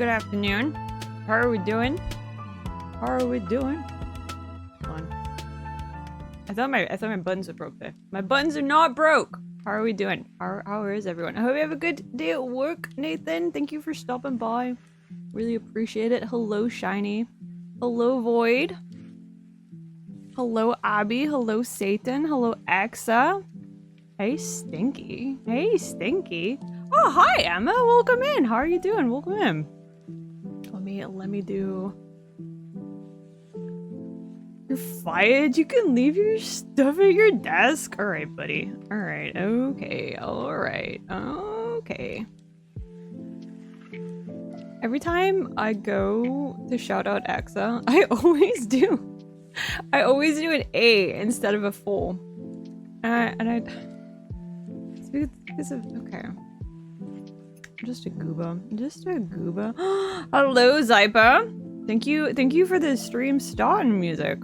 Good afternoon. How are we doing? How are we doing? Come on. I thought my buttons were broke there. My buttons are not broke. How are we doing? How is everyone? I hope you have a good day at work, Nathan. Thank you for stopping by. Really appreciate it. Hello, Shiny. Hello, Void. Hello, Abby. Hello, Satan. Hello, Exa. Hey, Stinky. Hey, Stinky. Oh, hi, Emma. Welcome in. How are you doing? Welcome in. Let me do... You're fired? You can leave your stuff at your desk? Alright, buddy. Alright, okay. Alright, okay. Every time I go to shout out Exa, I always do an A instead of a full. Okay. I'm just a gooba. Hello, Zypa. Thank you for the stream starting music.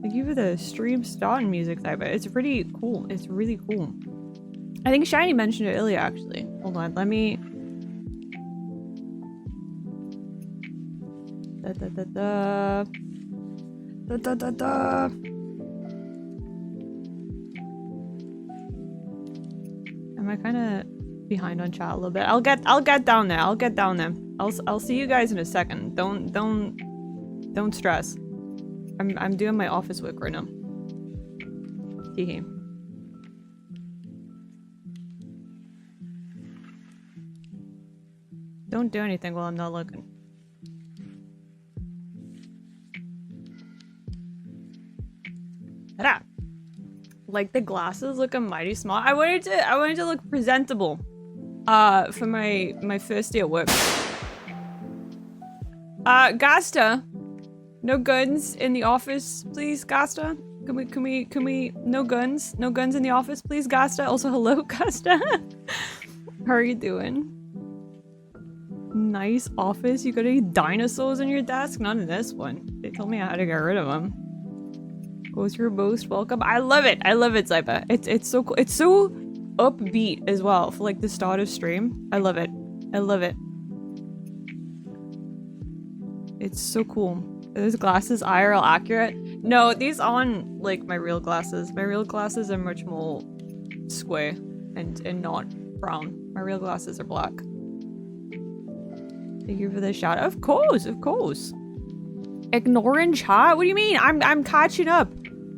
Thank you for the stream starting music, Zypa. It's pretty cool. It's really cool. I think Shiny mentioned it earlier, actually. Hold on, let me... Am I kind of behind on chat a little bit? I'll get down there. I'll see you guys in a second. Don't stress. I'm doing my office work right now. Hehe. Don't do anything while I'm not looking. Ta-da! Like the glasses look mighty small. I wanted to look presentable for my first day at work. Gasta, no guns in the office, please, Gasta. Can we no guns in the office, please, Gasta. Also, hello, Gasta. How are you doing? Nice office. You got any dinosaurs on your desk? Not in this one. They told me how to get rid of them. Was your most welcome? I love it, Zypa. It's so cool. It's so upbeat as well for like the start of stream. I love it. It's so cool. Are those glasses IRL accurate? No, these aren't like my real glasses. My real glasses are much more square and not brown. My real glasses are black. Thank you for the shout out. Of course. Ignoring chat? What do you mean? I'm catching up.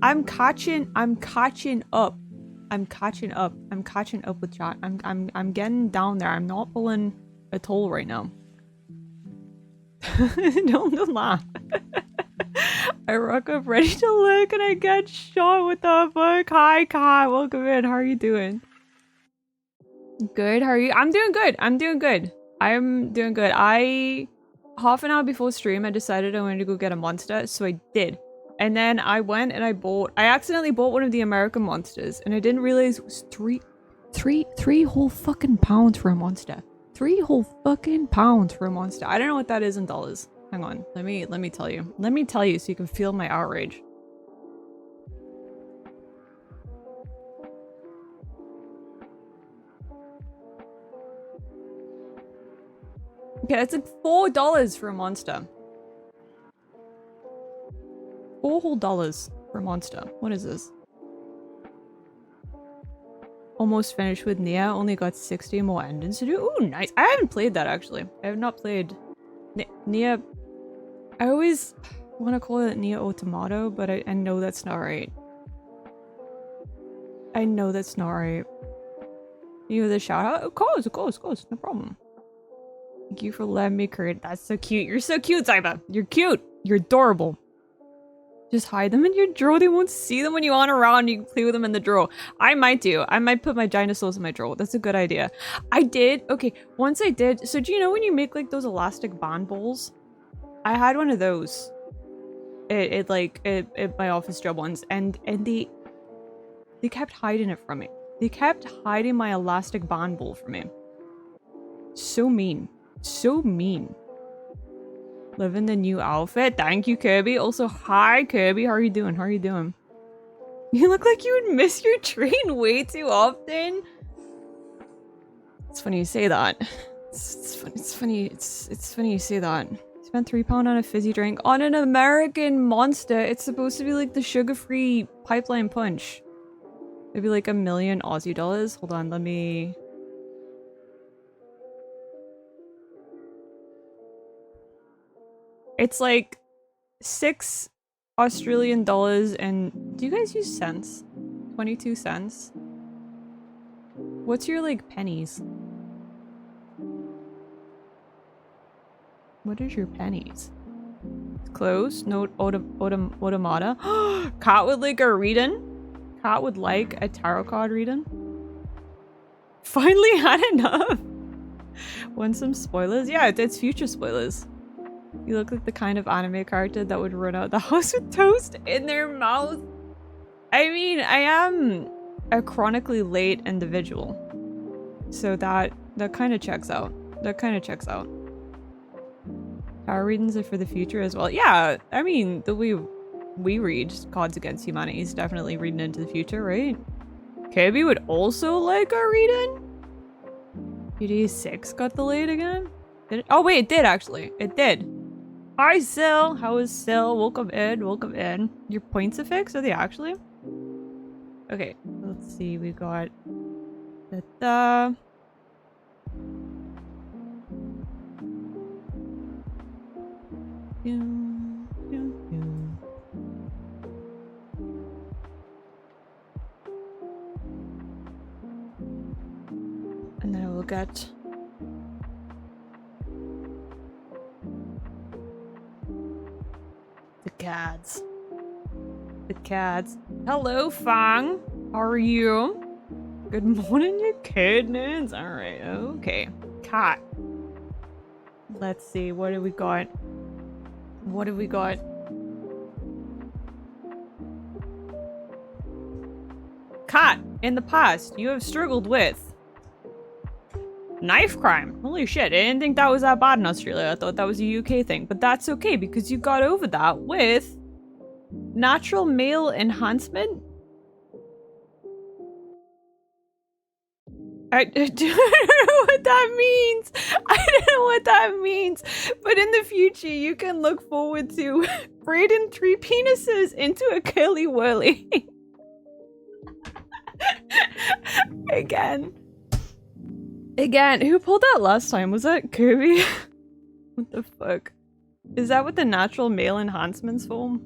I'm catching up with chat. I'm getting down there. I'm not pulling a toll right now. Don't laugh. I rock up ready to look and I get shot. What the fuck? Hi, Kai. Welcome in. How are you doing? Good. How are you? I'm doing good. Half an hour before stream, I decided I wanted to go get a monster, so I did. And then I went and I accidentally bought one of the American monsters, and I didn't realize it was three whole fucking pounds for a monster. 3 whole fucking pounds for a monster. I don't know what that is in dollars. Hang on, let me tell you. Let me tell you so you can feel my outrage. Okay, that's like $4 for a monster. $4 whole for a monster. What is this? Almost finished with Nia. Only got 60 more endings to do. Ooh, nice. I haven't played that actually. I have not played Nia. I always want to call it Nia Automata, but I know that's not right. You know the shout out? Of course. No problem. Thank you for letting me create. That's so cute. You're so cute, Zyba. You're cute. You're adorable. Just hide them in your drawer. They won't see them when you aren't around. You can play with them in the drawer. I might put my dinosaurs in my drawer. That's a good idea. I did. Okay, once I did. So do you know when you make like those elastic band balls? I had one of those. It my office job once, and they kept hiding it from me. They kept hiding my elastic band ball from me. So mean. Living the new outfit. Thank you, Kirby. Also, hi, Kirby. How are you doing? You look like you would miss your train way too often. It's funny you say that. It's funny. It's funny you say that. Spent £3 on a fizzy drink on an American Monster. It's supposed to be like the sugar-free pipeline punch. Maybe like $1 million Aussie dollars. Hold on, let me. It's like 6 Australian dollars and do you guys use cents? 22 cents. What's your like pennies? What is your pennies? Close. Note automata. Cat would like a reading. Cat would like a tarot card reading. Finally had enough. Want some spoilers? Yeah, it's future spoilers. You look like the kind of anime character that would run out the house with toast in their mouth. I mean, I am a chronically late individual. So that kind of checks out. That kind of checks out. Tarot readings are for the future as well. Yeah, I mean, the way we read Cards Against Humanity is definitely reading into the future, right? Kirby would also like a reading? PD 6 got delayed again? Did it? Oh wait, it did actually. It did. Hi Sil, how is Sil? Welcome in, welcome in. Your points are fixed? Are they actually? Okay, let's see. We got the and then we'll get the cats. The cats. Hello, Fang. How are you? Good morning, you kidness. Alright, okay. Cat. Let's see, what do we got? What have we got? Cat, in the past, you have struggled with knife crime. Holy shit, I didn't think that was that bad in Australia. I thought that was a UK thing. But that's okay, because you got over that with natural male enhancement. I don't know what that means. I don't know what that means. But in the future, you can look forward to braiding 3 penises into a curly whirly. Again. Who pulled that last time? Was that Kirby? What the fuck? Is that what the natural male enhancement's for?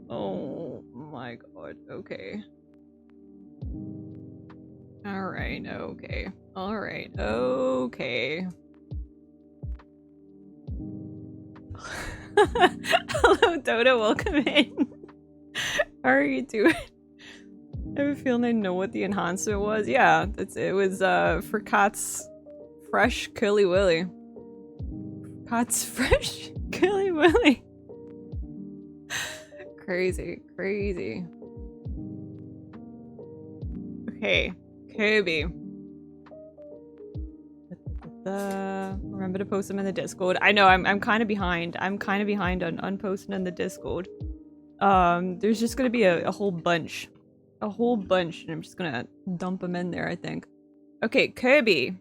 Oh my god, okay. Alright, okay. Alright, okay. Hello, Dodo, welcome in. How are you doing? I have a feeling I know what the enhancer was. Yeah, it was for Cat's fresh curly willy. Cat's fresh curly willy. Crazy, crazy. Okay. Kirby. Remember to post them in the Discord. I know I'm kind of behind. I'm kind of behind on unposting in the Discord. There's just gonna be a whole bunch, and I'm just gonna dump them in there. I think. Okay, Kirby.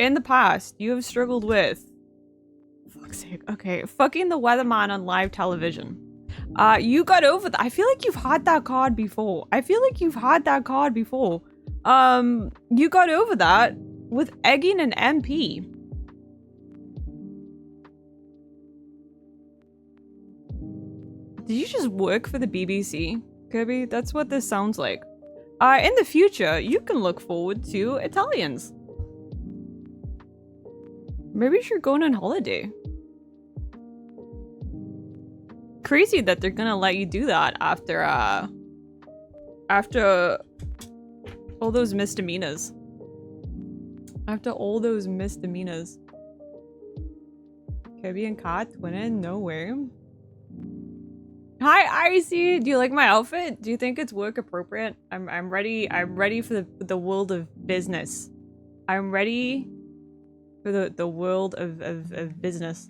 In the past, you have struggled with. Fuck's sake. Okay, fucking the weatherman on live television. You got over that. I feel like you've had that card before. You got over that with egging an MP. Did you just work for the BBC, Kirby? That's what this sounds like. In the future, you can look forward to Italians. Maybe you're going on holiday. Crazy that they're gonna let you do that after all those misdemeanors. Kirby and Kat twinning, no way. Hi Icy, do you like my outfit? Do you think it's work appropriate? I'm ready for the world of business. I'm ready for the world of business.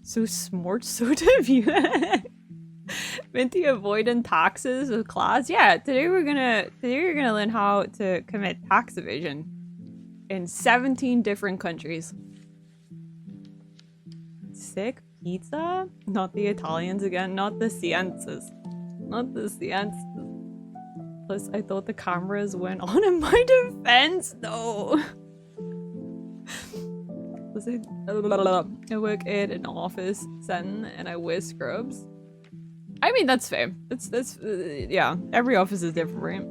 So smart, so of you. Minty avoiding taxes with class. Yeah, today we're gonna learn how to commit tax evasion. in 17 different countries. Sick pizza? Not the Italians again, not the Cienzas. Not the Cienzas. Plus, I thought the cameras went on in my defense. No. I work in an office setting and I wear scrubs. I mean, that's fair. Yeah, every office is different, right?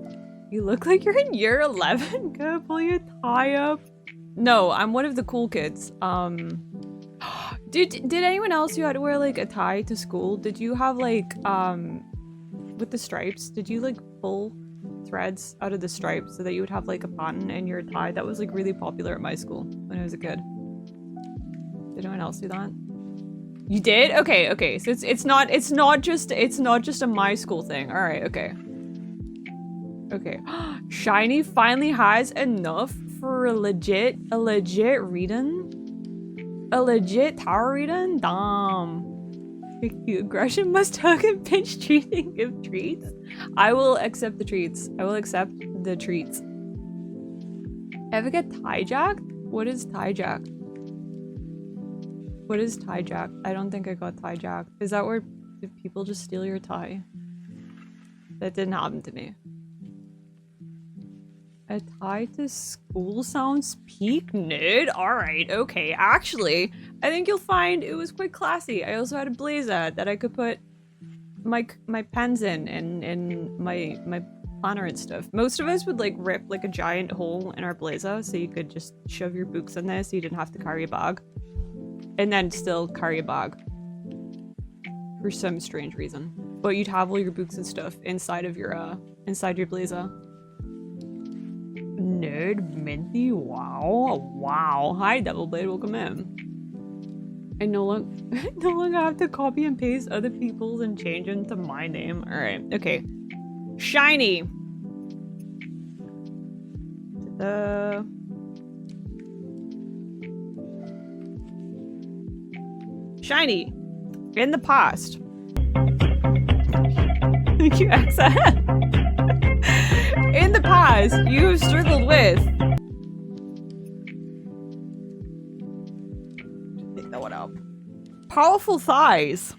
You look like you're in year 11. Go pull your tie up. No, I'm one of the cool kids. Did anyone else who had to wear like a tie to school? Did you have like with the stripes? Did you like pull threads out of the stripes so that you would have like a pattern in your tie? That was like really popular at my school when I was a kid. Did anyone else do that? You did? Okay. So it's not just a my school thing. All right, okay. Okay. Shiny finally has enough for a legit reading. A legit tower reading? Damn. The aggression must hug and pinch treating give treats. I will accept the treats. I will accept the treats. Ever get tie-jacked? What is tie-jacked? What is tie-jacked? I don't think I got tie-jacked. Is that where people just steal your tie? That didn't happen to me. A tie to school sounds peak nerd? Alright, okay. Actually, I think you'll find it was quite classy. I also had a blazer that I could put my pens in and my planner and stuff. Most of us would like rip like a giant hole in our blazer so you could just shove your books in there so you didn't have to carry a bag. And then still carry a bag. For some strange reason. But you'd have all your books and stuff inside of your blazer. Nerd Minty, wow. Hi Devilblade, welcome in. I no longer have to copy and paste other people's and change into my name. Alright, okay. Shiny! Shiny! In the past. Thank you, XF. In the past, you have struggled with... Take that one out. Powerful thighs.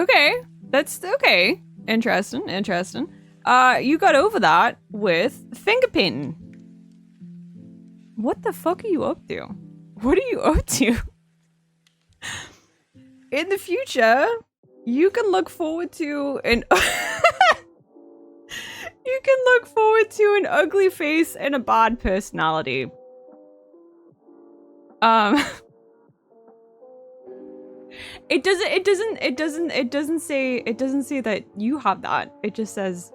Okay. That's okay. Interesting. You got over that with finger painting. What the fuck are you up to? What are you up to? In the future, you can look forward to an... You can look forward to an ugly face and a bad personality. It doesn't say that you have that. It just says...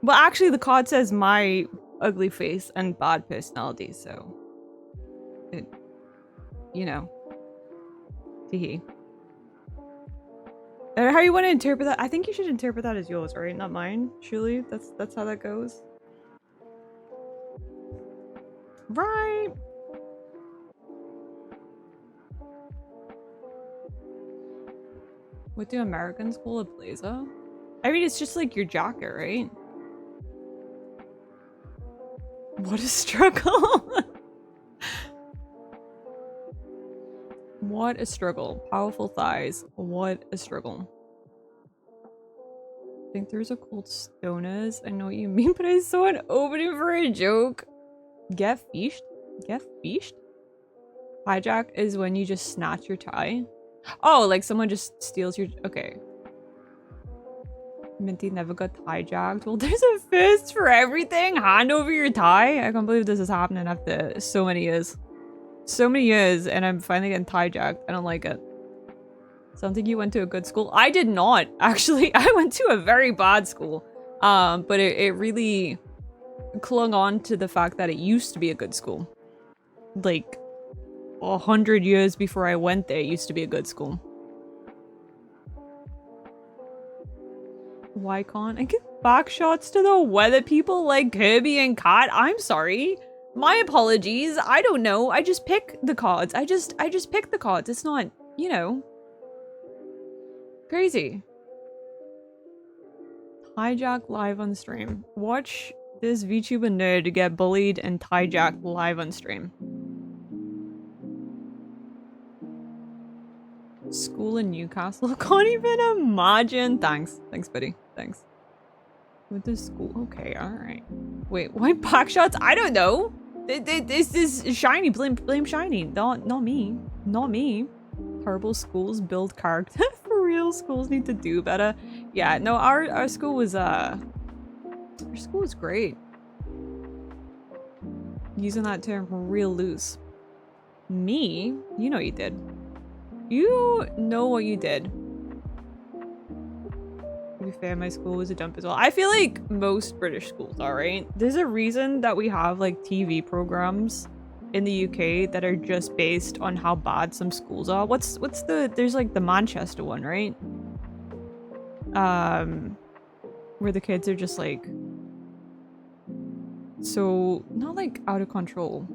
Well, actually, the card says my ugly face and bad personality, so... It... You know. Teehee. How you want to interpret that? I think you should interpret that as yours, right? Not mine. Surely, that's how that goes. Right. What do Americans call a blazer? I mean, it's just like your jacket, right? What a struggle. What a struggle. Powerful thighs. What a struggle. I think there's a cold stoners. I know what you mean, but I saw an opening for a joke. Get fished? Get fished? Hijack is when you just snatch your tie. Oh, like someone just steals your... Okay. Minty never got hijacked. Well, there's a fist for everything. Hand over your tie. I can't believe this is happening after so many years. So many years, and I'm finally getting tie-jacked. I don't like it. Sounds like you went to a good school. I did not, actually. I went to a very bad school. But it really clung on to the fact that it used to be a good school. Like, 100 years before I went there, it used to be a good school. Why can't I give back shots to the weather people like Kirby and Kat? I'm sorry. My apologies. I don't know. I just pick the cards. I just pick the cards. It's not, you know, crazy. Hijack live on stream. Watch This VTuber nerd get bullied and hijacked live on stream. School in Newcastle? Can't even imagine. Thanks. Thanks, buddy. Thanks. Went to school. Okay, alright. Wait, why back shots? I don't know. This is Shiny. Blame Shiny. Not me. Not me. Horrible schools build character. For real, schools need to do better. Yeah, no, our school was our school was great. Using that term real loose. Me? You know you did. You know what you did. To be fair, my school was a dump as well. I feel like most British schools are, right? There's a reason that we have like TV programs in the UK that are just based on how bad some schools are. What's there's like the Manchester one, right? Where the kids are just like so not like out of control.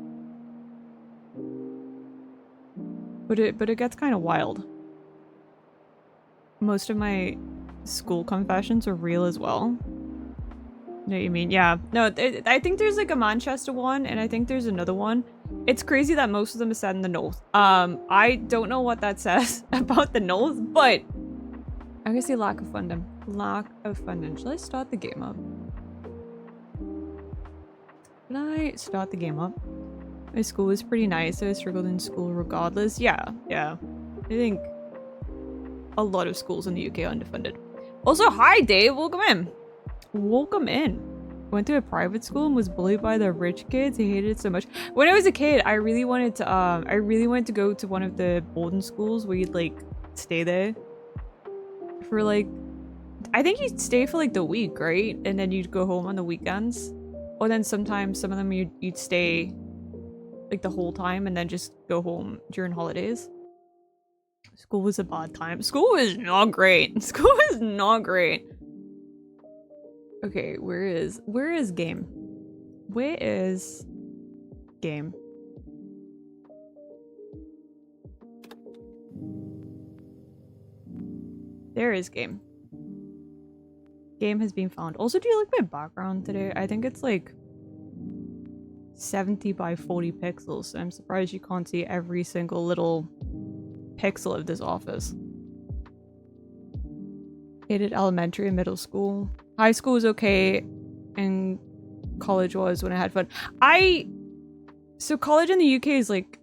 But it gets kind of wild. Most of my school confessions are real as well. Know what you mean? Yeah. No, I think there's like a Manchester one, and I think there's another one. It's crazy that most of them are set in the north. I don't know what that says about the north, but I'm gonna say lack of funding. Lack of funding. Should I start the game up? Should I start the game up? My school was pretty nice. I struggled in school regardless. Yeah. I think a lot of schools in the UK are underfunded. Also, hi Dave, welcome in. Welcome in. Went to a private school and was bullied by the rich kids. I hated it so much. When I was a kid, I really wanted to go to one of the boarding schools where you'd like stay there for like, I think you'd stay for like the week, right? And then you'd go home on the weekends. Or then sometimes some of them you'd stay like the whole time and then just go home during holidays. School was a bad time. School was not great. School was not great. Okay, where is game? Where is game? There is game. Game has been found. Also, do you like my background today? I think it's like 70 by 40 pixels. So I'm surprised you can't see every single little pixel of this office. Hated elementary and middle school. High school was okay, and college was when I had fun. So college in the UK is like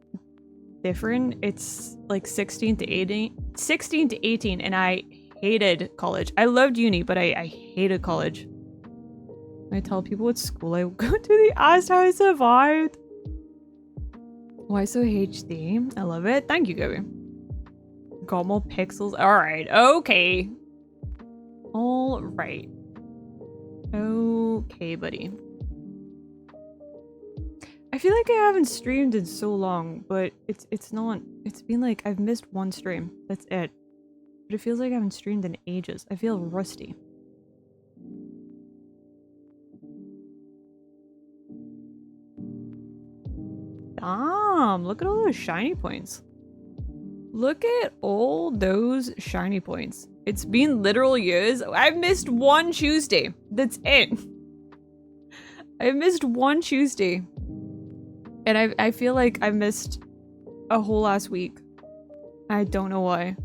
different. It's like 16 to 18, and I hated college. I loved uni, but I hated college. I tell people what school I go to, they asked how I survived. Why so HD? I love it. Thank you, Gabby. Got more pixels. Alright, okay. Alright. Okay, buddy. I feel like I haven't streamed in so long, but it's not. It's been like I've missed one stream. That's it. But it feels like I haven't streamed in ages. I feel rusty. Damn, look at all those shiny points. Look at all those shiny points. It's been literal years. I've missed one Tuesday. That's it. I've missed one Tuesday. And I feel like I missed a whole last week. I don't know why.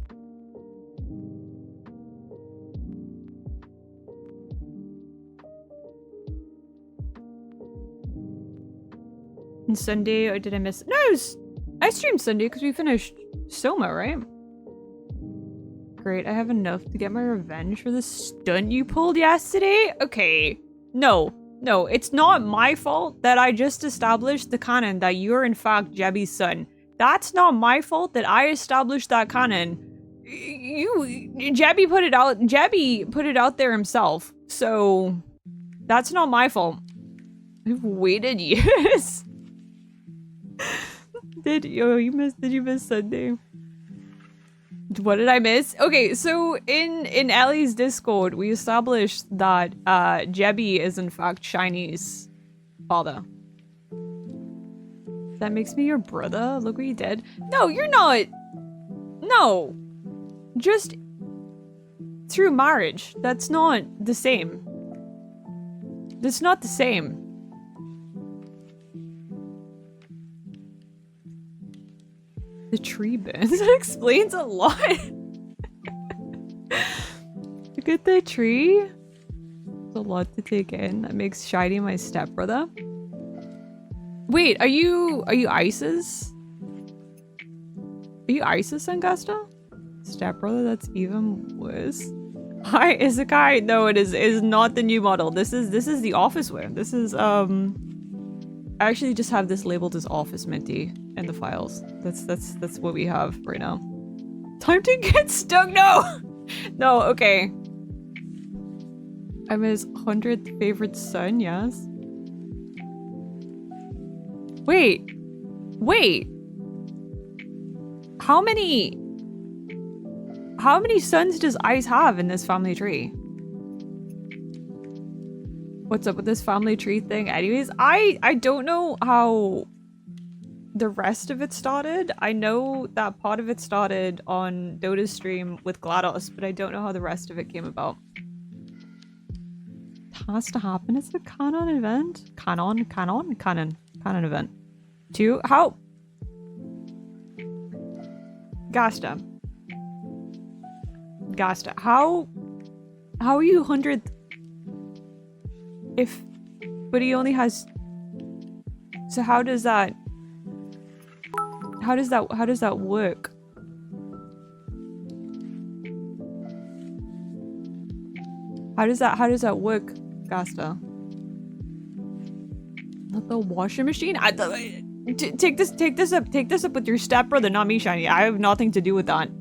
And Sunday, or did I miss? No, I streamed Sunday because we finished Soma, right? Great, I have enough to get my revenge for the stunt you pulled yesterday? Okay. No, it's not my fault that I just established the canon that you're in fact Jebby's son. That's not my fault that I established that canon. Jebby put it out there himself. So that's not my fault. I've waited years. Did you miss Sunday? What did I miss? Okay, so in Ellie's Discord, we established that Jebby is in fact Shiny's father. That makes me your brother? Look what you did. No, you're not. No. Just through marriage. That's not the same. It's not the same. The tree bins. That explains a lot. Look at the tree. It's a lot to take in. That makes Shiny my stepbrother. Wait, are you Isis? Are you Isis, Angusta? Stepbrother, that's even worse. Hi, Isekai. No, it is not the new model. This is the office wear. This is I actually just have this labeled as office Minty in the files. That's what we have right now. Time to get stuck. No, no. Okay. I'm his 100th favorite son. Yes. Wait. How many sons does Ice have in this family tree? What's up with this family tree thing? Anyways, I don't know how the rest of it started. I know that part of it started on Dota's stream with GLaDOS, but I don't know how the rest of it came about. It has to happen. It's a canon event. Canon event. 2. How? Gasta, how are you 100th if, but he only has, so how does that work? How does that work, Gasta? Not the washing machine? Take this up with your stepbrother, not me, Shiny. I have nothing to do with that.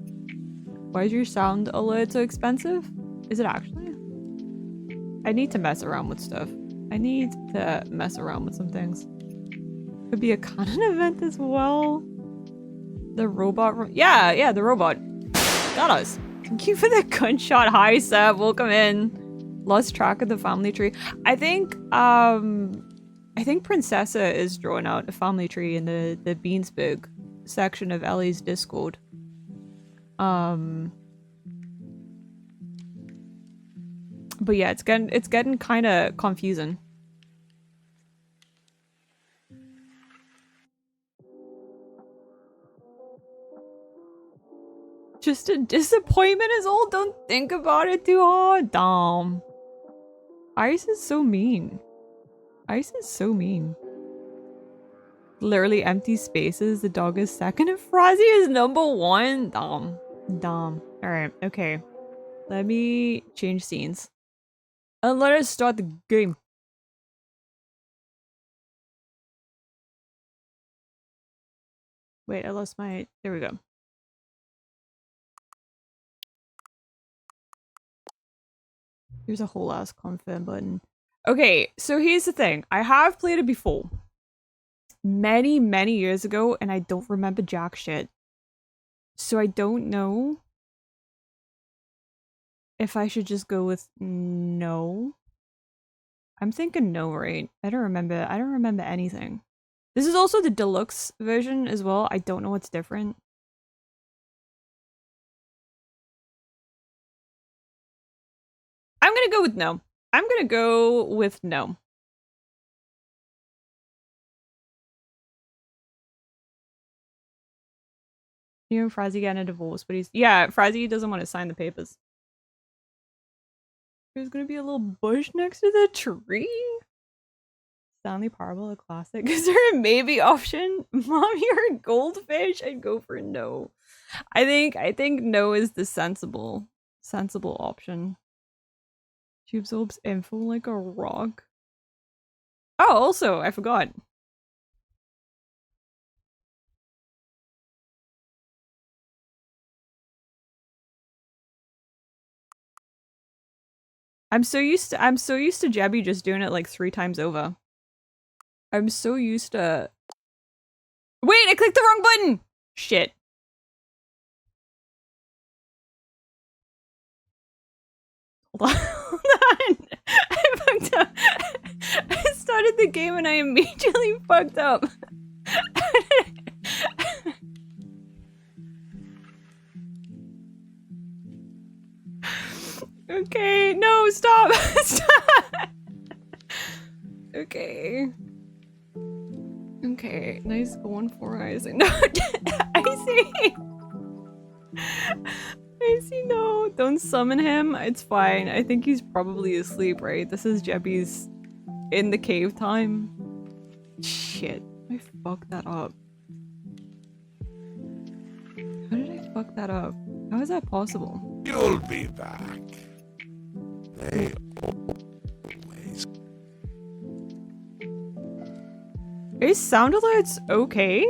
Why is your sound alert so expensive? Is it actually? I need to mess around with stuff. I need to mess around with some things. Could be a canon event as well. The robot yeah, the robot. Got us. Thank you for the gunshot. Hi, Seb. Welcome in. Lost track of the family tree. I think Princessa is drawing out a family tree in the Beansburg section of Ellie's Discord. But yeah, it's getting kind of confusing. Just a disappointment is all. Don't think about it too hard. Damn. Ice is so mean. Ice is so mean. Literally empty spaces. The dog is second and Frozzy is number 1. Dumb. Alright, okay. Let me change scenes. And let us start the game. Wait, I lost my... There we go. Here's a whole ass confirm button. Okay, so here's the thing. I have played it before. Many years ago, and I don't remember jack shit. So I don't know if I should just go with no. I'm thinking no, right? I don't remember anything. This is also the deluxe version as well. I don't know what's different. I'm gonna go with no. I'm gonna go with no. You and Frazzy getting a divorce, but he's... Yeah, Frazzy doesn't want to sign the papers. There's gonna be a little bush next to the tree? Stanley Parable, a classic. Is there a maybe option? Mom, you're a goldfish? I'd go for no. I think no is the sensible option. She absorbs info like a rock. Oh, also, I forgot. I'm so used to Jebby just doing it like 3 times over. I'm so used to... Wait, I clicked the wrong button! Shit. Hold on. I fucked up. I started the game and I immediately fucked up. Okay, no, stop. Stop. Okay. Okay, nice going for eyes. No, I see. I see. No, don't summon him. It's fine. I think he's probably asleep, right? This is Jebby's in the cave time. Shit, I fucked that up. How did I fuck that up? How is that possible? You'll be back. They always. Is sound alerts okay?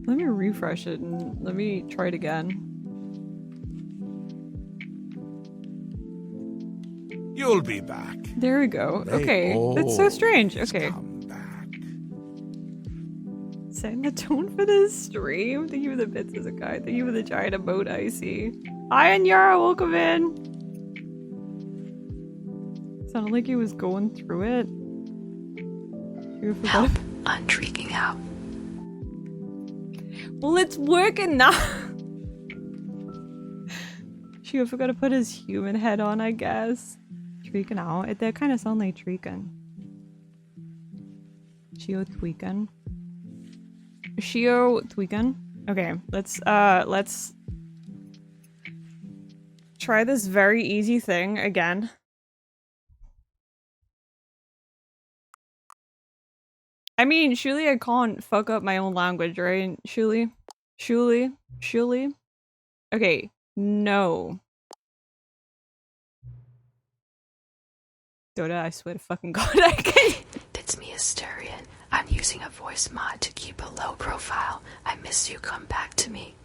Let me refresh it and let me try it again. You'll be back. There we go. They Okay, that's so strange. always Okay. come back. Setting the tone for this stream. Thank you for the bits as a guy. Thank you for the giant emote I see. Hi, Anyara, welcome in. Sounded like he was going through it. You forgot. Help, I'm freaking out. Well, it's working now. She forgot to put his human head on, I guess. Tweaking out. They kind of sound like tweaking. Shio tweaking. Shio tweaking. Okay, let's try this very easy thing again. I mean, surely I can't fuck up my own language, right? Surely? Okay, no. Dota, I swear to fucking god, I can't. It's me, Asterion. I'm using a voice mod to keep a low profile. I miss you, come back to me.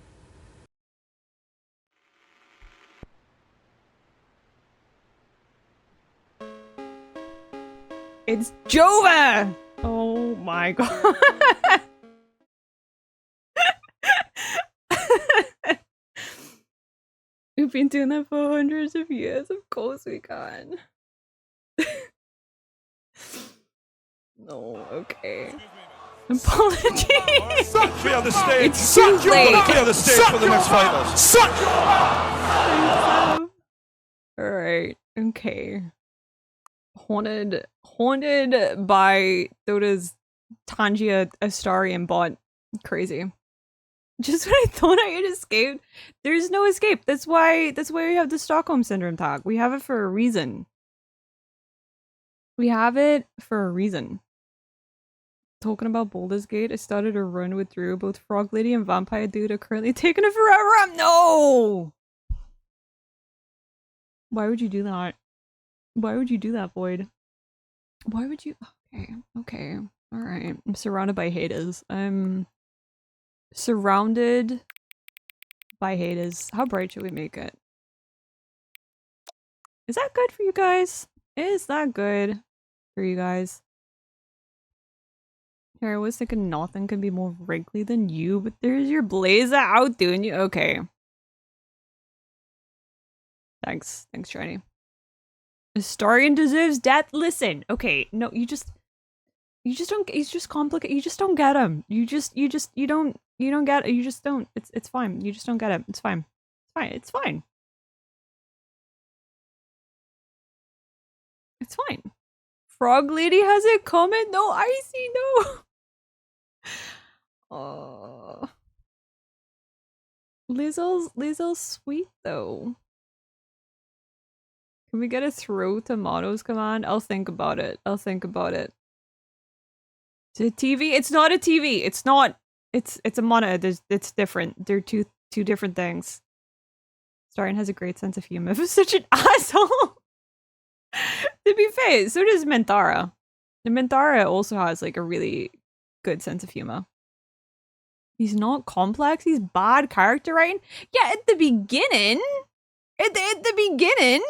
It's Jova! Oh my god. We've been doing that for hundreds of years, of course we can. No, okay. Apologies. Suck me on the stage. It's too late. Suck me on the stage for the next finals. Suck. Alright, okay. Haunted by Dota's Tangia Astarian bot. Crazy. Just when I thought I had escaped, there's no escape. That's why we have the Stockholm Syndrome tag. We have it for a reason. We have it for a reason. Talking about Baldur's Gate, I started a run with Drew. Both Frog Lady and Vampire Dude are currently taking it forever. No! Why would you do that? Why would you do that, Void? Why would you? Okay. Alright. I'm surrounded by haters. I'm surrounded by haters. How bright should we make it? Is that good for you guys? Is that good for you guys? Here, I was thinking nothing could be more wrinkly than you, but there's your blazer out doing you. Okay. Thanks, Shiny. Astarion deserves death. Listen, okay, no, you just don't. He's just complicated. You just don't get him. You don't get it. You just don't. It's fine. You just don't get it. It's fine. It's fine. It's fine. Frog Lady has it coming. No, Icy, no. Oh, Lizzo's sweet though. Can we get a throw tomatoes command? I'll think about it. Is it a TV? It's not a TV. It's not. It's a monitor. It's different. They're two different things. Starion has a great sense of humor. If such an asshole. To be fair, so does Minthara. The Minthara also has like a really good sense of humor. He's not complex. He's bad character writing. Yeah, at the beginning. At the beginning.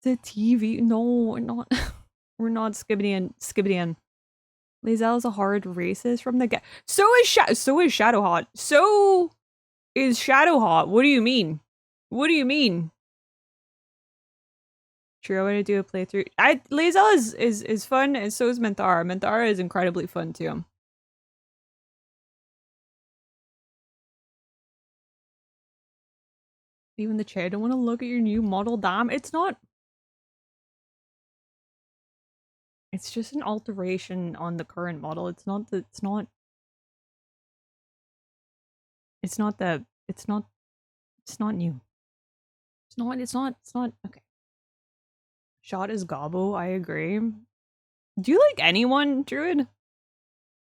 The TV. No, we're not. We're not Skibbidian. Lae'zel's a hard racist from the get. So is Shadowheart. So is Shadowheart. What do you mean? Sure, I want to do a playthrough. Lae'zel is fun, and so is Minthara. Minthara is incredibly fun too. Even the chair don't want to look at your new model. Damn, it's not. It's just an alteration on the current model. It's not the. It's not. It's not the. It's not. It's not new. It's not. It's not. It's not. Okay. Shot is gobbo. I agree. Do you like anyone, Druid?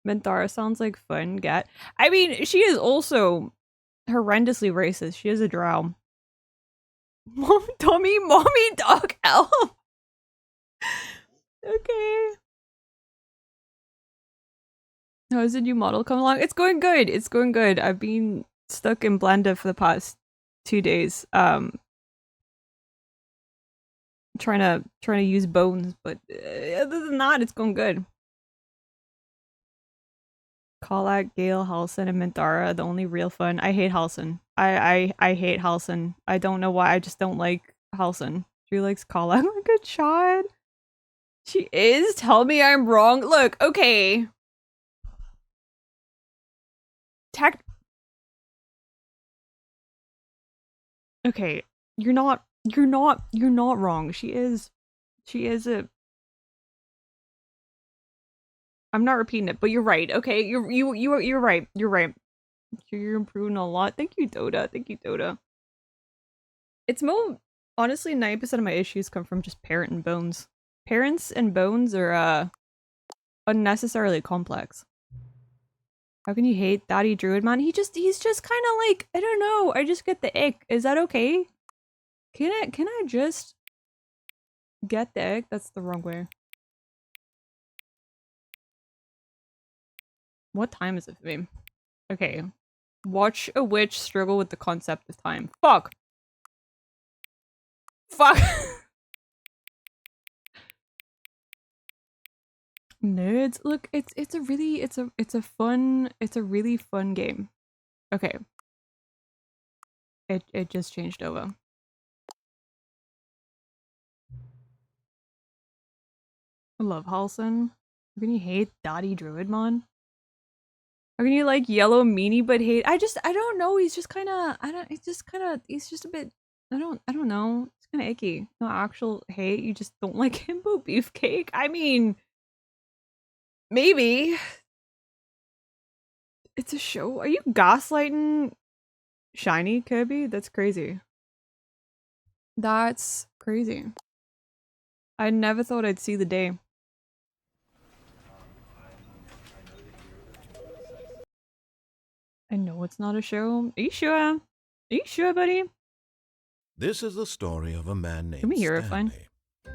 Minthara sounds like fun. Get. I mean, she is also horrendously racist. She is a drow. Mom, Tommy, mommy, dog, elf. Okay. How's the new model come along? It's going good. It's going good. I've been stuck in Blender for the past 2 days. Trying to use bones, but other than that, it's going good. Kalak, Gale, Halson, and Minthara, the only real fun. I hate Halson. I hate Halson. I don't know why. I just don't like Halson. She likes Kalak. Good shot. She is. Tell me I'm wrong. Look, okay. Okay, you're not wrong. She is a. I'm not repeating it, but you're right. Okay, you're right. You're right. You're improving a lot. Thank you, Dota. Thank you, Dota. It's honestly, 90% of my issues come from just parent and bones. Parents and bones are unnecessarily complex. How can you hate Daddy Druid, man? He's just kind of like, I don't know. I just get the ick. Is that okay? Can I just get the ick? That's the wrong way. What time is it for me? Okay. Watch a witch struggle with the concept of time. Fuck. Fuck. Nerds. Look, it's a really fun game. Okay. It just changed over. I love Halson. How can you hate Daddy Druid, man? How can you like yellow meanie but hate? I don't know. He's just kind of he's just a bit. I don't know. It's kind of icky. No actual hate. You just don't like himbo beefcake. I mean, maybe. It's a show. Are you gaslighting Shiny Kirby? That's crazy. That's crazy. I never thought I'd see the day. I know it's not a show. Are you sure? Are you sure, buddy? This is the story of a man named Can we hear it Stanley. fine?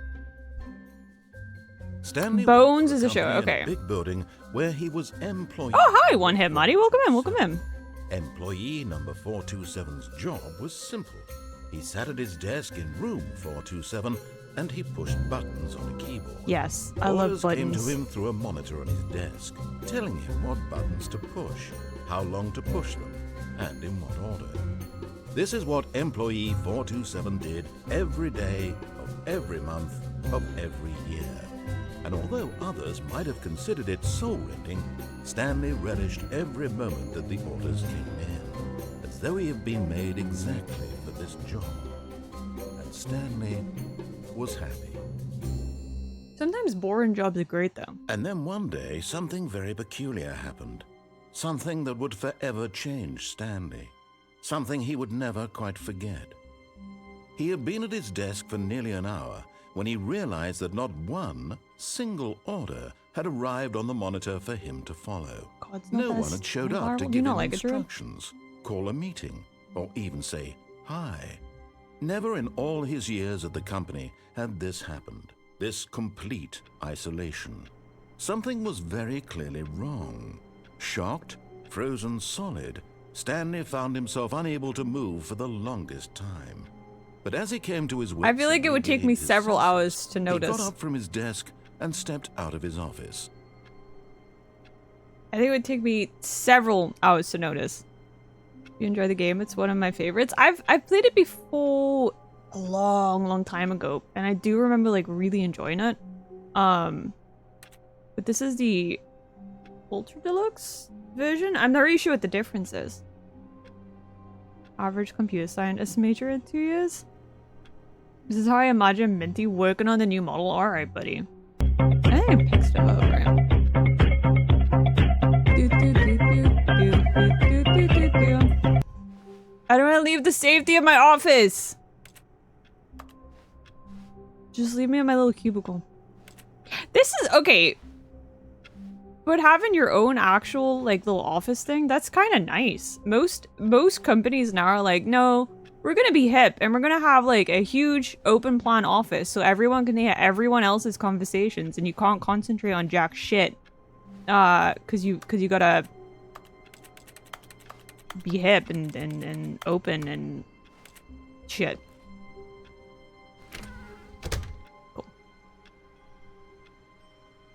Stanley Bones worked for is a show, company in okay. a big building where he was employee. Oh, hi, one hit, Maddie. Welcome in, welcome in. Employee number 427's job was simple. He sat at his desk in room 427 and he pushed buttons on a keyboard. Yes, I love Orders buttons. came to him through a monitor on his desk, telling him what buttons to push, how long to push them, and in what order. This is what employee 427 did every day of every month of every year. And although others might have considered it soul-rending, Stanley relished every moment that the orders came in, as though he had been made exactly for this job. And Stanley was happy. Sometimes boring jobs are great, though. And then one day, something very peculiar happened. Something that would forever change Stanley. Something he would never quite forget. He had been at his desk for nearly an hour when he realized that not one single order had arrived on the monitor for him to follow. God's not No best one had showed up to viral. Do you give not him like it, Drew? instructions, call a meeting, or even say hi. Never in all his years at the company had this happened, this complete isolation. Something was very clearly wrong. Shocked, frozen solid, Stanley found himself unable to move for the longest time. But as he came to his wits, I feel like it would take me several hours to He notice. got up from his desk and stepped out of his office. I think it would take me several hours to notice. You enjoy the game? It's one of my favorites. I've played it before a long time ago, and I do remember like really enjoying it. But this is the Ultra Deluxe version. I'm not really sure what the difference is. Average computer scientist major in 2 years? This is how I imagine Minty working on the new model. Alright, buddy. I think I picked stuff up, right? I don't want to leave the safety of my office! Just leave me in my little cubicle. This is okay. But having your own actual like little office thing, that's kind of nice. Most companies now are like, no, we're gonna be hip and we're gonna have like a huge open plan office so everyone can hear everyone else's conversations and you can't concentrate on jack shit. Cause you gotta be hip and open and shit.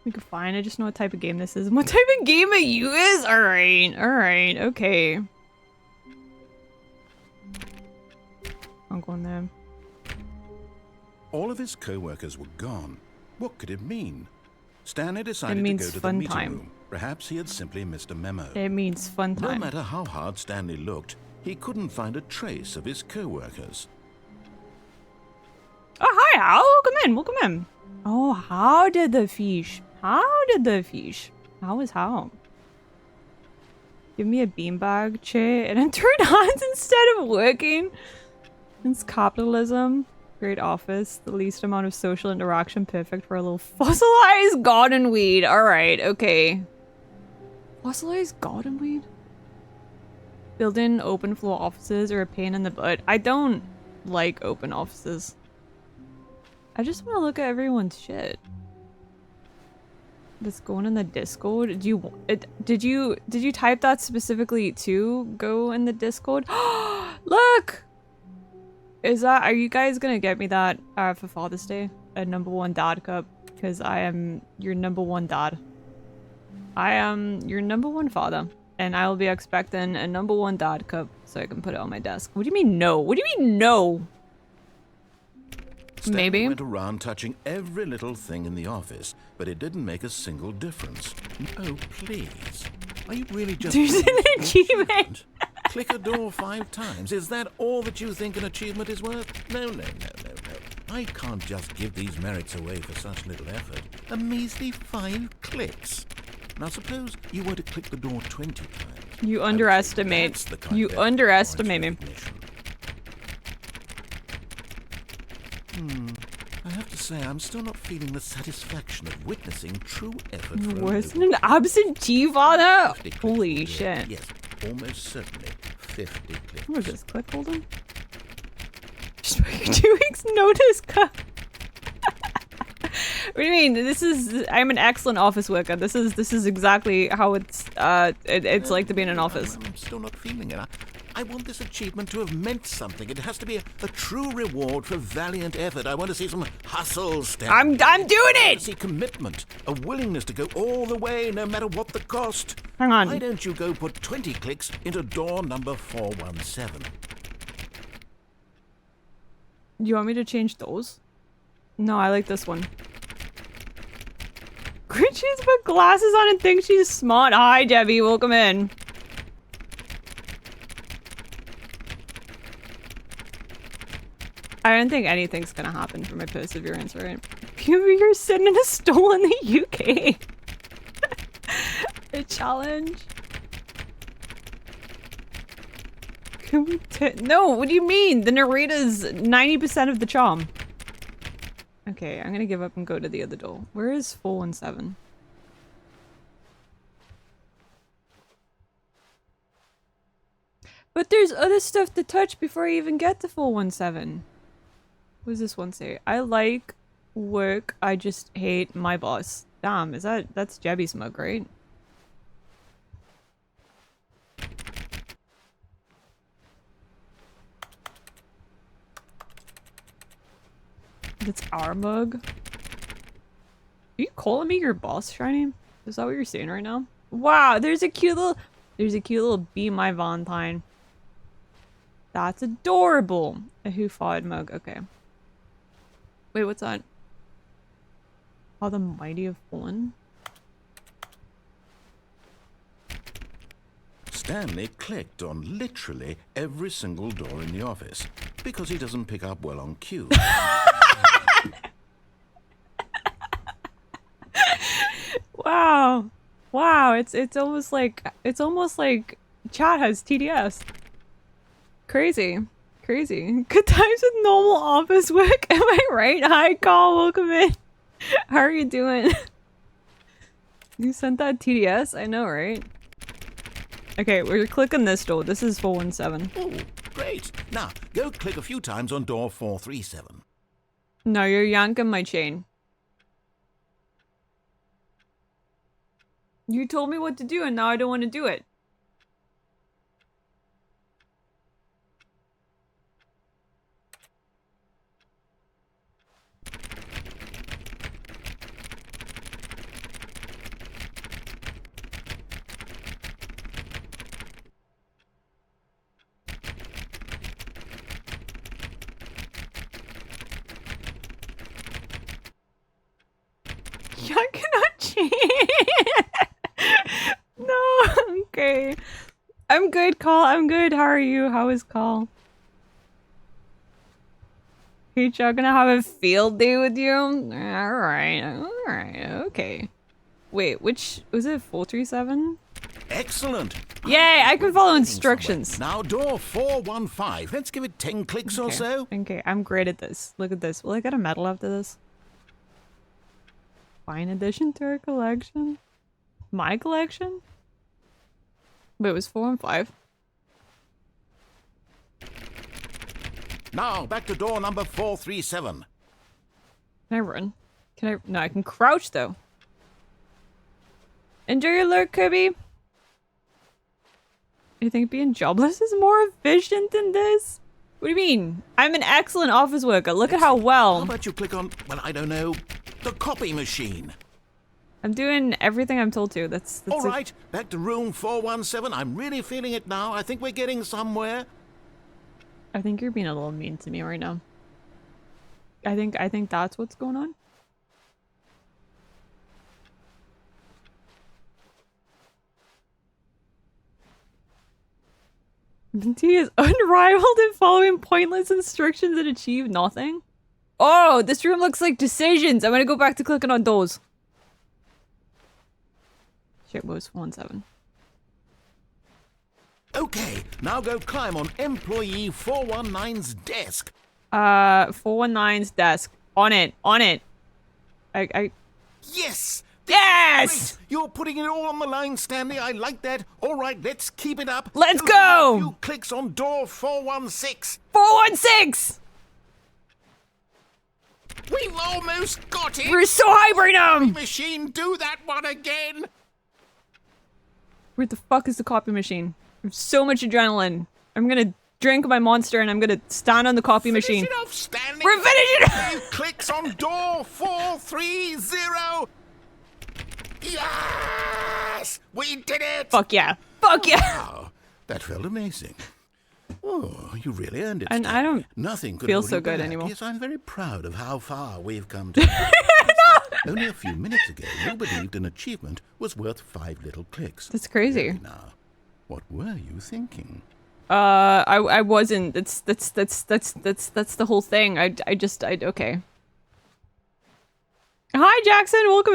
We could find. I just know what type of game this is. What type of game are you is? Alright, alright, okay. I'm going there. All of his co-workers were gone. What could it mean? Stanley decided to means go to the fun meeting time. room. Perhaps he had simply missed a memo. It means fun No time. matter how hard Stanley looked, he couldn't find a trace of his co-workers. Oh, hi, Hal. Welcome in, welcome in. Oh, how did the fish? How did the fish? How was how? Give me a beanbag chair and then turn hands instead of working. It's capitalism. Great office. The least amount of social interaction. Perfect for a little fossilized garden weed. Alright, okay. Fossilized garden weed? Built-in open floor offices are a pain in the butt. I don't like open offices. I just want to look at everyone's shit. That's going in the Discord. Did you type that specifically to go in the Discord? Look! Are you guys gonna get me that for Father's Day? A #1 dad cup? Because I am your #1 dad. I am your #1 father. And I will be expecting a #1 dad cup so I can put it on my desk. What do you mean no? What do you mean no? Stanley Maybe. went around touching every little thing in the office, but it didn't make a single difference. Oh, please. Are you really just... There's an achievement. Click a door 5 times. Is that all that you think an achievement is worth? No, no, no, no, no. I can't just give these merits away for such little effort. A measly 5 clicks. Now suppose you were to click the door 20 times. You underestimate. You underestimate me. I have to say, I'm still not feeling the satisfaction of witnessing true effort for a Wasn't noble an absentee father? 50 clicks Holy per day. shit. Yes, almost certainly 50 clicks. What is this? Click holding? Just put your 2 weeks notice cup. What do you mean? I'm an excellent office worker. This is exactly how it's like to be in an office. I'm still not feeling it. I want this achievement to have meant something. It has to be a true reward for valiant effort. I want to see some hustle, Stanley. I'm doing I it! see commitment, a willingness to go all the way, no matter what the cost. Hang on. Why don't you go put 20 clicks into door number 417? Do you want me to change those? No, I like this one. She's put glasses on and thinks she's smart. Hi, Debbie. Welcome in. I don't think anything's gonna happen for my perseverance, right? You're sitting in a stall in the UK. A challenge. Can we no, what do you mean? The narrator's 90% of the charm. Okay, I'm gonna give up and go to the other door. Where is 417? But there's other stuff to touch before I even get to 417. What does this one say? I like work, I just hate my boss. Damn, that's Jebby's mug, right? That's our mug. Are you calling me your boss, Shiny? Is that what you're saying right now? Wow, there's a cute little Be My Valentine. That's adorable. A Who Fought mug, okay. Wait, what's that? Oh, the Mighty have fallen. Stanley clicked on literally every single door in the office because he doesn't pick up well on cue. Wow. Wow, it's almost like chat has TDS. Crazy. Crazy. Good times with normal office work. Am I right? Hi, Carl. Welcome in. How are you doing? You sent that TDS? I know, right? Okay, we're clicking this door. This is 417. Oh, great. Now, go click a few times on door 437. No, you're yanking my chain. You told me what to do and now I don't want to do it. Yanking our chain. No, okay. I'm good, Call. I'm good. How are you? How is Call? Hey, Chuck, gonna have a field day with you? Alright, okay. Wait, which was it? 437? Excellent. Yay, I can follow instructions. Now, door 415. Let's give it 10 clicks or so. Okay, I'm great at this. Look at this. Will I get a medal after this? Fine addition to our collection? My collection? But it was 4 and 5. Now, back to door number 437. Can I run? Can I? No, I can crouch though. Enjoy your lurk, Kirby. You think being jobless is more efficient than this? What do you mean? I'm an excellent office worker. Look at how How well. about you click on, well, I don't know, the copy machine? I'm doing everything I'm told to. That's All right, back to room 417. I'm really feeling it now. I think we're getting somewhere. I think you're being a little mean to me right now. I think that's what's going on. Mintii is unrivaled in following pointless instructions and achieve nothing. Oh, this room looks like decisions. I'm gonna go back to clicking on those. Shit, what was 17? Okay, now go climb on employee 419's desk. 419's desk. On it. Yes! Yes! Great. You're putting it all on the line, Stanley. I like that. All right, let's keep it up. Let's You'll do go! a few clicks on door 416. 416! We've almost got it. We're so high right now! Machine, do that one again. Where the fuck is the copy machine? I have so much adrenaline. I'm gonna drink my monster and I'm gonna stand on the copy machine. Finish it off, Stanley. We're finishing it! 5 clicks on door 430. Yes! We did it! Fuck yeah. Fuck yeah! Wow, that felt amazing. Oh, you really earned it. And Stanley. I don't Nothing could feel hold so you good back. anymore. Yes, I'm very proud of how far we've come to. Only a few minutes ago, you believed an achievement was worth 5 little clicks. That's crazy. Really now, what were you thinking? I wasn't. That's the whole thing. Okay. Hi, Jackson. Welcome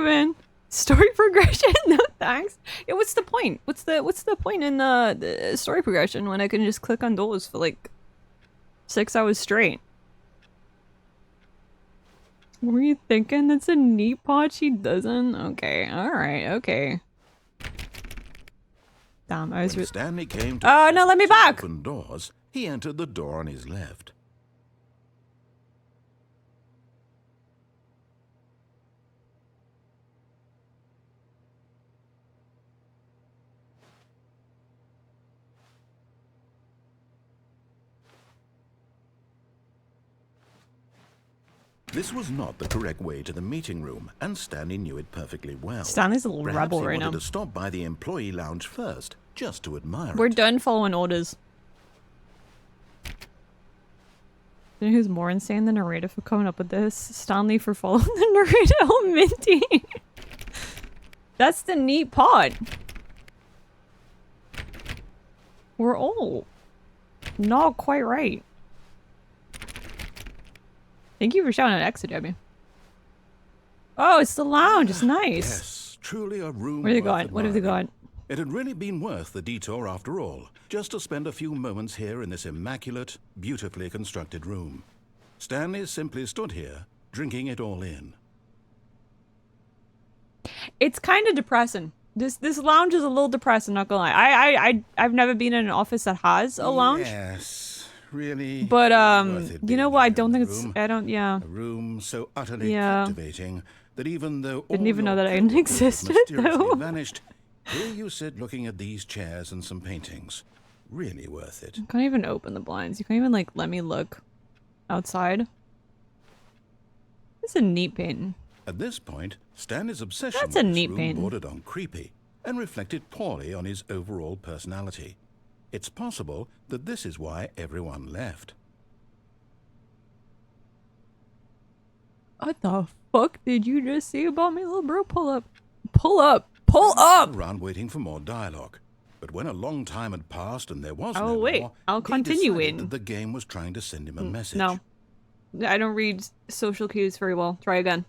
in. Story progression? No thanks. Yeah, what's the point? What's the point in the story progression when I can just click on those for like 6 hours straight? What were you thinking? That's a neat pod. She doesn't. Okay. All right. Okay. Damn, I was. When Stanley came to Oh no! Let me back. open doors, he entered the door on his left. This was not the correct way to the meeting room, and Stanley knew it perfectly well. Stanley's a little Perhaps rebel he right wanted now. to stop by the employee lounge first, just to admire We're it. done following orders. You know who's more insane than narrator for coming up with this? Stanley for following the narrator. Oh, Minty. That's the neat pod. We're all not quite right. Thank you for shouting an exit, Debbie. Oh, it's the lounge. It's nice. Yes, truly a room. Where have they worth got? What have they admiring. got? It had really been worth the detour after all, just to spend a few moments here in this immaculate, beautifully constructed room. Stanley simply stood here, drinking it all in. It's kind of depressing. This lounge is a little depressing, not gonna lie. I've never been in an office that has a lounge. Yes, really. But worth it you being know what? I here don't in think the it's. room. I don't. Yeah. A room so utterly Yeah. captivating that even though Didn't all even know your that I coworkers existed, mysteriously though. vanished, here you sit looking at these chairs and some paintings. Really worth it. You can't even open the blinds. You can't even like let me look outside. It's a neat painting. At this point, Stanley's obsession That's with a this neat room painting. bordered on creepy and reflected poorly on his overall personality. It's possible that this is why everyone left. What the fuck did you just say about me, little bro? Pull up. Pull up. Pull up! Around waiting for more dialogue. But when a long time had passed and there was Oh, no wait. more, I'll he continue decided in. that the game was trying to send him a message. No. I don't read social cues very well. Try again.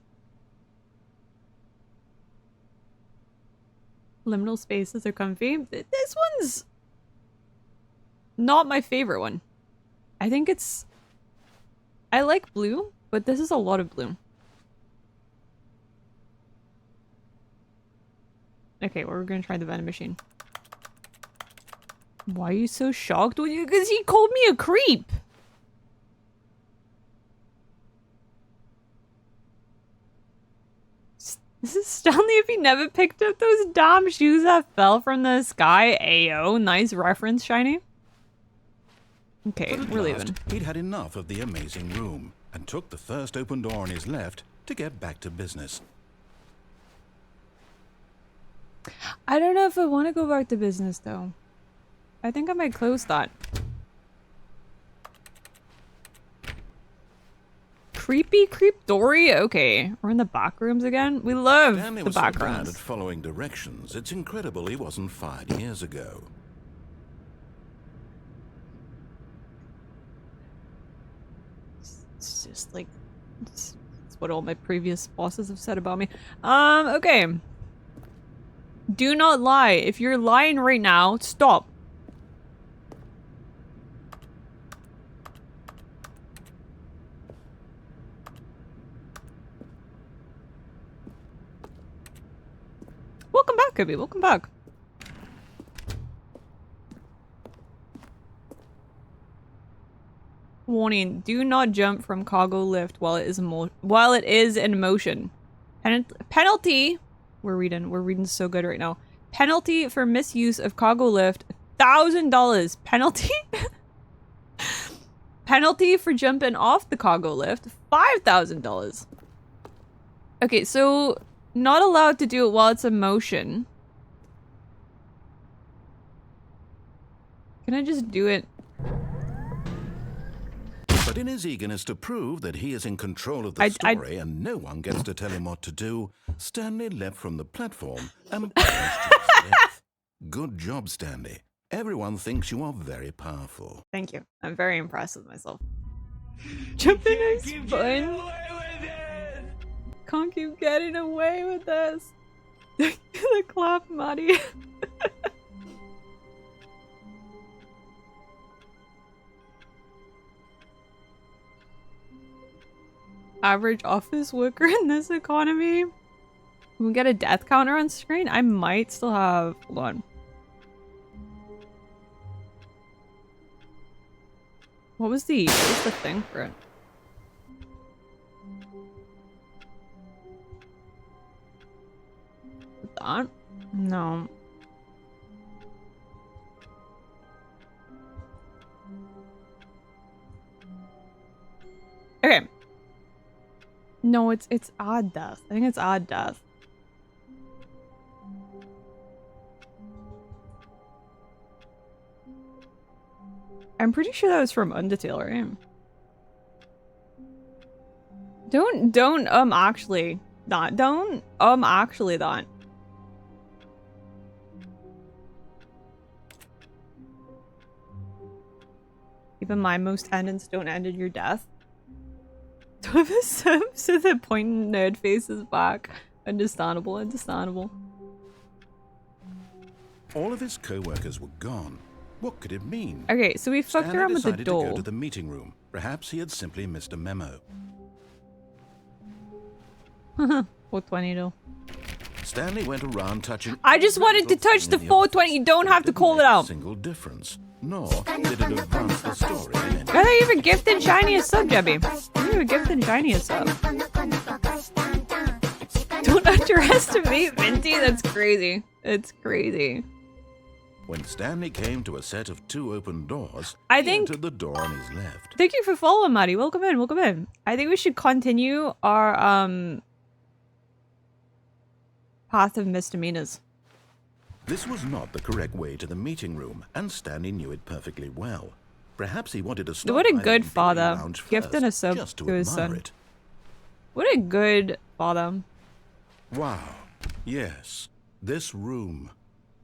Liminal spaces are comfy. This one's not my favorite one. I think it's... I like blue, but this is a lot of blue. Okay, well, we're gonna try the vending machine. Why are you so shocked when you... Because he called me a creep! This is Stanley if he never picked up those damn shoes that fell from the sky. Ayo, nice reference, Shiny. Okay, But at we're last, leaving. he'd had enough of the amazing room and took the first open door on his left to get back to business. I don't know if I want to go back to business, though. I think I might close that. Creepy Creep Dory? Okay, we're in the back rooms again. We love Stanley the was so back bad rooms. at following directions, it's incredible he wasn't fired years ago. It's just like... It's what all my previous bosses have said about me. Okay. Do not lie. If you're lying right now, stop. Welcome back, Kobe. Welcome back. Warning: do not jump from cargo lift while it is in motion. Penalty. We're reading so good right now. Penalty for misuse of cargo lift: $1,000. Penalty. Penalty for jumping off the cargo lift: $5,000. Okay, so not allowed to do it while it's in motion. Can I just do it? But in his eagerness to prove that he is in control of the story and no one gets to tell him what to do, Stanley leapt from the platform and plunged to his death. Good job, Stanley. Everyone thinks you are very powerful. Thank you. I'm very impressed with myself. Jumping is fun. Can't keep getting away with this. The clap, Maddie. Average office worker in this economy. Can we get a death counter on screen? I might still have... Hold on. What was the thing for it? That? No. Okay. No, it's odd death. I think it's odd death. I'm pretty sure that was from Undertale, right? Don't actually not. Don't actually that. Even my most endings don't end in your death. So the pointing nerd face is back. Understandable, understandable. All of his co-workers were gone. What could it mean? Okay, so we fucked Stanley around with the decided to go door. to the meeting room. Perhaps he had simply missed a memo. 420 though. Stanley went around touching. I just wanted to touch the 420. You don't have to call it out. Single difference. Nor did it advance the story. I thought you were gifted shiny a sub, Jebby. You were gifted shiny a sub. Don't underestimate Minty. That's crazy. It's crazy. When Stanley came to a set of 2 open doors, I he think- entered the door on his left. Thank you for following, Maddie. Welcome in. Welcome in. I think we should continue our path of misdemeanors. This was not the correct way to the meeting room, and Stanley knew it perfectly well. Perhaps he wanted to stop What a by the good employee father. lounge Gifting first, a sub just to to his admire son. it. What a good father. Wow. Yes. This room.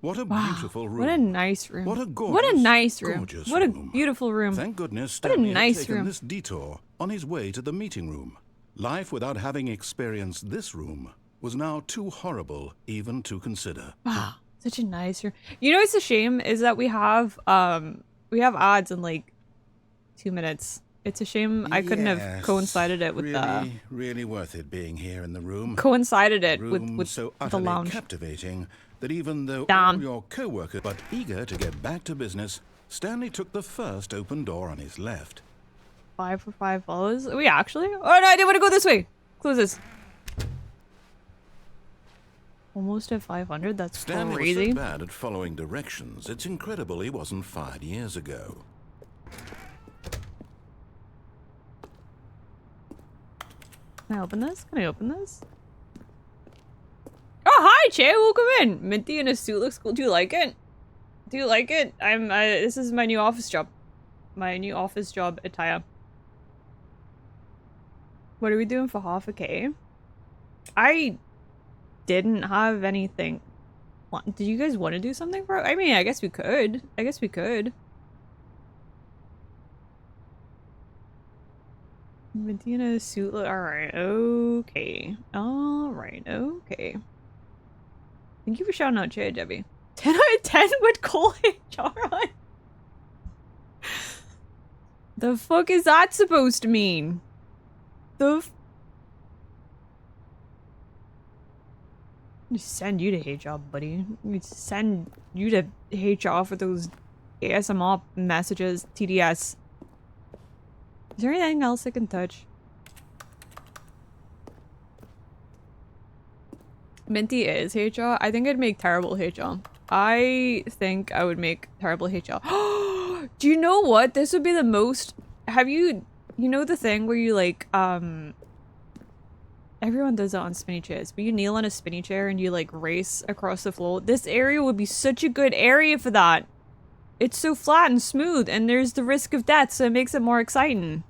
What a Wow. beautiful room. What a nice room. What a What a gorgeous, nice room. gorgeous What a room. beautiful room. Thank goodness What a Stanley nice had taken room. this detour on his way to the meeting room. Life without having experienced this room was now too horrible even to consider. Wow. Such a nice room. You know, it's a shame is that we have ads in like 2 minutes. It's a shame I couldn't have Yes, coincided it with really worth it being here in the room. coincided it Room with so the utterly lounge. captivating that even though Damn. all your co-workers but eager to get back to business, Stanley took the first open door on his left. 5 for 5 follows. Are we actually? Oh no, I didn't want to go this way. Close this. Almost at 500. That's Stanley was crazy. so bad at following directions, it's incredible he wasn't fired years ago. Can I open this? Can I open this? Oh, hi, Che. Welcome in. Minty in a suit looks cool. Do you like it? Do you like it? This is my new office job. My new office job attire. What are we doing for half a K? I didn't have anything. Did you guys want to do something for it? I mean, I guess we could. I guess we could. Minty in a suit. Alright, okay. Alright, okay. Thank you for shouting out Che, Debbie. 10 out of 10 would call HR on. The fuck is that supposed to mean? Send you to HR, buddy. Send you to HR for those ASMR messages, TDS. Is there anything else I can touch? Minty is HR. I think I'd make terrible HR. I think I would make terrible HR. Do you know what? This would be the most... Have you... You know the thing where you like, everyone does it on spinny chairs, but you kneel on a spinny chair and you like race across the floor? This area would be such a good area for that. It's so flat and smooth, and there's the risk of death, so it makes it more exciting.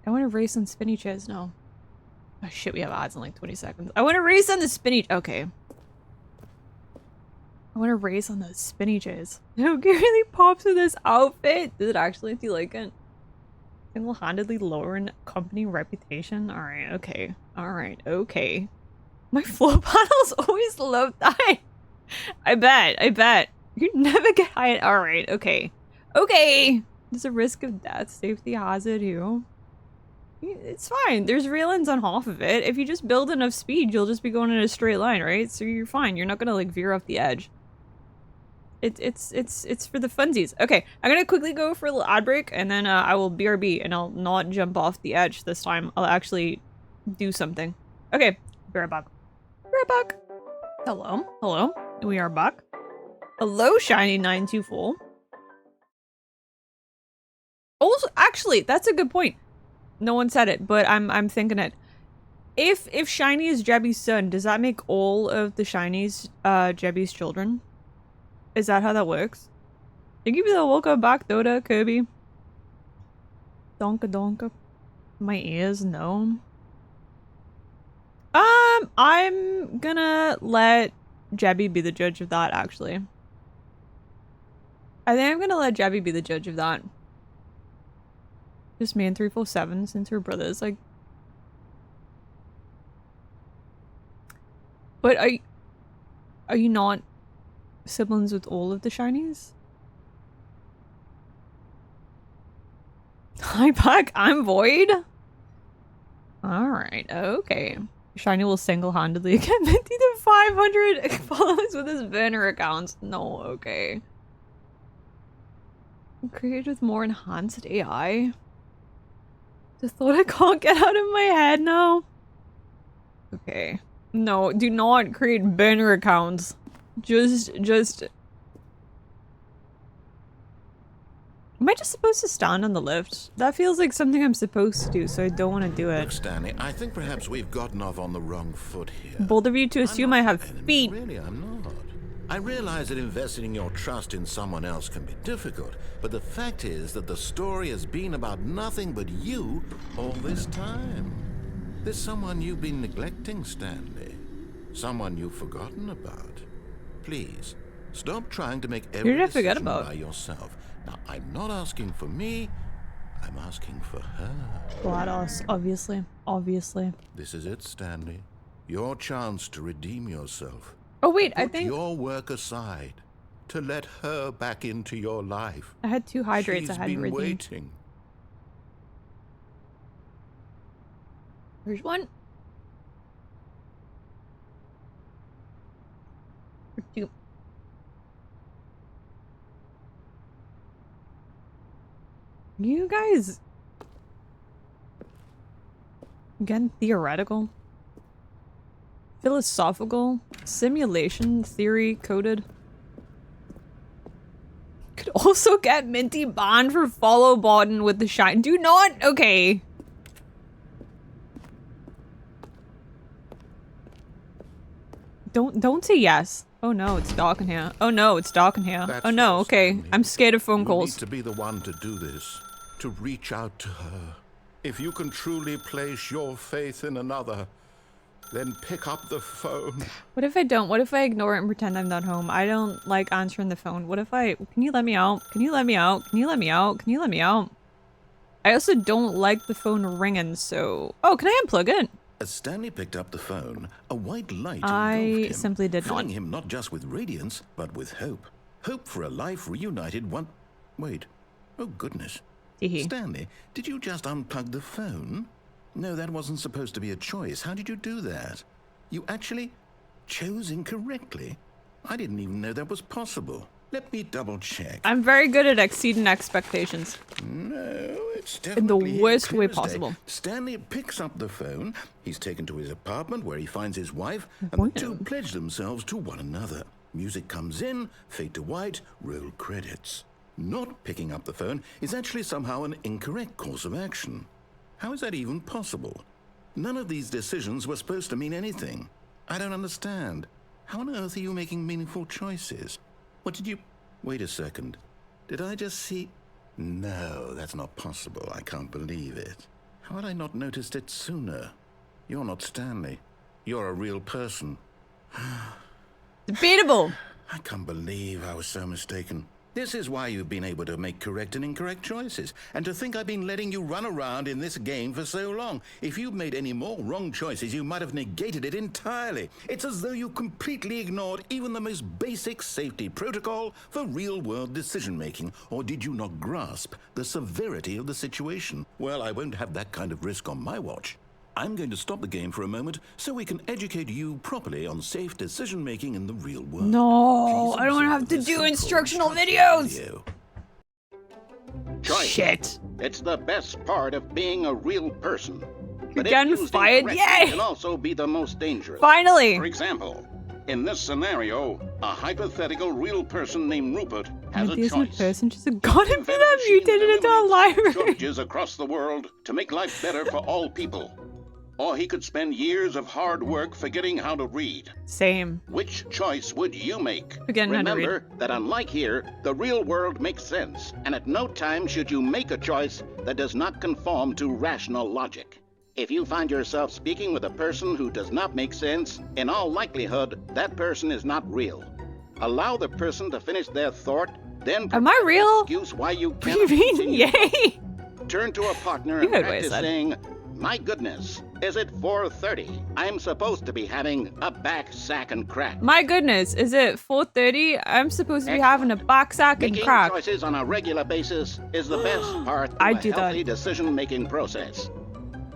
I want to race on spinny chairs now. Oh shit, we have odds in like 20 seconds. I want to race on the spinny... Okay. I want to race on the spinny chairs. No, really pops with this outfit. Does it actually? Do you like it? Single-handedly lowering company reputation? Alright, okay. Alright, okay. My floor panels always love that. I bet. You never get high. Alright, okay. Okay! There's a risk of death. Safety hazard here. It's fine. There's railings on half of it. If you just build enough speed, you'll just be going in a straight line, right? So you're fine. You're not gonna like veer off the edge. It's for the funsies. Okay, I'm gonna quickly go for a little ad break, and then I will BRB, and I'll not jump off the edge this time. I'll actually do something. Okay, be right back. Be right back. Hello, hello. We are back. Hello, Shiny924. Also, actually, that's a good point. No one said it, but I'm thinking it. If Shiny is Jebby's son, does that make all of the Shinies Jebby's children? Is that how that works? Thank you for the welcome back, Dota, Kirby. Donka donka. My ears, no. I'm gonna let Jebby be the judge of that, actually. I think I'm gonna let Jabby be the judge of that. Just me and 347 since we're brothers, like. But are you not siblings with all of the shinies? Hi, Puck. I'm Void. Alright, okay. Shiny will single-handedly get Minty to 500 followers with his banner accounts. No, okay. Created with more enhanced AI. The thought I can't get out of my head now. Okay. No, do not create banner accounts. Just... Am I just supposed to stand on the lift? That feels like something I'm supposed to do, so I don't want to do it. Look, Stanley, I think perhaps we've gotten off on the wrong foot here. Bold of you to assume I have feet. Really, I'm not. I realize that investing your trust in someone else can be difficult, but the fact is that the story has been about nothing but you all this time. There's someone you've been neglecting, Stanley. Someone you've forgotten about. Please, stop trying to make every decision by yourself. Now, I'm not asking for me, I'm asking for her. GLaDOS, obviously. Obviously. This is it, Stanley. Your chance to redeem yourself. Oh wait, I Put think your work aside to let her back into your life. I had 2 hydrates I She's hadn't been redeemed. waiting. Here's one. Or 2. You guys again theoretical, philosophical, simulation theory coded. Could also get Minty banned for follow button with the shine. Do not. Okay. Don't say yes. Oh no, it's dark in here. Oh no, it's dark in here. That's oh no, right, okay. Stanley. I'm scared of phone You calls. need to be the one to do this, to reach out to her. If you can truly place your faith in another, then pick up the phone. What if I don't? What if I ignore it and pretend I'm not home? I don't like answering the phone. What if I... Can you let me out? Can you let me out? Can you let me out? Can you let me out? I also don't like the phone ringing, so... Oh, can I unplug it? As Stanley picked up the phone, a white light I engulfed him, simply did filling not. him not just with radiance, but with hope. Hope for a life reunited one... Wait. Oh, goodness. Teehee. Stanley, did you just unplug the phone? No, that wasn't supposed to be a choice. How did you do that? You actually chose incorrectly? I didn't even know that was possible. Let me double check. I'm very good at exceeding expectations. No, it's In the definitely worst way clear as day. possible. Stanley picks up the phone. He's taken to his apartment where he finds his wife, and Bueno. the two pledge themselves to one another. Music comes in, fade to white, roll credits. Not picking up the phone is actually somehow an incorrect course of action. How is that even possible? None of these decisions were supposed to mean anything. I don't understand. How on earth are you making meaningful choices? What did you... Wait a second. Did I just see... No, that's not possible. I can't believe it. How had I not noticed it sooner? You're not Stanley. You're a real person. Debatable. I can't believe I was so mistaken. This is why you've been able to make correct and incorrect choices. And to think I've been letting you run around in this game for so long. If you'd made any more wrong choices, you might have negated it entirely. It's as though you completely ignored even the most basic safety protocol for real-world decision-making. Or did you not grasp the severity of the situation? Well, I won't have that kind of risk on my watch. I'm going to stop the game for a moment so we can educate you properly on safe decision-making in the real world. No, Please I don't observe have to this do simple instructional instruction videos. video. Choice. Shit. It's the best part of being a real person. But if getting used fired? incorrectly, Yay! it can also be the most dangerous. Finally. For example, in this scenario, a hypothetical real person named Rupert has a Minty isn't a choice. person, she's a god and Invent been a machine mutated that into a eliminates library. shortages across the world to make life better for all people. Or he could spend years of hard work forgetting how to read. Same. Which choice would you make? Forgetting how to read. Remember that unlike here, the real world makes sense, and at no time should you make a choice that does not conform to rational logic. If you find yourself speaking with a person who does not make sense, in all likelihood, that person is not real. Allow the person to finish their thought Then Am I provide an real? excuse why you What do you cannot mean? continue. Yay! Turn to a partner You and heard what I practice said. saying, "My goodness, is it 4:30? I'm supposed to be having a back sack and crack." My goodness, is it 4:30? I'm supposed to be having a box sack and Making crack. choices on a regular basis is the best part I of a do that. healthy decision-making process.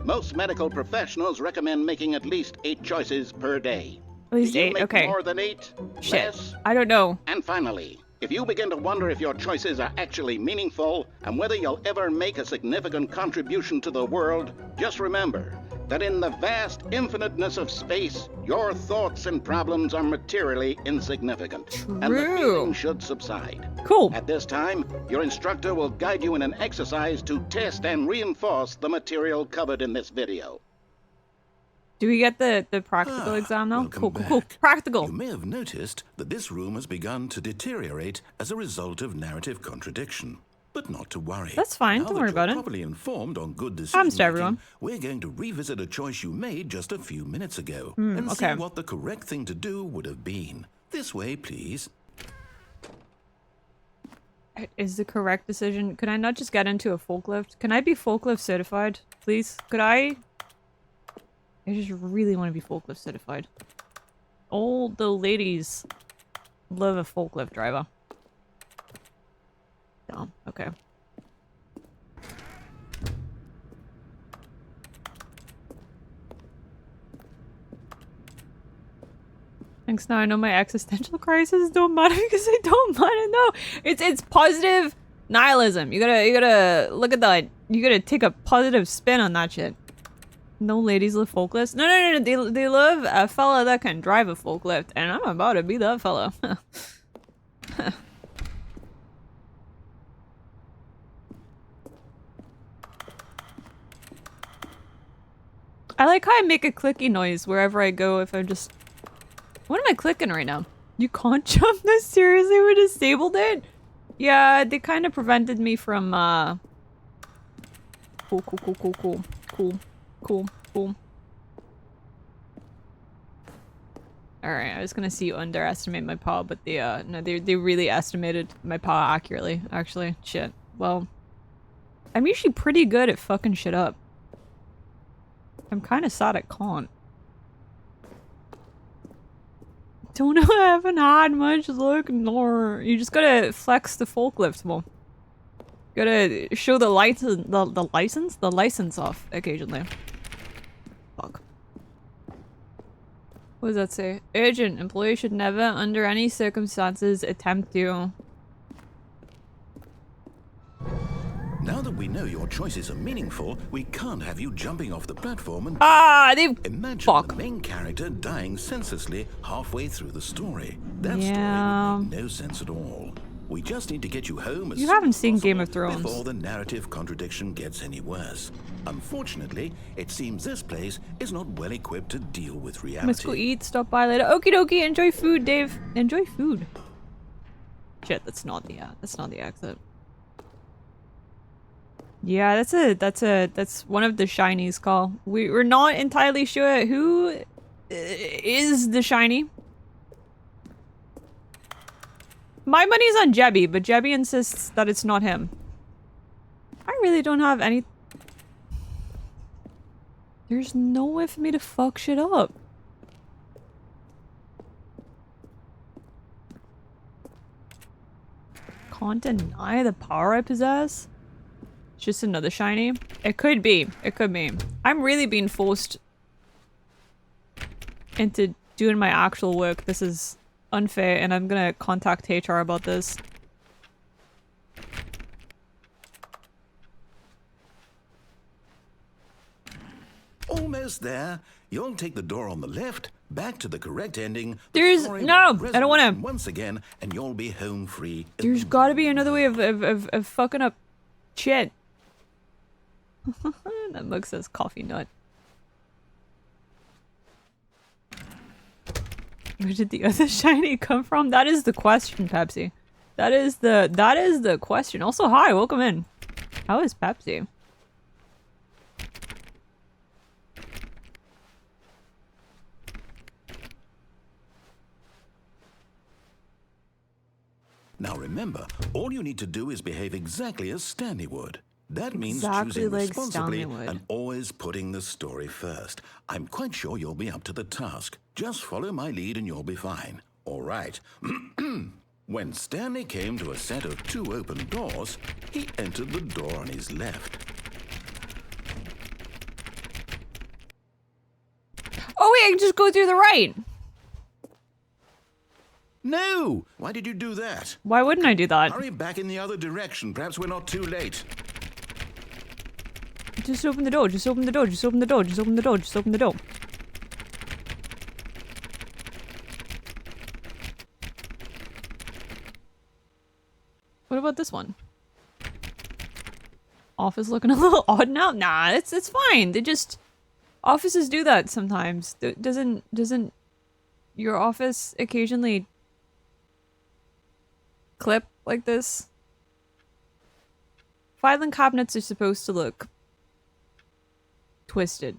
Most medical professionals recommend making at least 8 choices per day. At least Do you 8, make okay. more than 8? Shit. Less? I don't know. And finally, if you begin to wonder if your choices are actually meaningful and whether you'll ever make a significant contribution to the world, just remember that in the vast infiniteness of space, your thoughts and problems are materially insignificant. And the True. feeling should subside. Cool. At this time, your instructor will guide you in an exercise to test and reinforce the material covered in this video. Do we get the practical exam now? Welcome Cool, cool, cool. back. Practical. You may have noticed that this room has begun to deteriorate as a result of narrative contradiction. But not to worry. That's fine, Now don't that worry you're about it. properly informed on good Happens to everyone. decision-making, we're going to revisit a choice you made just a few minutes ago and okay. see what the correct thing to do would have been. This way, please. Is the correct decision... Could I not just get into a forklift? Can I be forklift certified? Please? Could I... I just really want to be forklift certified. All the ladies love a forklift driver. Dumb. Okay. Thanks, now I know my existential crisis don't matter because I don't want to know. It's positive nihilism. You gotta look at that. You gotta take a positive spin on that shit. No ladies love forklifts. No. They love a fella that can drive a forklift, and I'm about to be that fella. I like how I make a clicky noise wherever I go if I'm just... What am I clicking right now? You can't jump this? Seriously, we disabled it? Yeah, they kind of prevented me from, Cool. Alright, I was gonna see you underestimate my paw, but they, no, they really estimated my paw accurately, actually. Shit. Well, I'm usually pretty good at fucking shit up. I'm kind of sad I can't. Don't know, I haven't had much luck, nor... You just gotta flex the forklift more. Gotta show the license, the license off occasionally. Fuck. What does that say? Urgent. Employee should never, under any circumstances, attempt to... Now that we know your choices are meaningful, we can't have you jumping off the platform and... they... Imagine Fuck. the main character dying senselessly halfway through the story. That Yeah. story would make no sense at all. We just need to get you home as You soon haven't as seen Game possible of Thrones. before the narrative contradiction gets any worse. Unfortunately, it seems this place is not well equipped to deal with reality. Let's go eat, stop by later. Okie dokie, enjoy food, Dave. Enjoy food. Shit, that's not the exit. Yeah, that's one of the shinies call. We're not entirely sure who is the shiny. My money's on Jebby, but Jebby insists that it's not him. I really don't have any... There's no way for me to fuck shit up. Can't deny the power I possess. It's just another shiny. It could be. It could be. I'm really being forced into doing my actual work. This is unfair, and I'm gonna contact HR about this. Almost there. You'll take the door on the left, back to the correct ending. The There's- story no, will I don't wanna- resurrect once again, and you'll be home free. There's gotta be another way of fucking up shit. That mug says coffee nut. Where did the other shiny come from? That is the question, Pepsi. That is the question. Also, hi, welcome in. How is Pepsi? Now remember, all you need to do is behave exactly as Stanley would. That means Exactly choosing like responsibly Stanley would. and always putting the story first. I'm quite sure you'll be up to the task. Just follow my lead and you'll be fine. All right. When Stanley came to a set of 2 open doors, he entered the door on his left. Oh wait, I can just go through the right. No! Why did you do that? Why wouldn't I do that? Hurry back in the other direction. Perhaps we're not too late. Just open the door, just open the door, just open the door, just open the door, just open the door. What about this one? Office looking a little odd now? Nah, it's fine. They just... Offices do that sometimes. Doesn't your office occasionally clip like this? Filing cabinets are supposed to look twisted.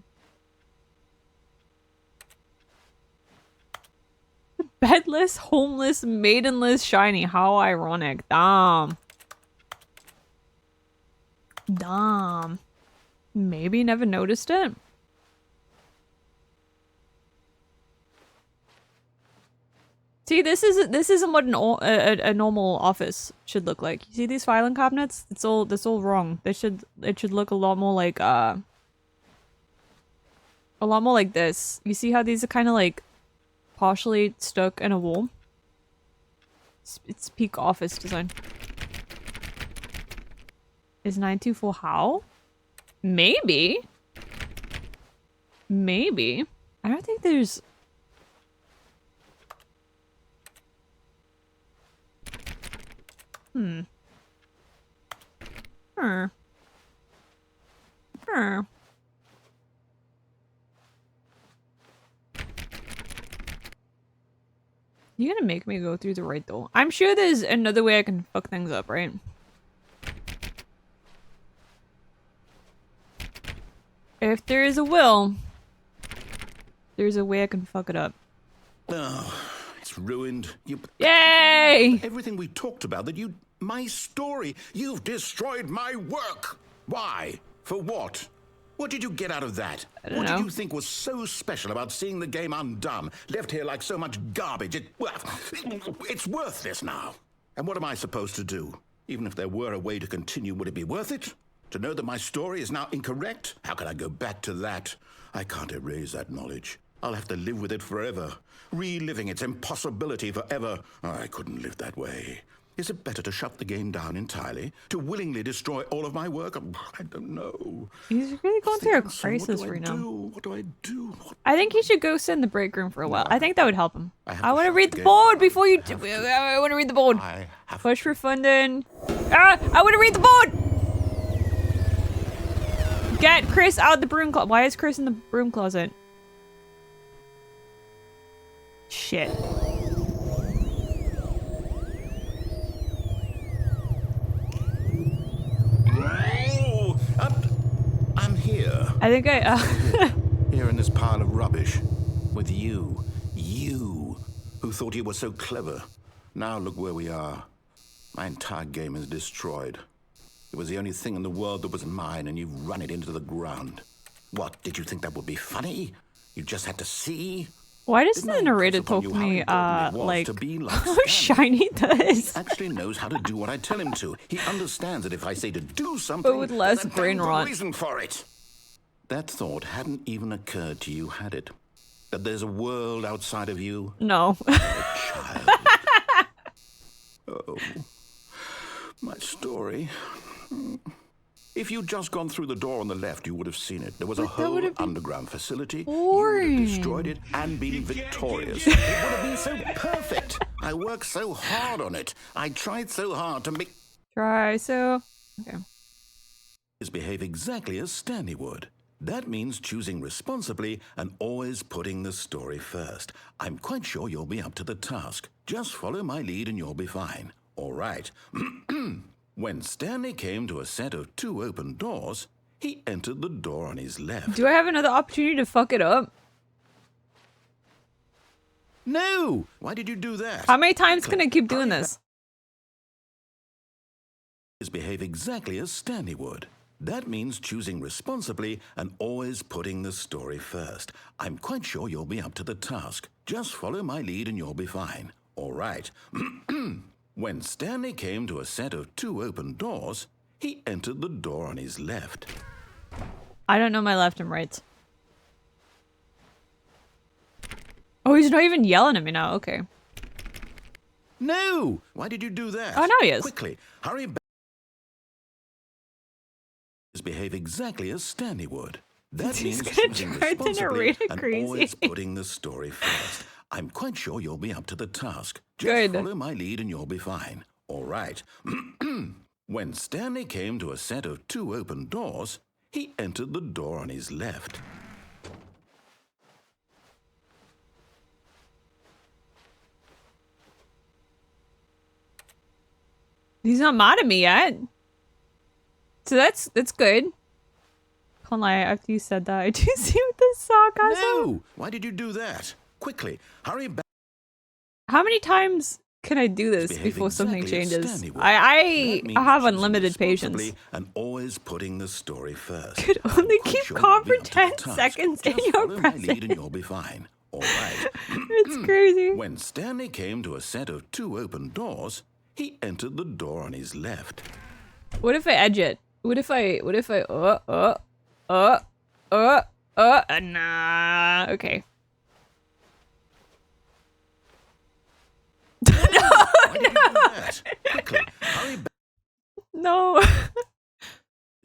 Bedless, homeless, maidenless, shiny. How ironic. Damn. Damn. Maybe never noticed it. See, this isn't what a normal office should look like. You see these filing cabinets? That's all wrong. It should look a lot more like this. You see how these are kind of like partially stuck in a wall? It's peak office design. Is 924 how? Maybe. Maybe. I don't think there's... Hmm. You gonna make me go through the right door? I'm sure there's another way I can fuck things up, right? If there is a will, there's a way I can fuck it up. Oh, it's ruined. Yay! Everything we talked about, my story, you've destroyed my work. Why? For what? What did you get out of that? I don't What know. did you think was so special about seeing the game undone, left here like so much garbage? It's worthless now. And what am I supposed to do? Even if there were a way to continue, would it be worth it? To know that my story is now incorrect? How can I go back to that? I can't erase that knowledge. I'll have to live with it forever, reliving its impossibility forever. I couldn't live that way. Is it better to shut the game down entirely? To willingly destroy all of my work? I don't know. He's really going through a What crisis do I right now. do? What do I do? I think he should go sit in the break room for a while. I think that would help him. I have I to want to shut read the the game board down. before you... I have to. I want to read the board. I have Push for funding. Ah! I want to read the board! Get Chris out the broom closet. Why is Chris in the broom closet? Shit. Oh, I'm here. I think I... Here in this pile of rubbish. With you. You. Who thought you were so clever. Now look where we are. My entire game is destroyed. It was the only thing in the world that was mine, and you've run it into the ground. What, did you think that would be funny? You just had to see? Why does Didn't the I narrator impress upon talk you to how me, important it was like... to be like how Stanley? shiny does? He actually knows how to do what I tell him to. He understands that if I say to do something, with less there's a brain damn good rot. reason for it. That thought hadn't even occurred to you, had it? That there's a world outside of you? No. Child. Oh, my story. If you'd just gone through the door on the left, you would have seen it. There was a But that whole would have been underground facility. You would boring. have destroyed it and been victorious. It would have been so perfect. I worked so hard on it. I tried so hard to make Try so... Okay. is behave exactly as Stanley would. That means choosing responsibly and always putting the story first. I'm quite sure you'll be up to the task. Just follow my lead and you'll be fine. All right. When Stanley came to a set of 2 open doors, he entered the door on his left. Do I have another opportunity to fuck it up? No! Why did you do that? How many times can I keep doing this? behave exactly as Stanley would. That means choosing responsibly and always putting the story first. I'm quite sure you'll be up to the task. Just follow my lead and you'll be fine. All right. When Stanley came to a set of 2 open doors, he entered the door on his left. I don't know my left and right. Oh, he's not even yelling at me now. Okay. No! Why did you do that? Oh, now he is. Quickly, hurry back. Behave exactly as Stanley would. That He's means gonna choosing try to responsibly narrate it and crazy. always putting the story first. I'm quite sure you'll be up to the task. Just Good. follow my lead and you'll be fine. All right. When Stanley came to a set of 2 open doors, he entered the door on his left. He's not mad at me yet. So that's good. Can't lie, after you said that, I do see with the sarcasm. No! Why did you do that? Quickly, hurry back. How many times can I do this Behave before something exactly as changes? Stanley would. I That means have choosing unlimited responsibly patience. and always putting the story first. Could only I'm quite keep sure calm you'll for be up to 10 the task. seconds in Just your follow my lead and presence. you'll be fine. All right. It's crazy. When Stanley came to a set of 2 open doors, he entered the door on his left. What if I edge it? What if I, nah, okay. Why did you do that? Quickly, hurry back. No.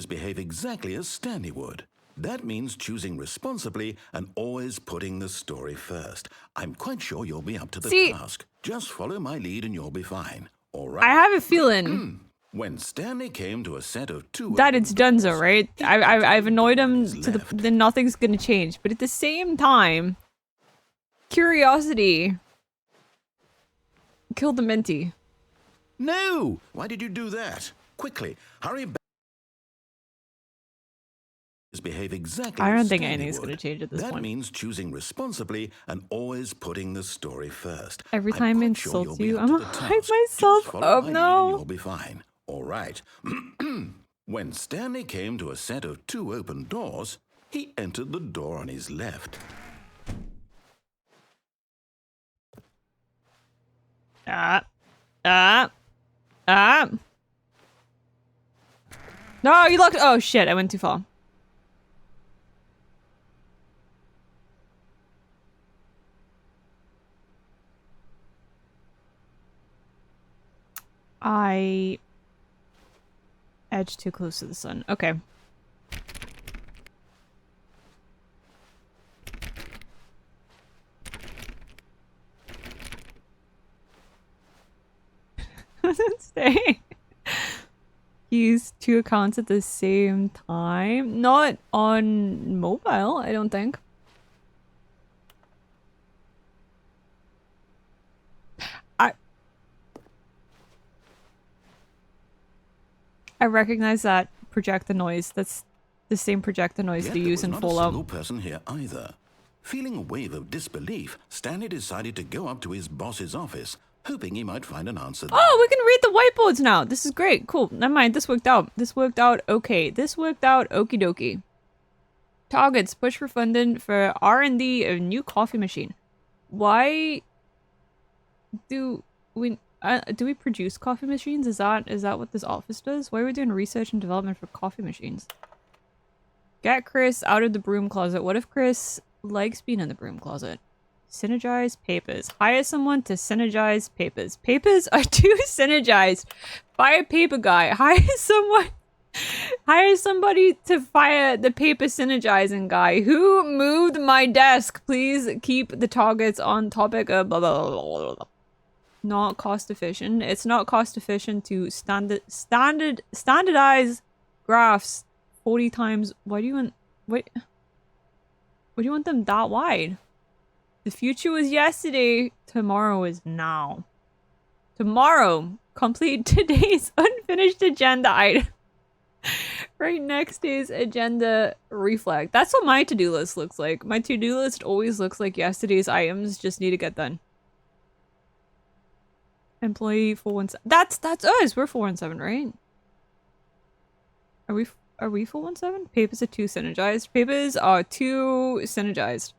Behave exactly as Stanley would. That means choosing responsibly and always putting the story first. I'm quite sure you'll be up to the See- task. Just follow my lead and you'll be fine. All right. I have a feeling When Stanley came to a set of 2 that open it's Dunzo, doors, right? he I've annoyed him his to the left. then nothing's gonna change. But at the same time, curiosity killed the Mintie. No! Why did you do that? Quickly, hurry back. Behave exactly I don't as think Stanley anything's would. gonna change at this That point. means choosing responsibly and always putting the story first. Every I'm time I quite sure insult you'll be you, up I'm to gonna the hype task. myself Just follow up. my lead No. and you'll be fine. All right. When Stanley came to a set of 2 open doors, he entered the door on his left. No, you looked. Oh shit! I went too far. I edged too close to the sun. Okay. Stay. Use 2 accounts at the same time. Not on mobile, I don't think. I recognize that project the noise. That's the same project the noise Yet they there use was in not a Fallout. single person here either. Feeling a wave of disbelief, Stanley decided to go up to his boss's office, hoping he might find an answer there. Oh, we can read the whiteboards now. This is great. Cool. Never mind. This worked out. This worked out okay. This worked out okie dokie. Targets. Push for funding for R&D of new coffee machine. Why do we produce coffee machines? Is that what this office does? Why are we doing research and development for coffee machines? Get Chris out of the broom closet. What if Chris likes being in the broom closet? Synergize papers. Hire someone to synergize papers. Papers are too synergized. Fire paper guy. Hire somebody to fire the paper synergizing guy. Who moved my desk? Please keep the targets on topic of blah, blah, blah, blah, blah. Not cost efficient. It's not cost efficient to standardize graphs 40 times. Why do you want them that wide? The future was yesterday, tomorrow is now. Tomorrow, complete today's unfinished agenda item. Right next day's agenda reflect. That's what my to-do list looks like. My to-do list always looks like yesterday's items just need to get done. Employee 417. That's us. We're 417, right? Are we full 1-7? Papers are 2 synergized. Papers are 2 synergized.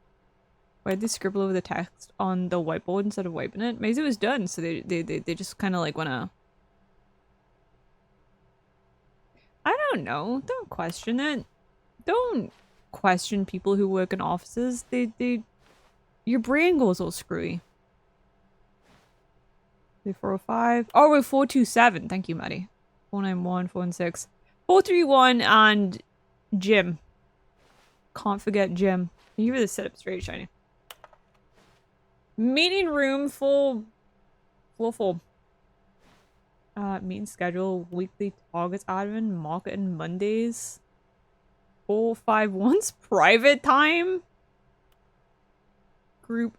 Why'd they scribble over the text on the whiteboard instead of wiping it? Maybe it was done, so they just kind of like wanna. I don't know. Don't question it. Don't question people who work in offices. Your brain goes all screwy. 405. Oh, we're 427. Thank you, Maddie. 491, 416. 431 and Jim. Can't forget Jim. Can you really sit up straight, Shiny? Meeting room full. Meeting schedule, weekly targets admin, marketing Mondays. 451's private time. Group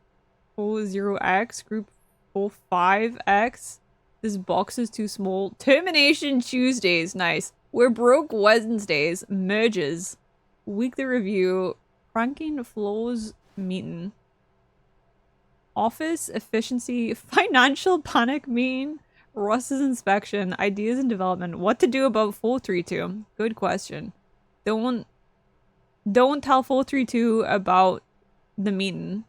40X, group 45X. This box is too small. Termination Tuesdays, nice. We're broke Wednesdays, merges. Weekly review, pranking flows meeting. Office efficiency, financial panic meeting. Russ's inspection, ideas and development. What to do about 432? Good question. Don't tell 432 about the meeting.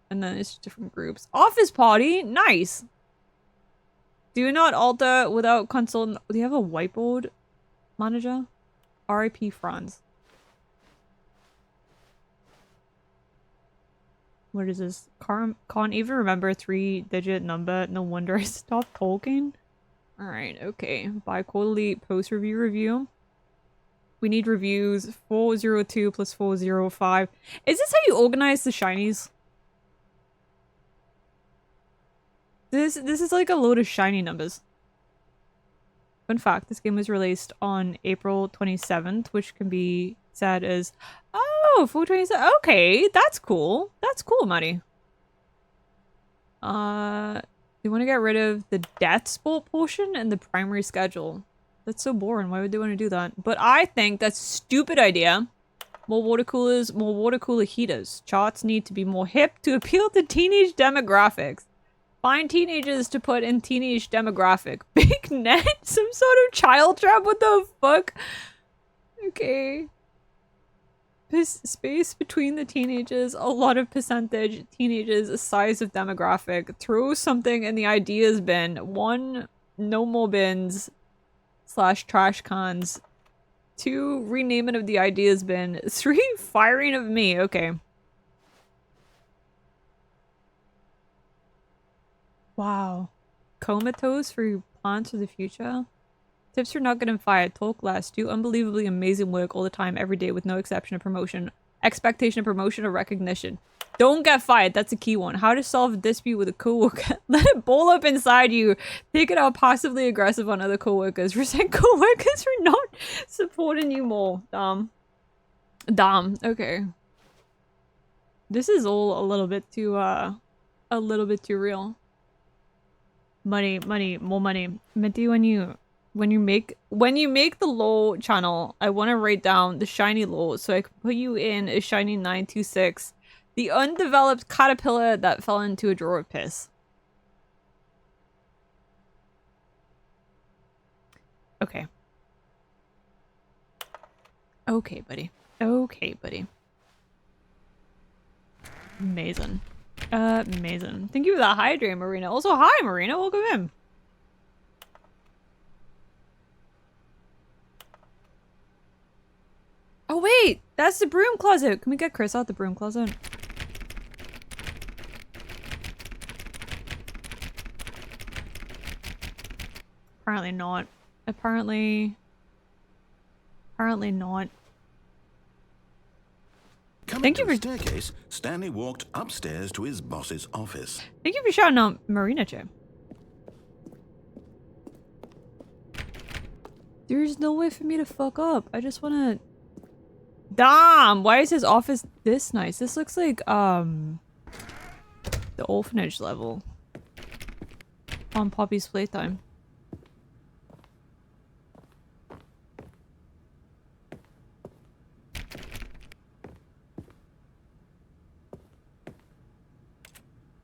And then it's different groups. Office party, nice. Do not alter without consultant. Do you have a whiteboard manager? R.I.P. Franz. What is this? Can't even remember a 3-digit number. No wonder I stopped talking. Alright, okay. Bi-quarterly post-review review. We need reviews. 402 plus 405. Is this how you organize the shinies? This is like a load of shiny numbers. Fun fact, this game was released on April 27th, which can be said as... Oh, 427. Okay, that's cool. That's cool, Maddie. They want to get rid of the death sport portion and the primary schedule. That's so boring. Why would they want to do that? But I think that's a stupid idea. More water coolers, more water cooler heaters. Charts need to be more hip to appeal to teenage demographics. Find teenagers to put in teenage demographic. Big net? Some sort of child trap? What the fuck? Okay. Space between the teenagers, a lot of percentage, teenagers, a size of demographic. Throw something in the ideas bin. 1, no more bins / trash cans. 2, renaming of the ideas bin. 3, firing of me. Okay. Wow. Comatose for your plans for the future? Tips for not getting fired. Talk less. Do unbelievably amazing work all the time, every day, with no exception of promotion. Expectation of promotion or recognition. Don't get fired. That's a key one. How to solve a dispute with a coworker. Let it boil up inside you. Take it out passively aggressive on other coworkers. Resent coworkers for not supporting you more. Damn. Okay. This is all a little bit too real. Money, more money. Minty, when you make the LOL channel, I want to write down the shiny LOL so I can put you in a shiny 926. The undeveloped caterpillar that fell into a drawer of piss. Okay. Okay, buddy. Okay, buddy. Amazing. Amazing. Thank you for that hydrate, Marina. Also, hi, Marina. Welcome in. Oh, wait. That's the broom closet. Can we get Chris out the broom closet? Apparently not. Apparently not. Coming Thank you to the for staircase, Stanley walked upstairs to his boss's office. Thank you for shouting out Marina, Jim. There's no way for me to fuck up. I just wanna... Damn! Why is his office this nice? This looks like, the orphanage level. On Poppy's Playtime.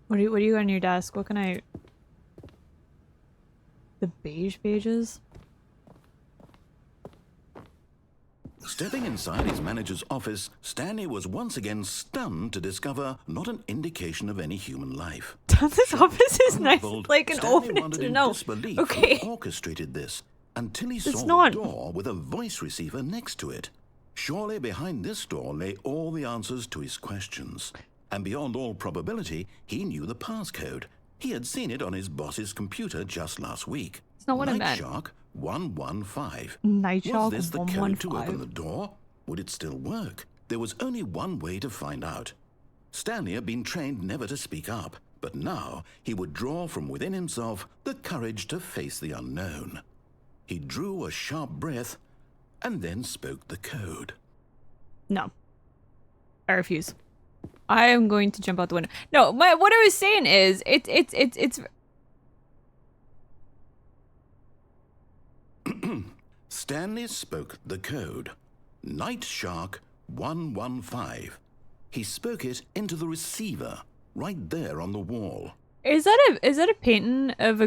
What do you got on your desk? What can I... The beige pages? Stepping inside his manager's office, Stanley was once again stunned to discover not an indication of any human life. This office is nice, Puzzled, like an Stanley open wondered to in know. disbelief Okay. who orchestrated this until he It's saw not. a door with a voice receiver next to it. Surely behind this door lay all the answers to his questions. And beyond all probability, he knew the passcode. He had seen it on his boss's computer just last week. It's not what I Night meant. Shark 115. Night Was Shark this the code to 115? open the door? Would it still work? There was only one way to find out. Stanley had been trained never to speak up, but now he would draw from within himself the courage to face the unknown. He drew a sharp breath and then spoke the code. No. I refuse. I am going to jump out the window. No, what I was saying is, it's Stanley spoke the code. Night Shark 115. He spoke it into the receiver, right there on the wall. Is that a painting of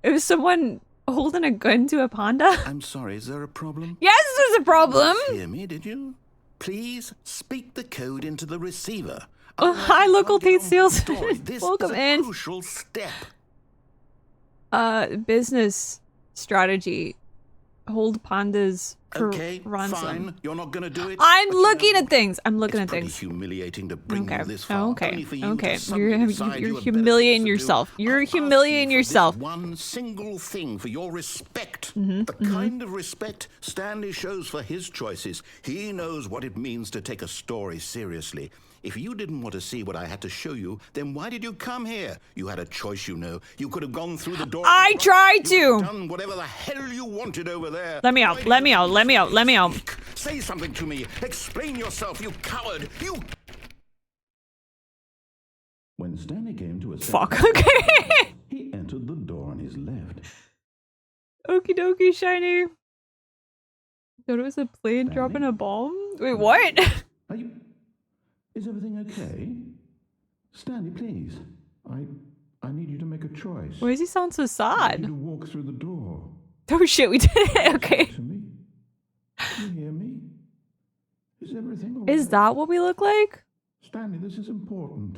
of someone holding a gun to a panda? I'm sorry, is there a problem? Yes, there's a problem. Hear me, did you? Please speak the code into the receiver. Oh, hi, local Otherwise, Tate Seals. story. This Welcome is a in. crucial step. Business strategy. Hold pandas for Okay, ransom. fine. You're not going to do it. I'm but you looking know, at things. I'm looking it's at pretty things. humiliating to bring Okay. you this far. Oh, okay. Only for you Okay. to suddenly decide you You're have better humiliating things to do. yourself. You're I'm asking humiliating for this yourself. one single thing for your respect. Mm-hmm, The kind of respect Stanley shows for his choices. He knows what it means to take a story seriously. If you didn't want to see what I had to show you, then why did you come here? You had a choice, you know. You could have gone through the door. I and tried you could have to. done whatever the hell you wanted over there. Let me Why out. did Let you me out. Let me out. Let me out. speak? Say something to me. Explain yourself, you coward. You. When Stanley came to a Fuck. Okay. he entered the door on his left. Okie dokie, shiny. Thought it was a plane dropping a bomb. Wait, what? Are you? Is everything okay? Stanley, please. I need you to make a choice. Why does he sound so I sad? need you to walk through the door. Oh shit, we did it. Okay. To me. You hear me? Is everything all Is right? that what we look like? Stanley, this is important.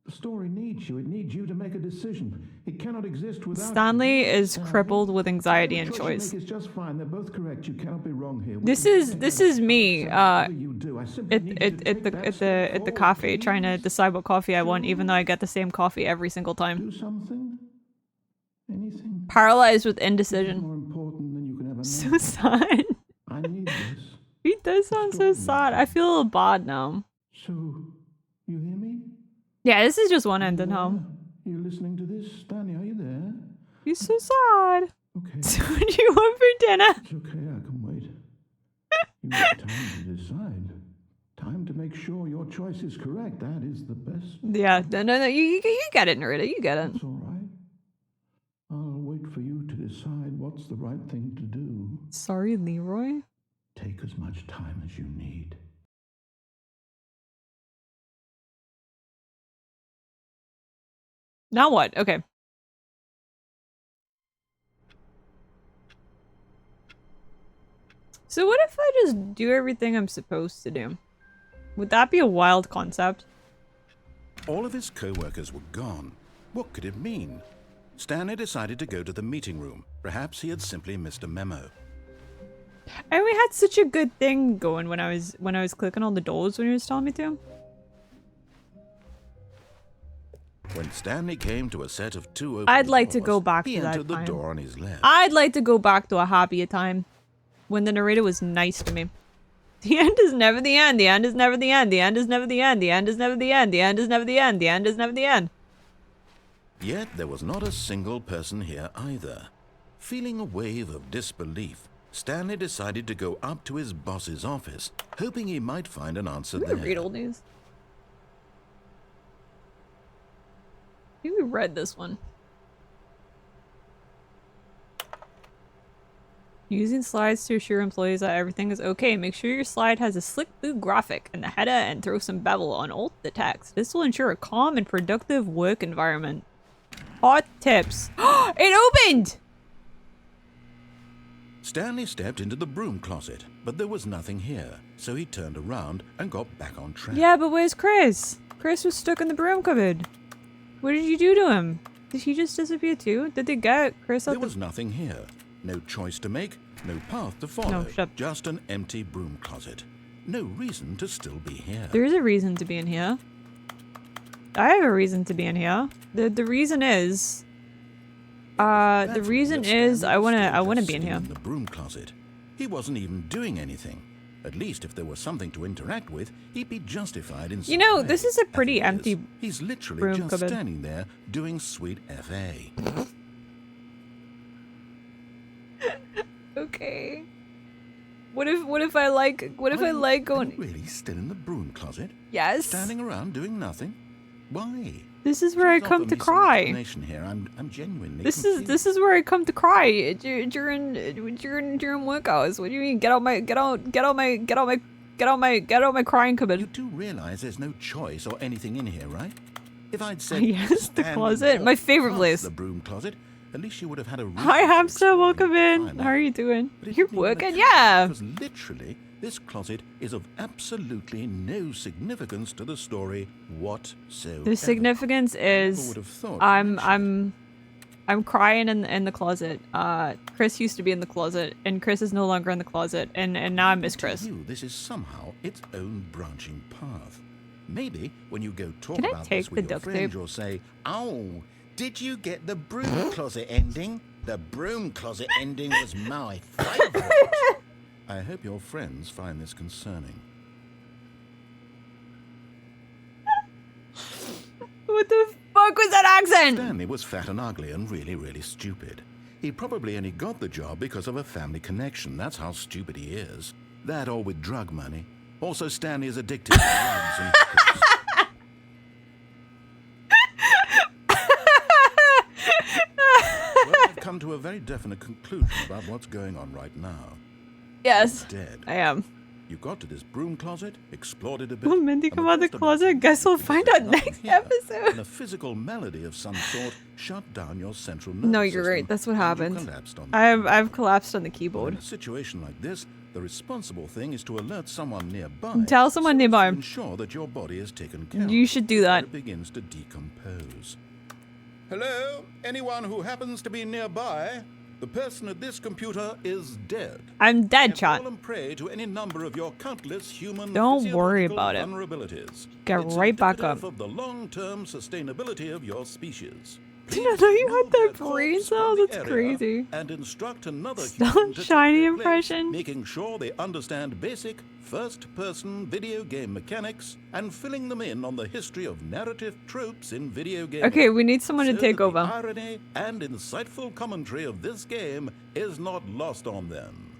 The story needs you. It needs you to make a decision. It cannot exist without Stanley you. is Stanley, crippled with anxiety and the choice. you make is just fine. They're both correct. You cannot be wrong here. We This can is work this together. is me Whatever you do, I simply need you to at take the that at step the forward, cafe trying to please. decide what coffee I want, even though I get the same coffee every single time. Do something. Anything. Paralyzed with More indecision. important than you can ever know. So sad. I need this. He does sound so sad. I feel a little bad now. So, you hear me? Yeah, this is just one ending home. You listening to this? Stanley, are you there? He's so sad. Okay. So what do you want for dinner? It's okay, I can wait. You have time to decide. Time to make sure your choice is correct. That is the best. Yeah, no, you get it, Narita. You get it. That's all right. I'll wait for you to decide what's the right thing to do. Sorry, Leroy. Take as much time as you need. Now what? Okay. So what if I just do everything I'm supposed to do? Would that be a wild concept? All of his co-workers were gone. What could it mean? Stanley decided to go to the meeting room. Perhaps he had simply missed a memo. And we had such a good thing going when I was clicking on the doors when he was telling me to. When Stanley came to a set of two open I'd like to doors, go back he to that entered the time. door on his left. I'd like to go back to a happier time when the narrator was nice to me. The end is never the end. The end is never the end. The end is never the end. The end is never the end. The end is never the end. The end is never the end. Yet there was not a single person here either. Feeling a wave of disbelief, Stanley decided to go up to his boss's office, hoping he might find an answer Did we there. read old news? I think we read this one. Using slides to assure employees that everything is okay. Make sure your slide has a slick blue graphic in the header and throw some bevel on all the text. This will ensure a calm and productive work environment. Hot tips. It opened! Stanley stepped into the broom closet, but there was nothing here, so he turned around and got back on track. Yeah, but where's Chris? Chris was stuck in the broom cupboard. What did you do to him? Did he just disappear too? Did they get Chris out There was nothing here. No choice to make, no path to follow. No, shut up. Just an empty broom closet. No reason to still be here. There is a reason to be in here. I have a reason to be in here. The reason is That's the reason weird. is Stanley I was wanna still be just in here. sitting in the broom closet. He wasn't even doing anything. At least if there was something to interact with, he'd be justified in some You know, way. this is a As pretty it is, empty He's literally broom just cupboard. standing there doing sweet FA. Okay. What if I like going? Are you really still in the broom closet? Yes. Standing around doing nothing? Why? This is where I Please come offer to me some cry. explanation here. I'm genuinely This confused. is where I come to cry during work hours. What do you mean? Get out my crying You cupboard. do realize there's no choice or anything in here, right? If I'd said Yes, the stand closet. walk My favorite past place. the broom closet, at least you would have had a reason Hi to hamster, explain welcome it in. further. How are you doing? But it You're didn't even working? occur Yeah. Because literally, this closet is of absolutely no significance to the story whatsoever. The significance Never is would have thought to I'm mention it. I'm crying in the closet. Chris used to be in the closet, and Chris is no longer in the closet, and now I miss To Chris. you, this is somehow its own branching path. Maybe when you go talk Can I about take this with the your duct friends, tape? you'll say, "Oh, did you get the broom closet ending? The broom closet ending was my favorite." I hope your friends find this concerning. What the fuck was that accent? Stanley was fat and ugly and really, really stupid. He probably only got the job because of a family connection. That's how stupid he is. That or with drug money. Also, Stanley is addicted to drugs and hookers. Well, I've come to a very definite conclusion about what's going on right now. Yes, Dead. I am. You got to this broom closet, explored it a bit. Will Minty and come the out the best of closet? it Guess we'll is find there's out nothing next here, episode. And a physical malady of some sort shut down your central nervous No, you're system, right. That's what and you happened. collapsed on the I've collapsed on the Well, in keyboard. a situation like this, the responsible thing is to alert someone nearby. Tell someone so as nearby. to ensure that your body is taken care of. You should do before that. It begins to decompose. Hello? Anyone who happens to be nearby? The person at this computer is dead. I'm dead, Have chat. fallen prey to any number of your countless human Don't worry physiological about it. vulnerabilities. Get It's right back indicative up. of the long-term sustainability of your species. Did I Please know you had remove that corpse brain from cell? the That's area crazy. And instruct another Stop human to take shiny their place, impression. making sure they understand basic first-person video game mechanics and filling them in on the history of narrative tropes in video games. Okay, we need someone to So take that over. The irony and insightful commentary of this game is not lost on them.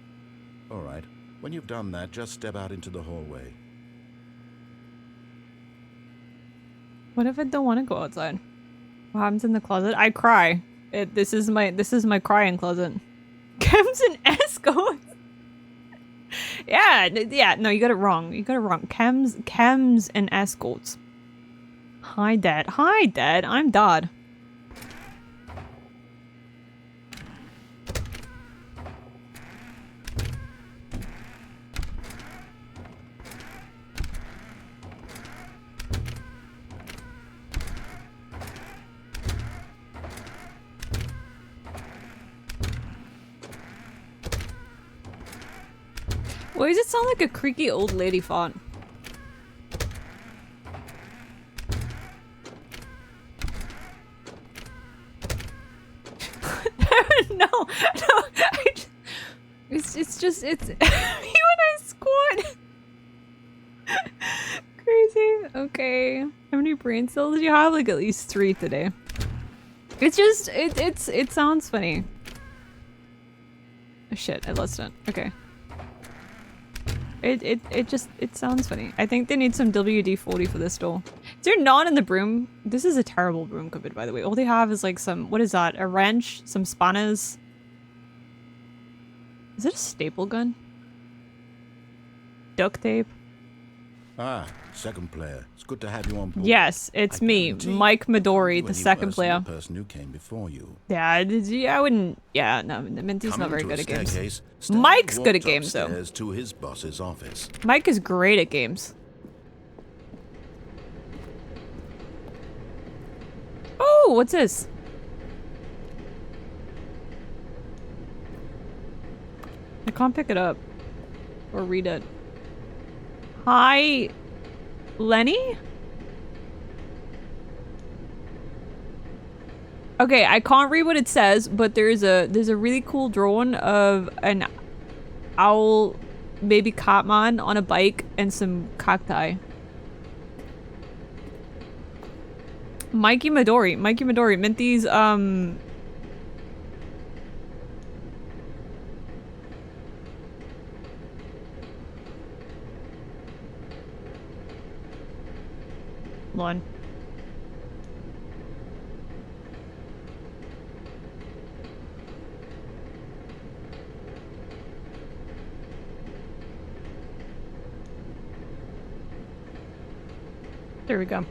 All right, when you've done that, just step out into the hallway. What if I don't want to go outside? What happens in the closet? I cry. This is my crying closet. Chems and Escort. yeah. No, you got it wrong. Chems and escorts. Hi, Dad. Hi, Dad. I'm Dad. Why does it sound like a creaky old lady font? no. It's just me when I squat. Crazy. Okay. How many brain cells do you have? Like at least 3 today. It's just it sounds funny. Oh, shit, I lost it. Okay. It sounds funny. I think they need some WD-40 for this door. Is there not in the broom? This is a terrible broom cupboard, by the way. All they have is like some, what is that? A wrench, some spanners. Is it a staple gun? Duct tape. Ah, second player. It's good to have you on board. Yes, it's I me, guarantee Mike Midori, you the any second worse than player. The person who came before you. Yeah, I wouldn't. Yeah, no, Minty's Coming not very to good a at games. staircase, Stanley Mike's good at walked games, though. upstairs to his boss's office. Mike is great at games. Oh, what's this? I can't pick it up or read it. Hi, Lenny? Okay, I can't read what it says, but there's a really cool drawing of an owl baby catman on a bike and some cacti. Mikey Midori, Minty's Hold on. There we go.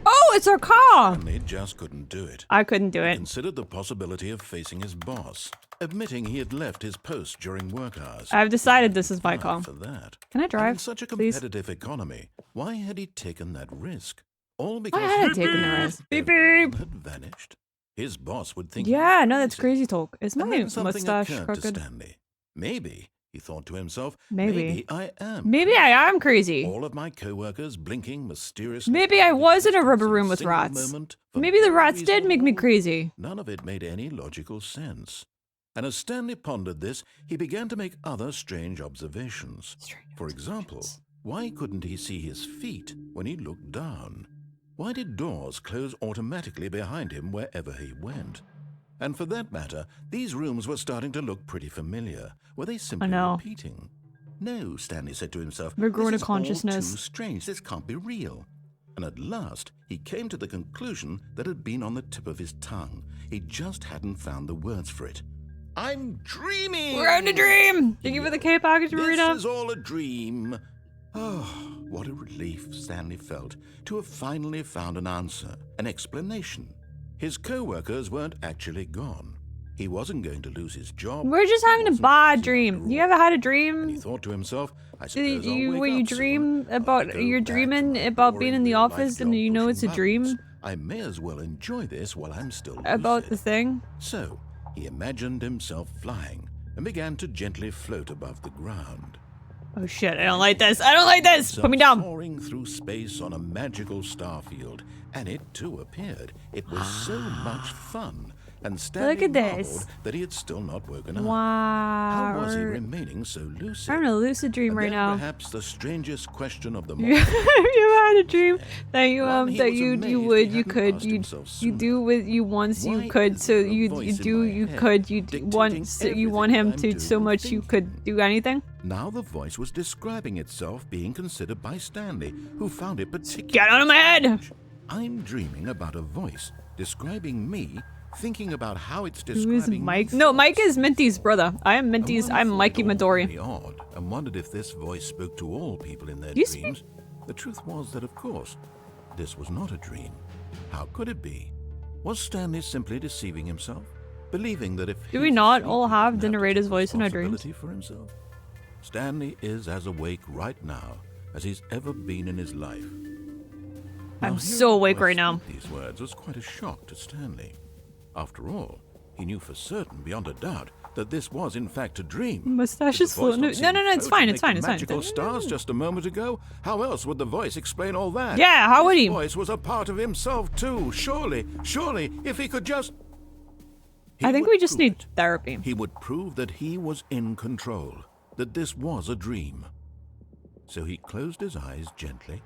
Oh, it's our car! Stanley just couldn't do it. I couldn't do He it. considered the possibility of facing his boss, admitting he had left his post during work hours. I've decided this is my car. For that. Can I And drive, in such a please? competitive economy, why had he taken that risk? All Why because had I taken the risk? Beep everyone beep! had vanished. His boss would think he Yeah, was no, that's crazy. crazy talk. Is my And then something mustache occurred to crooked? Stanley. Maybe, he thought to himself, Maybe. I am. Maybe I am crazy. All of my co-workers blinking mysteriously. Maybe I was in a rubber room with Single rats. moment for Maybe the no rats reason did at make me all. crazy. None of it made any logical sense. And as Stanley pondered this, he began to make other strange observations. For example, why couldn't he see his feet when he looked down? Why did doors close automatically behind him wherever he went? And for that matter, these rooms were starting to look pretty familiar. Were they simply know. repeating? No, Stanley said to himself. We're growing this a is all consciousness. too strange. This can't be real. And at last, he came to the conclusion that had been on the tip of his tongue. He just hadn't found the words for it. I'm dreaming! We're having a dream! Thank you for the K package, Marina. This is all a dream. Oh, what a relief Stanley felt to have finally found an answer, an explanation. His co-workers weren't actually gone. He wasn't going to lose his job. We're just having a Wasn't bad losing dream. after You all. ever had a And he dream? thought to himself, I suppose I'll wake Where you up soon. dream I'll about, go you're back to dreaming my about being in the boring office real-life and you job know it's a pushing dream buttons. I may as well enjoy this while I'm still about the lucid. thing? So, he imagined himself flying and began to gently float above the ground. Oh shit, I don't like this. I don't like this! Put me down! Soaring through space on a magical starfield, and it too appeared. It was so much fun, and Stanley Look at marveled this. that he had still not woken up. Wow. How was he remaining so lucid? I'm in a lucid dream And right then now. perhaps the strangest question of them all. You ever had a dream that you Well, he that was you amazed would he you hadn't could asked you himself you sooner. do with you once Why you could is so there a you voice in do my you head could you dictating once you want everything him I'm to doing so and much you could thinking? do anything? Now the voice was describing itself being considered by Stanley, who found it particularly Get out of my head! strange. I'm dreaming about a voice describing me, thinking about how it's Who is describing Mike? my No, Mike thoughts. is Minty's brother. I am And Minty's. while I I'm thought Mikey it all Midori. very odd and wondered if this voice spoke to all people in their You speak- dreams, the truth was that, of course, this was not a dream. How could it be? Was Stanley simply deceiving himself, believing that if Do he we was not asleep, all he have didn't the to narrator's take voice in our dreams? responsibility for himself? Stanley is as awake right now as he's ever been in his life. Now, I'm hearing so the awake voice right now. speak These words was quite a shock to Stanley. After all, he knew for certain, beyond a doubt, that this was in fact a dream. Mustache Did is the voice floating. not No, seem no, no, it's floating fine, to it's fine, make it's the fine. magical stars just a moment ago? How else would the voice explain all that? Yeah, how would This he? voice was a part of himself too. Surely, if he could just... I think would we just prove need it. therapy. He would prove that he was in control, that this was a dream. So he closed his eyes gently,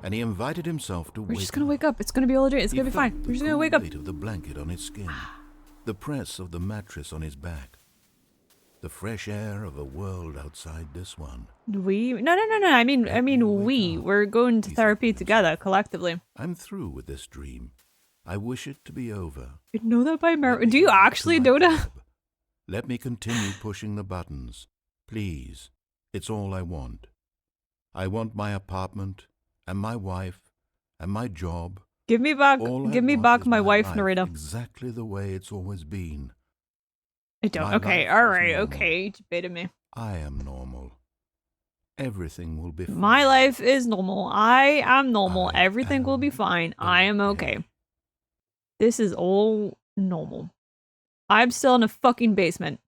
and he invited himself to We're just gonna wake up. It's gonna be all a dream. It's He gonna be felt fine. the We're just gonna cool wake up. weight of the blanket on his skin, the press of the mattress on his back, the fresh air of a world outside this one. We? No. I mean, we. We're going to therapy together, collectively. I'm through with this dream. I wish it to be over. You know that by Let memory? me Do you go back to actually my know that? job. Let me continue pushing the buttons. Please. It's all I want. I want my apartment, and my wife, and my job. Give me back my wife, life Narita. exactly the way it's always been. I don't. My Okay, life alright, is normal. okay. You debated me. I am normal. Everything will be fine. My life is normal. I am normal. I Everything will be am fine. I am okay. okay. This is all normal. I'm still in a fucking basement.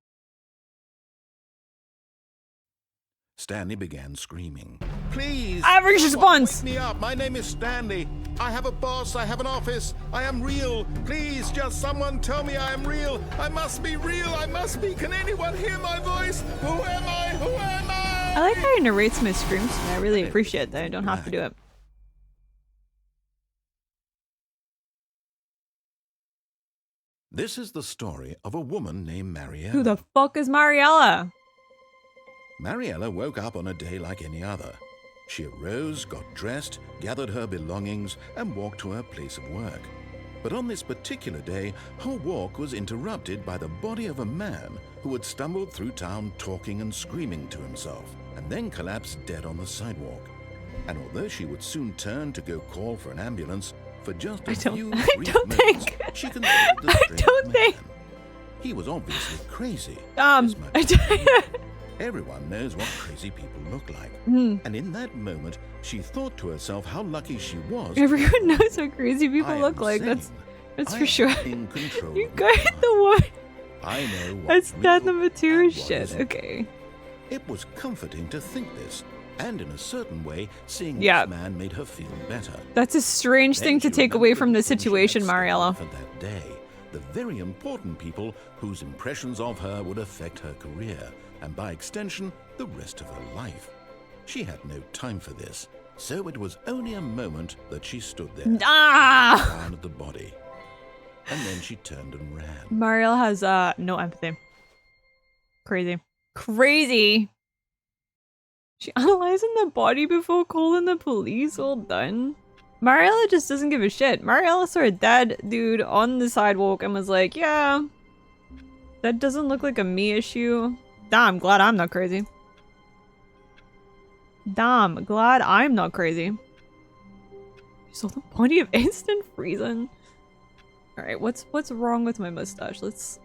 Stanley began screaming. Please! Average someone response! Wake me up! My name is Stanley. I have a boss. I have an office. I am real. Please, just someone tell me I am real. I must be real. I must be. Can anyone hear my voice? Who am I? Who am I? I like how he narrates my screams. I really appreciate that I don't have to do it. This is the story of a woman named Mariella. Who the fuck is Mariella? Mariella woke up on a day like any other. She arose, got dressed, gathered her belongings, and walked to her place of work. But on this particular day, her walk was interrupted by the body of a man who had stumbled through town talking and screaming to himself, and then collapsed dead on the sidewalk. And although she would soon turn to go call for an ambulance, for just a few brief moments, she considered the strange man. He was obviously crazy. This much Everyone knows what crazy people look like. And in that moment, she thought to herself how lucky she was. Everyone knows what crazy people look like. That's for sure. In control You of got my the one. I know what That's real that number 2 and is what shit. isn't. Okay. It was comforting to think this, and in a certain way, seeing Yeah. this man made her feel better. That's a strange Then thing to she take away remembered from the the things she situation, had stood Mariella. for that day, the very important people whose impressions of her would affect her career, and by extension, the rest of her life. She had no time for this, so it was only a moment that she stood there, Ah! down at the body. And then she turned and ran. Mariella has no empathy. Crazy. Crazy! She analyzing the body before calling the police? Well done. Mariella just doesn't give a shit. Mariella saw a dead dude on the sidewalk and was like, yeah, that doesn't look like a me issue. Damn, glad I'm not crazy. Damn, glad I'm not crazy. She saw the body of instant freezing. Alright, what's wrong with my mustache? Let's...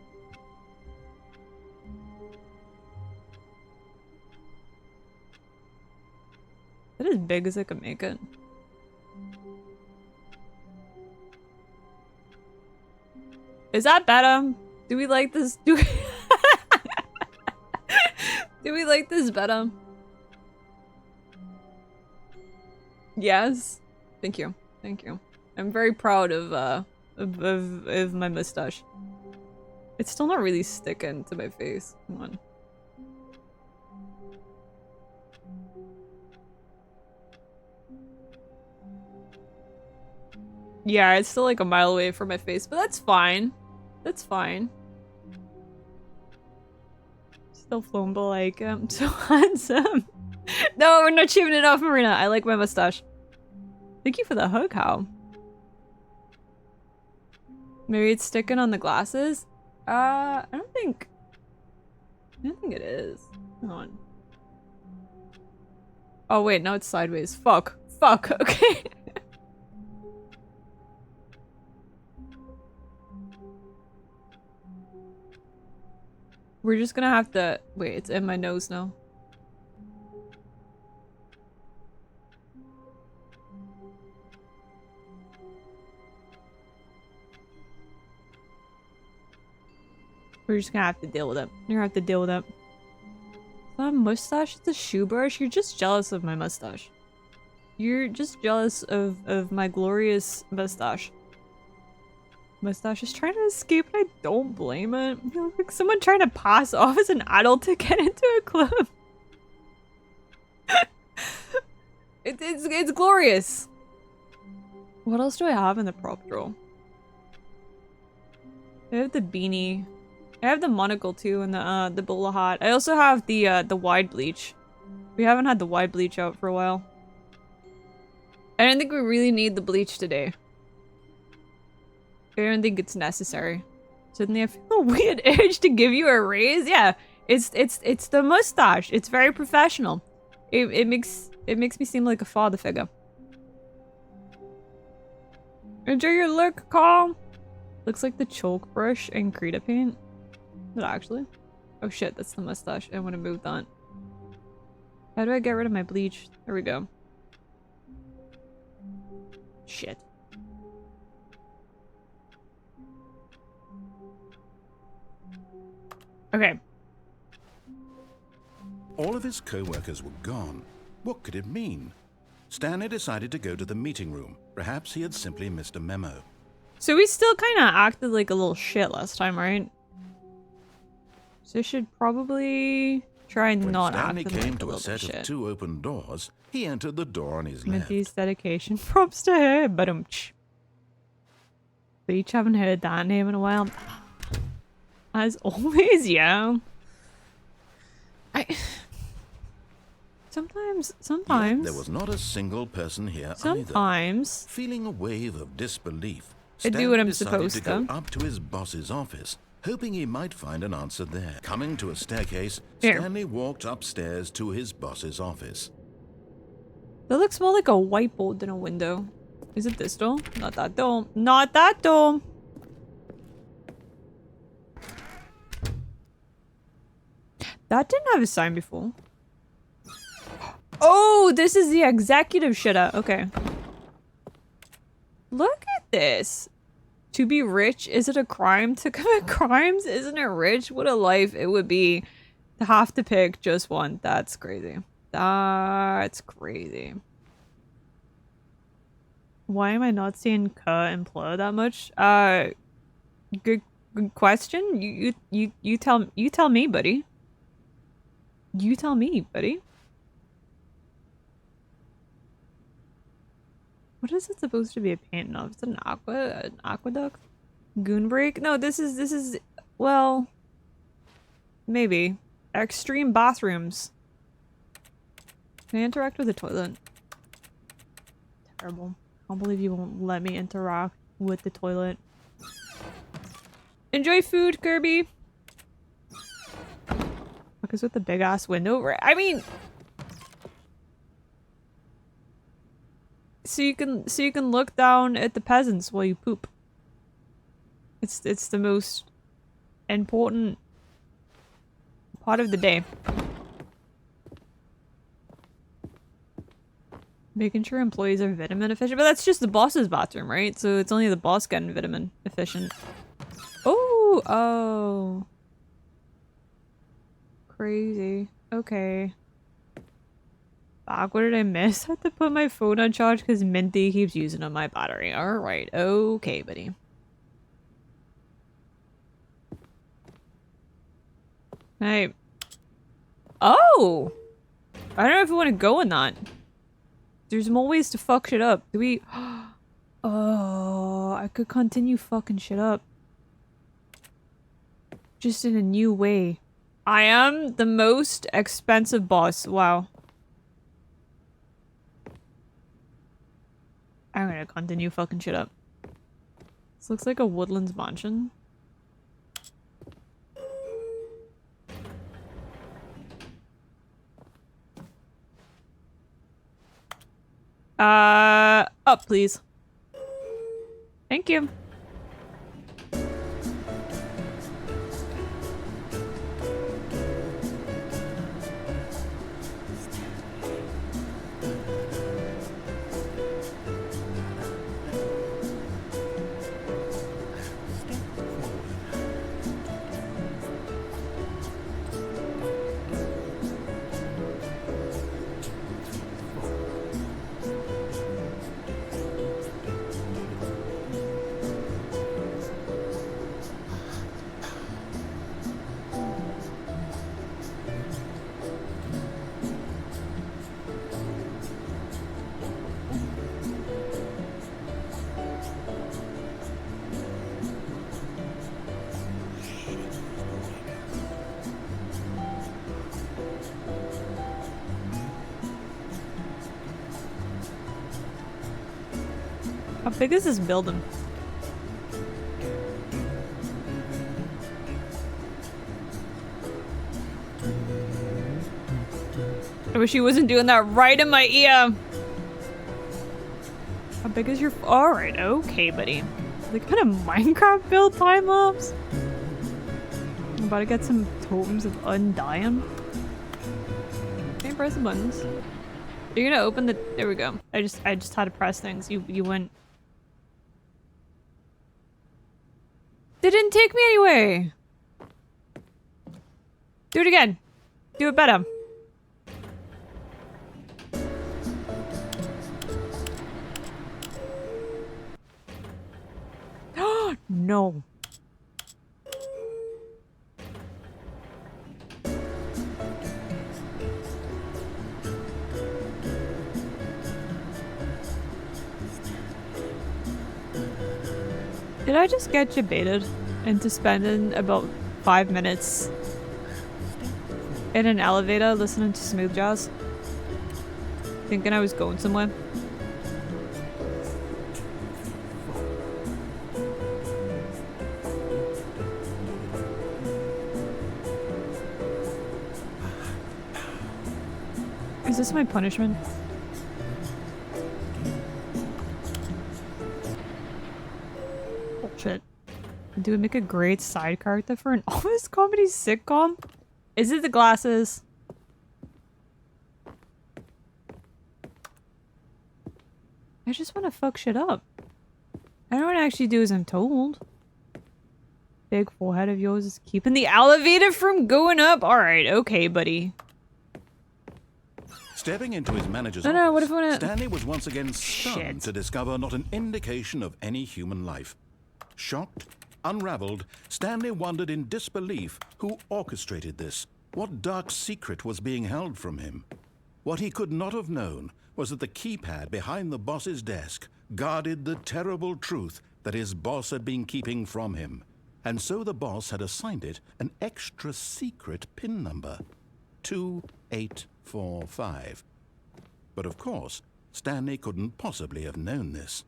Is that as big as I can make it? Is that better? Do we like this? Do we like this better? Yes. Thank you. Thank you. I'm very proud of my mustache. It's still not really sticking to my face. Come on. Yeah, it's still like a mile away from my face, but that's fine. That's fine. Still flown, but like, I'm so handsome. No, we're not shaving it off, Marina. I like my mustache. Thank you for the hug, how? Maybe it's sticking on the glasses? I don't think it is. Hang on. Oh wait, no, it's sideways. Fuck. Fuck, okay. We're just gonna have to... Wait, it's in my nose now. We're just gonna have to deal with it. You're gonna have to deal with it. Is that a mustache? It's a shoe brush? You're just jealous of my mustache. You're just jealous of my glorious mustache. Mustache is trying to escape and I don't blame it. You look like someone trying to pass off as an adult to get into a club. It's glorious. What else do I have in the prop drawer? I have the beanie. I have the monocle too and the bowler hat. I also have the wide bleach. We haven't had the wide bleach out for a while. I don't think we really need the bleach today. I don't think it's necessary. Suddenly I feel a weird urge to give you a raise. Yeah, it's the mustache. It's very professional. It makes me seem like a father figure. Enjoy your look, Carl. Looks like the chalk brush and Krita paint. But actually, oh shit, that's the mustache. I want to move that. How do I get rid of my bleach? There we go. Shit. Okay. All of his co-workers were gone. What could it mean? Stanley decided to go to the meeting room. Perhaps he had simply missed a memo. So we still kind of acted like a little shit last time, right? So I should probably try and When not Stanley act came like a to a little set shit. of 2 open doors, he entered the door on his left. Mintie's dedication. Props to her, but Bleach, haven't heard that name in a while. As always, yeah. Sometimes. Yet there was not a single person here either. Sometimes. Feeling a wave of disbelief, I do Stanley what I'm decided supposed to go to. up to his boss's office, hoping he might find an answer there. Coming to a staircase, Here. Stanley walked upstairs to his boss's office. That looks more like a whiteboard than a window. Is it this door? Not that door. Not that door! That didn't have a sign before. Oh, this is the executive shitter. Okay. Look at this. To be rich, is it a crime to commit crimes? Isn't it rich? What a life it would be to have to pick just one. That's crazy. That's crazy. Why am I not seeing K and Pla that much? Good question. You tell me, buddy. You tell me, buddy. What is it supposed to be a painting of? Is it an aqueduct? Goonbreak? No, this is well, maybe. Extreme bathrooms. Can I interact with the toilet? Terrible. I can't believe you won't let me interact with the toilet. Enjoy food, Kirby. Fuck is with the big ass window? I mean, so you can look down at the peasants while you poop. It's the most important part of the day. Making sure employees are vitamin efficient, but that's just the boss's bathroom, right? So it's only the boss getting vitamin efficient. Oh. Crazy. Okay. Fuck, what did I miss? I had to put my phone on charge because Minty keeps using up my battery. Alright, okay, buddy. Hey. Oh! I don't know if I want to go in that. There's more ways to fuck shit up. Do we... Oh, I could continue fucking shit up. Just in a new way. I am the most expensive boss. Wow. I'm gonna continue fucking shit up. This looks like a Woodlands mansion. Up, please. Thank you. How big is this building? I wish he wasn't doing that right in my ear. How big is your... Alright, okay, buddy. The kind of Minecraft build time lapse. I'm about to get some totems of undying. Can't press the buttons. You're gonna open the... There we go. I just had to press things. You went... They didn't take me anyway! Do it again. Do it better. No. Did I just get you baited into spending about 5 minutes in an elevator listening to smooth jazz? Thinking I was going somewhere? Is this my punishment? Bullshit. Do we make a great side character for an office comedy sitcom? Is it the glasses? I just want to fuck shit up. I don't want to actually do as I'm told. Big forehead of yours is keeping the elevator from going up. Alright, okay, buddy. Stepping into his manager's No, what office, if I wanna... Stanley was once again stunned Shit. to discover not an indication of any human life. Shocked, unraveled, Stanley wondered in disbelief who orchestrated this. What dark secret was being held from him? What he could not have known was that the keypad behind the boss's desk guarded the terrible truth that his boss had been keeping from him. And so the boss had assigned it an extra secret PIN number. 2845. But of course, Stanley couldn't possibly have known this.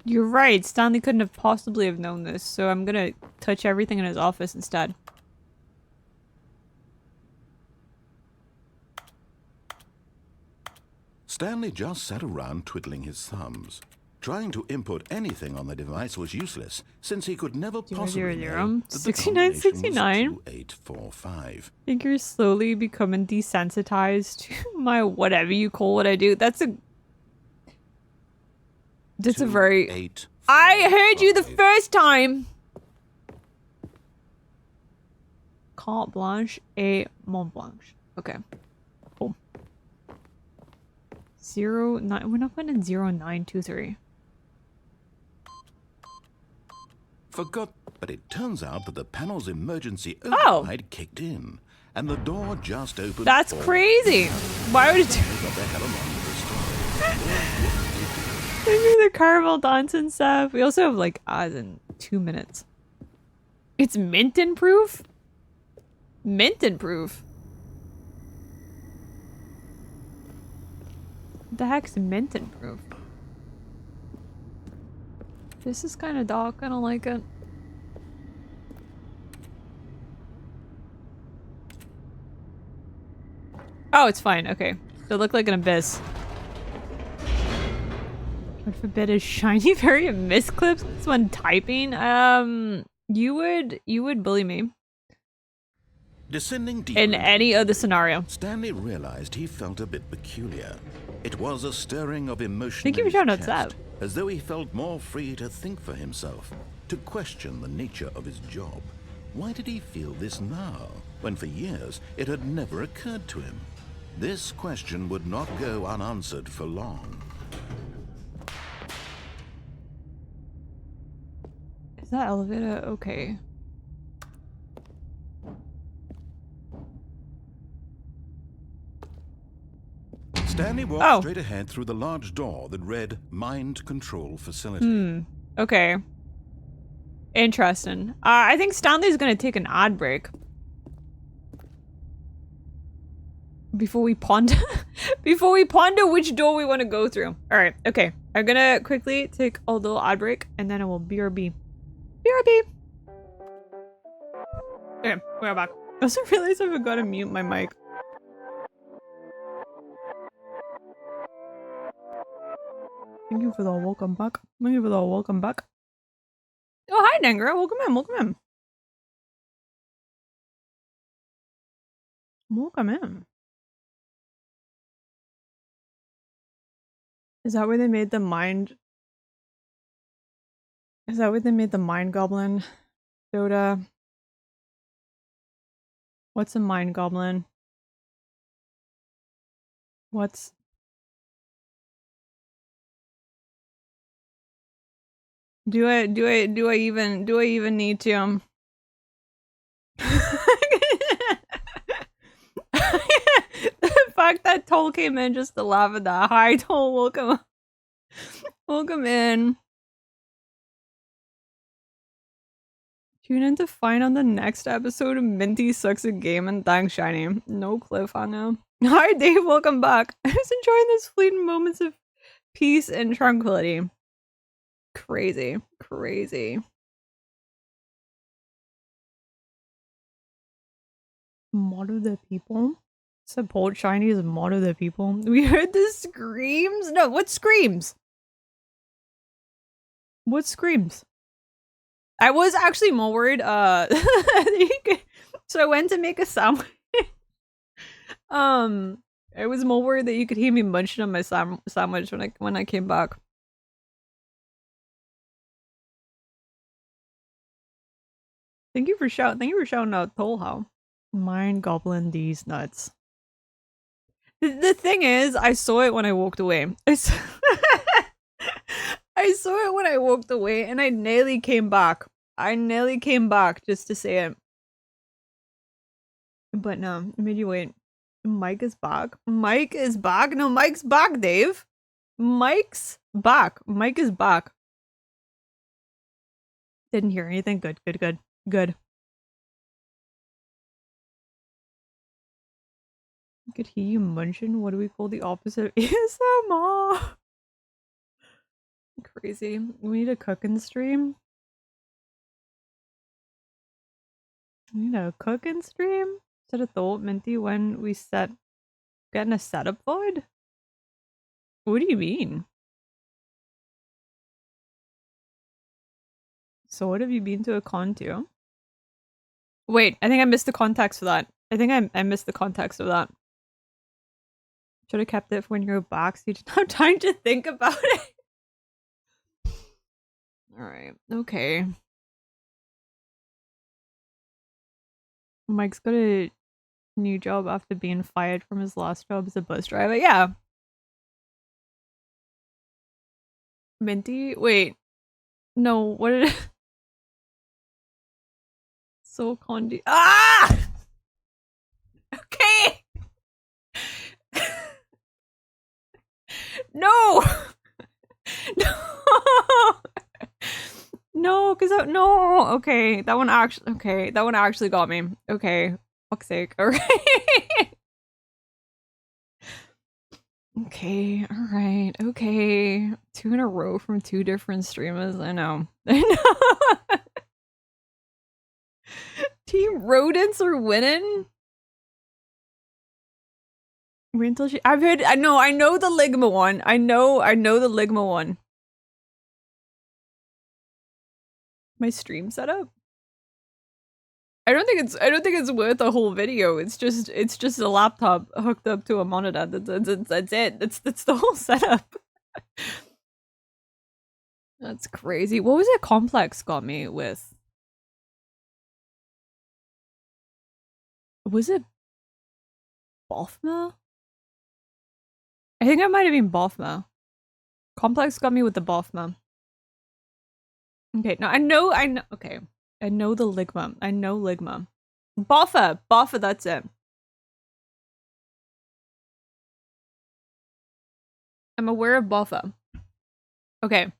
You're right, Stanley couldn't have possibly have known this, so I'm gonna touch everything in his office instead. Stanley just sat around twiddling his thumbs. Trying to input anything on the device was useless, since he could never possibly know that the 6969. combination was 2845. I think you're slowly becoming desensitized to my whatever you call what I do. That's a very... 2845. I heard you the first time! Carte blanche et Mont Blanche. Okay. Cool. 09... We're not putting 0923. Forgot, but it turns out that the panel's emergency Oh. override kicked in, and the door just opened. That's for- crazy! Why would it do... Got the hell along with the story. Thank you for the caramel dance and stuff. We also have like odds in 2 minutes. It's Minton proof? Minton proof? What the heck's Minton proof? This is kind of dark. I don't like it. Oh, it's fine. Okay. It looked like an abyss. God forbid a shiny variant misclips when typing. You would bully me Descending deeper in any other scenario. Stanley realized he felt a bit peculiar. It was a stirring of emotion Thank you in for his shouting out chest, that. as though he felt more free to think for himself, to question the nature of his job. Why did he feel this now, when for years it had never occurred to him? This question would not go unanswered for long. Is that elevator okay? Stanley walked Oh. straight ahead through the large door that read Mind Control Facility. Okay. Interesting. I think Stanley's gonna take an ad break. Before we ponder before we ponder which door we want to go through. Alright, okay. I'm gonna quickly take a little ad break and then I will BRB. BRB! Okay, we're back. I also realized I forgot to mute my mic. Thank you for the welcome back. Thank you for the welcome back. Oh, hi, Dengra. Welcome in. Welcome in. Welcome in. Is that where they made the mind? Is that where they made the mind goblin? Dota. What's a mind goblin? What's... Do I even need to the fact that Toll came in just to laugh at that. Hi Toll, welcome. Welcome in. Tune in to find on the next episode of Minty Sucks at Game and thanks Shiny. No cliffhanger. Hi Dave, welcome back. I was enjoying those fleeting moments of peace and tranquility. Crazy. Crazy. Mod of the people? Support Chinese mod of the people. We heard the screams? No, what screams? What screams? I was actually more worried, so I went to make a sandwich. I was more worried that you could hear me munching on my sandwich when I came back. Thank you for shouting out Tollhouse. Mind goblin these nuts. The thing is, I saw it when I walked away. I saw it when I walked away and I nearly came back. I nearly came back just to say it. But no, I made you wait. Mike is back. Mike is back. No, Mike's back, Dave. Mike's back. Mike is back. Didn't hear anything. Good, good, good, good. I could hear you munching. What do we call the opposite of ASMR? Crazy. We need a cooking stream. We need a cooking stream? Should have thought, Minty, when we getting a setup void? What do you mean? So what have you been to a con to? Wait, I think I missed the context for that. I think I missed the context of that. Should have kept it for when you go back so you didn't have time to think about it. Alright, okay. Mike's got a new job after being fired from his last job as a bus driver. Yeah. Minty? Wait. No, what did it... So Condi... Ah! Okay! No! No! No, because no! Okay, that one actually got me. Okay, fuck's sake. Alright. Okay, alright, okay. 2 in a row from 2 different streamers. I know. I know. Team Rodents are winning? Wait until she- I've heard- I know the Ligma one. I know the Ligma one. My stream setup? I don't think it's worth a whole video. It's just a laptop hooked up to a monitor. That's it. That's the whole setup. That's crazy. What was it Complex got me with? Was it Bothma? I think it might have been Bothma. Complex got me with the Bothma. Okay, no, I know, okay. I know the Ligma. I know Ligma. Boffa, that's it. I'm aware of Boffa. Okay.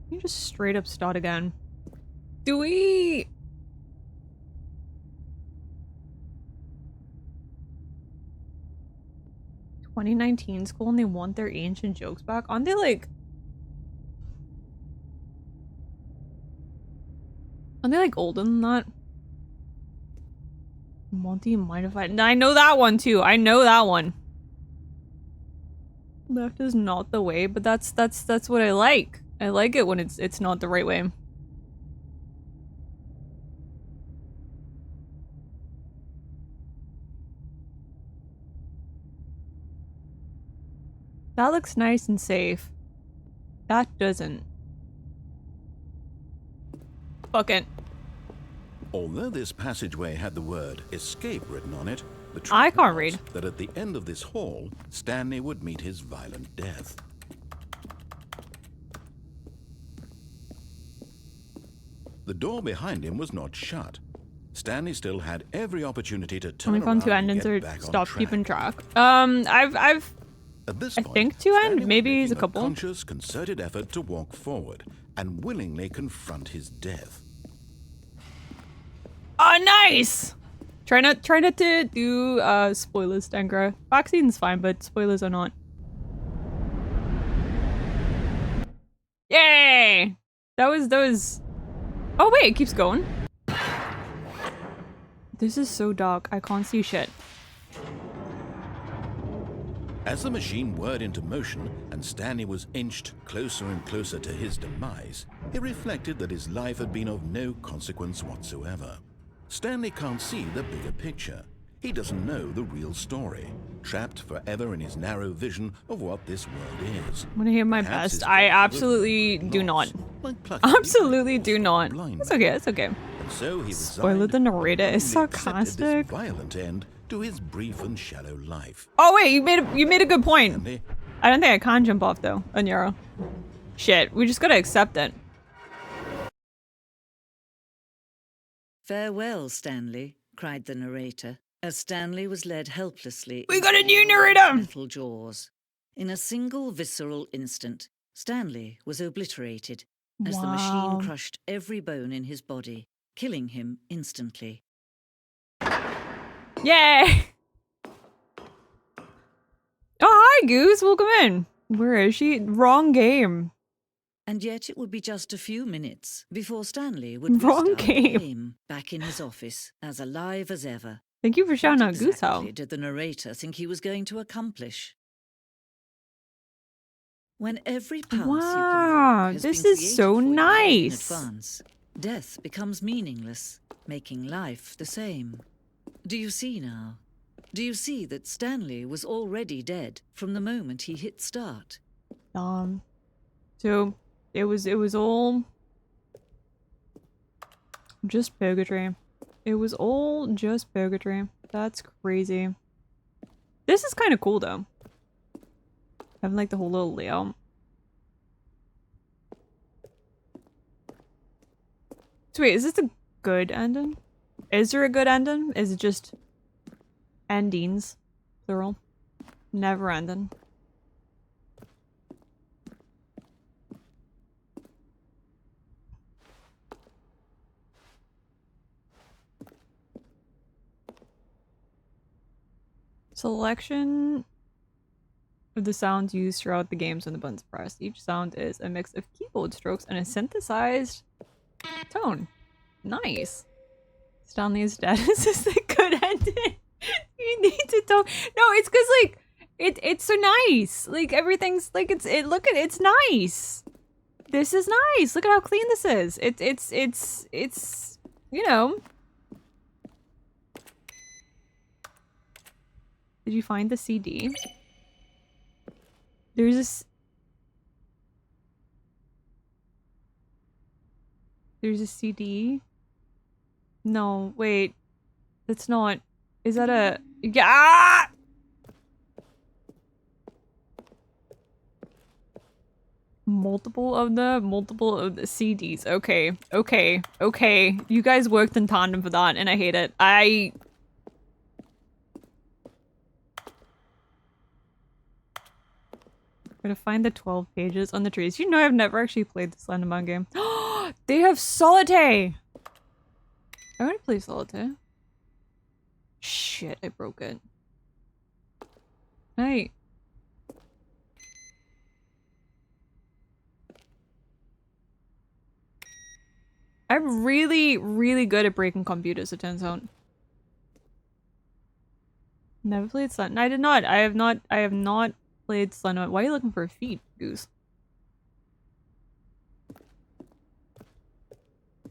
You just straight up start again. Do we... 2019 school and they want their ancient jokes back? Aren't they like... Aren't they like older than that? Monty might have... I know that one too. I know that one. Left is not the way, but that's what I like. I like it when it's not the right way. That looks nice and safe. That doesn't. Fuck it. Although this passageway had the word escape written on it, the truth I can't was read. that at the end of this hall, Stanley would meet his violent death. The door behind him was not shut. Stanley still had every opportunity to turn Only found around two and endings get or back on stop track. keeping track. I've At this I point, think two Stanley end, was maybe it's a making couple. conscious, concerted effort to walk forward and willingly confront his death. Oh, nice! Try not to do spoilers, Dengra. Vaccine's fine, but spoilers are not. Yay! That was. Oh wait, it keeps going. This is so dark. I can't see shit. As the machine whirred into motion and Stanley was inched closer and closer to his demise, he reflected that his life had been of no consequence whatsoever. Stanley can't see the bigger picture. He doesn't know the real story, trapped forever in his narrow vision of what this world is. I'm gonna hear my Perhaps best. his I faith was absolutely do not. lost, like plucking Absolutely the do eyes not. of a blind It's man. okay, it's okay. And so he Spoiler, resigned the narrator and is willingly accepted sarcastic. this violent end to his brief and shallow life. Oh wait, you made a good point. Stanley, I don't think I can jump off though, Anyara. Shit, we just gotta accept it. Farewell, Stanley, cried the narrator, as Stanley was led helplessly We into got a the new world of narrator! metal jaws. In a single visceral instant, Stanley was obliterated as the Wow. machine crushed every bone in his body, killing him instantly. Yay! Oh, hi, Goose. Welcome in. Where is she? Wrong game. And yet it would be just a few minutes before Stanley would Wrong restart the game. game, back in his office, as alive as ever. Thank you for shouting What out Goose How. exactly did the narrator think he was going to accomplish? When every path you Wow, can walk has this been is created so for you nice. in advance, death becomes meaningless, making life the same. Do you see now? Do you see that Stanley was already dead from the moment he hit start? So it was all just purgatory. It was all just purgatory. That's crazy. This is kind of cool though. Having like the whole little layout. So wait, is this a good ending? Is there a good ending? Is it just endings, plural? Never ending. Selection of the sounds used throughout the games when the button's pressed. Each sound is a mix of keyboard strokes and a synthesized tone. Nice. Stanley is dead. Is this a good ending? You need to talk. No, it's because like it's so nice. Like everything's like it's nice. This is nice. Look at how clean this is. It's you know. Did you find the CD? There's this. There's a CD. No, wait. That's not. Is that a? Yeah. Multiple of the CDs. Okay, okay, okay. You guys worked in tandem for that, and I hate it. Gotta find the 12 pages on the trees. You know I've never actually played this Slenderman game. They have Solitaire! I wanna play Solitaire. Shit, I broke it. Hey. I'm really, really good at breaking computers, it turns out. Never played Slender. I did not. I have not played Stanley. Why are you looking for a feed, Goose?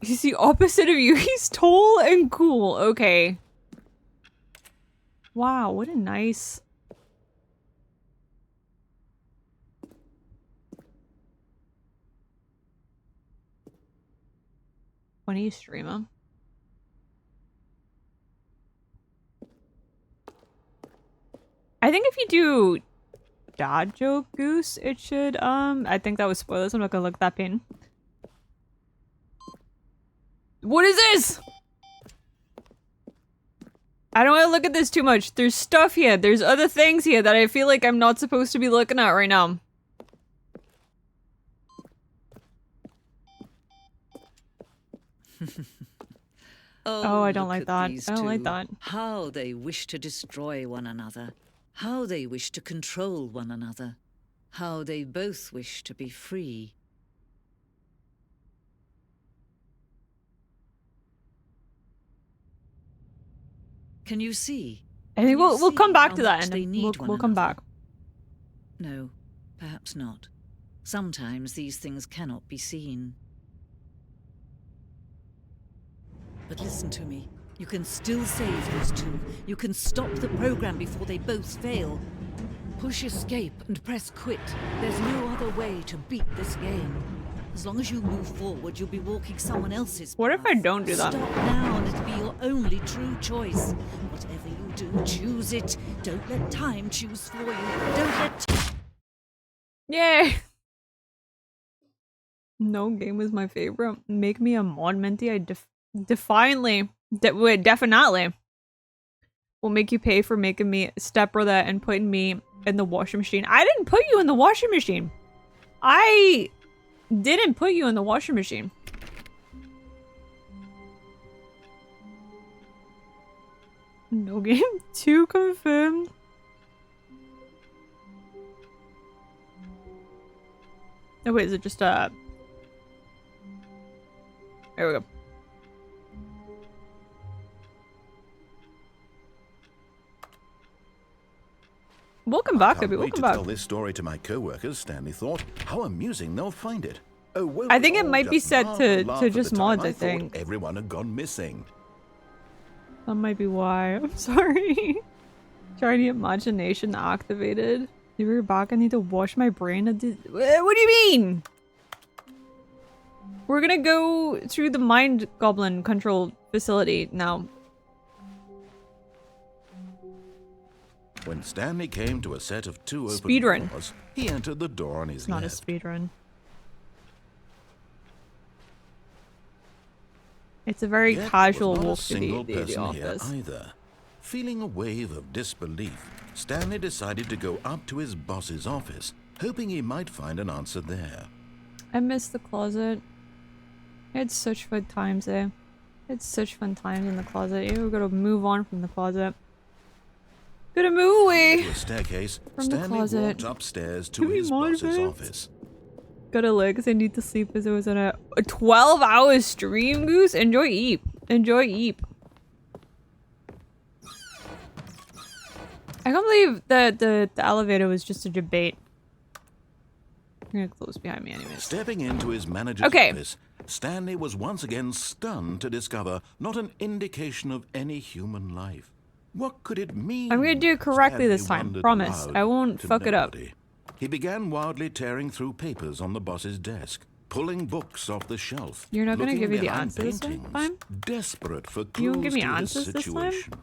He's the opposite of you. He's tall and cool. Okay. Wow, what a nice... Funny streamer. I think if you do dad joke, Goose, it should, I think that was spoilers. I'm not gonna look at that pin. What is this? I don't want to look at this too much. There's stuff here. There's other things here that I feel like I'm not supposed to be looking at right now. Oh, I don't like that. I don't like that. How they wish to destroy one another. How they wish to control one another. How they both wish to be free. Can you see? I think we'll come back to that, and we'll come back. No, perhaps not. Sometimes these things cannot be seen. But listen to me. You can still save those two. You can stop the program before they both fail. Push escape and press quit. There's no other way to beat this game. As long as you move forward, you'll be walking someone else's path. What if I don't do that? Stop now and it'll be your only true choice. Whatever you do, choose it. Don't let time choose for you. Don't let... Yay! No game is my favorite. Make me a mod, Minty. I definitely will make you pay for making me stepbrother and putting me in the washing machine. I didn't put you in the washing machine. I didn't put you in the washing machine. No game 2 confirmed. Oh wait, is it just there we go. Welcome back, Abby. Welcome back. Tell this story to my co-workers, Stanley thought. How amusing they'll find it. Oh, well, I think it might be set to just mods, I think. Everyone had gone missing. That might be why. I'm sorry. Trying imagination activated. You were back. I need to wash my brain. What do you mean? We're gonna go through the mind goblin control facility now. When Stanley came to a set of two open Speedrun. doors, he entered the door on his Not a left. speedrun. It's a very Yet casual there walk was to not a single the person here office. either. Feeling a wave of disbelief, Stanley decided to go up to his boss's office, hoping he might find an answer there. I miss the closet. I had such fun times there. I had such fun times in the closet. Yeah, we're gonna move on from the closet. Gonna move away To a staircase, from the Stanley closet. walked upstairs to Do we his mod boss's it? office. Gotta look, because I need to sleep as it was on a 12-hour stream, Goose. Enjoy Eep. Enjoy Eep. I can't believe that the elevator was just a debate. I'm gonna close behind me anyways. Stepping into his manager's office, Stanley was once again stunned to discover not an indication of any human life. What could it mean? I'm gonna do it correctly this Stanley time. wondered Promise. aloud I won't to fuck it up. nobody. He began wildly tearing through papers on the boss's desk, pulling books off the shelf. You're not gonna looking give me the behind answer this paintings, time? desperate for clues You won't give me to his answers this time? situation.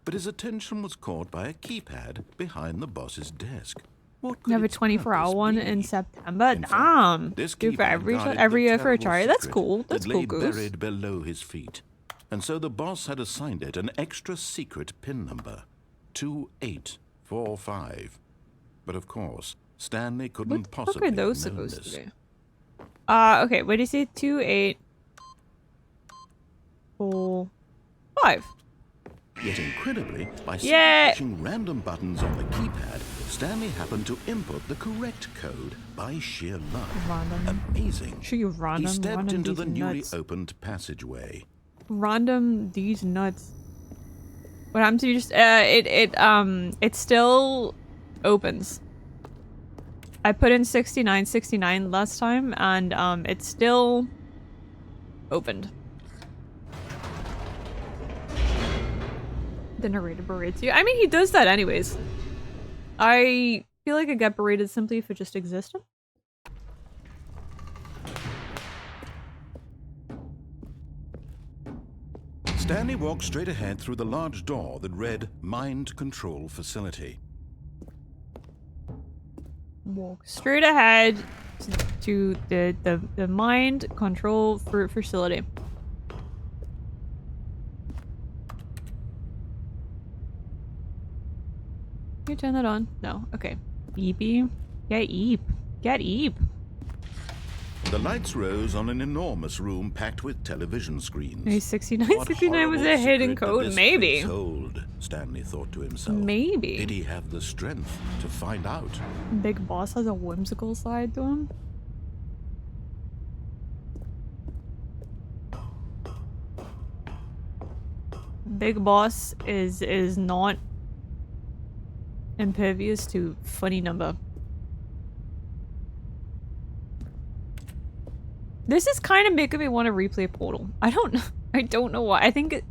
But his attention was caught by a keypad behind the boss's desk. What could You have a its 24-hour purpose one be? in September? In fact, Damn. this Do it for keypad every guarded year the for a terrible charity. That's secret cool. That's that cool, lay Goose. buried below his feet. And so the boss had assigned it an extra secret pin number, 2845. But of course, Stanley couldn't What the fuck possibly are those have known supposed this. to be? Okay, what did you say? 2845. Yet incredibly, by Yeah. pushing random buttons on the keypad, Stanley happened to input the correct code by sheer luck. Random. Amazing. Sure you random. He stepped random into these the newly nuts. opened passageway. Random these nuts. What happens if you just it still opens. I put in 6969 last time, and it's still opened. The narrator berates you. I mean, he does that anyways. I feel like I get berated simply if it just existed. Stanley walked straight ahead through the large door that read Mind Control Facility. Walk straight ahead to the mind control facility. Can you turn that on? No. Okay. Eepy. Get Eep. Get Eep. The lights rose on an enormous room packed with television screens. Maybe 6969 was a hidden code. Maybe. Hold, Stanley thought to himself. Maybe. Did he have the strength to find out? Big Boss has a whimsical side to him. Big Boss is not impervious to funny number. This is kind of making me want to replay Portal. I don't know why. I think it...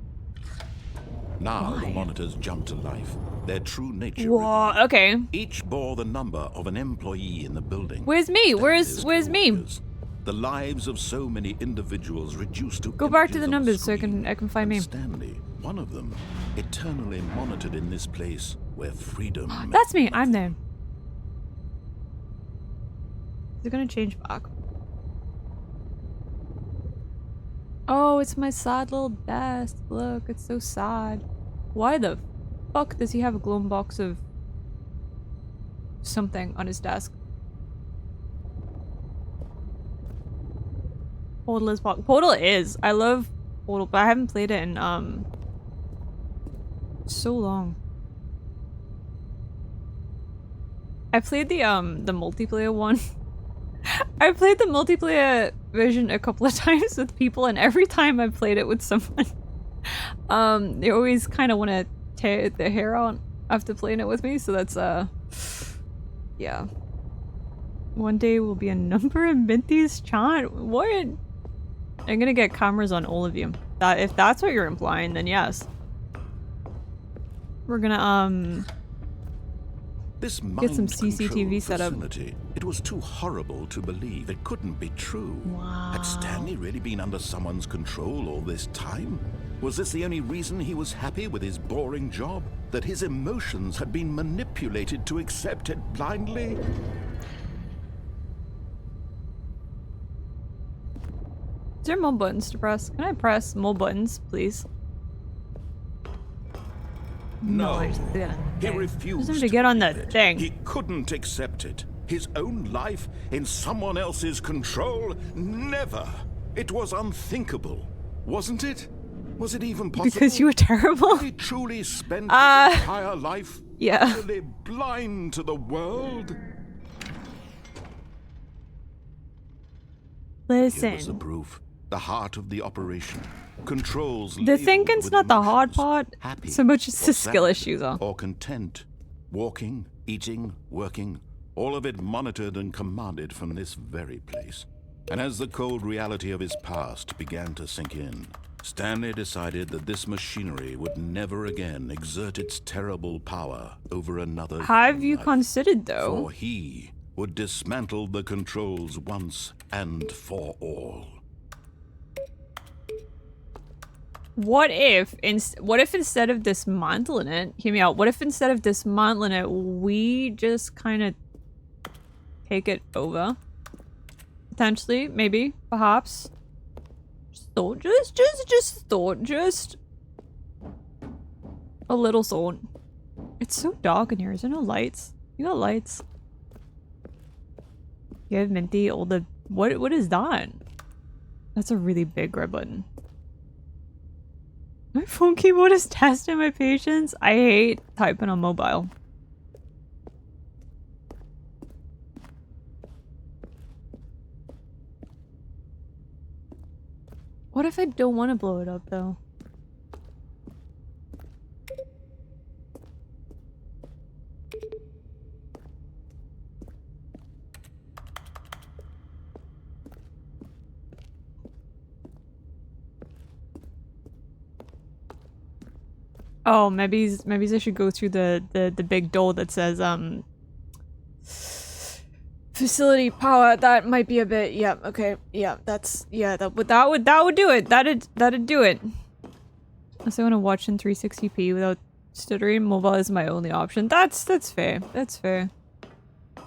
Now the monitors jumped to life. Their true nature Whoa, revealed. okay. Each bore the number of an employee in the building. Where's me? Where's me? The lives of so many individuals reduced to Go back to the images on a numbers so I screen. can find me. And Stanley, one of them, eternally monitored in this place where freedom That's me. meant I'm nothing. there. Is it gonna change back? Oh, it's my sad little desk. Look, it's so sad. Why the fuck does he have a glowing box of something on his desk? Portal is Portal is. I love Portal, but I haven't played it in so long. I played the multiplayer one. I played the multiplayer version a couple of times with people, and every time I played it with someone, they always kind of want to tear their hair out after playing it with me. So that's yeah. One day will be a number in Minty's chat. What? I'm gonna get cameras on all of you. If that's what you're implying, then yes. We're gonna This get some mind CCTV control set up. facility, it was too horrible to believe. It couldn't be true. Wow. Had Stanley really been under someone's control all this time? Was this the only reason he was happy with his boring job? That his emotions had been manipulated to accept it blindly? Is there more buttons to press? Can I press more buttons, please? No, I just did it. he Okay. refused Just to get on the believe it. thing. He couldn't accept it. His own life in someone else's control? Never. It was unthinkable, wasn't it? Was it even possible? Because you were terrible? He truly spent his entire life yeah. utterly blind to the world. Here was the Listen. proof. The heart of the operation. Controls. The thinking's with not the hard emotions. part, Happy so much as or the skill sad issues are. Or content. Walking, eating, working. All of it monitored and commanded from this very place. And as the cold reality of his past began to sink in, Stanley decided that this machinery would never again exert its terrible power over another Have human you life. considered, though? For he would dismantle the controls once and for all. What if instead of dismantling it, hear me out, what if instead of dismantling it, we just kind of take it over? Potentially, maybe, perhaps. Just thought, just thought, just a little thought. It's so dark in here, is there no lights? You got lights. Give Minty all the, what is that? That's a really big red button. My phone keyboard is testing my patience. I hate typing on mobile. What if I don't want to blow it up, though? Oh, maybe I should go through the big door that says facility power. That might be a bit. Yeah. Okay. Yeah. That's that would do it. That'd do it. Unless I want to watch in 360p without stuttering, mobile is my only option. That's fair. That's fair.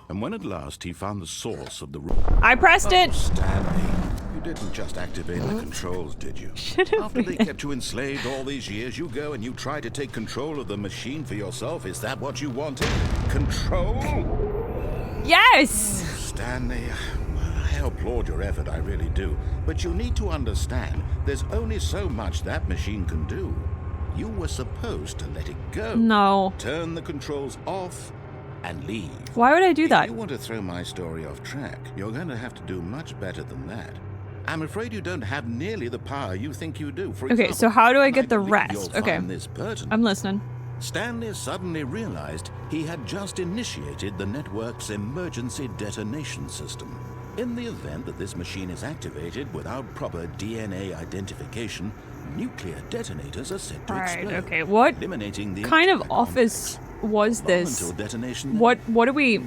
And when at last he found the source of the I pressed it. Stanley, you didn't just activate the controls, did you? After they kept you enslaved all these years, you go and you try to take control of the machine for yourself. Is that what you wanted? Control? Yes! Stanley, I applaud your effort, I really do. But you need to understand, there's only so much that machine can do. You were supposed to let it go. No. Turn the controls off and leave. Why would I do that? If you want to throw my story off track, you're going to have to do much better than that. I'm afraid you don't have nearly the power you think you do. For Okay, example, so how do I and get the believe rest? you'll Okay. find this pertinent. I'm listening. Stanley suddenly realized he had just initiated the network's emergency detonation system. In the event that this machine is activated without proper DNA identification, nuclear detonators are set to Alright, explode, okay, what eliminating the kind of entire office complex. was Long this? until detonation, What do we...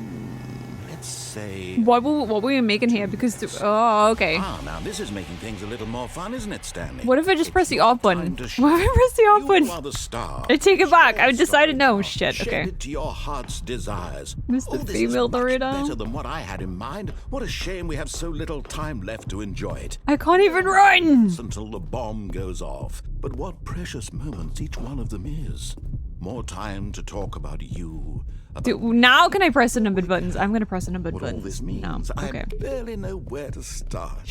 let's say... What were we making here? Because... Oh, okay. Now this is making things a little more fun, isn't it, Stanley? What if I just It's press the your off button? time to What if I press the off You button? are the star. I take it back. I Share decided no. story Shit, now. okay. Shape it to your heart's desires. Mr. This Female is much Dorito. better than what I had in mind. What a shame we have so little time left to enjoy it. I can't even run! Until the bomb goes off. But what precious moments each one of them is. More time to talk about you. About Dude, now can I press the numbered buttons? I'm gonna press the numbered what all buttons. this means. No. Okay. I barely know where to start.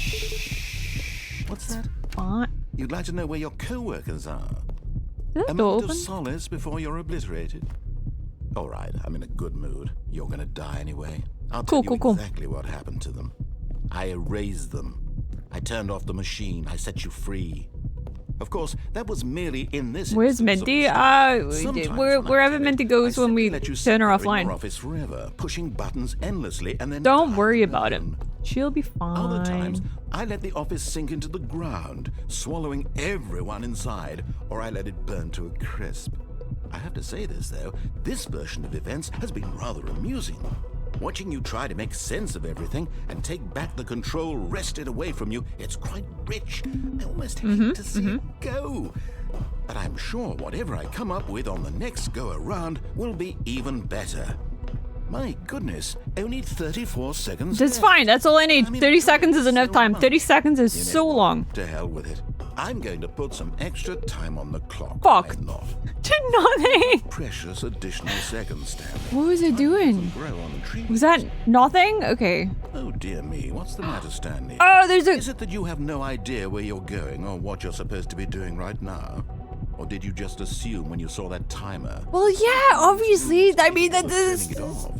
What's that? What? You'd like to know where your co-workers are? Is A that door moment of open? solace before you're obliterated. All right, I'm in a good mood. You're gonna die anyway. I'll tell you Cool. exactly what happened to them. I erased them. I turned off the machine. I set you free. Of course, that was merely in this. Where's instance of Minty? the story. Sometimes Wherever when I Minty tell it, goes I when simply we let you turn her sit there in your offline. office forever, pushing buttons endlessly, and then Don't die worry about it. alone. She'll be Other times, fine. I let the office sink into the ground, swallowing everyone inside, or I let it burn to a crisp. I have to say this, though, this version of events has been rather amusing. Watching you try to make sense of everything and take back the control wrested away from you, it's quite rich. I almost hate to see it go. But I'm sure whatever I come up with on the next go-around will be even better. My goodness, only 34 seconds That's left. fine. That's all I need. I mean, 30 seconds is so enough time. much. 30 seconds is You know so what? long. To hell with it. I'm going to put some extra time on the clock. Fuck. Why not? Did nothing. Precious additional seconds, Stanley. What was it doing? Grow on trees. Was that nothing? Okay. Oh dear me, what's the matter, Stanley? Oh, there's Is a... it that you have no idea where you're going or what you're supposed to be doing right now? Or did you just assume when you saw that timer? Well, yeah, obviously. I mean, Turning this... it off.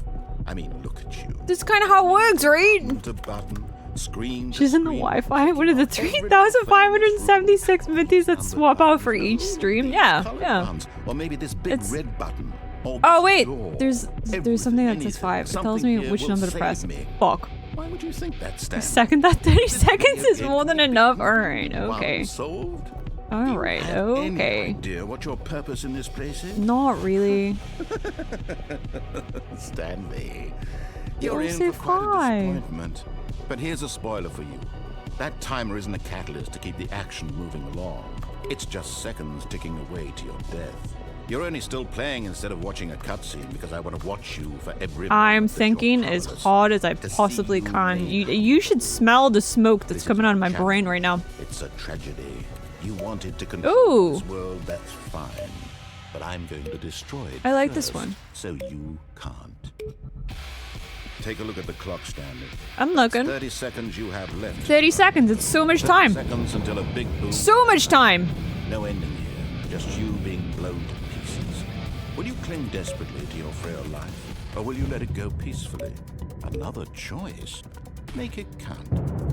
I mean, look at you. This is kind of how it works, right? To button, screen to She's in the screen, Wi-Fi. What are the 3,576 minties that swap out for each stream? Yeah, colored yeah. ones, or maybe this big It's- red button. Or Oh this wait, door. there's something that says 5. It tells me which number to press. Fuck. Why would you think that, Stan? Second that 30 seconds is more than enough. Alright, okay. Problem solved? Alright, Do you have any okay. idea what your purpose in this place is? Not really. Stanley, You you're in say for quite a 5. disappointment. But here's a spoiler for you. That timer isn't a catalyst to keep the action moving along. It's just seconds ticking away to your death. You're only still playing instead of watching a cutscene because I want to watch you for every I'm moment that you're thinking as powerless. hard as I To see possibly you can. made You should smell the smoke that's This coming is out of my a brain right now. It's a tragedy. You wanted to control Ooh. this world, that's fine. But I'm going to destroy it I like this first, one. So you can't. Take a look at the clock, Stanley. I'm looking. 30 seconds you have left. 30 seconds. It's so much 30 time. seconds until a big boom. So much time. No ending here. Just you being blown to pieces. Will you cling desperately to your frail life? Or will you let it go peacefully? Another choice. Make it count.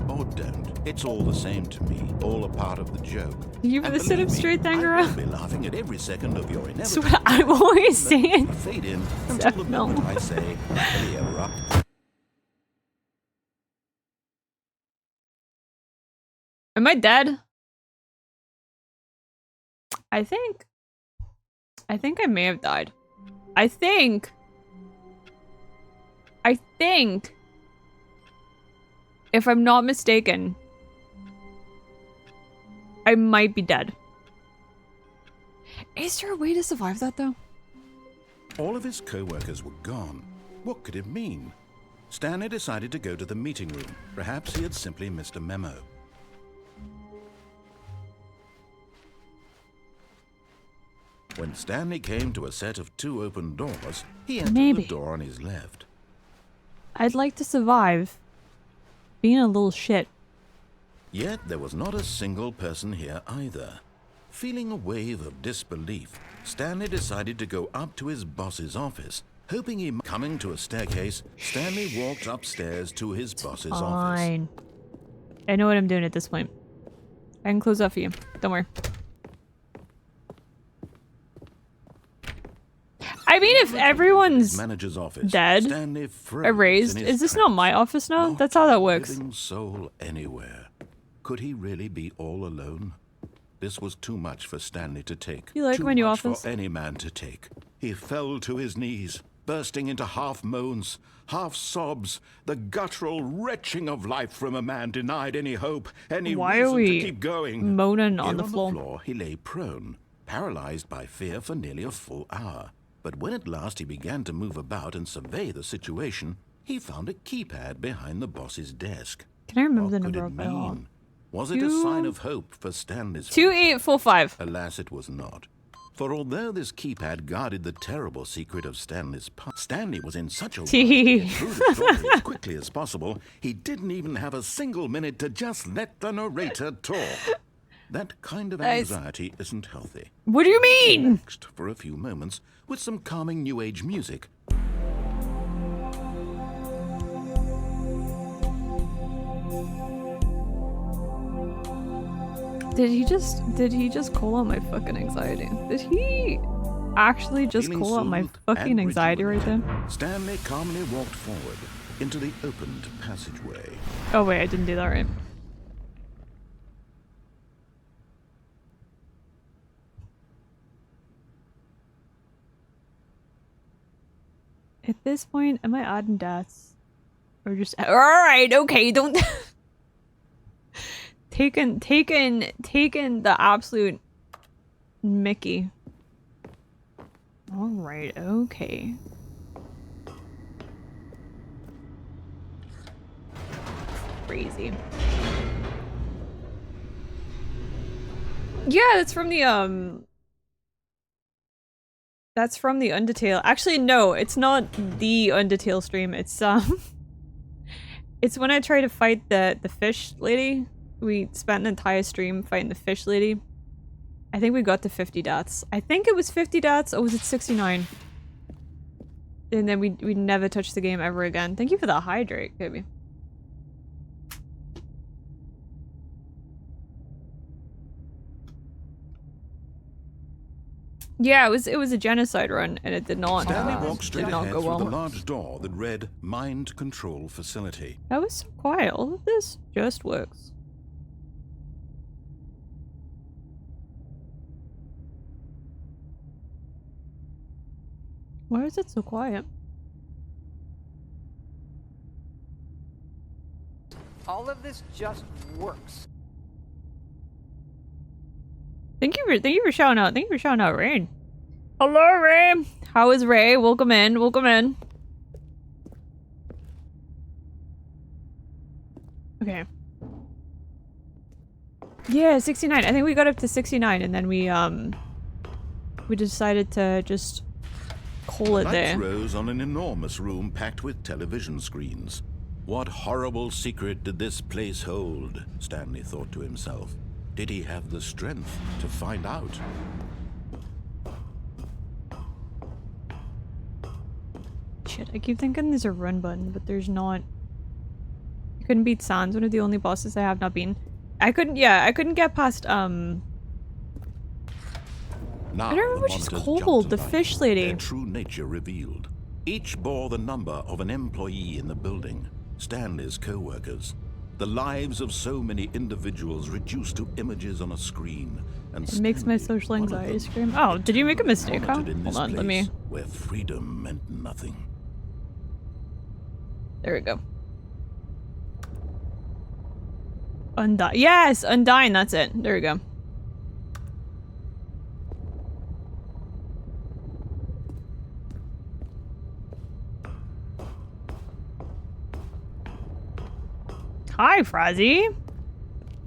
Or don't. It's all the same to me. All a part of the joke. Thank you for And the sit believe up me, straight thing I around. will be laughing at every second of your That's inevitable. what I'm always saying. Fade in until the No. moment I say, "Ready, erupt." Am I dead? I think. I think I may have died. I think if I'm not mistaken, I might be dead. Is there a way to survive that though? All of his co-workers were gone. What could it mean? Stanley decided to go to the meeting room. Perhaps he had simply missed a memo. When Stanley came to a set of 2 open doors, he entered Maybe. the door on his left. I'd like to survive being a little shit. Yet there was not a single person here either. Feeling a wave of disbelief, Stanley decided to go up to his boss's office, hoping he might. Coming to a staircase, Stanley walked upstairs to his boss's office. Fine. I know what I'm doing at this point. I can close that for you. Don't worry. I mean, if everyone's Manager's office, dead, Stanley froze erased, in his is this not tracks. my office now? Not That's how that a works. living soul anywhere. Could he really be all alone? This was too much for Stanley to take. You like too my new much office? for any man to take. He fell to his knees, bursting into half moans, half sobs, the guttural retching of life from a man denied any hope, any Why are reason we to keep going. moaning Here on the floor? the floor, he lay prone, paralyzed by fear for nearly a full hour. But when at last he began to move about and survey the situation, he found a keypad behind the boss's desk. Can I remember What the could number it of it all? mean? Was it a sign of hope for Stanley's future? 2845. Alas, it was not. For although this keypad guarded the terrible secret of Stanley's past, Stanley was in such a rush to get through the story as quickly as possible, he didn't even have a single minute to just let the narrator talk. That kind of anxiety isn't healthy. What do you mean? Relaxed for a few moments with some calming new age music. Did he just call out my fucking anxiety? Did he actually just Feeling call out my soothed fucking and anxiety right there? rejuvenated, Stanley calmly walked forward into the opened passageway. Oh wait, I didn't do that right. At this point, am I adding deaths? Or just alright, okay, don't taking the absolute Mickey. Alright, okay. Crazy. Yeah, that's from the Undertale. Actually, no, it's not the Undertale stream. It's it's when I try to fight the fish lady. We spent an entire stream fighting the fish lady. I think we got to 50 deaths. I think it was 50 deaths, or was it 69? And then we never touched the game ever again. Thank you for the hydrate, baby. Yeah, it was a genocide run, and it did not Stanley walked straight did not ahead go through well. the large door that read Mind Control Facility. That was so quiet. All of this just works. Why is it so quiet? All of this just works. Thank you for shouting out. Thank you for shouting out, Rain. Hello, Ray. How is Ray? Welcome in. Welcome in. Okay. Yeah, 69. I think we got up to 69, and then we decided to just call it Lights there. rose on an enormous room packed with television screens. What horrible secret did this place hold? Stanley thought to himself. Did he have the strength to find out? Shit, I keep thinking there's a run button, but there's not. I couldn't beat Sans, one of the only bosses I have not been. I couldn't get past, Now, I don't remember what the she's monitors called, jumped to the life, fish lady. Their true nature revealed. Each bore the number of an employee in the building, Stanley's co-workers. The lives of so many individuals reduced to images on a screen. And It makes my Stanley, social one of anxiety them, scream. Oh, did you make a mistake, huh? plummeted in Hold this on, let me... place where freedom meant nothing. There we go. Yes! Undying, that's it. There we go. Hi, Frazzy.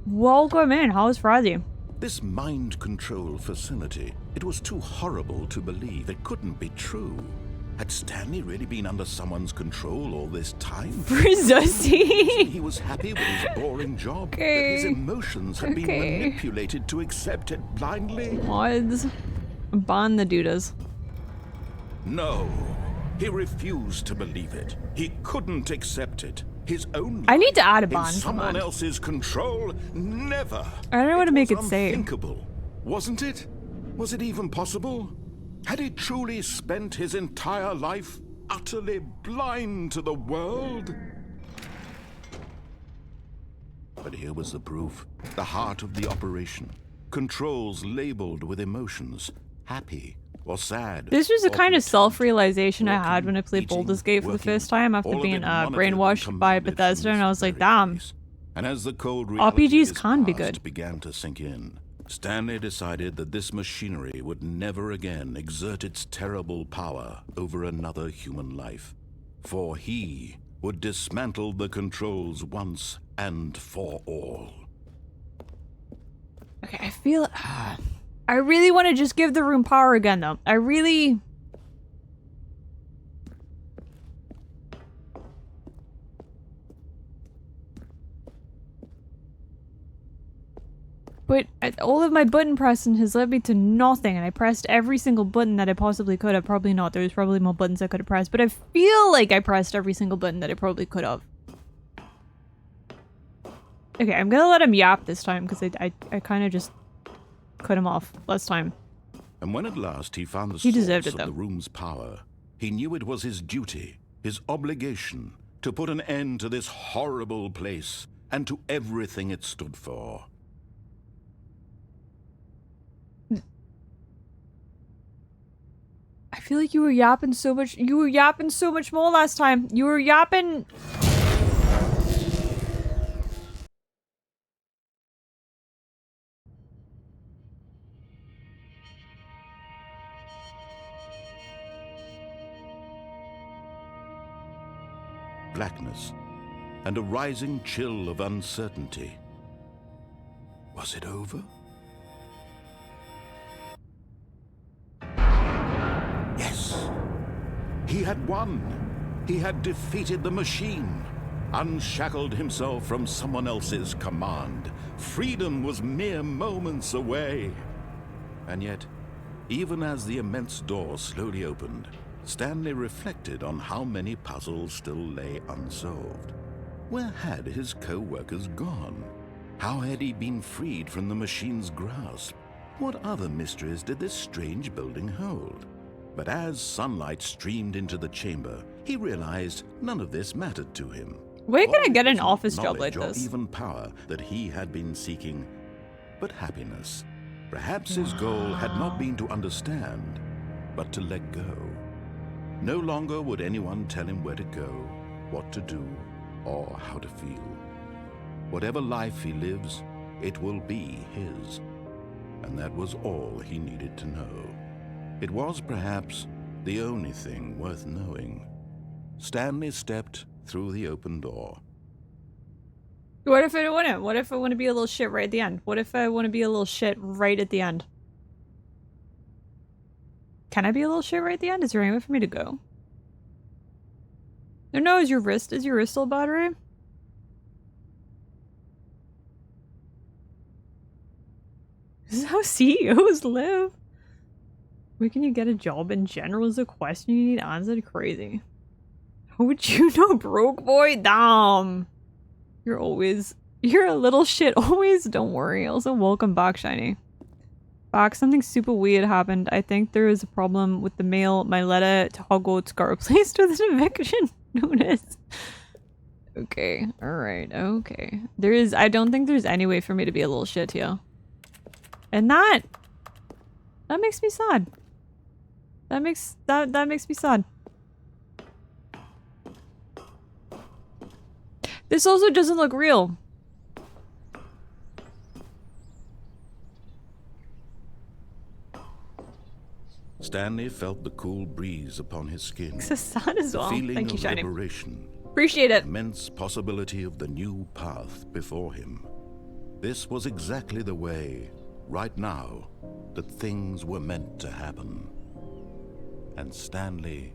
Welcome in. How's Frazzy? This mind control facility, it was too horrible to believe. It couldn't be true. Had Stanley really been under someone's control all this time? Frizzussy. He was happy with his boring job, Okay. that his emotions had been manipulated to accept it blindly. Mods. Ban the dudas. No, he refused to believe it. He couldn't accept it. His own I need to add a in bond. Come someone on. else's control? Never. I don't know how to make it was safe. unthinkable, wasn't it? Was it even possible? Had he truly spent his entire life utterly blind to the world? But here was the proof. The heart of the operation. Controls labeled with emotions. Happy or sad. This was the or kind of content. self-realization I had when I played Eating, Baldur's Gate for the working, first time after all of being it monitored and brainwashed by commanded from Bethesda, and this I was like, very damn. place. And as the cold reality of RPGs his can be past good. began to sink in, Stanley decided that this machinery would never again exert its terrible power over another human life. For he would dismantle the controls once and for all. Okay, I feel... I really want to just give the room power again, though. I really... But all of my button pressing has led me to nothing, and I pressed every single button that I possibly could have. Probably not. There's probably more buttons I could have pressed, but I feel like I pressed every single button that I probably could have. Okay, I'm gonna let him yap this time, because I kind of just cut him off last time. And when at last he found the He source deserved it, of though. the room's power, he knew it was his duty, his obligation, to put an end to this horrible place and to everything it stood for. I feel like you were yapping so much. You were yapping so much more last time. You were yapping. Blackness and a rising chill of uncertainty. Was it over? Yes. He had won. He had defeated the machine, unshackled himself from someone else's command. Freedom was mere moments away. And yet, even as the immense door slowly opened, Stanley reflected on how many puzzles still lay unsolved. Where had his co-workers gone? How had he been freed from the machine's grasp? What other mysteries did this strange building hold? But as sunlight streamed into the chamber, he realized none of this mattered to him. Where can I get an Wasn't office job like knowledge or this? even power that he had been seeking, but happiness. Perhaps his goal had not been to understand, but to let go. No longer would anyone tell him where to go, what to do, or how to feel. Whatever life he lives, it will be his. And that was all he needed to know. It was perhaps the only thing worth knowing. Stanley stepped through the open door. What if I don't want it? What if I want to be a little shit right at the end? What if I want to be a little shit right at the end? Can I be a little shit right at the end? Is there anywhere for me to go? No, is your wrist still battery? This is how CEOs live. Where can you get a job in general is a question you need answered. Crazy. How would you know, broke boy? Damn. You're a little shit always. Don't worry. Also, welcome back, Shiny. Back, something super weird happened. I think there is a problem with the mail. My letter to Hogwarts got replaced with an eviction notice. Okay, alright, okay. I don't think there's any way for me to be a little shit here. And that makes me sad. That makes me sad. This also doesn't look real. Stanley felt the cool breeze upon his skin. It's so sad as well. Feeling Thank you, of Shiny. liberation. Appreciate it. Immense possibility of the new path before him. This was exactly the way, right now, that things were meant to happen. And Stanley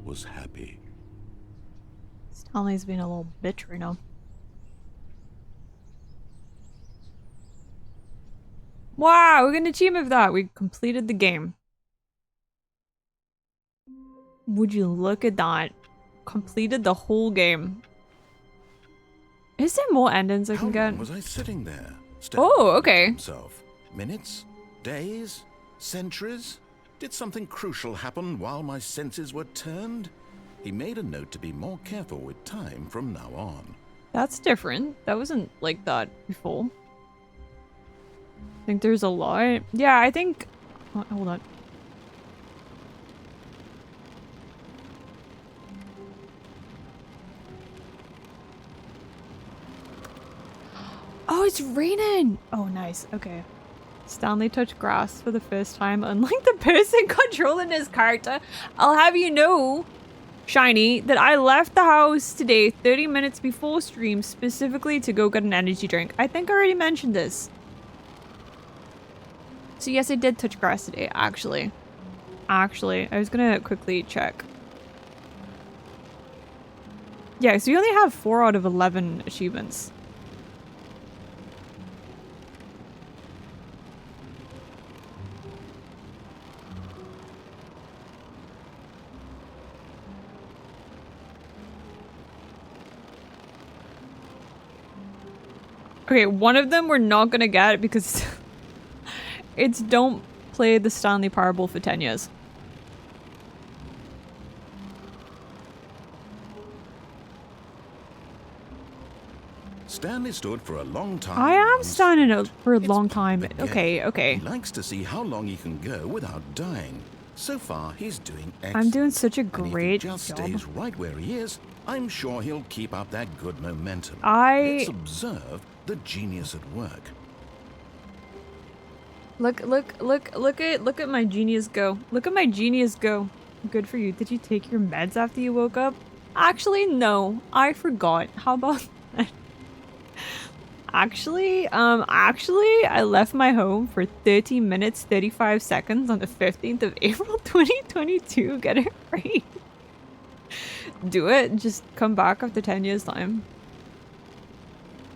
was happy. Stanley's being a little bitch right now. Wow, we got an achievement for that. We completed the game. Would you look at that? Completed the whole game. Is there more endings I can How long get? was I sitting there? Oh, okay. Himself. Minutes? Days? Centuries? Did something crucial happen while my senses were turned? He made a note to be more careful with time from now on. That's different. That wasn't like that before. I think there's a lot. Yeah, I think... oh, hold on. Oh, it's raining! Oh, nice. Okay. Stanley touched grass for the first time, unlike the person controlling his character. I'll have you know, Shiny, that I left the house today 30 minutes before stream specifically to go get an energy drink. I think I already mentioned this. So yes, I did touch grass today, actually. Actually, I was gonna quickly check. Yeah, so you only have 4 out of 11 achievements. Okay, one of them we're not gonna get because it's don't play the Stanley Parable for 10 years. Stanley stood for a long time. I am standing out for a It's long time. but yet Okay. He likes to see how long he can go without dying. So far, he's doing excellent. I'm doing such a And if he great just job. stays right where he is, I'm sure he'll keep up that good momentum. I- Let's observe the genius at work. Look at my genius go. Look at my genius go. Good for you. Did you take your meds after you woke up? Actually, no. I forgot. How about that? Actually, I left my home for 30 minutes, 35 seconds on the 15th of April, 2022. Get it right. Do it. Just come back after 10 years' time.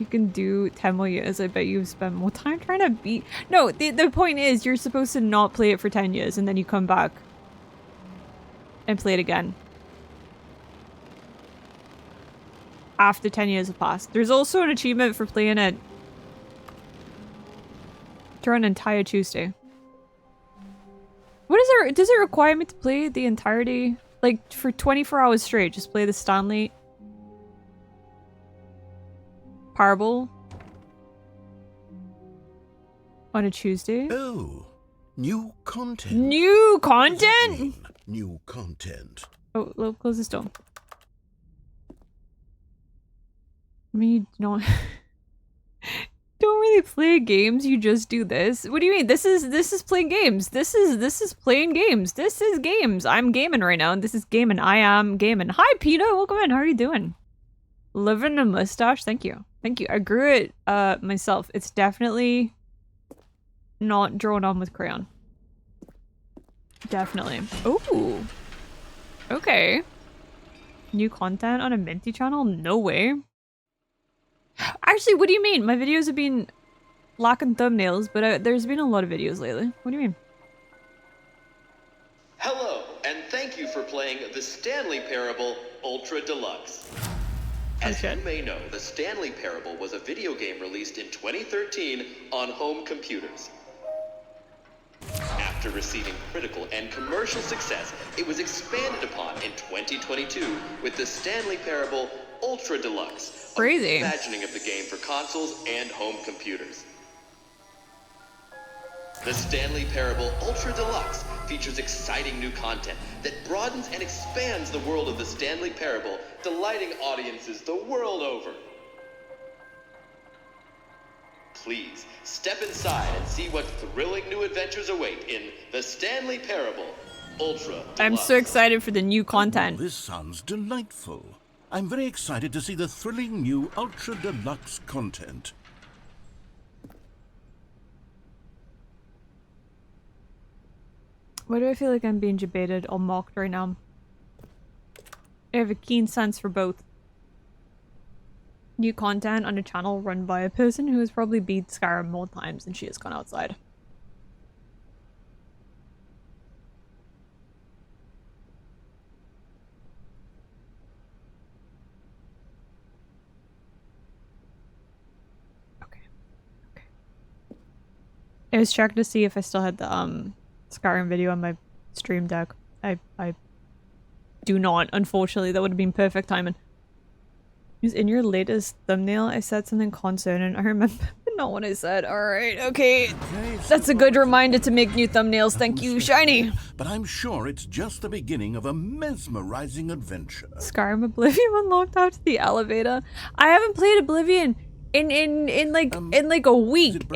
You can do 10 more years. I bet you've spent more time trying to beat... No, the point is you're supposed to not play it for 10 years and then you come back and play it again. After 10 years have passed. There's also an achievement for playing it during an entire Tuesday. What is there? Does it require me to play the entirety? Like, for 24 hours straight, just play the Stanley Parable on a Tuesday? Oh, new content. New What does that content? mean, new content. Oh, close this door. I mean, you don't really play games. You just do this. What do you mean? This is playing games. This is playing games. This is games. I'm gaming right now. This is gaming. I am gaming. Hi, Peter. Welcome in. How are you doing? Living a mustache. Thank you. Thank you. I grew it myself. It's definitely not drawn on with crayon. Definitely. Ooh. Okay. New content on a Minty channel? No way. Actually, what do you mean? My videos have been lacking thumbnails, but there's been a lot of videos lately. What do you mean? Hello, and thank you for playing the Stanley Parable Ultra Deluxe. As you may know, the Stanley Parable was a video game released in 2013 on home computers. After receiving critical and commercial success, it was expanded upon in 2022 with the Stanley Parable Ultra Deluxe. Crazy. A reimagining of the game for consoles and home computers. The Stanley Parable Ultra Deluxe features exciting new content that broadens and expands the world of the Stanley Parable, delighting audiences the world over. Please, step inside and see what thrilling new adventures await in The Stanley Parable Ultra Deluxe. I'm so excited for the new content. This sounds delightful. I'm very excited to see the thrilling new Ultra Deluxe content. Why do I feel like I'm being debated or mocked right now? I have a keen sense for both. New content on a channel run by a person who has probably beat Skyrim more times than she has gone outside. Okay. I was checking to see if I still had the Skyrim video on my stream deck. I do not, unfortunately. That would have been perfect timing. In your latest thumbnail, I said something concerning. I remember not what I said. Alright, okay. That's a good reminder to make new thumbnails. Thank you, Shiny! But I'm sure it's just the beginning of a mesmerizing adventure. Skyrim Oblivion unlocked out to the elevator. I haven't played Oblivion in like a week.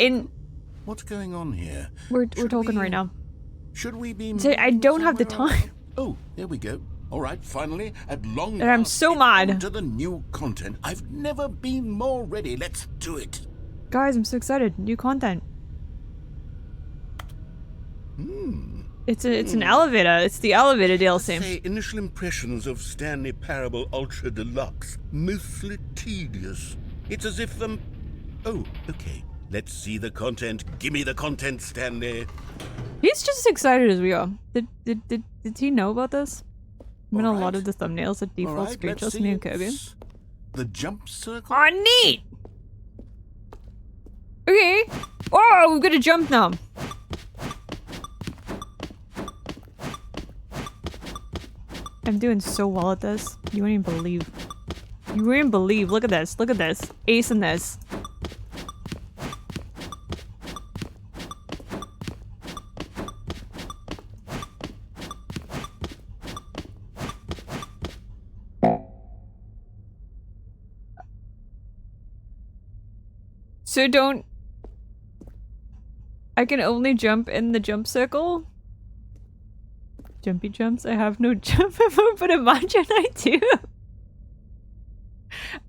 What's going on here? We're talking right now. Should we be? I don't have the time. Oh, there we go. All right, finally, at long last, And I'm so mad. to the new content. I've never been more ready. Let's do it. Guys, I'm so excited. New content. It's an elevator. It's the elevator DLC. Say initial impressions of Stanley Parable Ultra Deluxe. Mostly tedious. It's as if Oh, okay. Let's see the content. Give me the content, Stanley. He's just as excited as we are. Did he know about this? I mean, a lot of the thumbnails at default screenshots me and Kirby. The jump circle? Oh, neat! Okay. Oh, we've got to jump now. I'm doing so well at this. You wouldn't even believe. You wouldn't believe. Look at this. Look at this. Ace in this. So don't... I can only jump in the jump circle? Jumpy jumps? I have no jump move, but imagine I do.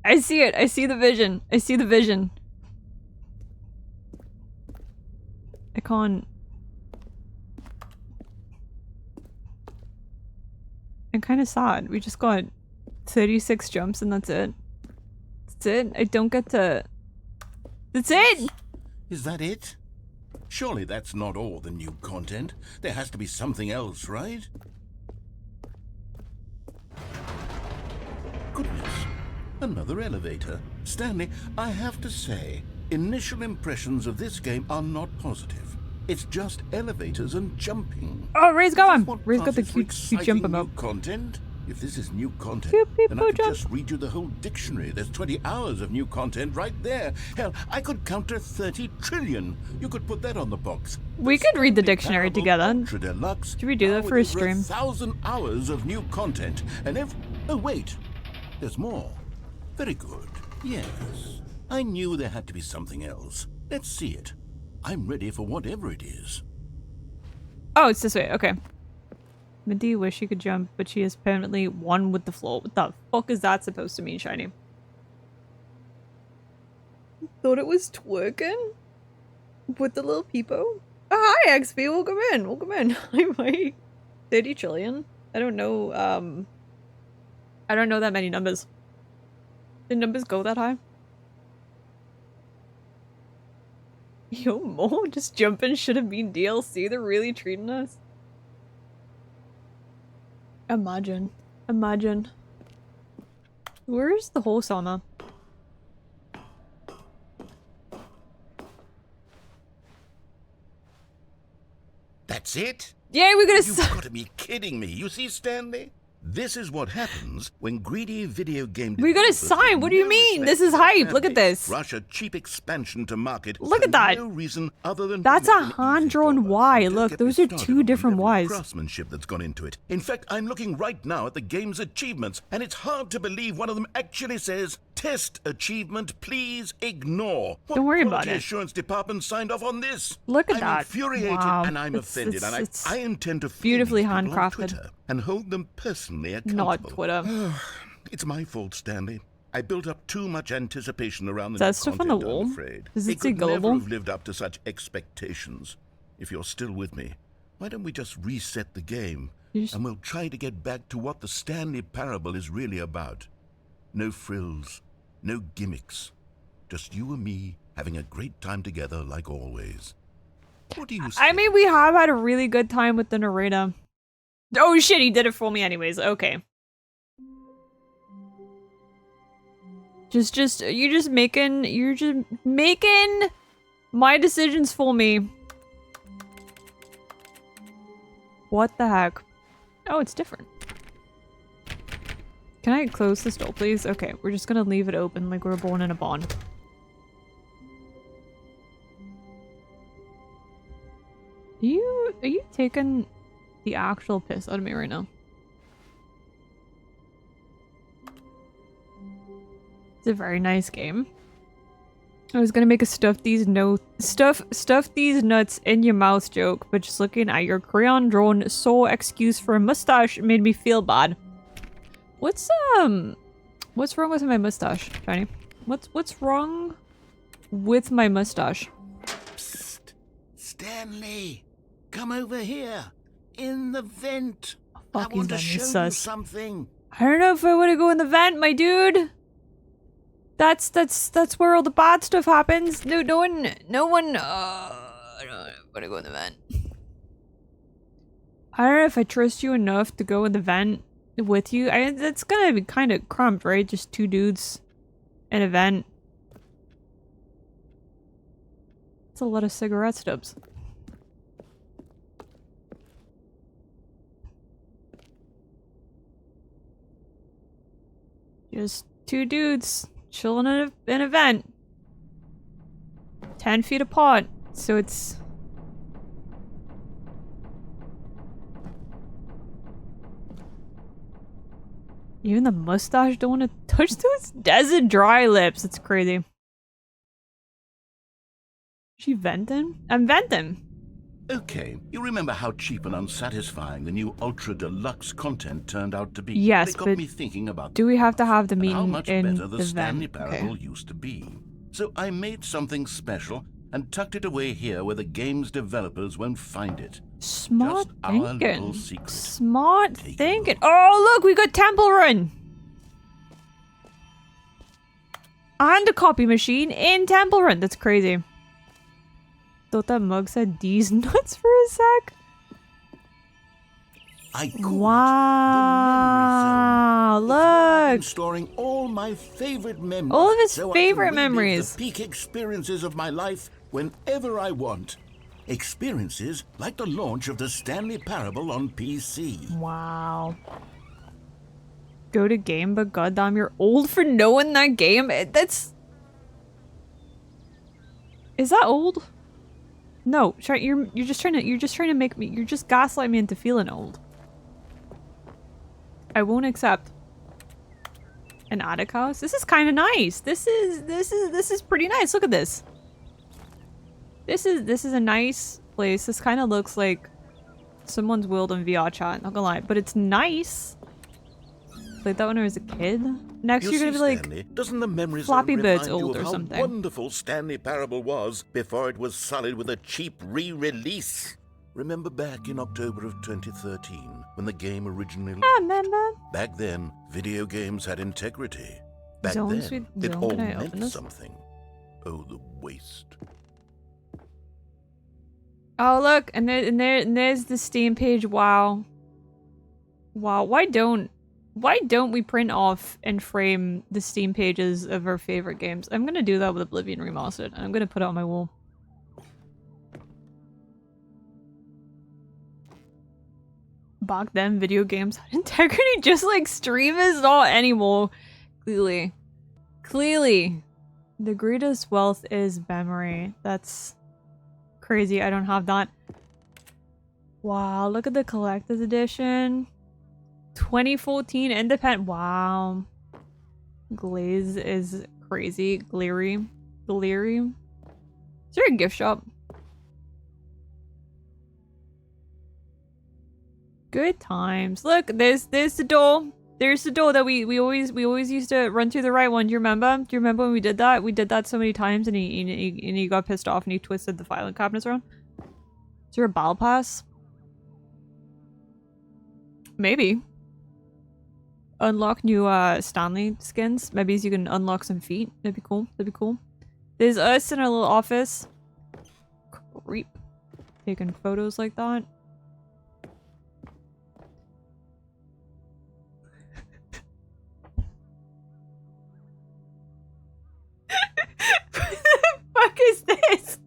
I see it. I see the vision. I see the vision. I can't... I'm kind of sad. We just got 36 jumps and that's it. That's it. I don't get to... That's it! Is that it? Surely that's not all the new content. There has to be something else, right? Goodness. Another elevator. Stanley, I have to say, initial impressions of this game are not positive. It's just elevators and jumping. Oh, Ray's going! What Ray's got the passes for cute jump exciting new emote. content? If this is new content, Cute then I people could jump. just read you the whole dictionary. There's 20 hours of new content right there. Hell, I could count to 30 trillion. You could put that on the box. We could read the Stanley dictionary Parable together. Ultra Deluxe. Should we do that Now for a with over stream? 1,000 hours of new content, and oh wait, there's more. Very good. Yes, I knew there had to be something else. Let's see it. I'm ready for whatever it is. Oh, it's this way. Okay. Minty wished she could jump, but she is permanently one with the floor. What the fuck is that supposed to mean, Shiny? Thought it was twerking? With the little peepo? Oh, hi, XP. Welcome in. Welcome in. I'm like 30 trillion. I don't know, I don't know that many numbers. Did numbers go that high? Yo, Mo, just jumping should have been DLC. They're really treating us. Imagine. Imagine. Where's the whole sauna? That's it? Yeah, we got You've got to be kidding me. You see, Stanley? This is what happens when greedy video game We got a developers sign. What do you with no mean? respect This is for hype. Look at families this. rush a cheap expansion to market. Look for at that. No reason other than to That's make a an easy hand-drawn dollar. Y. Don't Look, get me those are started two on the different level of Ys. craftsmanship that's gone into it. In fact, I'm looking right now at the game's achievements, and it's hard to believe one of them actually says, "Test achievement, please ignore." What Don't worry about quality it. assurance department signed off on this? Look at I'm that. infuriated Wow. and I'm offended, and it's I intend to phone beautifully these people on handcrafted. Twitter and hold them personally accountable. Not Twitter. It's my fault, Stanley. I built up too much anticipation around the Is that new stuff on the content, I'm wall? afraid. Does it say could never gullible? have lived up to such expectations. If you're still with me, why don't we just reset the game, and we'll try to get back to what the Stanley Parable is really about. No frills, no gimmicks. Just you and me having a great time together like always. What do you say? I mean, we have had a really good time with the narrator. Oh shit, he did it for me anyways. Okay. You're just making my decisions for me. What the heck? Oh, it's different. Can I close this door, please? Okay, we're just gonna leave it open like we're born in a bond. Are you taking the actual piss out of me right now? It's a very nice game. I was gonna make a stuff these nuts in your mouth joke, but just looking at your crayon drawn sole excuse for a mustache made me feel bad. What's wrong with my mustache, Johnny? What's wrong with my mustache? Psst. Stanley, come over here. In the vent. I want to show you something. I don't know if I want to go in the vent, my dude. That's where all the bad stuff happens. No one. I don't want to go in the vent. I don't know if I trust you enough to go in the vent with you. That's gonna be kind of cramped, right? Just two dudes in a vent. It's a lot of cigarette stubs. Just two dudes chilling in an event. 10 feet apart, so it's... Even the mustache don't want to touch those desert dry lips. It's crazy. She venting? I'm venting. Okay, you remember how cheap and unsatisfying the new Ultra Deluxe content turned out to be? Yes, it got but me thinking about do we have to have the how meeting much in better the the Stanley vent? Parable Okay. used to be. So I made something special and tucked it away here where the game's developers won't find it. Smart Just our little thinking. secret. Smart Take a thinking. look. Oh, look, we got Temple Run. And a copy machine in Temple Run. That's crazy. Thought that mug said D's nuts for a sec. I call Wow, it the memory zone. It's where I'm look. storing all my favorite memories. All of his so favorite I can relive memories. The peak experiences of my life whenever I want. Experiences like the launch of the Stanley Parable on PC. Wow. Go to game, but goddamn, you're old for knowing that game. That's... Is that old? No, you're just trying to make me, you're just gaslighting me into feeling old. I won't accept. An attic house? This is kind of nice. This is pretty nice. Look at this. This is a nice place. This kind of looks like someone's willed in VR chat, not gonna lie, but it's nice. Played that when I was a kid. Next, you're gonna be like, Stanley, doesn't the memory Flappy zone Bird's remind you old of or how something? wonderful Stanley Parable was before it was sullied with a cheap re-release? Remember back in October of 2013 when the game originally I launched? remember. Back then, video games had integrity. Back Zone, then, sweet it zone, all can I meant open this? something. Oh, the waste. Oh look, and there's the Steam page. Wow. Wow. Why don't we print off and frame the Steam pages of our favorite games? I'm gonna do that with Oblivion Remastered, and I'm gonna put it on my wall. Back then, video games had integrity just like streamers not anymore. Clearly. Clearly. The greatest wealth is memory. That's crazy. I don't have that. Wow, look at the collector's edition. 2014 independent. Wow. Glaze is crazy. Glary. Is there a gift shop? Good times. Look, there's the door. There's the door that we always used to run through the right one. Do you remember? Do you remember when we did that? We did that so many times and he got pissed off and he twisted the filing cabinets around. Is there a battle pass? Maybe. Unlock new Stanley skins. Maybe you can unlock some feet. That'd be cool. That'd be cool. There's us in our little office. Creep. Taking photos like that. What the fuck is this?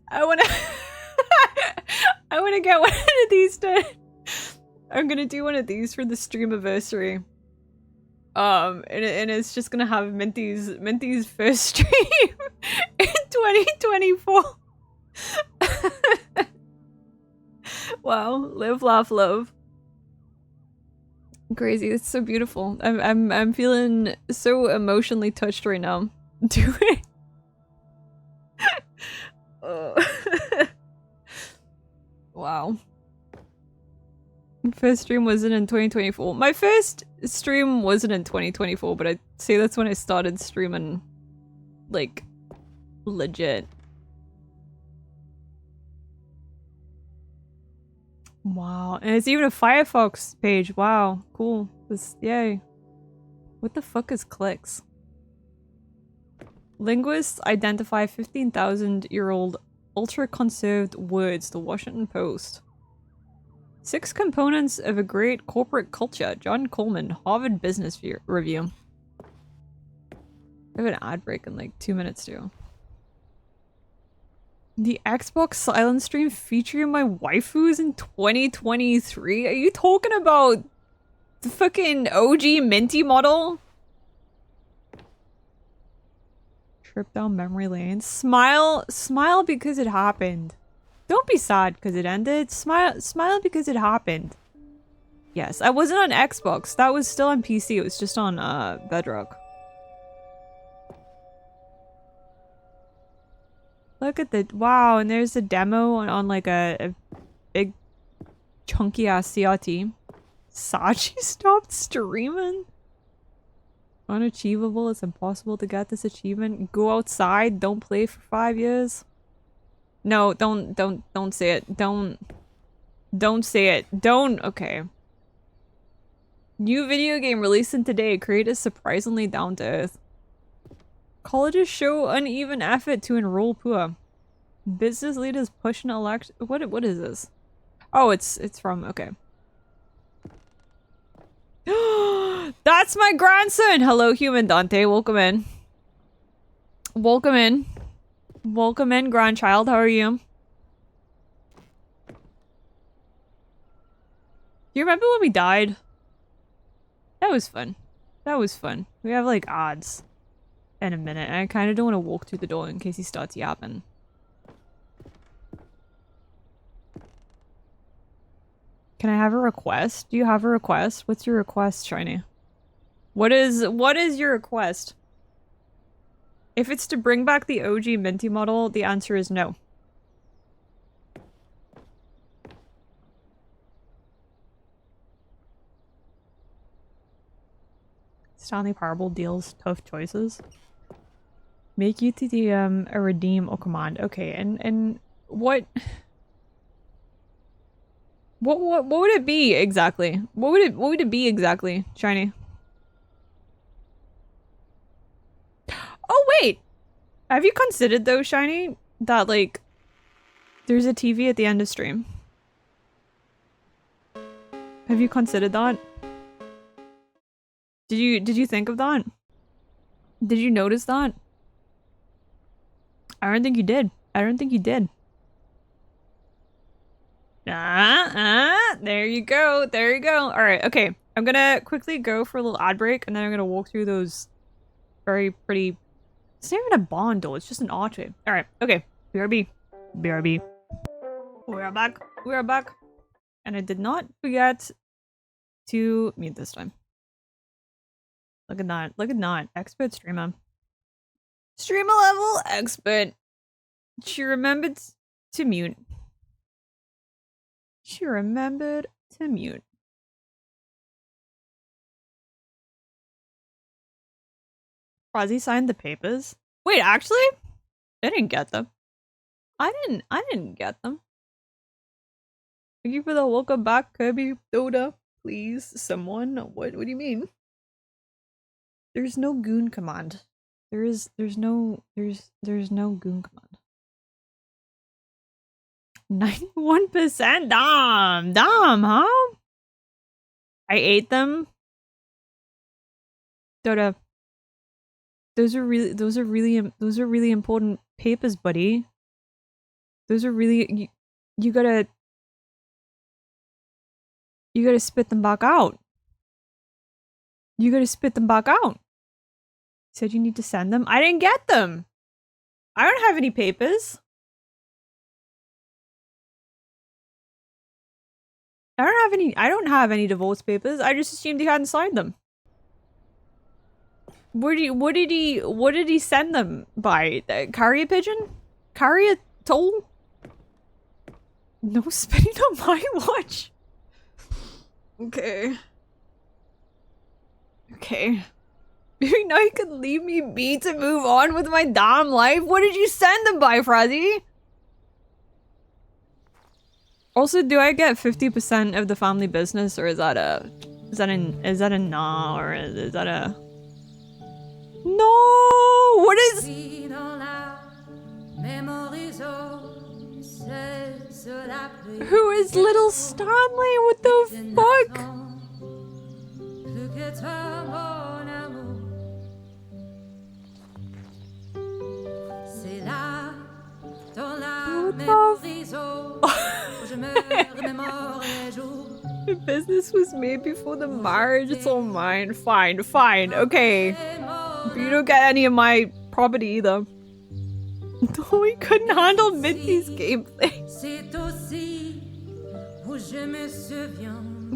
I wanna get one of these done. I'm gonna do one of these for the streamiversary. And it's just gonna have Minty's first stream in 2024. Wow, live, laugh, love. Crazy, it's so beautiful. I'm feeling so emotionally touched right now. Do it. Wow. First stream wasn't in 2024. My first stream wasn't in 2024, but I'd say that's when I started streaming, like, legit. Wow, and it's even a Firefox page. Wow, cool. Yay. What the fuck is clicks? Linguists identify 15,000-year-old ultra-conserved words, the Washington Post. 6 components of a great corporate culture, John Coleman, Harvard Business Review. I have an ad break in like 2 minutes too. The Xbox silent stream featuring my waifus in 2023? Are you talking about the fucking OG Minty model? Trip down memory lane. Smile because it happened. Don't be sad because it ended. Smile because it happened. Yes, I wasn't on Xbox. That was still on PC. It was just on Bedrock. Look at the wow, and there's a demo on like a big chunky ass CRT. Sachi stopped streaming. Unachievable. It's impossible to get this achievement. Go outside. Don't play for 5 years. No, don't say it. Don't say it. Don't. Okay. New video game releasing today. Creators surprisingly down to earth. Colleges show uneven effort to enroll poor. Business leaders pushing election. What is this? Oh, it's from okay. That's my grandson. Hello, human Dante. Welcome in. Welcome in. Welcome in, grandchild. How are you? Do you remember when we died? That was fun. That was fun. We have like odds in a minute. And I kind of don't want to walk through the door in case he starts yapping. Can I have a request? Do you have a request? What's your request, Shiny? What is your request? If it's to bring back the OG Minty model, the answer is no. Stanley Parable deals tough choices. Make UTDM a redeem or command. Okay, and what would it be exactly? What would it be exactly, Shiny? Oh wait! Have you considered though, Shiny, that like there's a TV at the end of stream? Have you considered that? Did you think of that? Did you notice that? I don't think you did. I don't think you did. There you go. There you go. All right. Okay. I'm gonna quickly go for a little ad break, and then I'm gonna walk through those very pretty. It's not even a bond though. It's just an archway. All right. Okay. BRB. BRB. We are back. We are back. And I did not forget to mute this time. Look at that. Look at that. Expert streamer. Streamer level expert. She remembered to mute. She remembered to mute. Rozzy signed the papers. Wait, actually? I didn't get them. I didn't get them. Thank you for the welcome back, Kirby Doda. Please, someone. What do you mean? There's no goon command. There's no goon command. 91%? Damn, huh? I ate them. Doda. Those are really important papers, buddy. Those are really you gotta spit them back out. You gotta spit them back out. You said you need to send them. I didn't get them. I don't have any papers. I don't have any divorce papers. I just assumed he hadn't signed them. What did he send them by? Carrier pigeon? Carrier toll? No spitting on my watch. Okay. Okay. Maybe now you can leave me be to move on with my damn life. What did you send them by, Frazzy? Also, do I get 50% of the family business, or is that a nah, or is that a no? What is? Who is little Stanley? What the fuck? The business was made before the marriage. It's all mine. Fine, fine, okay. But you don't get any of my property either. No, he couldn't handle Minty's gameplay.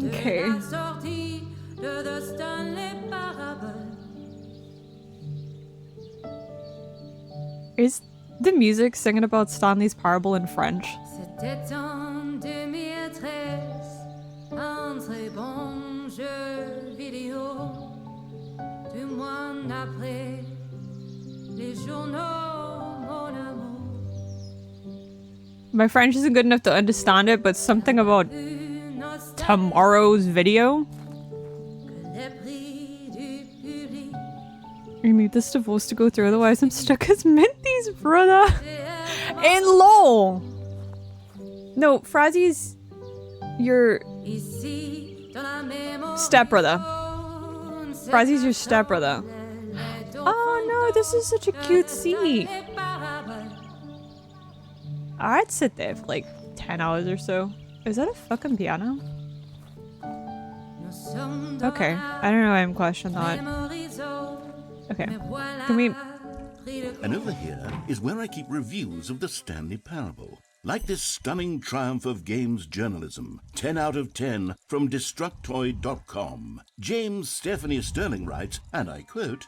Okay. Is the music singing about Stanley's parable in French? My French isn't good enough to understand it, but something about tomorrow's video? You need this divorce to go through, otherwise I'm stuck as Minty's brother. In-law! No, Frazzy's your stepbrother. Frazzy's your stepbrother. Oh no, this is such a cute seat. I'd sit there for like 10 hours or so. Is that a fucking piano? Okay, I don't know why I'm questioning that. Okay, can we... And over here is where I keep reviews of the Stanley Parable. Like this stunning triumph of games journalism, 10 out of 10 from Destructoid.com. James Stephanie Sterling writes, and I quote,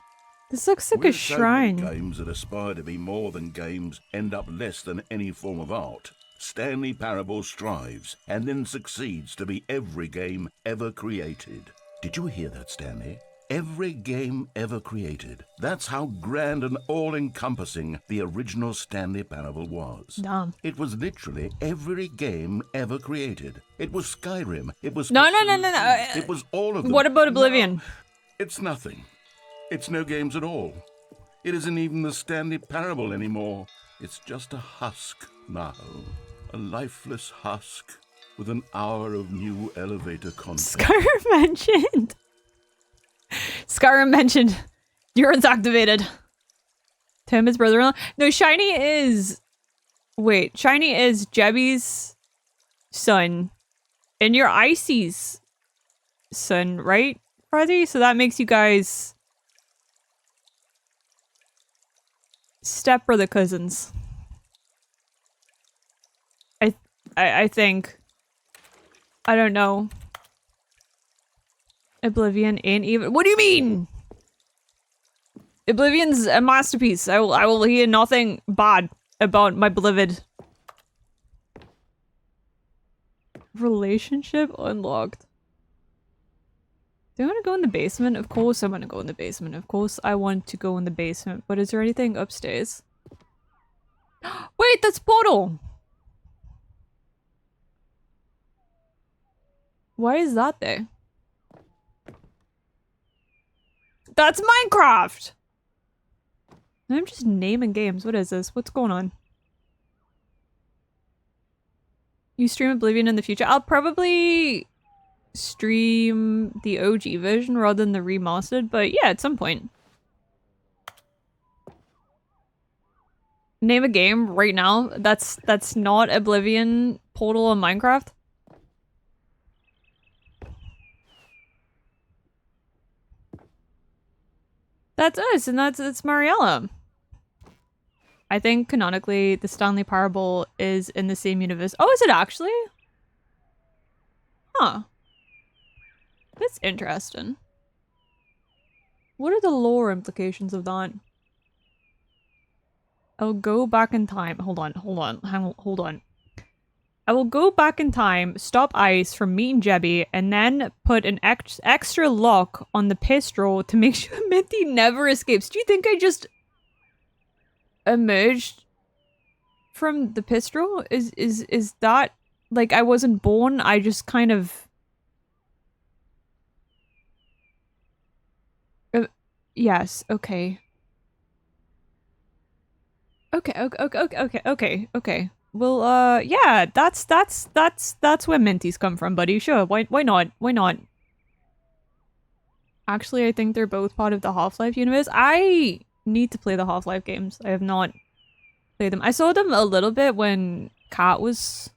This looks like a shrine. So many games that aspire to be more than games end up less than any form of art. Stanley Parable strives and then succeeds to be every game ever created. Did you hear that, Stanley? Every game ever created. That's how grand and all-encompassing the original Stanley Parable was. Dumb. It was literally every game ever created. It was Skyrim. It was... No. It was all of them. What about Oblivion? No, it's nothing. It's no games at all. It isn't even the Stanley Parable anymore. It's just a husk now. A lifeless husk with an hour of new elevator content. Skyrim mentioned. Skyrim mentioned. Neurons activated. To him, his brother-in-law. No, Shiny is Wait, Shiny is Jebby's son. And you're Icy's son, right, Freddy? So that makes you guys stepbrother cousins. I think. I don't know. Oblivion ain't even— What do you mean? Oblivion's a masterpiece. I will hear nothing bad about my beloved. Relationship unlocked. Do I want to go in the basement? Of course I want to go in the basement. Of course I want to go in the basement. But is there anything upstairs? Wait, that's Portal! Why is that there? That's Minecraft! I'm just naming games. What is this? What's going on? You stream Oblivion in the future? I'll probably stream the OG version rather than the remastered, but yeah, at some point. Name a game right now that's not Oblivion, Portal, or Minecraft. That's us, and it's Mariella. I think canonically the Stanley Parable is in the same universe. Oh, is it actually? Huh. That's interesting. What are the lore implications of that? I'll go back in time. Hold on. I will go back in time, stop Ice from meeting Jebby, and then put an extra lock on the pistol to make sure Minty never escapes. Do you think I just emerged from the pistol? Is that like I wasn't born? I just kind of yes, okay. Okay. Well, yeah, that's where Minties come from, buddy. Sure, why not? Why not? Actually, I think they're both part of the Half-Life universe. I need to play the Half-Life games. I have not played them. I saw them a little bit when Kat was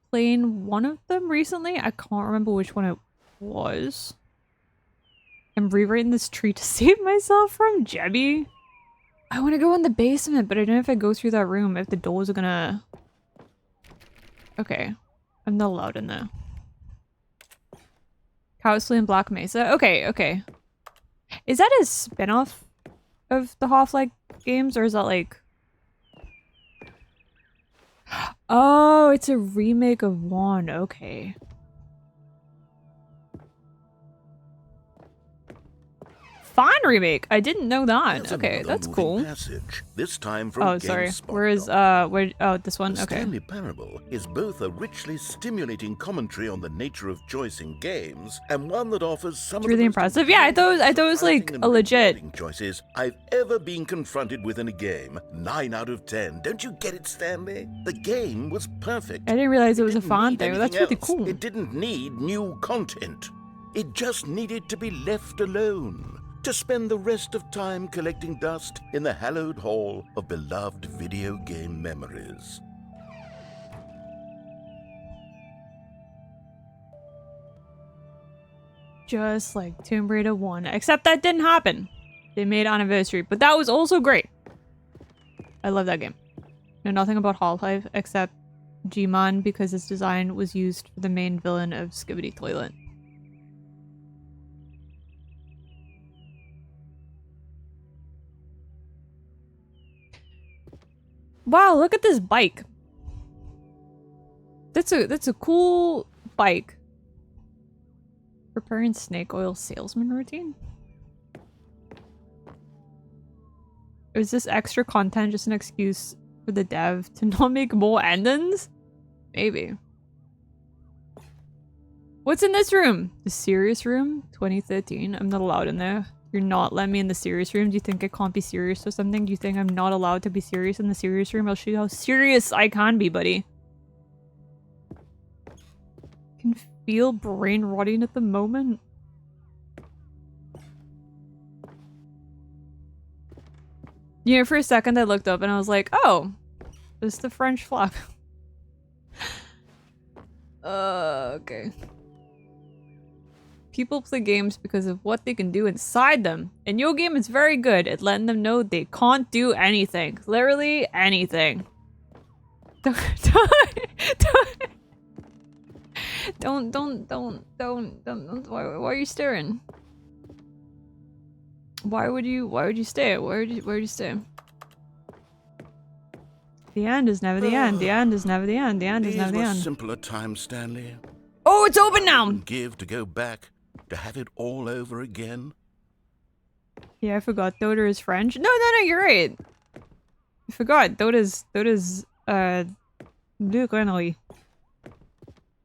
playing one of them recently. I can't remember which one it was. I'm rewriting this tree to save myself from Jebby. I want to go in the basement, but I don't know if I go through that room, if the doors are gonna... Okay. I'm not allowed in there. Cowsley and Black Mesa? Okay. Is that a spin-off of the Half-Life games, or is that like... Oh, it's a remake of one. Okay. Fine remake. I didn't know that. Okay, that's cool. Passage, this time from sorry. GameSpot. Where is oh, this one. The Okay. Stanley Parable is both a richly stimulating commentary on the nature of choice in games and one that offers some It's really impressive. Yeah, I thought it was like a legit choices I've ever been confronted with in a game. 9 out of 10. Don't you get it, Stanley? The game was perfect. I didn't realize it was a didn't font need there. That's anything really else. cool. It didn't need new content. It just needed to be left alone to spend the rest of time collecting dust in the hallowed hall of beloved video game memories. Just like Tomb Raider 1. Except that didn't happen. They made Anniversary, but that was also great. I love that game. Know nothing about Half-Life except G-Man because its design was used for the main villain of Skibidi Toilet. Wow, look at this bike. That's a cool bike. Preparing snake oil salesman routine? Or is this extra content just an excuse for the dev to not make more endings? Maybe. What's in this room? The serious room? 2013. I'm not allowed in there. You're not letting me in the serious room? Do you think I can't be serious or something? Do you think I'm not allowed to be serious in the serious room? I'll show you how serious I can be, buddy. I can feel brain rotting at the moment. You know, for a second I looked up and I was like, oh, Just the French flag. Okay. People play games because of what they can do inside them. And your game is very good at letting them know they can't do anything. Literally anything. Don't. Why are you staring? Why would you stay? Why would you stay? The end is never the end. The end is never the end. The end is never the end. These were simpler times, Stanley. Oh, it's open now! Give to go back, to have it all over again. Yeah, I forgot. Dota is French. No, you're right. I forgot. Dota's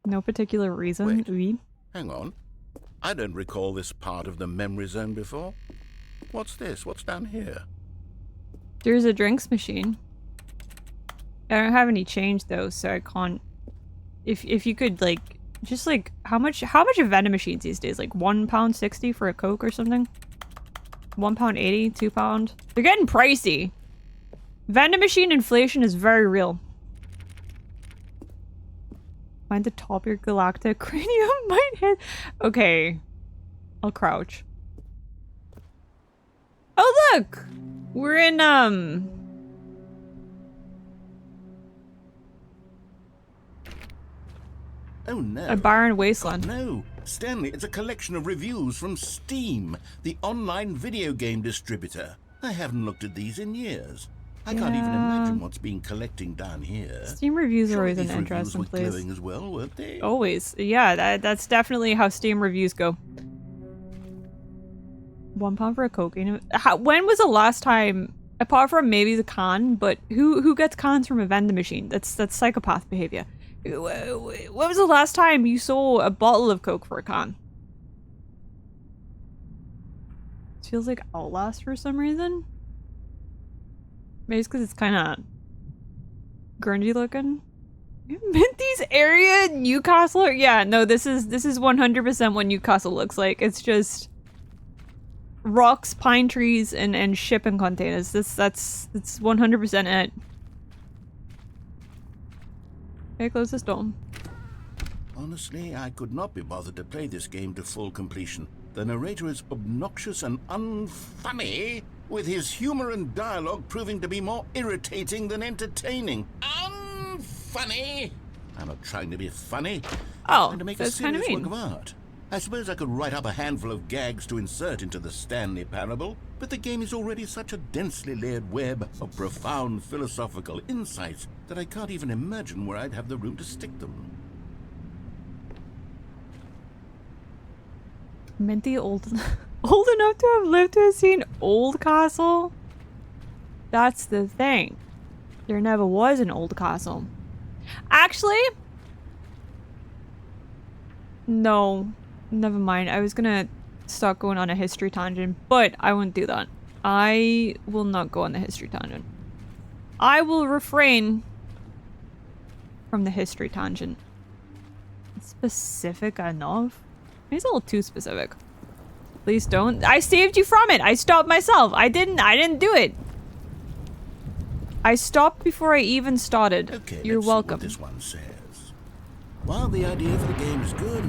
no particular reason. Wait. Oui. Hang on. I don't recall this part of the memory zone before. What's this? What's down here? There's a drinks machine. I don't have any change though, so I can't. If you could like, just like how much are vending machines these days? Like £1.60 for a Coke or something? £1.80, £2. They're getting pricey. Vending machine inflation is very real. Find the top of your galactic cranium might hit. Okay, I'll crouch. Oh look, we're in Oh no. a barren wasteland. No, Stanley, it's a collection of reviews from Steam, the online video game distributor. I haven't looked at these in years. I can't even imagine what's been collecting down here. Steam reviews are Surely always an these interesting reviews were place. glowing as well, weren't they? Always. Yeah, that's definitely how Steam reviews go. £1 for a Coke. When was the last time, apart from maybe the con, but who gets cons from a vending machine? That's psychopath behavior. When was the last time you saw a bottle of Coke for a con? It feels like Outlast for some reason. Maybe it's because it's kind of grungy looking. Mintee's area, Newcastle. Yeah, no, this is 100% what Newcastle looks like. It's just rocks, pine trees, and shipping containers. That's 100% it. Okay, close this door. Honestly, I could not be bothered to play this game to full completion. The narrator is obnoxious and unfunny, with his humor and dialogue proving to be more irritating than entertaining. Unfunny! I'm not trying to be funny. Oh, I'm trying to make so a it's kind of serious mean. work of art. I suppose I could write up a handful of gags to insert into the Stanley Parable, but the game is already such a densely layered web of profound philosophical insights that I can't even imagine where I'd have the room to stick them. Minty old enough to have lived to have seen Old Castle? That's the thing. There never was an Old Castle. Actually, no. Never mind. I was gonna start going on a history tangent, but I won't do that. I will not go on the history tangent. I will refrain from the history tangent. It's specific enough. It's a little too specific. Please don't. I saved you from it. I stopped myself. I didn't do it. I stopped before I even started. Okay, You're let's welcome. See what this one says. While the idea for the game is good,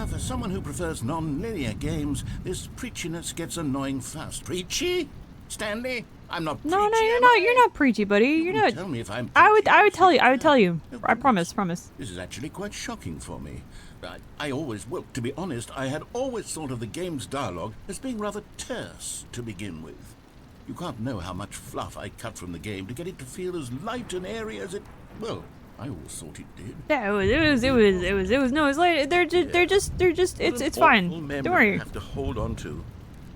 for someone who prefers non-linear games, this preachiness gets annoying fast. Preachy? Stanley? I'm not preachy. No, you're not preachy, buddy. You're not. Tell me if I'm I would preachy. tell you. No, I promise. This is actually quite shocking for me. Well, to be honest, I had always thought of the game's dialogue as being rather terse to begin with. You can't know how much fluff I cut from the game to get it to feel as light and airy as it, well, I always thought it did. Yeah, it was. No, it's like they're just. It's fine. Don't worry. I have to hold on to.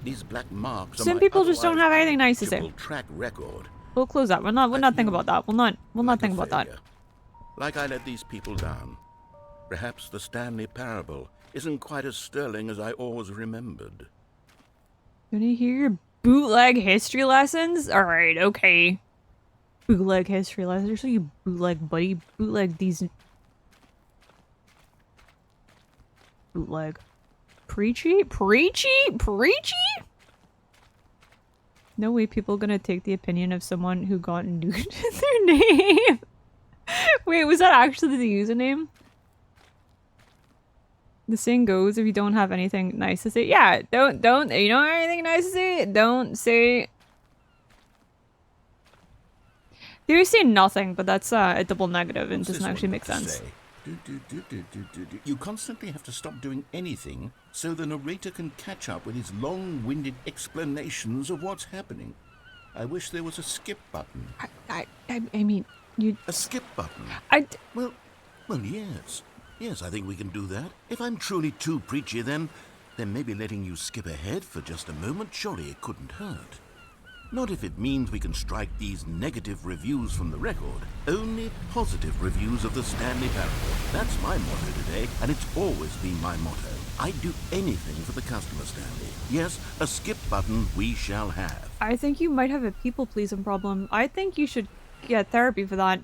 These black marks. Some people just don't have anything nice to say. Track record. We'll close that. We'll not think about that. We'll not think about that. Like I let these people down. Perhaps the Stanley Parable isn't quite as sterling as I always remembered. You wanna hear your bootleg history lessons? Alright, okay. Bootleg history lessons. So you bootleg, buddy. Bootleg these. Bootleg. Preachy? No way people gonna take the opinion of someone who got nuked in their name. Wait, was that actually the username? The saying goes, if you don't have anything nice to say, yeah, don't, you don't have anything nice to say, don't say. They say nothing, but that's a double negative and doesn't actually make sense. You constantly have to stop doing anything so the narrator can catch up with his long-winded explanations of what's happening. I wish there was a skip button. I mean, you... A skip button? Well, yes. Yes, I think we can do that. If I'm truly too preachy, then maybe letting you skip ahead for just a moment, surely it couldn't hurt. Not if it means we can strike these negative reviews from the record. Only positive reviews of the Stanley Parable. That's my motto today, and it's always been my motto. I'd do anything for the customer, Stanley. Yes, a skip button we shall have. I think you might have a people-pleasing problem. I think you should get therapy for that.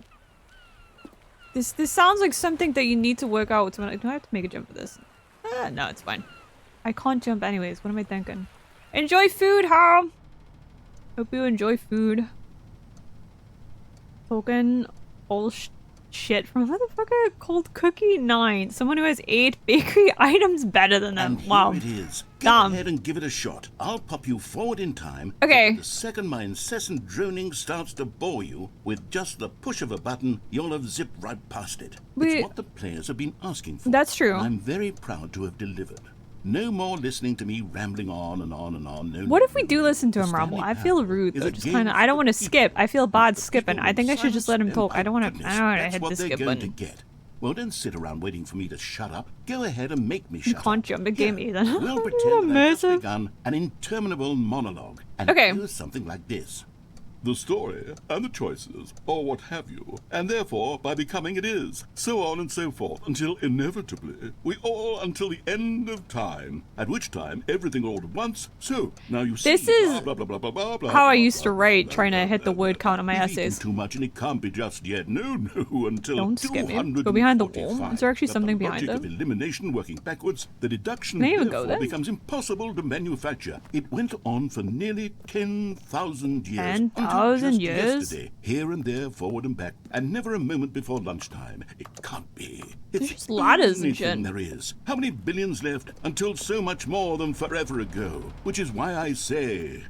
This sounds like something that you need to work out. Do I have to make a jump for this? No, it's fine. I can't jump anyways. What am I thinking? Enjoy food, Hal! Hope you enjoy food. Token all shit from a motherfucker called Cookie 9. Someone who has 8 bakery items better than them. And wow. Here it is. Go ahead and give it a shot. I'll pop you forward in time. Okay. The second my incessant droning starts to bore you, with just the push of a button, you'll have zipped right past it. It's what the players have been asking for. That's true. And I'm very proud to have delivered. No more listening to me rambling on and on and on. No, what if we do listen to him ramble? I feel rude though. Just kind of. I don't want to skip. I feel bad skipping. I think I should just let him talk. I don't want to. I don't want to hit the skip button. Well, don't sit around waiting for me to shut up. Go ahead and make me shut up. You can't jump a game either. We'll pretend that I've just begun an interminable monologue. And it goes something like this. The story and the choices, or what have you, and therefore, by becoming it is, so on and so forth, until inevitably, we all until the end of time, at which time everything all at once, so, now you see, this is blah, blah, blah, blah, blah, blah, how I blah, used to write, trying to hit the word count on my essays. Too much and it can't be just yet, no, until don't skip me. Go behind the wall. Is there actually something behind it? it? The logic of elimination working backwards, the deduction therefore becomes impossible to manufacture. It went on for nearly 10,000 years. 10,000 years? Yesterday, here and there, forward and back, and never a moment before lunchtime. It can't be. It's just ladders and shit. There is. How many billions left until so much more than forever ago? Which is why I say,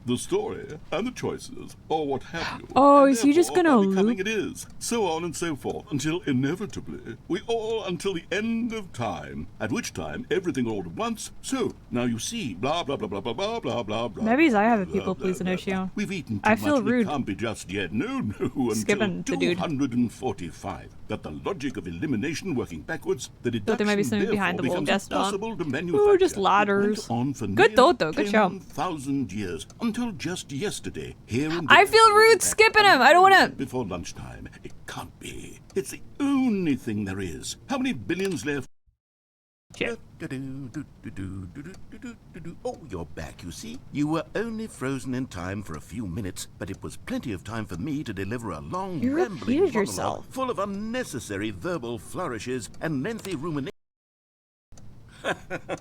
the story and the choices, or what have you. Oh, is he just gonna loop? It is, so on and so forth, until inevitably, we all until the end of time, at which time everything all at once. So, now you see, blah, blah, blah, blah, blah, blah, blah, blah, blah. Maybe I have a people-pleasing issue. We've eaten too I feel much rude. It can't be just yet. No, until skipping the dude. 245. That the logic of elimination working backwards, the deduction thought there might be something behind the wall. Guess not. Ooh, just ladders. On for good thought though. Good show. 10,000 years until just yesterday. Here and I feel rude skipping him. I don't want to. Before lunchtime. It can't be. It's the only thing there is. How many billions left? Shit. Oh, you're back, you see. You were only frozen in time for a few minutes, but it was plenty of time for me to deliver a long, rambling monologue yourself. full of unnecessary verbal flourishes and lengthy ruminations.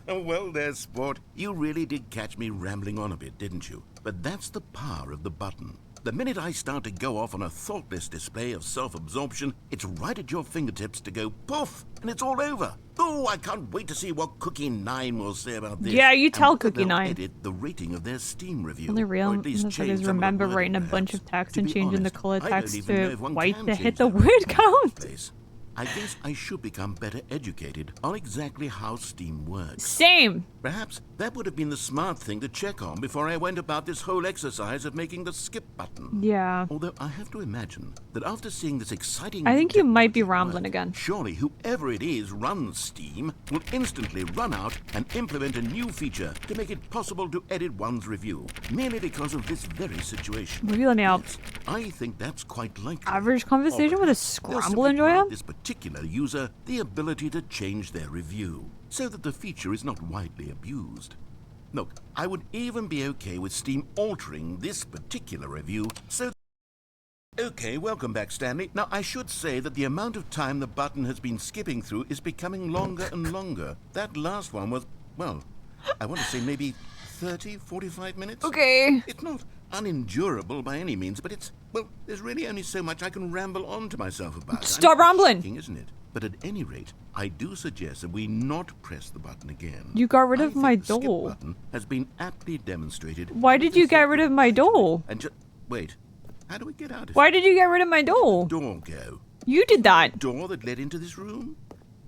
Well there, sport. You really did catch me rambling on a bit, didn't you? But that's the power of the button. The minute I start to go off on a thoughtless display of self-absorption, it's right at your fingertips to go poof, and it's all over. Oh, I can't wait to see what Cookie 9 will say about this. Yeah, you tell Cookie they'll 9. Edit the rating of their Steam review. Only real motherfuckers remember writing a bunch of text and changing the color text to white to hit the word count. I guess I should become better educated on exactly how Steam works. Same. Perhaps that would have been the smart thing to check on before I went about this whole exercise of making the skip button. Yeah. Although I have to imagine that after seeing this exciting... I think you might be rambling again. Surely whoever it is runs Steam will instantly run out and implement a new feature to make it possible to edit one's review, merely because of this very situation. Maybe let me out. Yes, I think that's quite likely. Average conversation with a scramble enjoyer? This particular user the ability to change their review so that the feature is not widely abused. Look, I would even be okay with Steam altering this particular review so... Okay, welcome back, Stanley. Now, I should say that the amount of time the button has been skipping through is becoming longer and longer. That last one was, well, I want to say maybe 30, 45 minutes? Okay. It's not unendurable by any means, but well, there's really only so much I can ramble on to myself about. Stop rambling! Shocking, isn't it? But at any rate, I do suggest that we not press the button again. You got rid of my the skip doll. button has been aptly demonstrated. Why did you get rid of my doll? And just wait. How do we get out of Why here? did you get rid of my doll? Door go. You did that. Door that led into this room?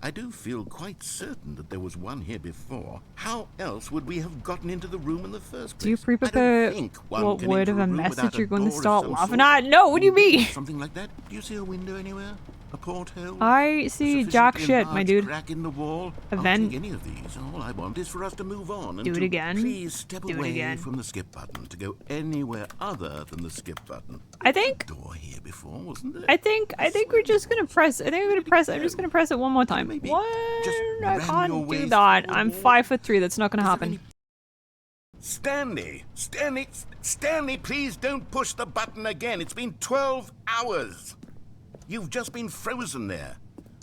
I do feel quite certain that there was one here before. How else would we have gotten into the room in the first place? Do you I pre-prepare don't think one what can word enter of a room without message you're going to door of start some laughing sort. at? No, what do you mean? Something like that? Do you see a window anywhere? A porthole? I see jack Sufficiently shit, my large dude. Crack in the wall? A I'll vent. take any of these. All I want is for us to move on and Do it to again. please step Do it away again. from the skip button to go anywhere other than the skip button. I think Door here before, wasn't there? I think we're just gonna press. I think I'm gonna press. I'm just gonna press it one more time. Maybe What? just I ram your can't way do that. through I'm the wall. 5'3". That's not gonna Is there happen. any- Stanley, please don't push the button again. It's been 12 hours. You've just been frozen there.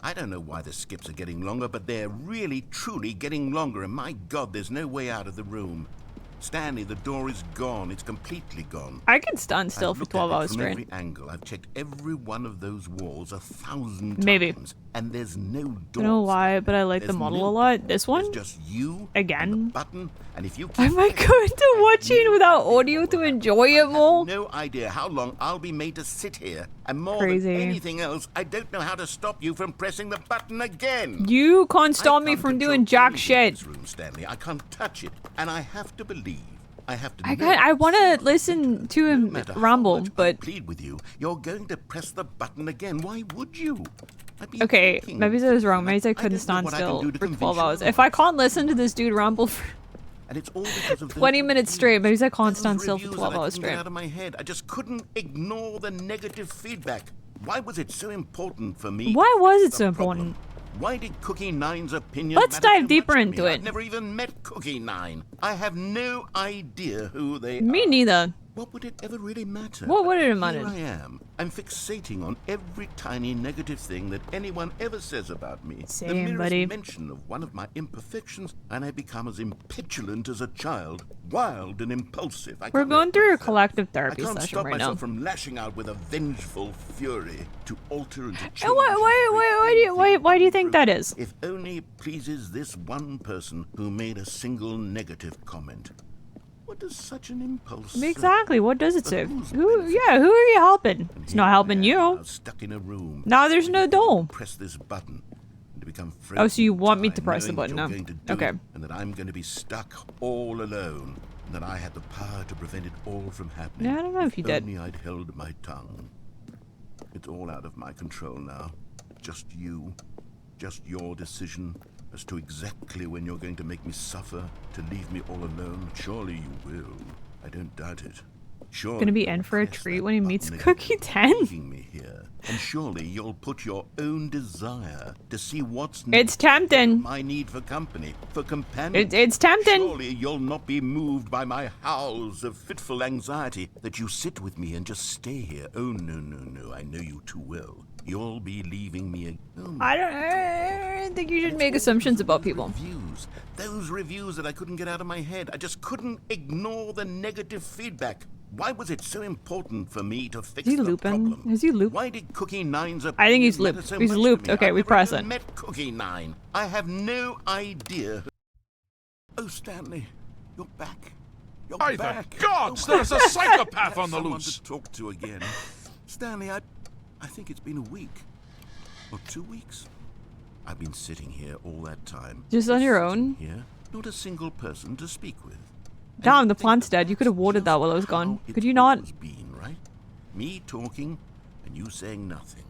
I don't know why the skips are getting longer, but they're really, truly getting longer, and my God, there's no way out of the room. Stanley, the door is gone. It's completely gone. I can stand still I've for looked 12 at it hours from straight. every angle. I've checked every one of those walls 1,000 Maybe. times, and there's no I door. don't know why, but I like the There's model no a lot. door. This one? There's just you Again? and the button, and if you keep Am I going to watch it without audio to enjoy it more? no idea how long I'll be made to sit here, and more Crazy. than anything else, I don't know how to stop you from pressing the button again. You can't stop I me can't from control doing jack anything in shit. this room, Stanley. I can't touch it, and I have to believe. I have to. I know can't. I want it's to listen to no him matter how ramble, much I but plead with you, you're going to press the button again. Why would you? I've been okay. thinking. Maybe I was wrong. Maybe I couldn't don't know stand what I can still do to for convince 12 you hours. If I can't listen to this dude ramble for And it's all because of those 20 minutes straight, maybe I can't those stand still for reviews 12 that I hours couldn't get straight. out of my head. I just couldn't ignore the negative feedback. Why was it so important for me? Why to was fix it so the problem? important? Why did Cookie Nine's opinion Let's matter dive so deeper much to into me? it. I've never even met Cookie Nine. I have no idea who they Me are. neither. What would it ever really matter? What would it Here matter? I am. I'm fixating on every tiny negative thing that anyone ever says about me. Same, the merest buddy. mention of one of my imperfections, and I become as impetulant as a child, wild and impulsive. We're going through a collective I therapy can't session stop right myself now. from lashing out with a vengeful fury to alter and to change. And why do you think that is? If only it pleases this one person who made a single negative comment. What does such an impulse serve? Exactly. What does it For say? whose Who? benefit? Yeah. Who are you helping? And It's here not I helping am, you. now stuck in a room. Now there's no door. Press this button and to become Oh, so you frozen want me in to time, press the knowing button, that huh? you're going to do Okay. it, and that I'm going to be stuck all alone, and that I had the power to prevent it all from happening. Yeah, I don't know if you did. Only I'd held my tongue. It's all out of my control now. Just you. Just your decision as to exactly when you're going to make me suffer, to leave me all alone. Surely you will. I don't doubt it. Surely Gonna be you'll in for a press treat that when he button meets again, Cookie 10. leaving me here. And surely you'll put your own desire to see what's It's tempting. my need for company, for companions. It's tempting. Surely you'll not be moved by my howls of fitful anxiety that you sit with me and just stay here. Oh, no, I know you too well. You'll be leaving me. I don't think you should make assumptions about people. Those reviews that I couldn't get out of my head. I just couldn't ignore the negative feedback. Why was it so important for me to fix Is he the looping? problem? Is he looped? Why did Cookie Nine's I think he's opinion matter looped. so He's much to looped. me? Okay, I've we never press even it. met Cookie Nine. I have no idea. Oh, Stanley, you're back. You're By the back. gods, Oh, there's a my- psychopath on the Someone loose. to talk to again. Stanley, I think it's been a week. Or 2 weeks. I've been sitting here all that time. Just on your sitting own? Here, not a single person to speak with. And Damn, the think plant's dead. You could have that's watered that just while I was how gone. it's Could you not? always been, right? Me talking and you saying nothing.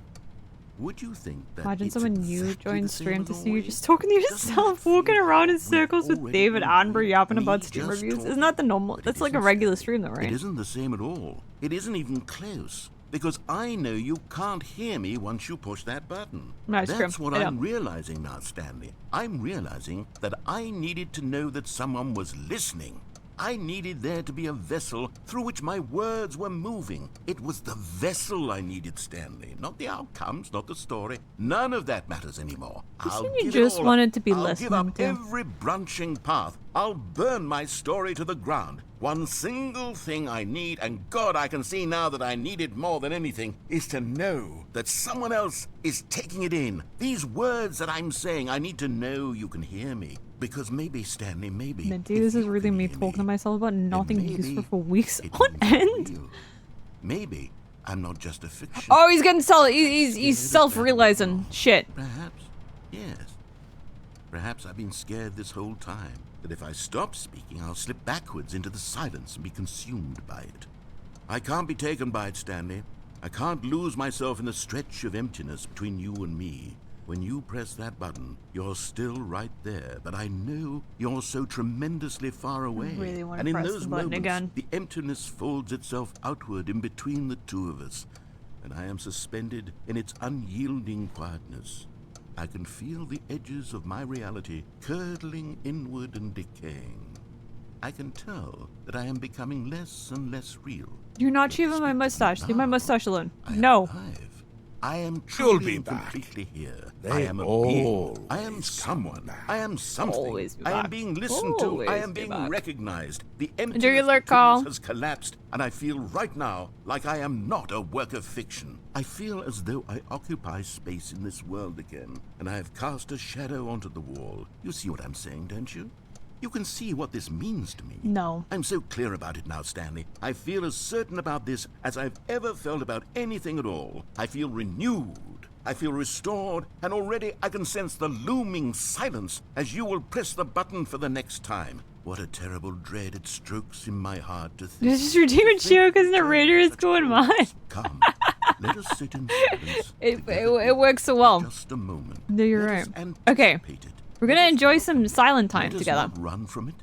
Would you think that Imagine it's someone new exactly joined the same stream as to see you always? just talking to Doesn't yourself, it walking feel around in like we've circles with already David been Attenborough doing yapping me about Steam just reviews? talking? Isn't that the normal? But it That's like a isn't, regular Stanley. stream though, right? It isn't the same at all. It isn't even close. Because I know you can't hear me once you push that button. That's true. That's what I know. I'm realizing now, Stanley. I'm realizing that I needed to know that someone was listening. I needed there to be a vessel through which my words were moving. It was the vessel I needed, Stanley. Not the outcomes, not the story. None of that matters anymore. You I'll said you give it just all wanted up. to be I'll give up listening to. every branching path I'll burn my story to the ground. One single thing I need, and God, I can see now that I need it more than anything, is to know that someone else is taking it in. These words that I'm saying, I need to know you can hear me. Because maybe, Stanley, maybe... Minty, this is really me talking to myself about nothing useful for weeks on end. Real. Maybe I'm not just a fiction. Oh, he's getting he's self-realizing shit. Perhaps, yes. Perhaps I've been scared this whole time. That if I stop speaking, I'll slip backwards into the silence and be consumed by it. I can't be taken by it, Stanley. I can't lose myself in the stretch of emptiness between you and me. When you press that button, you're still right there, but I know you're so tremendously far away. I really want and to in press those the button moments, again. the emptiness folds itself outward in between the two of us, and I am suspended in its unyielding quietness. I can feel the edges of my reality curdling inward and decaying. I can tell that I am becoming less and less real. You're not shaving my mustache. Leave my mustache alone. No. I am You'll truly be and back. completely here. They I am a being. always I am someone. come back. I am something. Always be I am back. being listened to. I Always am be being back. recognized. The Enjoy emptiness your lurk between us call. has collapsed, and I feel right now like I am not a work of fiction. I feel as though I occupy space in this world again, and I have cast a shadow onto the wall. You see what I'm saying, don't you? You can see what this means to me. No. I'm so clear about it now, Stanley. I feel as certain about this as I've ever felt about anything at all. I feel renewed. I feel restored, and already I can sense the looming silence as you will press the button for the next time. What a terrible dread it strokes in my heart to think. This is your demon show because narrator is going mad. Come, let us sit in silence. It works so well. Just a moment. No, you're Let us right. Okay. anticipate it. We're gonna enjoy some silent time Let us together. not run from it.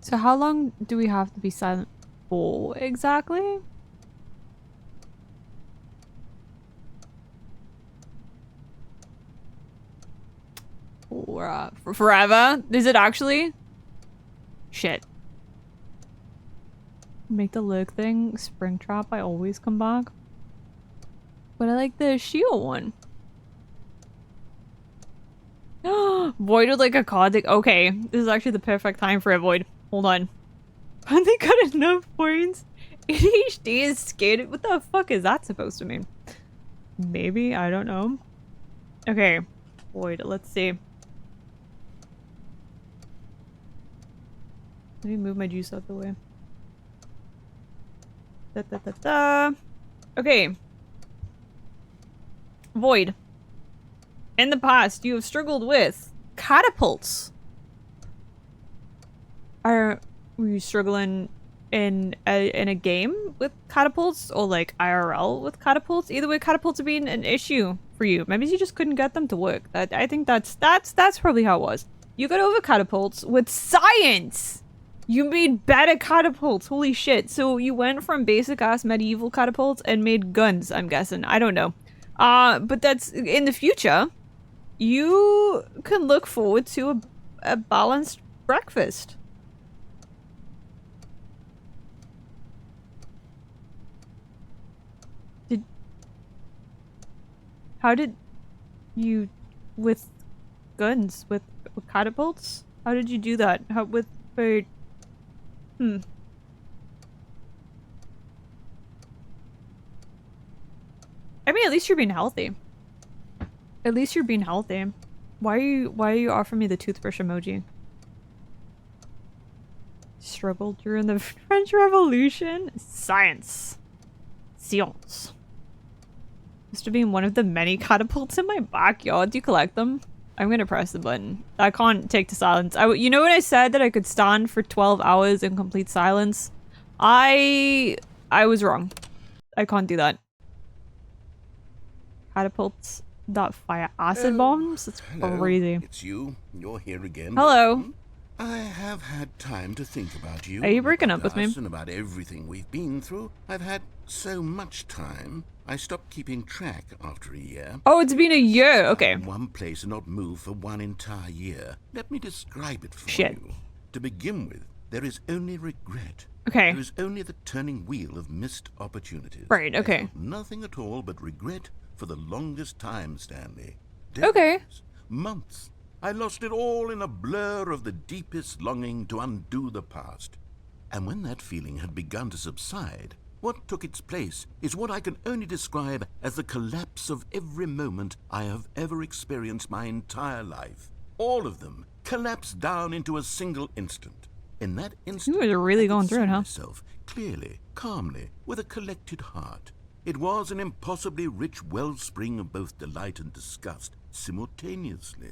So how long do we have to be silent for exactly? For forever? Is it actually? Shit. Make the lurk thing Springtrap. I always come back. But I like the shield one. Void with like a card. Okay, this is actually the perfect time for a Void. Hold on. Finally got enough points. ADHD is scared. What the fuck is that supposed to mean? Maybe, I don't know. Okay, Void, let's see. Let me move my juice out the way. Okay. Void. In the past, you have struggled with catapults. Were you struggling in a game with catapults or like IRL with catapults? Either way, catapults have been an issue for you. Maybe you just couldn't get them to work. I think that's probably how it was. You got over catapults with science. You made better catapults. Holy shit. So you went from basic ass medieval catapults and made guns, I'm guessing. I don't know. But that's in the future. You can look forward to a balanced breakfast. How did you with guns with catapults? How did you do that? How with for I mean, at least you're being healthy. At least you're being healthy. Why are you offering me the toothbrush emoji? Struggled during the French Revolution? Science. Science. Must have been one of the many catapults in my backyard. Do you collect them? I'm gonna press the button. I can't take to silence. You know when I said that I could stand for 12 hours in complete silence? I was wrong. I can't do that. Catapults that fire acid bombs? It's Hello, crazy. it's you. You're here again. Hello. Hmm? I have had time to think about you. Are you breaking about up with me? us, and about everything we've been through. I've had so much time. I stopped keeping track after a year. Oh, it's been a year. Okay. In one place and not move for one entire year. Let me describe it for Shit. you. To begin with, there is only regret. Okay. There is only the turning wheel of missed opportunities. Right, okay. I felt nothing at all but regret for the longest time, Stanley. Okay. Days, months. I lost it all in a blur of the deepest longing to undo the past. And when that feeling had begun to subside, what took its place is what I can only describe as the collapse of every moment I have ever experienced my entire life. All of them collapsed down into a single instant. In that instant, You guys are really I could going through see it, huh? myself clearly, calmly, with a collected heart. It was an impossibly rich wellspring of both delight and disgust simultaneously.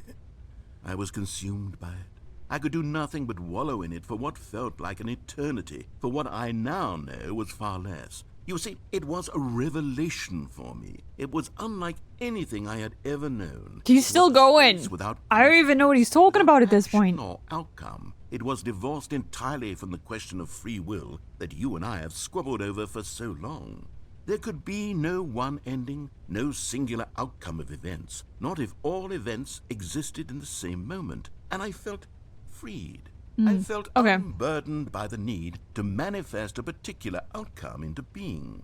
I was consumed by it. I could do nothing but wallow in it for what felt like an eternity, for what I now know was far less. You see, it was a revelation for me. It was unlike anything I had ever known. He's still going. Without I don't even know what he's talking about at this point. or outcome. It was divorced entirely from the question of free will that you and I have squabbled over for so long. There could be no one ending, no singular outcome of events, not if all events existed in the same moment. And I felt freed. I felt unburdened by the need to manifest a particular outcome into being.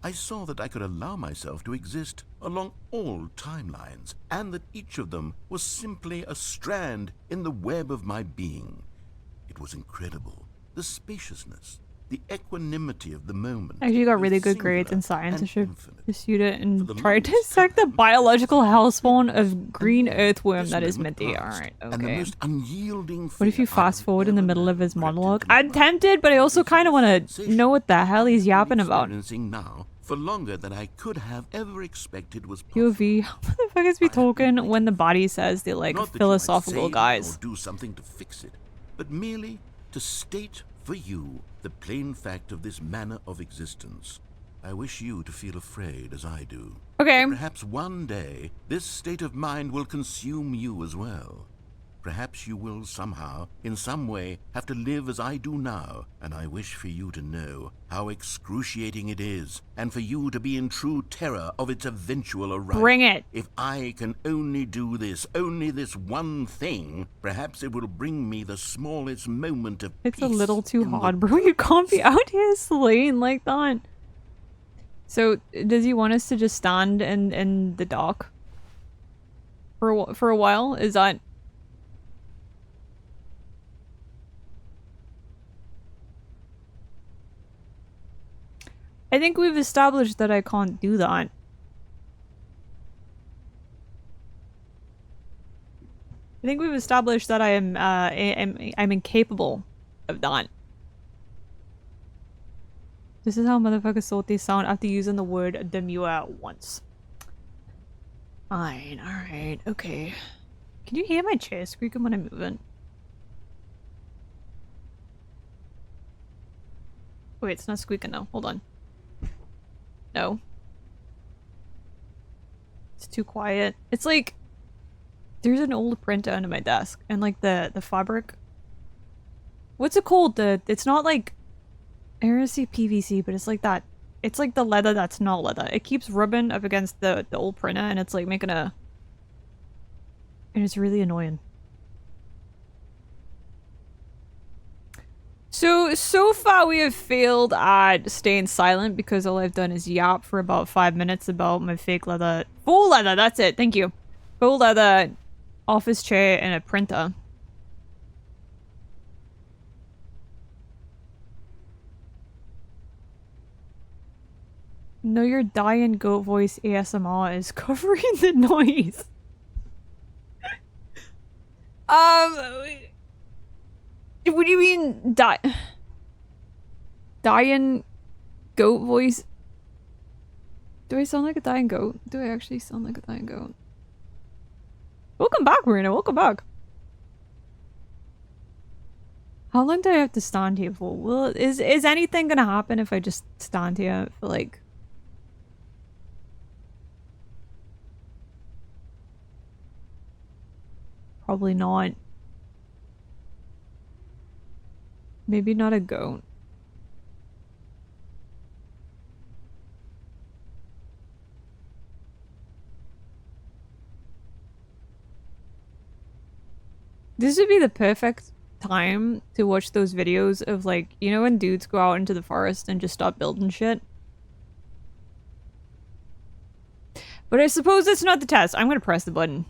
I saw that I could allow myself to exist along all timelines, and that each of them was simply a strand in the web of my being. It was incredible. The spaciousness, the equanimity of the moment. Actually, you got was really good grades in singular science. I and should infinite. pursue it For and the try to longest dissect the time, biological I hellspawn felt of green and earthworm this that is moment Minty. passed, Alright, and the okay. most unyielding What if you fear I fast have forward in the ever middle of known his crept monologue? into my I'm mind. tempted, but I also It is kind of want to sensation know what the hell he's I've been yapping about. experiencing now for longer than I could have ever expected was POV, possible. how the fuck is we I have been talking waiting when the for body says the like Not that philosophical you might guys? say or do something to fix it, but merely to state for you the plain fact of this manner of existence. I wish you to feel afraid as I do. Okay. Perhaps one day this state of mind will consume you as well. Perhaps you will somehow, in some way, have to live as I do now, and I wish for you to know how excruciating it is, and for you to be in true terror of its eventual arrival. Bring it. If I can only do this, only this one thing, perhaps it will bring me the smallest moment of It's a peace little too in the hard, bro. You can't be out here slaying like that. So, does he want us to just stand in the dock for a while? Is that? I think we've established that I can't do that. I think we've established that I am I'm incapable of that. This is how motherfuckers salty sound after using the word demure once. Fine, alright, okay. Can you hear my chair squeaking when I'm moving? Wait, it's not squeaking now. Hold on. No. It's too quiet. It's like there's an old printer under my desk and like the fabric. What's it called? It's not like I don't see PVC, but it's like that. It's like the leather that's not leather. It keeps rubbing up against the old printer and it's like making a and it's really annoying. So far we have failed at staying silent because all I've done is yap for about 5 minutes about my fake leather. Full leather, that's it, thank you. Full leather office chair and a printer. No, your dying goat voice ASMR is covering the noise. What do you mean, dying goat voice? Do I sound like a dying goat? Do I actually sound like a dying goat? Welcome back, Marina. Welcome back. How long do I have to stand here for? Well, is anything gonna happen if I just stand here for like... Probably not. Maybe not a goat. This would be the perfect time to watch those videos of, like, you know when dudes go out into the forest and just stop building shit? But I suppose that's not the test. I'm gonna press the button.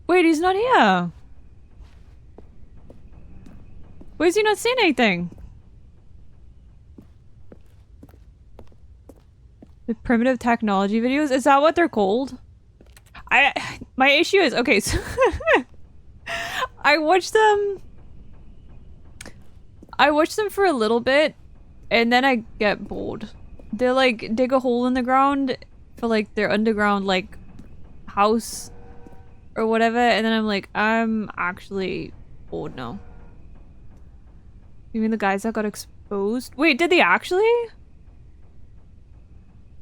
Wait, he's not here. Why is he not saying anything? The primitive technology videos? Is that what they're called? My issue is, okay, so I watch them for a little bit and then I get bored. They're like, dig a hole in the ground for like their underground like house or whatever, and then I'm like, I'm actually bored now. You mean the guys that got exposed? Wait, did they actually?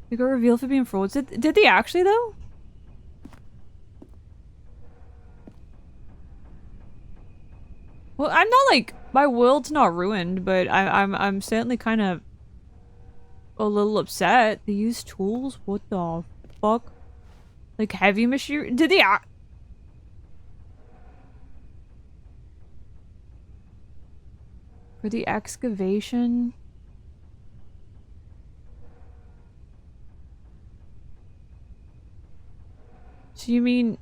They got revealed for being frauds. Did they actually though? Well, I'm not like, my world's not ruined, but I'm certainly kind of a little upset. They use tools? What the fuck? Like heavy machinery? Did they for the excavation? So you mean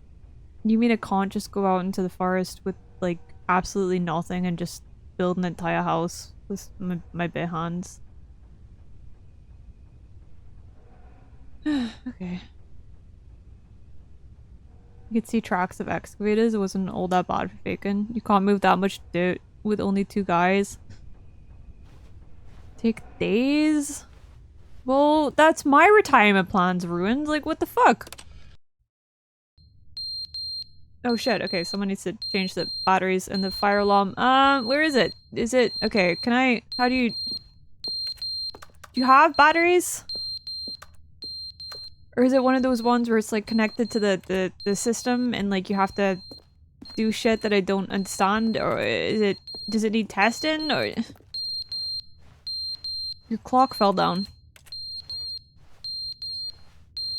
I can't just go out into the forest with like absolutely nothing and just build an entire house with my bare hands? Okay. You could see tracks of excavators. It wasn't all that bad for faking. You can't move that much dirt with only 2 guys. Take days? Well, that's my retirement plans ruined. Like, what the fuck? Oh shit, okay, someone needs to change the batteries in the fire alarm. Where is it? Is it... Okay, can I... How do you... Do you have batteries? Or is it one of those ones where it's like connected to the system and like you have to do shit that I don't understand? Or is it... Does it need testing? Or... Your clock fell down.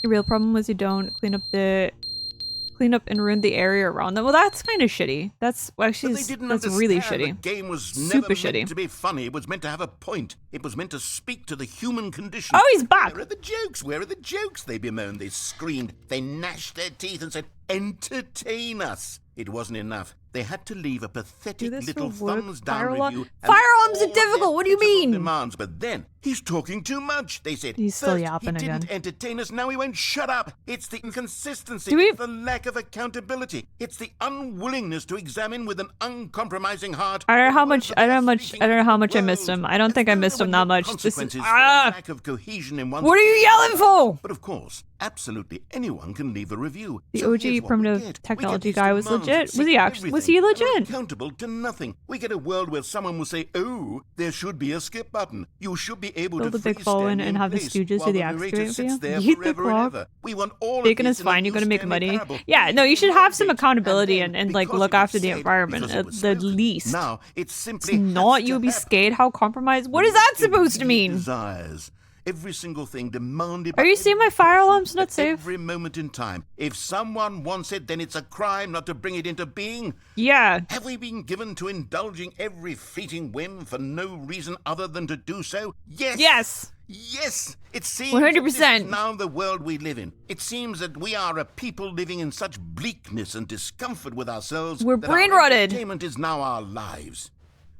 The real problem was you don't clean up and ruin the area around them. Well, that's kind of shitty. That's actually that's really shitty. The game was super never shitty. Meant to be funny. It was meant to have a point. It was meant to speak to the human condition. Oh, he's back. Where are the jokes? Where are the jokes? They bemoaned. They screamed. They gnashed their teeth and said, "Entertain us." It wasn't enough. They had to leave a pathetic little thumbs down review. Firearms are difficult. What do you mean? Demands, but then he's talking too much. They said he's still yapping he again. Didn't entertain us. Now he won't shut up. It's the inconsistency. It's the lack of accountability. It's the unwillingness to examine with an uncompromising heart. I don't know how much. I don't know how much I missed him. I don't think I missed him that much. This is lack of cohesion in one's what are you yelling for? But of course, absolutely anyone can leave a review. The So OG primitive technology guy was legit. Was he actually? Was he They're legit? accountable to nothing. We get a world where someone will say, "Oh, there should be a skip button. You should be able Build to a big freeze phone stand and in have the place stooges while do the narrator excavator sits for there you. Eat the forever and clock. ever. We want all Bacon of is this fine. in You're a gonna new make Stanley money. parable. Yeah, no, you should have some accountability and like because look it was after the said, environment because it at was the spoken, least. now it It's simply not. has You'll to be happen. scared. How compromised? What is that supposed to mean? Desires. Every single thing demanded. Are you seeing my fire alarm's not safe? Every moment in time. If someone wants it, then it's a crime not to bring it into being. Yeah. Have we been given to indulging every fleeting whim for no reason other than to do so? Yes. Yes. Yes. It seems 100%. This is now the world we live in. It seems that we are a people living in such bleakness and discomfort with ourselves. We're that brain our rotted. Entertainment is now our lives.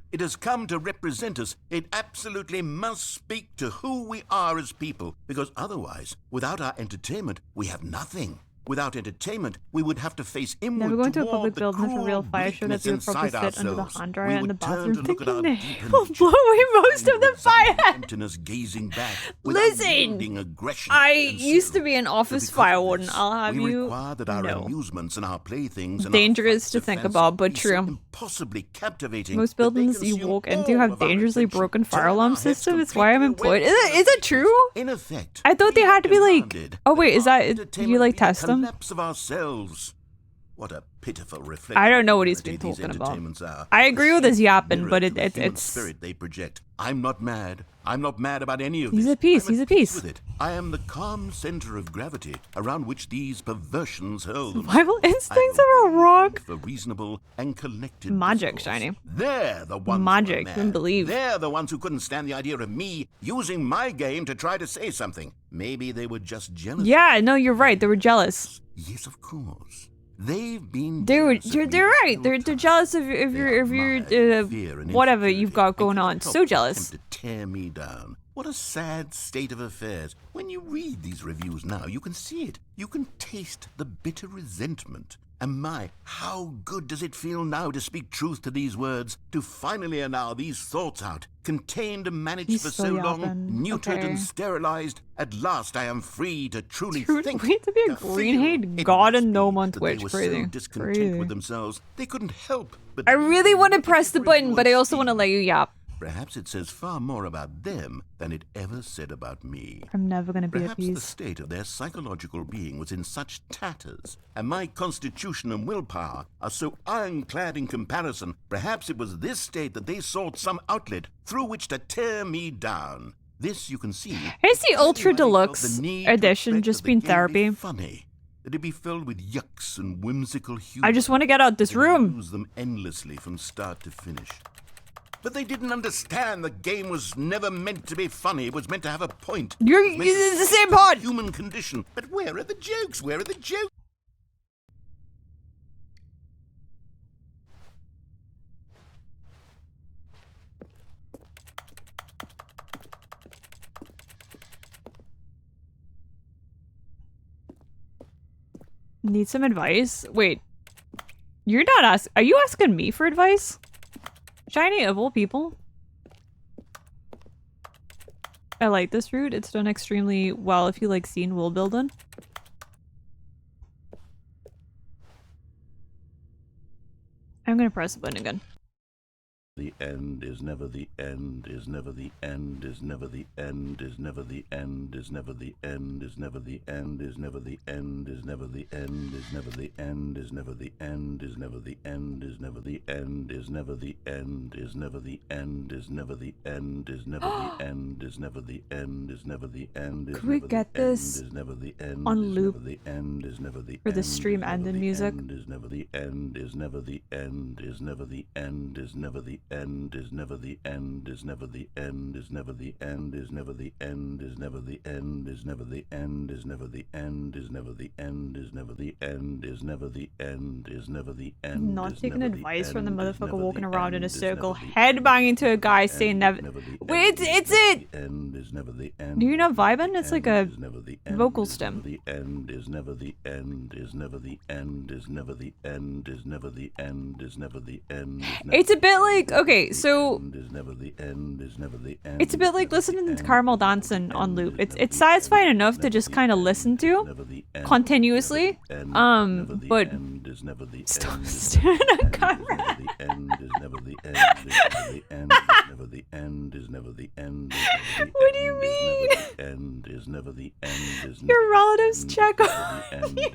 It has come to represent us. It absolutely must speak to who we are as people, because otherwise, without our entertainment, we have nothing. Without entertainment, we would have to face inward Never go into a toward public the building for cruel real fire show that bleakness they would probably inside sit under the ourselves. hand dryer We in the would turn bathroom to look at our thinking deep they will nature, blow away most of the find fire. emptiness gazing back Listen, without aggression I and used to zeal. be an But office because fire of warden. this, I'll have we you require that our know. amusements and our playthings and Dangerous our to flights think of fancy about, but be so true. impossibly captivating Most that they buildings you consume walk into all have of our dangerously attention, broken fire turn alarm our heads system. It's why I'm completely employed. away Is it true? In effect, I thought they we had to be like. demanded Oh wait, is our that you entertainment like be a test them? collapse of ourselves. What a pitiful reflection. I don't know of what he's been humanity these talking about. entertainments are. I A agree with his shameful yapping, mirror but to the human it's. spirit they project. I'm not mad. I'm not mad about any of He's this. at peace. I'm He's at peace. with it. I am the calm center of gravity around which these perversions hurl themselves. Survival instincts I of am a rock. for reasonable and collected Magic, discourse. Shiny. They're the ones Magic, who are couldn't mad. believe. They're the ones who couldn't stand the idea of me using my game to try to say something. Maybe they were just jealous. Yeah, no, you're right. They were jealous. Yes, of course. They've been Dude, jealous of they're me right. the They're whole jealous of time. They your admire fear and whatever you've insecurity. got going They on. can't So help but jealous. attempt to tear me down. What a sad state of affairs. When you read these reviews now, you can see it. You can taste the bitter resentment. And my, how good does it feel now to speak truth to these words, to finally allow these thoughts out, contained and managed He's for still so long, yapping. neutered Okay. and sterilized. At last I am free to truly Dude, think. wait to be a feel. green-haired It god must and gnome be on that Twitch. They were Crazy. so discontent Crazy. with themselves, they couldn't help but... I really want to look press the for button, but I everyone's also want to let you yap. Perhaps it says far more about them than it ever said about me. I'm never gonna be Perhaps the appeased. state of their psychological being was in such tatters, and my constitution and willpower are so ironclad in comparison. Perhaps it was this state that they sought some outlet through which to tear me down. This you can see. Is the Ultra everybody felt Deluxe the need to edition expect just that the been game be therapy? Funny. That it be filled with yucks and whimsical humor. I just want to get out this They room. use them endlessly from start to finish. But they didn't understand the game was never meant to be funny. It was meant to have a point. It was meant to It's the same reflect pod. the human condition. But where are the jokes? Where are the jokes? Need some advice? Wait. You're not asking. Are you asking me for advice? Shiny of all people. I like this route. It's done extremely well if you like scene world building. I'm gonna press the button again. The end is never the end, is never the end, is never the end, is never the end, is never the end, is never the end, is never the end, is never the end, is never the end, is never the end, is never the end, is never the end, is never the end, is never the end, is never the end, is never the end, is never the end, is never the end, is Could we never the get end, this is never the end, on is loop never the end, is never the for the end, stream is never and in the music? end, is never the end, is never the end, is never the end, is never the end, is never the end, is never the end, is never the end, is never the end, is never the end, is never the end, is never the end, is never the end, is never the end, is never the end, is never the end. Not taking advice from the motherfucker walking around in a circle, head headbanging to a guy saying never. Wait, it's it! End is never the end. Do you not vibing? It's like a Is never the end, vocal is never stem. The end is never the end, is never the end, is never the end, is never the end, is never the end. It's a bit like, okay, so Is never the end, is never the end. it's a bit like listening to Caramel dancing on loop. It's satisfying enough to just kind of listen to continuously. But stop staring at camera. What do you mean? End is never the end. Your relatives check on you.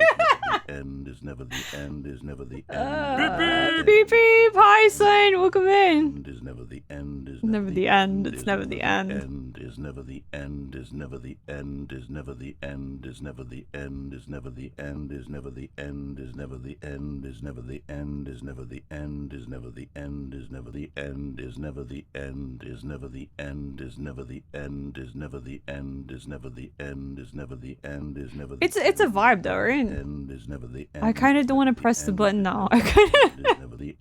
End is never the end. Is never the end. Beep beep. Hi, son. Welcome in. Is never the end. Is Never the end. It's never the end. End is never the end. Is never the end. Is never the end. Is never the end. Is never the end. Is never the end. Is never the end. Is never the end. Is never the end. Is never the end. Is never the end. Is never the end. Is never the end. Is never the end. Is never the end. Is never the end. Is never the end. Is never. It's a vibe though, right? End is never the end. I kind of don't want to press the button now. I kind of. Is never the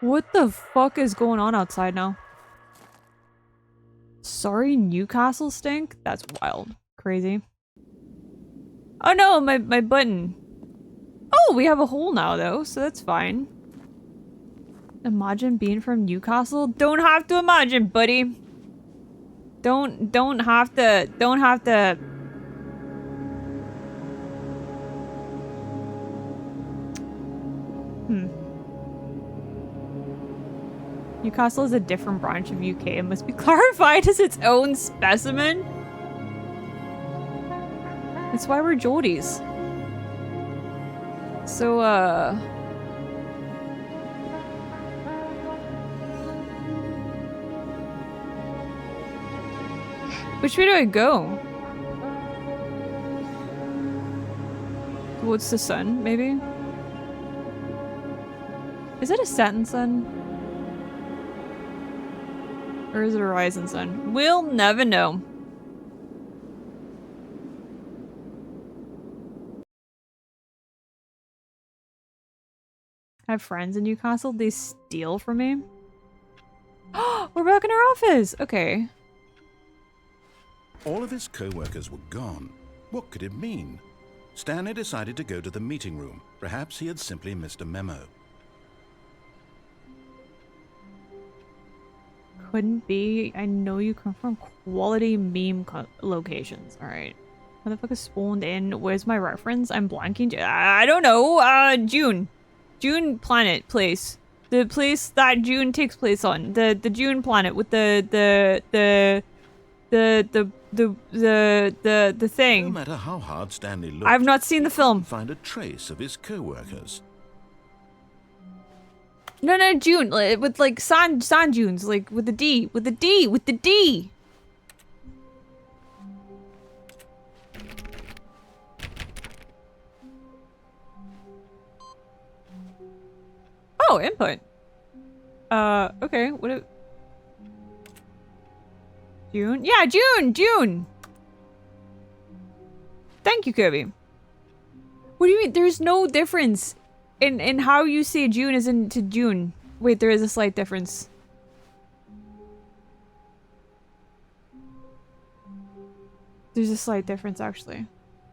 What the fuck is going on outside now? Sorry, Newcastle stink? That's wild. Crazy. Oh no, my button. Oh, we have a hole now though, so that's fine. Imagine being from Newcastle? Don't have to imagine, buddy. Don't have to. Newcastle is a different branch of UK. It must be clarified as its own specimen. That's why we're Geordies. So, which way do I go? Towards the sun, maybe? Is it a setting sun? Or is it a rising sun? We'll never know. I have friends in Newcastle. They steal from me. We're back in our office. Okay. All of his co-workers were gone. What could it mean? Stanley decided to go to the meeting room. Perhaps he had simply missed a memo. Couldn't be. I know you come from quality meme locations. Alright. Motherfucker spawned in. Where's my reference? I'm blanking. I don't know. June. June planet place. The place that June takes place on. The June planet with the thing. No matter how hard Stanley looked, I've not seen the film. Find a trace of his co-workers. No, June, with like sand dunes, like with the D. Oh, input. Okay, what June? Yeah, June! Thank you, Kirby. What do you mean? There's no difference in how you say June is into June. Wait, there is a slight difference. There's a slight difference, actually.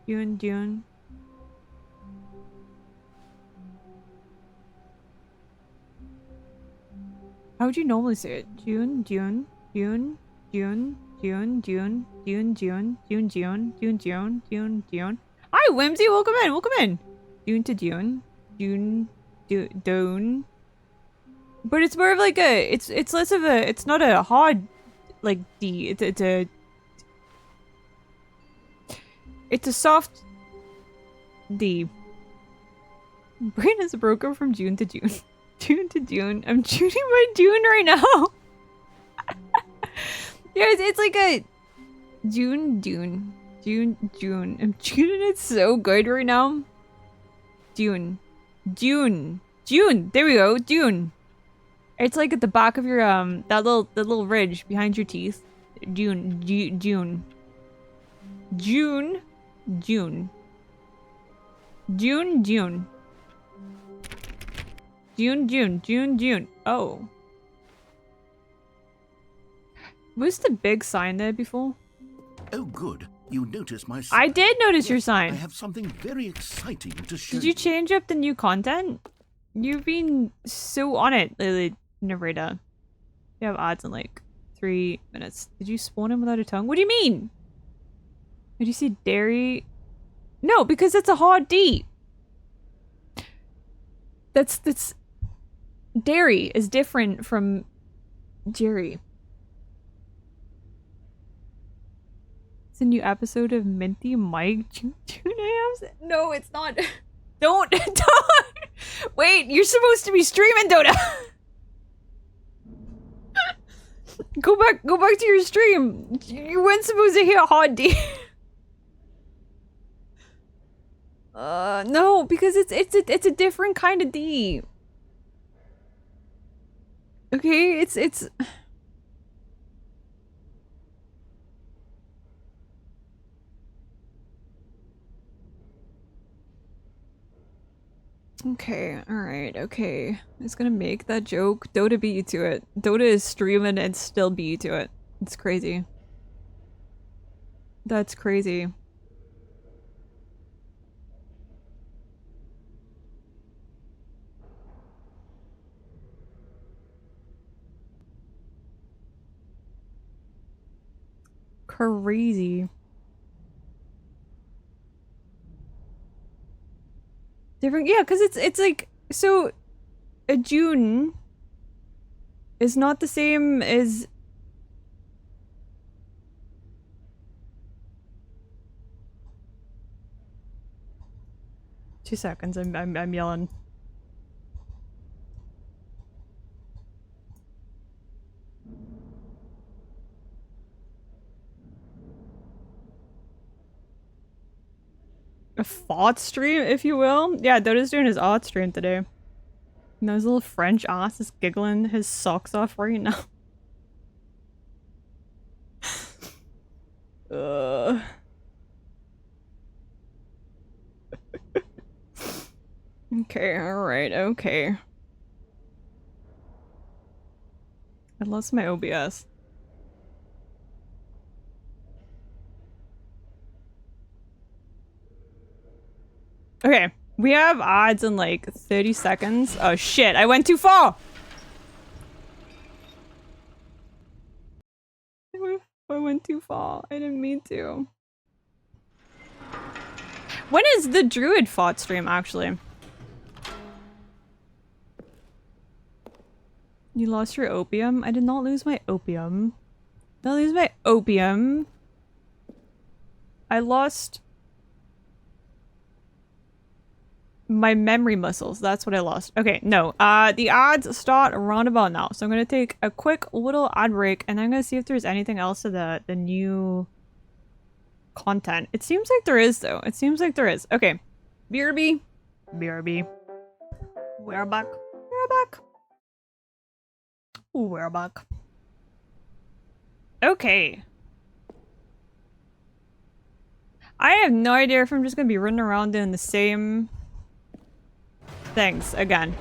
June. How would you normally say it? June. Hi, Whimsy, welcome in. June to June. June. But it's more of like a, it's less of a, it's not a hard, like, D. It's a soft D. Brain is broken from June to June. June to June. I'm tuning my June right now. Yeah, it's like a June. I'm tuning it so good right now. June. There we go. June. It's like at the back of your that little ridge behind your teeth. June. Oh. Was the big sign there before? Oh, good. You noticed my sign. I did notice yes, your sign. I have something very exciting to show you. Did you change up the new content? You've been so on it lately, Narita. You have ads in like 3 minutes. Did you spawn him without a tongue? What do you mean? Did you see dairy? No, because it's a hard D. That's dairy is different from Jerry. It's a new episode of Minty Mike June. No, it's not. Don't. Wait, you're supposed to be streaming, Dota. Go back to your stream. You weren't supposed to hear hot D. No, because it's a different kind of D. Okay, it's Okay, alright, okay. I was gonna make that joke. Dota beat you to it. Dota is streaming and still beat you to it. It's crazy. That's crazy. Crazy. Different, yeah, because it's like, so a June is not the same as 2 seconds. I'm yelling. A thought stream, if you will. Yeah, Dota's doing his odd stream today. And those little French ass is giggling his socks off right now. Okay, alright, okay. I lost my OBS. Okay, we have odds in like 30 seconds. Oh shit, I went too far! I went too far. I didn't mean to. When is the Druid fought stream, actually? You lost your opium? I did not lose my opium. Did I lose my opium? I lost my memory muscles. That's what I lost. Okay, no. The odds start around about now. So I'm gonna take a quick little ad break and I'm gonna see if there's anything else to the new content. It seems like there is, though. It seems like there is. Okay. BRB. BRB. We're back. We're back. We're back. Okay. I have no idea if I'm just gonna be running around doing the same things again.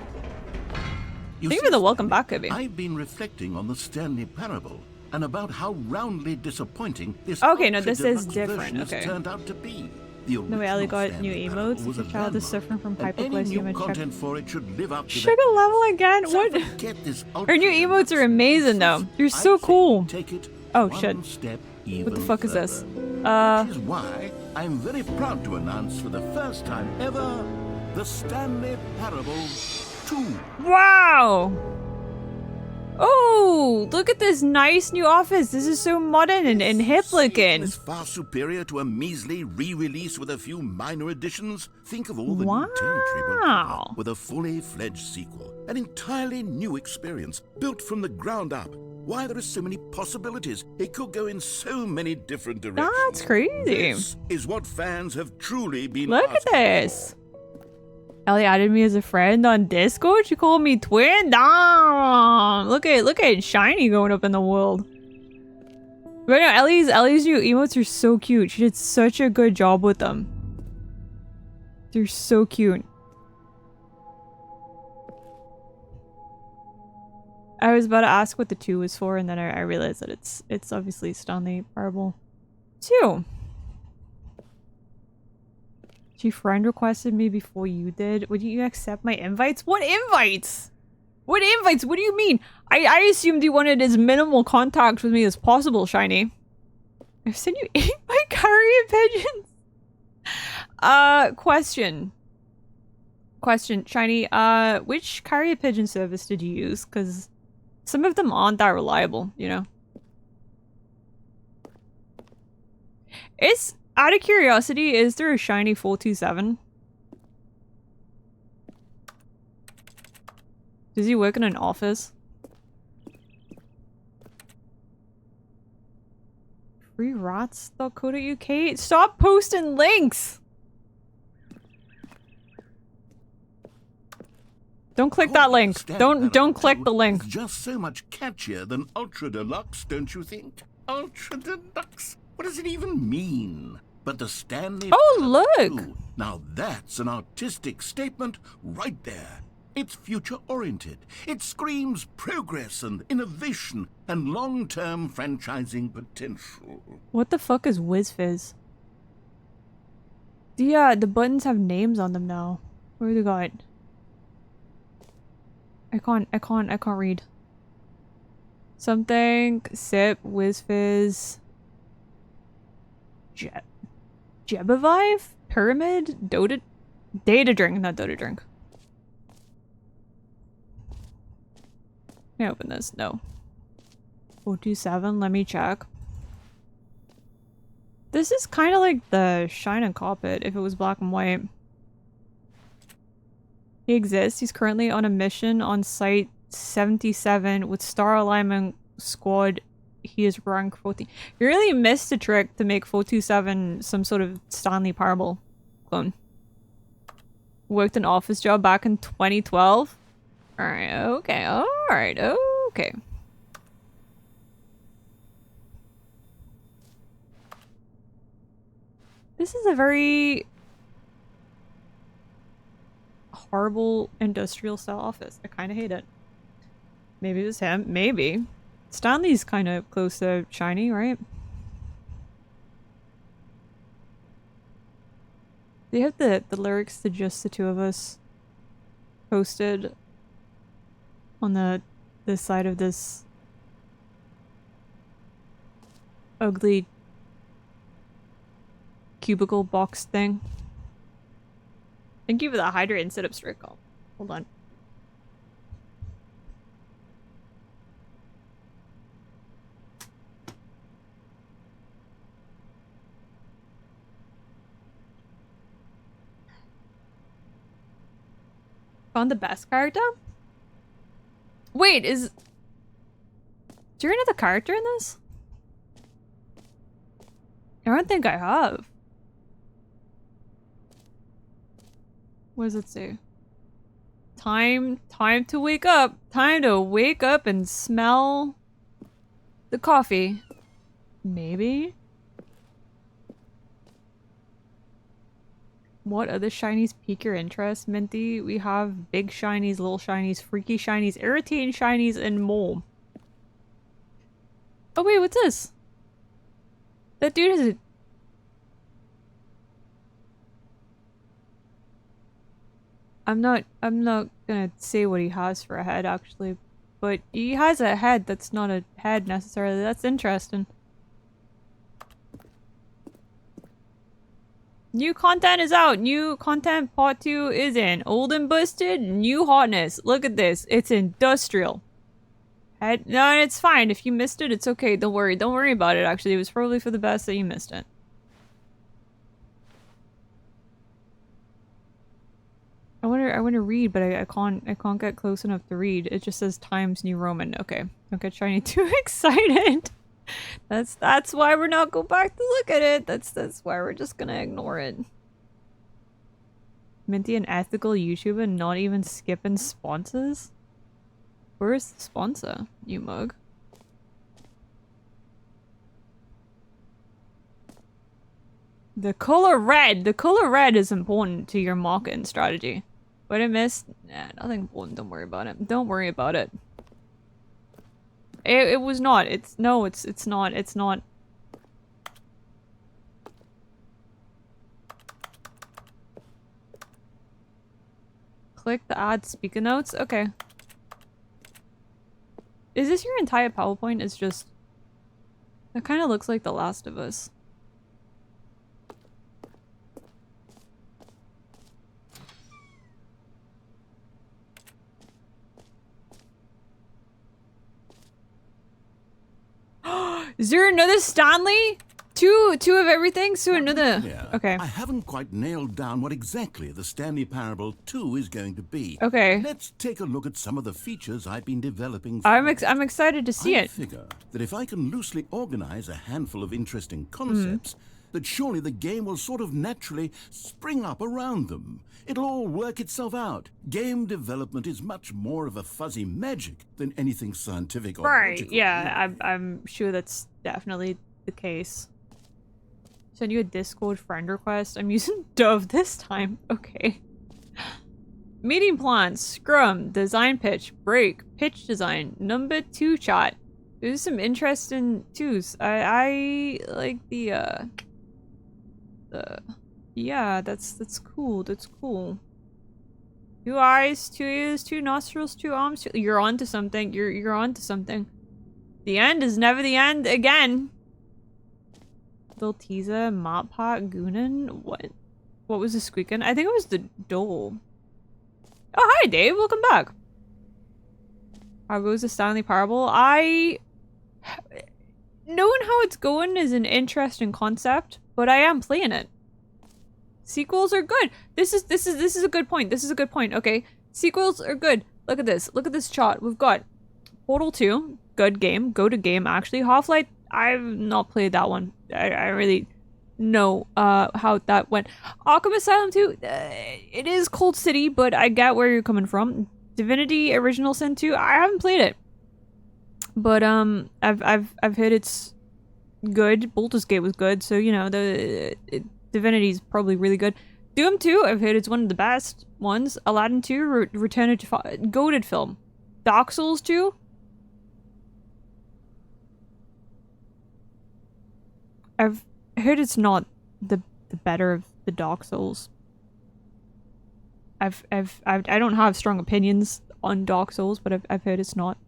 Thank you for the welcome back, Kobe. I've been reflecting on the Stanley parable and about how roundly disappointing this okay, no, this is ultra-deluxe different. version has Okay. turned out to be. No way, Ellie got new emotes. If your child is suffering from hypoglycemia, content for it should live up to sugar level again? What? Her new emotes are amazing, though. They're so cool. Take it oh shit! What the fuck is this? Which is why I'm very proud to announce for the first time ever the Stanley Parable 2. Wow! Oh, look at this nice new office. This is so modern and hip looking. Is far superior to a measly re-release with a few minor additions. Think of all the new territory we'll cover with a fully fledged sequel. An entirely new experience, built from the ground up. Why, there are so many possibilities. It could go in so many different directions. That's crazy. This is what fans have truly been Look at this. Ellie added me as a friend on Discord. She called me twin. Damn. Look at Shiny going up in the world. But no, Ellie's new emotes are so cute. She did such a good job with them. They're so cute. I was about to ask what the 2 was for, and then I realized that it's obviously Stanley Parable 2. She friend requested me before you did. Would you accept my invites? What invites? What invites? What do you mean? I assumed you wanted as minimal contact with me as possible, Shiny. I've seen you eat my carrier pigeons. Question, Shiny. Which carrier pigeon service did you use? Because some of them aren't that reliable, you know? Out of curiosity, is there a Shiny 427? Does he work in an office? freerats.co.uk? Stop posting links! Don't click that link. Don't click the link. It's just so much catchier than Ultra Deluxe, don't you think? Ultra Deluxe? What does it even mean? But the Stanley Oh, look! Now that's an artistic statement right there. It's future-oriented. It screams progress and innovation and long-term franchising potential. What the fuck is WizFizz? The buttons have names on them now. What do they got? I can't read. Something, sip, WizFizz. Jebavive? Pyramid? Data drink, not Dota drink. Can I open this? No. 027, let me check. This is kind of like the Shine and Cop It if it was black and white. He exists. He's currently on a mission on Site 77 with Star Alignment Squad. He is rank 14. You really missed a trick to make 427 some sort of Stanley Parable clone. Worked an office job back in 2012. Alright, okay, alright, okay. This is a very horrible industrial style office. I kind of hate it. Maybe it was him. Maybe. Stanley's kind of close to Shiny, right? They have the lyrics to Just the Two of Us posted on the side of this ugly cubicle box thing. Thank you for the hydrate and sit-up straight call. Hold on. Found the best character? Wait, is there another character in this? I don't think I have. What does it say? Time to wake up. Time to wake up and smell the coffee. Maybe? What other shinies pique your interest, Minty? We have big shinies, little shinies, freaky shinies, irritating shinies, and more. Oh wait, what's this? That dude is a... I'm not gonna say what he has for a head, actually. But he has a head that's not a head, necessarily. That's interesting. New content is out. New content part 2 is in. Old and busted, new hotness. Look at this. It's industrial. No, it's fine. If you missed it, it's okay. Don't worry. Don't worry about it, actually. It was probably for the best that you missed it. I want to read, but I can't get close enough to read. It just says Times New Roman. Okay. Don't get shiny too excited. That's why we're not going back to look at it. That's why we're just gonna ignore it. Minty, an ethical YouTuber, not even skipping sponsors? Where's the sponsor, you mug? The color red! The color red is important to your marketing strategy. What I missed? Nah, nothing important. Don't worry about it. Don't worry about it. It was not. It's not. It's not. Click the add speaker notes. Okay. Is this your entire PowerPoint? It's just... It kind of looks like The Last of Us. Is there another Stanley? Two of everything? So another... Yeah. Okay. I haven't quite nailed down what exactly the Stanley Parable 2 is going to be. Okay. Let's take a look at some of the features I've been developing. I'm excited to see I it. figure that if I can loosely organize a handful of interesting concepts, that surely the game will sort of naturally spring up around them. It'll all work itself out. Game development is much more of a fuzzy magic than anything scientific or Right, logical. yeah, I'm sure that's definitely the case. Send you a Discord friend request. I'm using Dove this time. Okay. Meeting plans. Scrum. Design pitch. Break. Pitch design. Number 2 shot. There's some interesting twos. I like the yeah, that's cool. That's cool. 2 eyes, 2 ears, 2 nostrils, 2 arms. You're onto something. You're onto something. The end is never the end again. Doltiza, Moppat, Goonin. What was the squeaking? I think it was the dole. Oh, hi, Dave. Welcome back. How goes the Stanley Parable? Knowing how it's going is an interesting concept, but I am playing it. Sequels are good. This is a good point. This is a good point. Okay, sequels are good. Look at this. Look at this chart. We've got Portal 2, good game, go to game. Actually, Half-Life. I've not played that one. I really know how that went. Arkham Asylum 2. It is Cold City, but I get where you're coming from. Divinity Original Sin 2. I haven't played it, but I've heard it's good. Baldur's Gate was good, so you know Divinity's probably really good. Doom 2, I've heard it's one of the best ones. Aladdin 2, Return to goated film. Dark Souls 2. I've heard it's not the better of the Dark Souls. I don't have strong opinions on Dark Souls, but I've heard it's not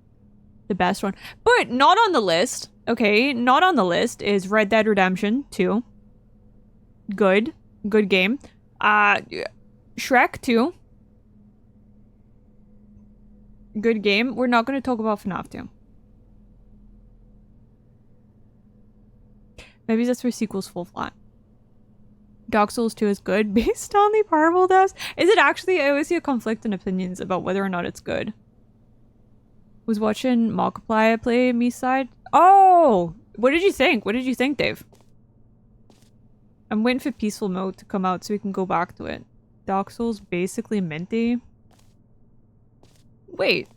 the best one. But not on the list. Okay, not on the list is Red Dead Redemption 2. Good game. Shrek 2. Good game. We're not going to talk about FNAF 2. Maybe that's where sequels fall flat. Dark Souls 2 is good. Based on the Parable does. Is it actually? I always see a conflict in opinions about whether or not it's good. Was watching Markiplier play Me Side. Oh! What did you think? What did you think, Dave? I'm waiting for peaceful mode to come out so we can go back to it. Dark Souls basically Minty. Wait.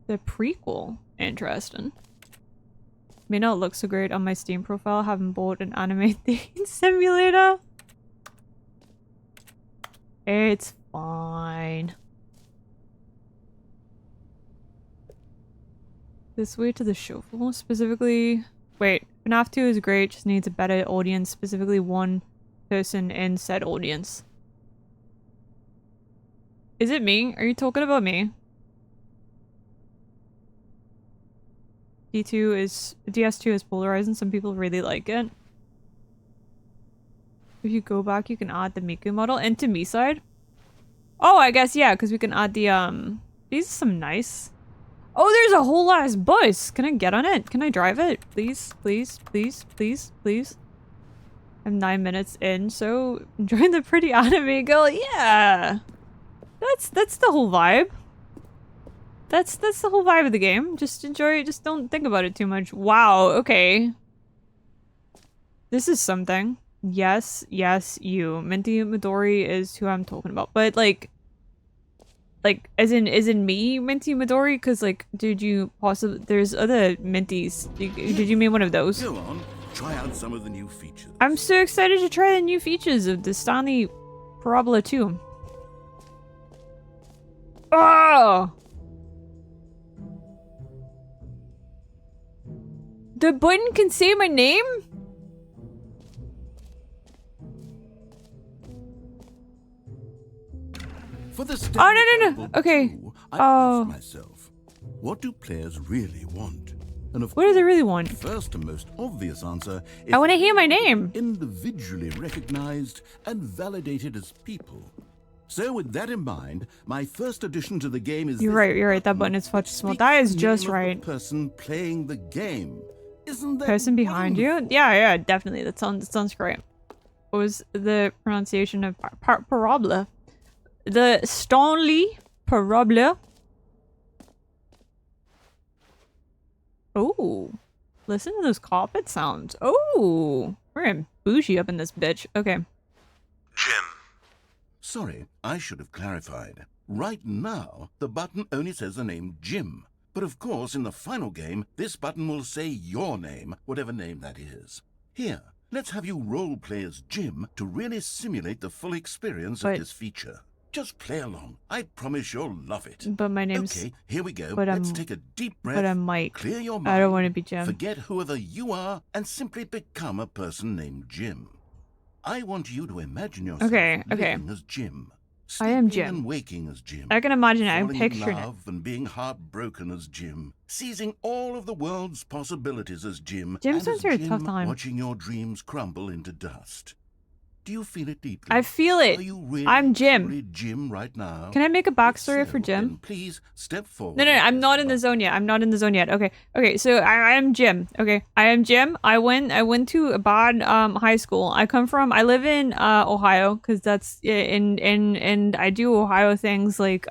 The prequel. Interesting. May not look so great on my Steam profile, having bought an anime dating simulator. It's fine. This way to the show floor, specifically. Wait, FNAF 2 is great, just needs a better audience, specifically one person in said audience. Is it me? Are you talking about me? DS2 is polarizing. Some people really like it. If you go back, you can add the Miku model into Me Side. Oh, I guess, yeah, because we can add the, these are some nice. Oh, there's a whole ass bus. Can I get on it? Can I drive it? Please, please, please, please, please. I'm 9 minutes in, so enjoying the pretty anime girl. Yeah. That's the whole vibe. That's the whole vibe of the game. Just enjoy it. Just don't think about it too much. Wow, okay. This is something. Yes, yes, you. Minty Midori is who I'm talking about. But like as in me, Minty Midori? Cause like, did you possibly there's other Minties. Did you mean one of those? Go on, try out some of the new features. I'm so excited to try the new features of the Stanley Parabola 2. Oh! The button can say my name? For the no. Okay. I ask myself, what do players really want? And of what do they really want? First and most obvious answer is I want to hear my name. Individually recognized and validated as people. So with that in mind, my first addition to the game is You're right, that button is much small. That is just right. The person playing the game. Isn't that person behind you? Yeah, definitely. That sounds great. What was the pronunciation of Parabola? The Stanley Parabola. Oh, listen to those carpet sounds. Oh, we're in bougie up in this bitch. Okay. Jim. Sorry, I should have clarified. Right now, the button only says the name Jim. But of course, in the final game, this button will say your name, whatever name that is. Here, let's have you role-play as Jim to really simulate the full experience of this feature. Just play along. I promise you'll love it. But my name's... Okay, here we go. But Let's take a deep breath. But I'm Mike. Clear your mind. I don't want to be Jim. Forget whoever you are and simply become a person named Jim. I want you to imagine yourself living as Jim. I am Sleeping Jim. and waking as Jim. I can imagine it. I'm falling in picturing it. love and being heartbroken as Jim. Seizing all of the world's possibilities as Jim. Jim and sounds as very Jim, tough time. watching your dreams crumble into dust. Do you feel it deeply? I feel it. Are you really I'm Jim. truly Jim right now? Can I make a backstory If for so, Jim? then please step forward. No, I'm not in the zone yet. I'm not in the zone yet. Okay. So I am Jim. Okay, I am Jim. I went to a bad high school. I live in Ohio because that's and I do Ohio things like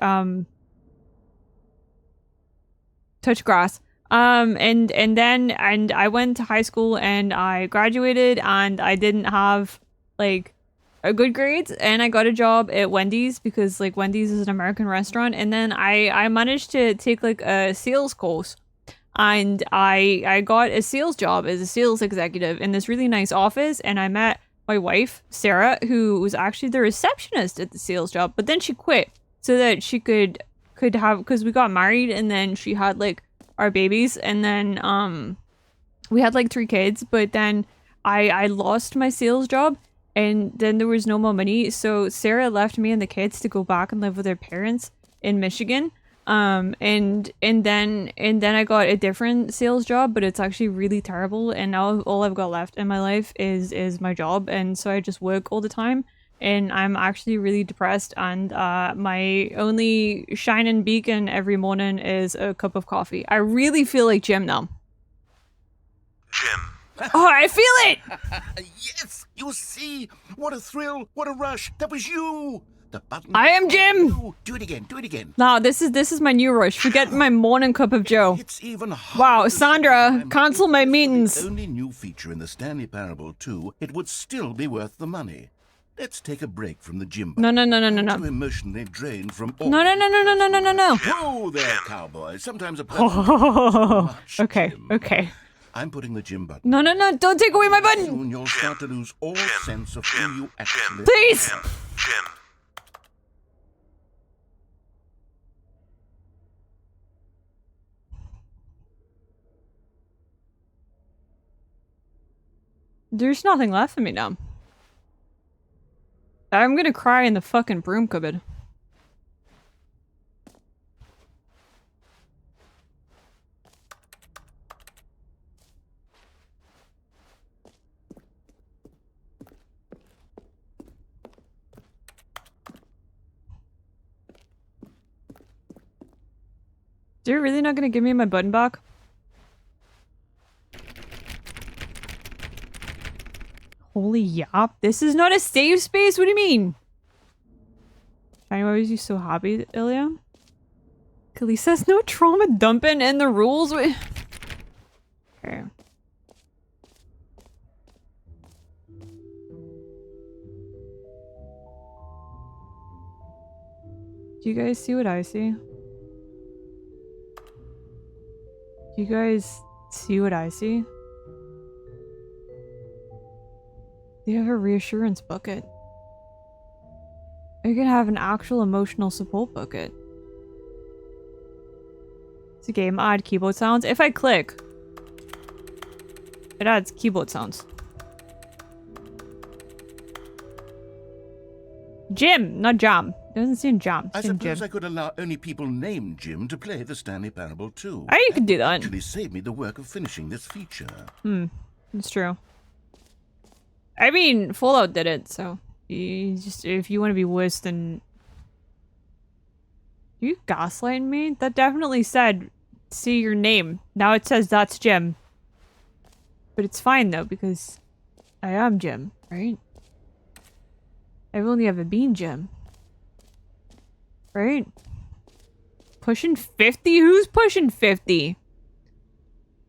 touch grass. And I went to high school and I graduated and I didn't have like a good grades and I got a job at Wendy's because like Wendy's is an American restaurant, and then I managed to take like a sales course and I got a sales job as a sales executive in this really nice office, and I met my wife Sarah, who was actually the receptionist at the sales job, but then she quit so that she could have, because we got married and then she had like our babies, and then we had like 3 kids, but then I lost my sales job and then there was no more money, so Sarah left me and the kids to go back and live with their parents in Michigan. And then I got a different sales job, but it's actually really terrible, and now all I've got left in my life is my job, and so I just work all the time and I'm actually really depressed, and my only shining beacon every morning is a cup of coffee. I really feel like Jim now. Jim. Oh, I feel it! Yes! You see? What a thrill! What a rush! That was you! The button. I am Jim! Do it again, do it again. No, this is my new rush. Forget my morning cup of Joe. It's even Wow, Sandra, cancel my meetings. The only new feature in the Stanley Parable 2, it would still be worth the money. Let's take a break from the gym. No. Too emotionally drained from all. No. Whoa there, cowboy. Sometimes a person much, Okay, Jim. okay. I'm putting the gym button. No, don't take away my button! Soon you'll start to lose all sense of who you actually Please! Jim. There's nothing left of me now. I'm gonna cry in the fucking broom cupboard. You're really not gonna give me my button back? Holy yap. This is not a save space? What do you mean? Why was you so happy, Ilya? Khalees says no trauma dumping in the rules. Okay. Do you guys see what I see? Do you guys see what I see? They have a reassurance bucket. You can have an actual emotional support bucket. It's a game. Add keyboard sounds. If I click, it adds keyboard sounds. Jim, not Jam. It doesn't seem Jam. I It's suppose Jim. I could allow only people named Jim to play the Stanley Parable 2. Oh, you could do that. Actually save me the work of finishing this feature. It's true. I mean, Fallout did it, so you just, if you want to be worse than... You gaslighting me? That definitely said, see your name. Now it says that's Jim. But it's fine though, because I am Jim, right? I've only ever been Jim. Right? Pushing 50? Who's pushing 50?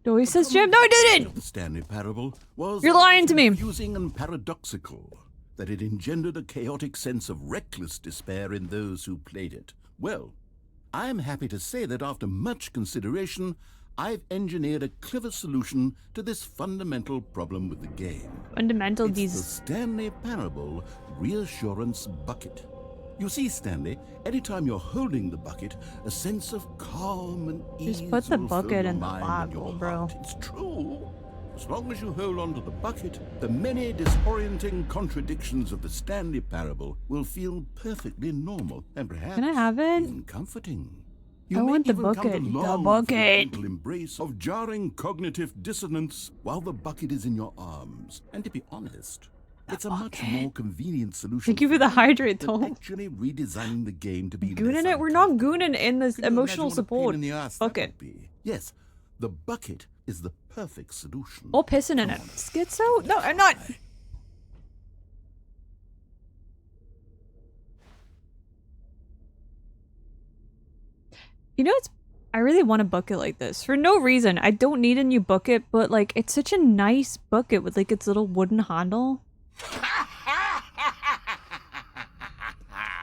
No, he says Jim. No, I didn't! The Stanley Parable was You're lying to me. confusing and paradoxical, that it engendered a chaotic sense of reckless despair in those who played it. Well, I am happy to say that after much consideration, I've engineered a clever solution to this fundamental problem with the game. Fundamental It's the these. Stanley Parable Reassurance Bucket. You see, Stanley, anytime you're holding the bucket, a sense of calm and ease Just put the will fill bucket your in the mind and your bottle, bro. heart. It's true. As long as you hold on to the bucket, the many disorienting contradictions of the Stanley Parable will feel perfectly normal and perhaps Can I have it? even comforting. I You may want the even come to bucket. The long for bucket. gentle embrace of jarring cognitive dissonance while the bucket is in your arms. And to be honest, it's a much more convenient solution. Thank you for the hydrate, than though. actually redesigning the game to be Gooning less it? We're not uncomfortable. gooning in this Can you emotional imagine what a pain support in the ass that bucket. would be? Yes, the bucket is the perfect solution. All pissing in it. Schizo? No, I'm not. You know, I really want a bucket like this for no reason. I don't need a new bucket, but like it's such a nice bucket with like its little wooden handle.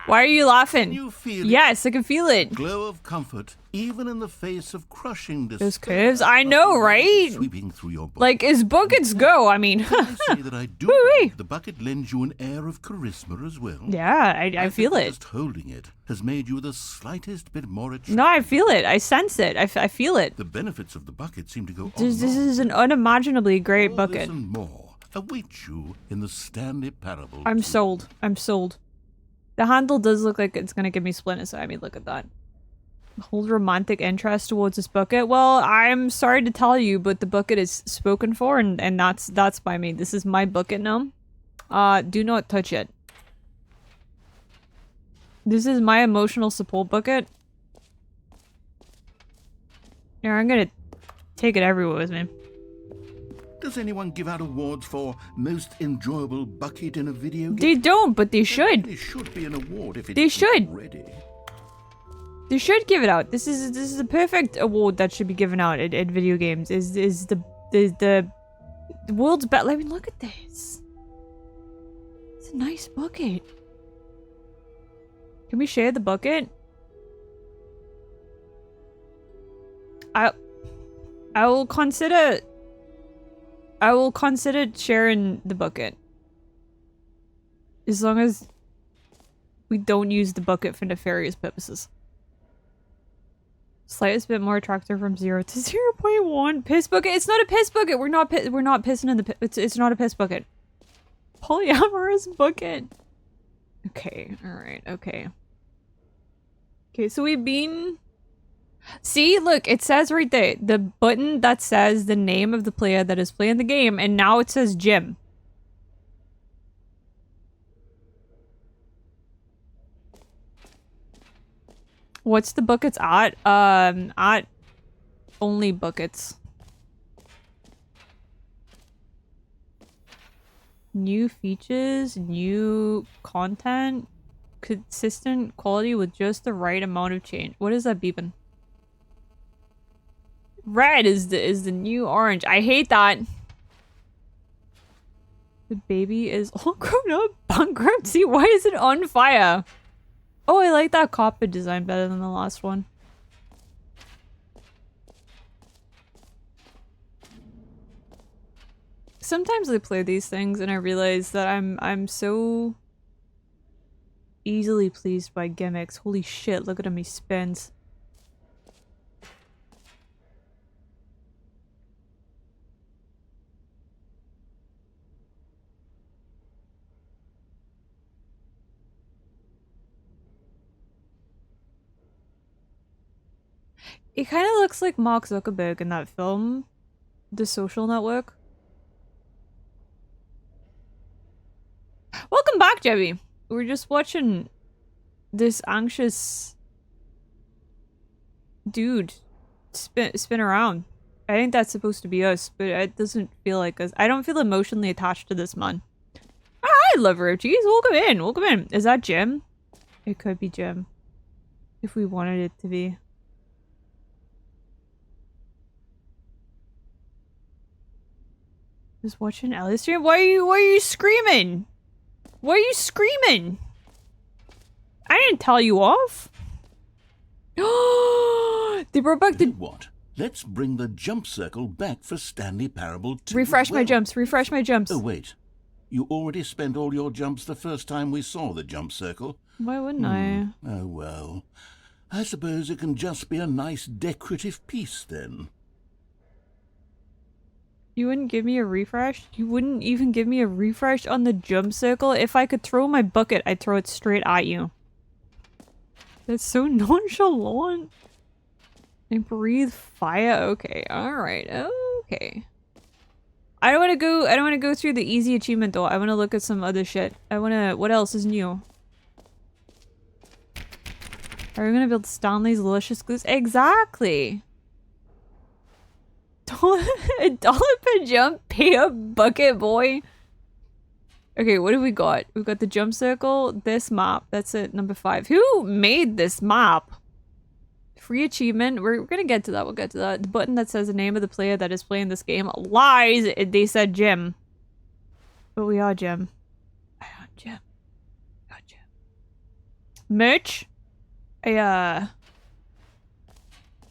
Why are you laughing? Can you feel it? Yes, I can feel it. Glow of comfort, even in the face of crushing despair. Those curves, I know, right? Sweeping through your body. Like, as buckets go, I mean. Can I say that I do Woo-wee. believe the bucket lends you an air of charisma as well? Yeah, I feel think that it. Just holding it has made you the slightest bit more attractive. No, I feel it. I sense it. I feel it. The benefits of the bucket seem to go on. This is an unimaginably great All bucket. this and more await you in the Stanley Parable. I'm 2. sold. I'm sold. The handle does look like it's gonna give me splinters. I mean, look at that. Hold romantic interest towards this bucket. Well, I'm sorry to tell you, but the bucket is spoken for, and that's by me. This is my bucket now. Do not touch it. This is my emotional support bucket. Yeah, I'm gonna take it everywhere with me. Does anyone give out awards for most enjoyable bucket in a video game? They don't, but they should. There should be an award if it They isn't should. already. They should give it out. This is a perfect award that should be given out at video games. Is the world's best. I mean, look at this. It's a nice bucket. Can we share the bucket? I will consider sharing the bucket. As long as we don't use the bucket for nefarious purposes. Slightest bit more attractive from 0 to 0.1. Piss bucket. It's not a piss bucket. We're not pissing in the it's not a piss bucket. Polyamorous bucket. Okay. All right. Okay. Okay, so we've been... See, look, it says right there, the button that says the name of the player that is playing the game, and now it says Jim. What's the buckets at? At only buckets. New features, new content, consistent quality with just the right amount of change. What is that beeping? Red is the new orange. I hate that. The baby is all grown up. Bankruptcy. Why is it on fire? Oh, I like that copper design better than the last one. Sometimes I play these things and I realize that I'm so easily pleased by gimmicks. Holy shit, look at him, he spins. It kind of looks like Mark Zuckerberg in that film, The Social Network. Welcome back, Jebby. We're just watching this anxious dude spin around. I think that's supposed to be us, but it doesn't feel like us. I don't feel emotionally attached to this man. I love her. Jeez, welcome in. Welcome in. Is that Jim? It could be Jim. If we wanted it to be. Just watching Ellie stream? Why are you screaming? Why are you screaming? I didn't tell you off. They brought back the... What? Let's bring the jump circle back for Stanley Parable 2. Refresh my jumps. Refresh my jumps. Oh, wait. You already spent all your jumps the first time we saw the jump circle. Why wouldn't I? Oh, well. I suppose it can just be a nice decorative piece, then. You wouldn't give me a refresh? You wouldn't even give me a refresh on the jump circle? If I could throw my bucket, I'd throw it straight at you. That's so nonchalant. And breathe fire. Okay, alright, okay. I don't wanna go through the easy achievement though. I wanna look at some other shit. What else is new? Are we gonna build Stanley's delicious glues? Exactly! $1 per jump, pay a bucket, boy. Okay, what do we got? We've got the jump circle, this map. That's it, number 5. Who made this map? Free achievement. We're gonna get to that. We'll get to that. The button that says the name of the player that is playing this game. Lies! They said Jim. But we are Jim. I am Jim. We are Jim. Merch? I,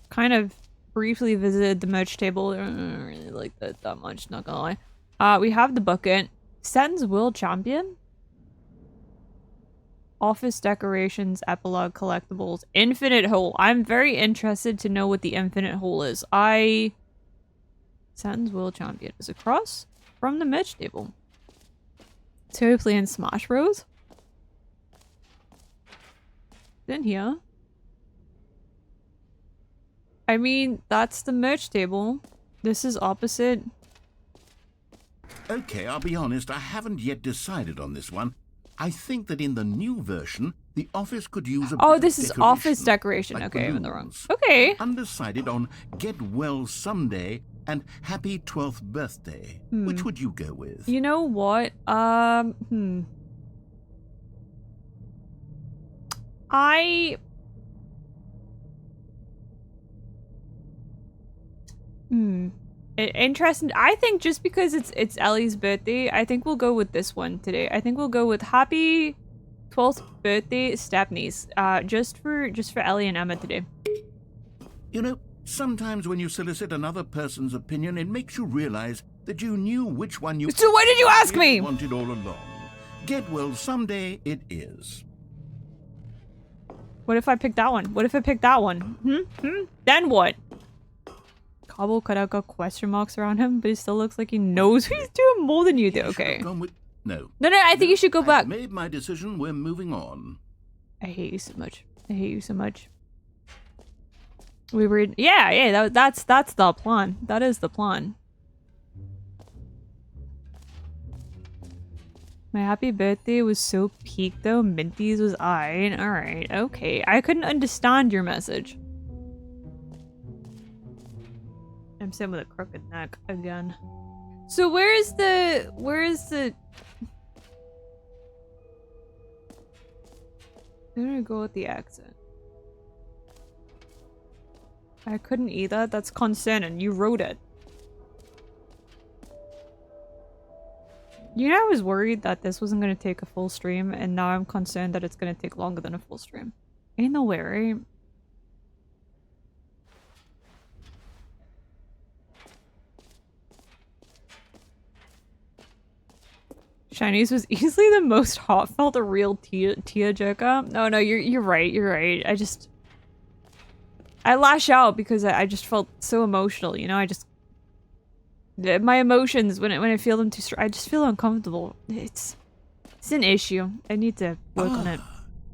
kind of briefly visited the merch table. I don't really like that much, not gonna lie. We have the bucket. Sen's World Champion? Office decorations, epilogue, collectibles, infinite hole. I'm very interested to know what the infinite hole is. Sen's World Champion is across from the merch table. So we playing Smash Bros? In here. I mean, that's the merch table. This is opposite. Okay, I'll be honest, I haven't yet decided on this one. I think that in the new version, the office could use a Oh, bit this of is decoration, office decoration. like Okay, I'm in the wrong. balloons. Okay. Undecided on Get Well Someday and Happy 12th Birthday. Which would you go with? You know what? Interesting. I think just because it's Ellie's birthday, I think we'll go with this one today. I think we'll go with Happy 12th Birthday Stepney's. Just for Ellie and Emma today. You know, sometimes when you solicit another person's opinion, it makes you realize that you knew which one you So why did you ask me? wanted all along. Get Well Someday it is. What if I pick that one? What if I pick that one? Then what? Cobble cut out got question marks around him, but he still looks like he knows he's doing more than you do. Okay. Gone with... No. No, I think you should go back. I've made my decision. We're moving on. I hate you so much. I hate you so much. We were... Yeah, that's the plan. That is the plan. My happy birthday was so peak though. Minties was alright, okay. I couldn't understand your message. I'm sitting with a crooked neck again. So where is the I'm gonna go with the exit. I couldn't either. That's concerning. You wrote it. You know, I was worried that this wasn't gonna take a full stream, and now I'm concerned that it's gonna take longer than a full stream. Ain't no way, right? Chinese was easily the most heartfelt a real tearjerker. No, you're right. You're right. I lash out because I just felt so emotional. You know, my emotions when I feel them too strong, I just feel uncomfortable. It's an issue. I need to work on it.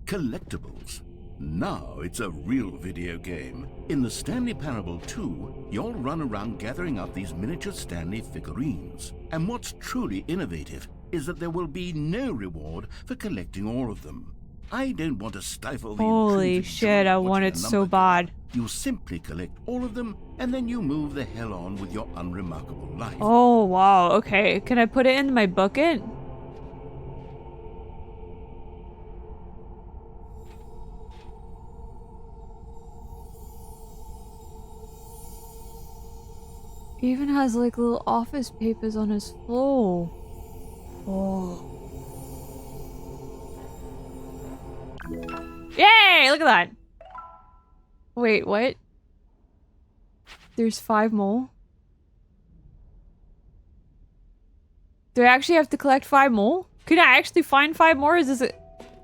Collectibles. Now it's a real video game. In the Stanley Parable 2, you'll run around gathering up these miniature Stanley figurines. And what's truly innovative is that there will be no reward for collecting all of them. I don't want to stifle the Holy intrinsic shit, joy I of want watching it a so number bad. go. You simply collect all of them, and then you move the hell on with your unremarkable life. Oh, wow. Okay. Can I put it in my bucket? He even has like little office papers on his floor. Oh. Yay! Look at that. Wait, what? There's 5 more. Do I actually have to collect 5 more? Could I actually find 5 more? Is this a...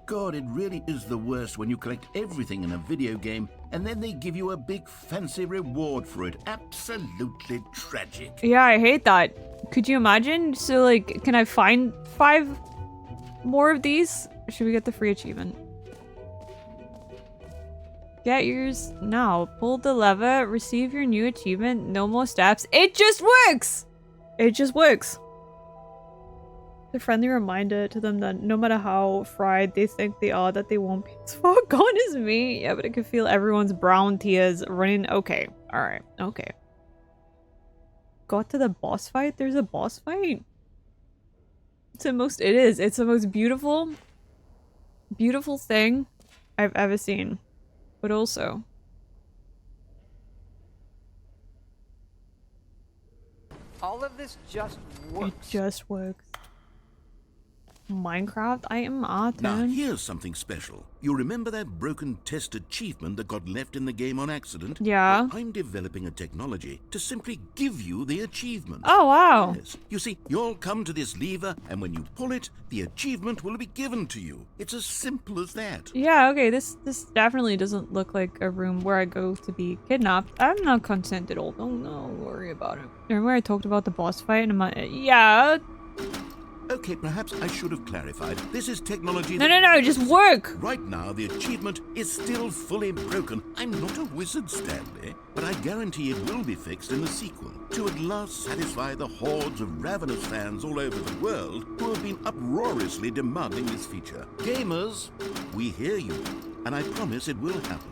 God, it really is the worst when you collect everything in a video game and then they give you a big fancy reward for it. Absolutely tragic. Yeah, I hate that. Could you imagine? So, like, can I find 5 more of these? Or should we get the free achievement? Get yours now. Pull the lever. Receive your new achievement. No more steps. It just works! It just works. A friendly reminder to them that no matter how fried they think they are, that they won't be as far gone as me. Yeah, but I can feel everyone's brown tears running. Okay. Alright. Okay. Got to the boss fight? There's a boss fight? It's the most beautiful thing I've ever seen. But also... All of this just works. It just works. Minecraft item Now, turn. here's something special. You remember that broken test achievement that got left in the game on accident? Yeah. Well, I'm developing a technology to simply give you the achievement. Oh, wow. Yes. You see, you'll come to this lever, and when you pull it, the achievement will be given to you. It's as simple as that. Yeah, okay, this definitely doesn't look like a room where I go to be kidnapped. I'm not content at all. Don't worry about it. Remember I talked about the boss fight and yeah. Okay, perhaps I should have clarified. This is technology No, just work! Right now, the achievement is still fully broken. I'm not a wizard, Stanley, but I guarantee it will be fixed in the sequel to at last satisfy the hordes of ravenous fans all over the world who have been uproariously demanding this feature. Gamers, we hear you, and I promise it will happen.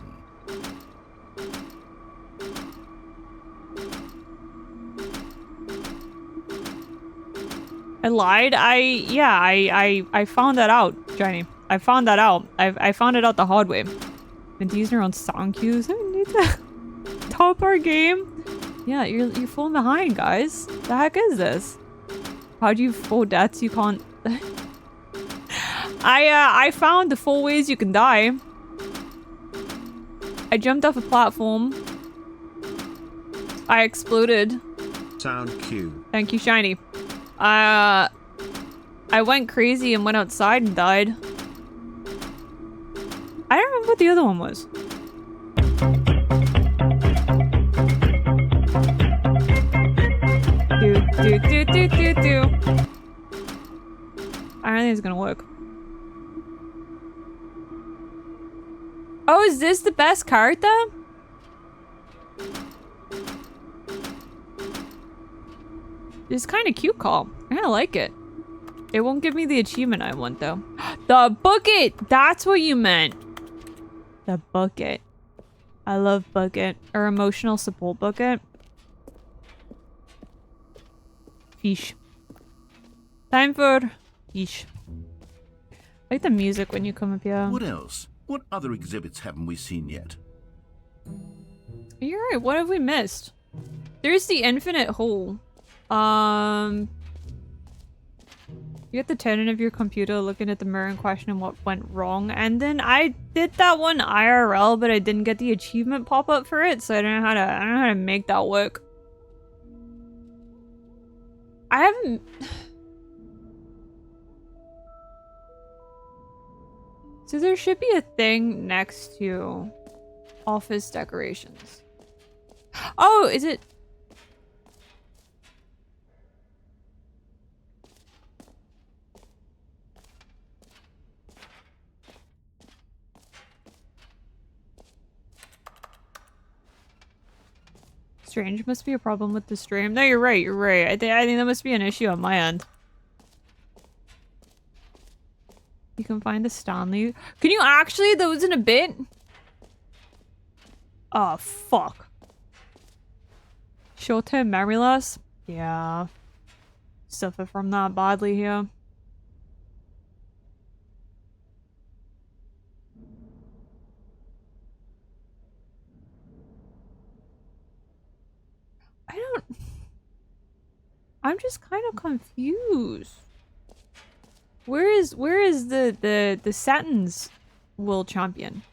I lied. I found that out, Johnny. I found that out. I found it out the hard way. Mintee's on sound cues. I need to top our game. Yeah, you're falling behind, guys. The heck is this? How'd you 4 deaths? You can't. I found the 4 ways you can die. I jumped off a platform. I exploded. Sound cue. Thank you, Shiny. I went crazy and went outside and died. I don't remember what the other one was. Do. I don't think it's gonna work. Oh, is this the best character? It's kind of cute, Call. I kind of like it. It won't give me the achievement I want, though. The bucket! That's what you meant. The bucket. I love bucket. Or emotional support bucket. Fish. Time for fish. I like the music when you come up here. What else? What other exhibits haven't we seen yet? You're right. What have we missed? There's the infinite hole. You get the tenant of your computer looking at the mirror and questioning what went wrong. And then I did that one IRL, but I didn't get the achievement pop up for it, so I don't know how to make that work. I haven't. So there should be a thing next to office decorations. Oh, is it? Strange. Must be a problem with the stream. No, you're right. You're right. I think that must be an issue on my end. You can find the Stanley. Can you actually? That was in a bit. Oh, fuck. Short-term memory loss? Yeah. Suffer from that badly here. I'm just kind of confused. Where is the Saturn's world champion?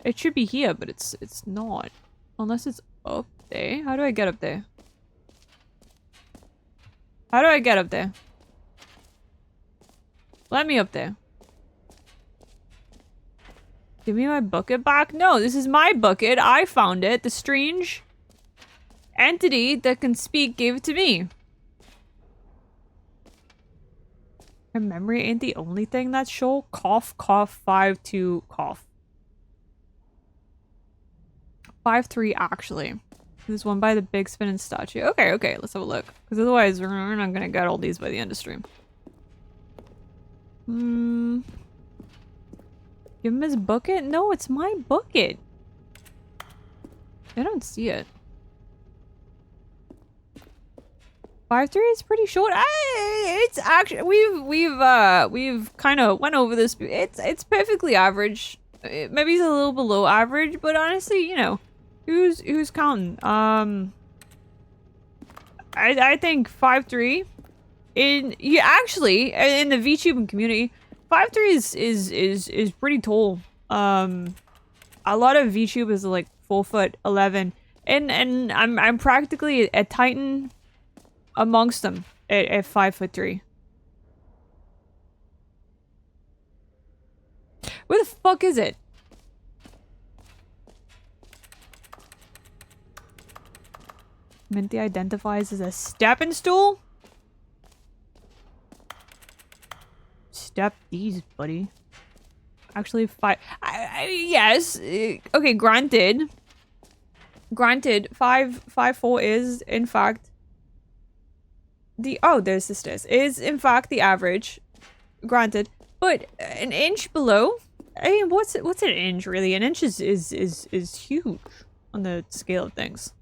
It should be here, but it's not. Unless it's up there. How do I get up there? How do I get up there? Let me up there. Give me my bucket back? No, this is my bucket. I found it. The strange entity that can speak gave it to me. My memory ain't the only thing that's sure. Cough, cough, 5-2, cough. 5-3 actually. There's one by the big spinning statue. Okay, okay, let's have a look. Because otherwise we're not gonna get all these by the end of stream. Give him his bucket? No, it's my bucket. I don't see it. 5-3 is pretty short. It's actually we've kind of went over this. It's perfectly average. Maybe it's a little below average, but honestly, you know, who's counting? I think 5-3 in actually in the VTubing community, 5-3 is pretty tall. A lot of VTube is like 4'11", and I'm practically a titan amongst them at 5'3". Where the fuck is it? Minty identifies as a stepping stool? Step these, buddy. Actually, yes. Okay, granted. Granted, 5'4" is, in fact, there's the stairs. Is, in fact, the average. Granted. But an inch below? I mean, what's an inch, really? An inch is huge on the scale of things.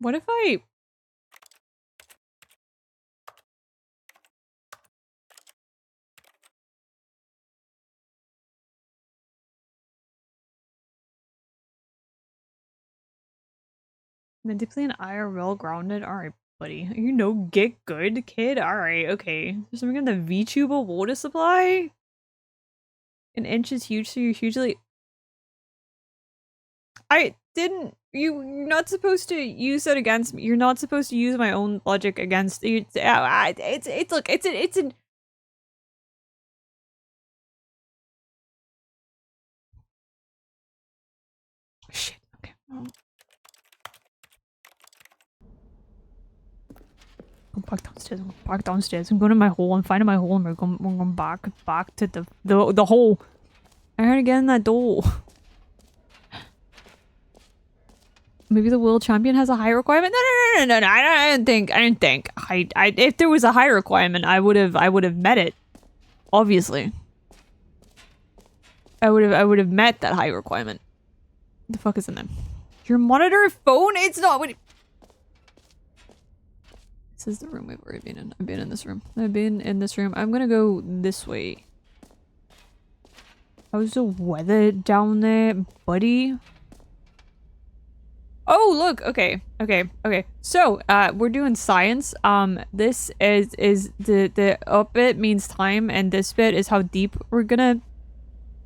What if I... Minty playing IRL grounded? Alright, buddy. You know, get good, kid? Alright, okay. There's something in the VTuber water supply? An inch is huge, so you're hugely... I didn't... You're not supposed to use that against me. You're not supposed to use my own logic against... Look, it's an... Shit, okay. Go back downstairs. I'm going back downstairs. I'm going to my hole. I'm finding my hole, and we're going back to the hole. I heard again in that door. Maybe the world champion has a high requirement. No. I didn't think. If there was a high requirement, I would have met it. Obviously, I would have met that high requirement. What the fuck is in them? Your monitor phone? It's not. This is the room we've already been in. I've been in this room. I'm gonna go this way. How's the weather down there, buddy? Oh, look. Okay. So, we're doing science. This is the up bit means time, and this bit is how deep we're gonna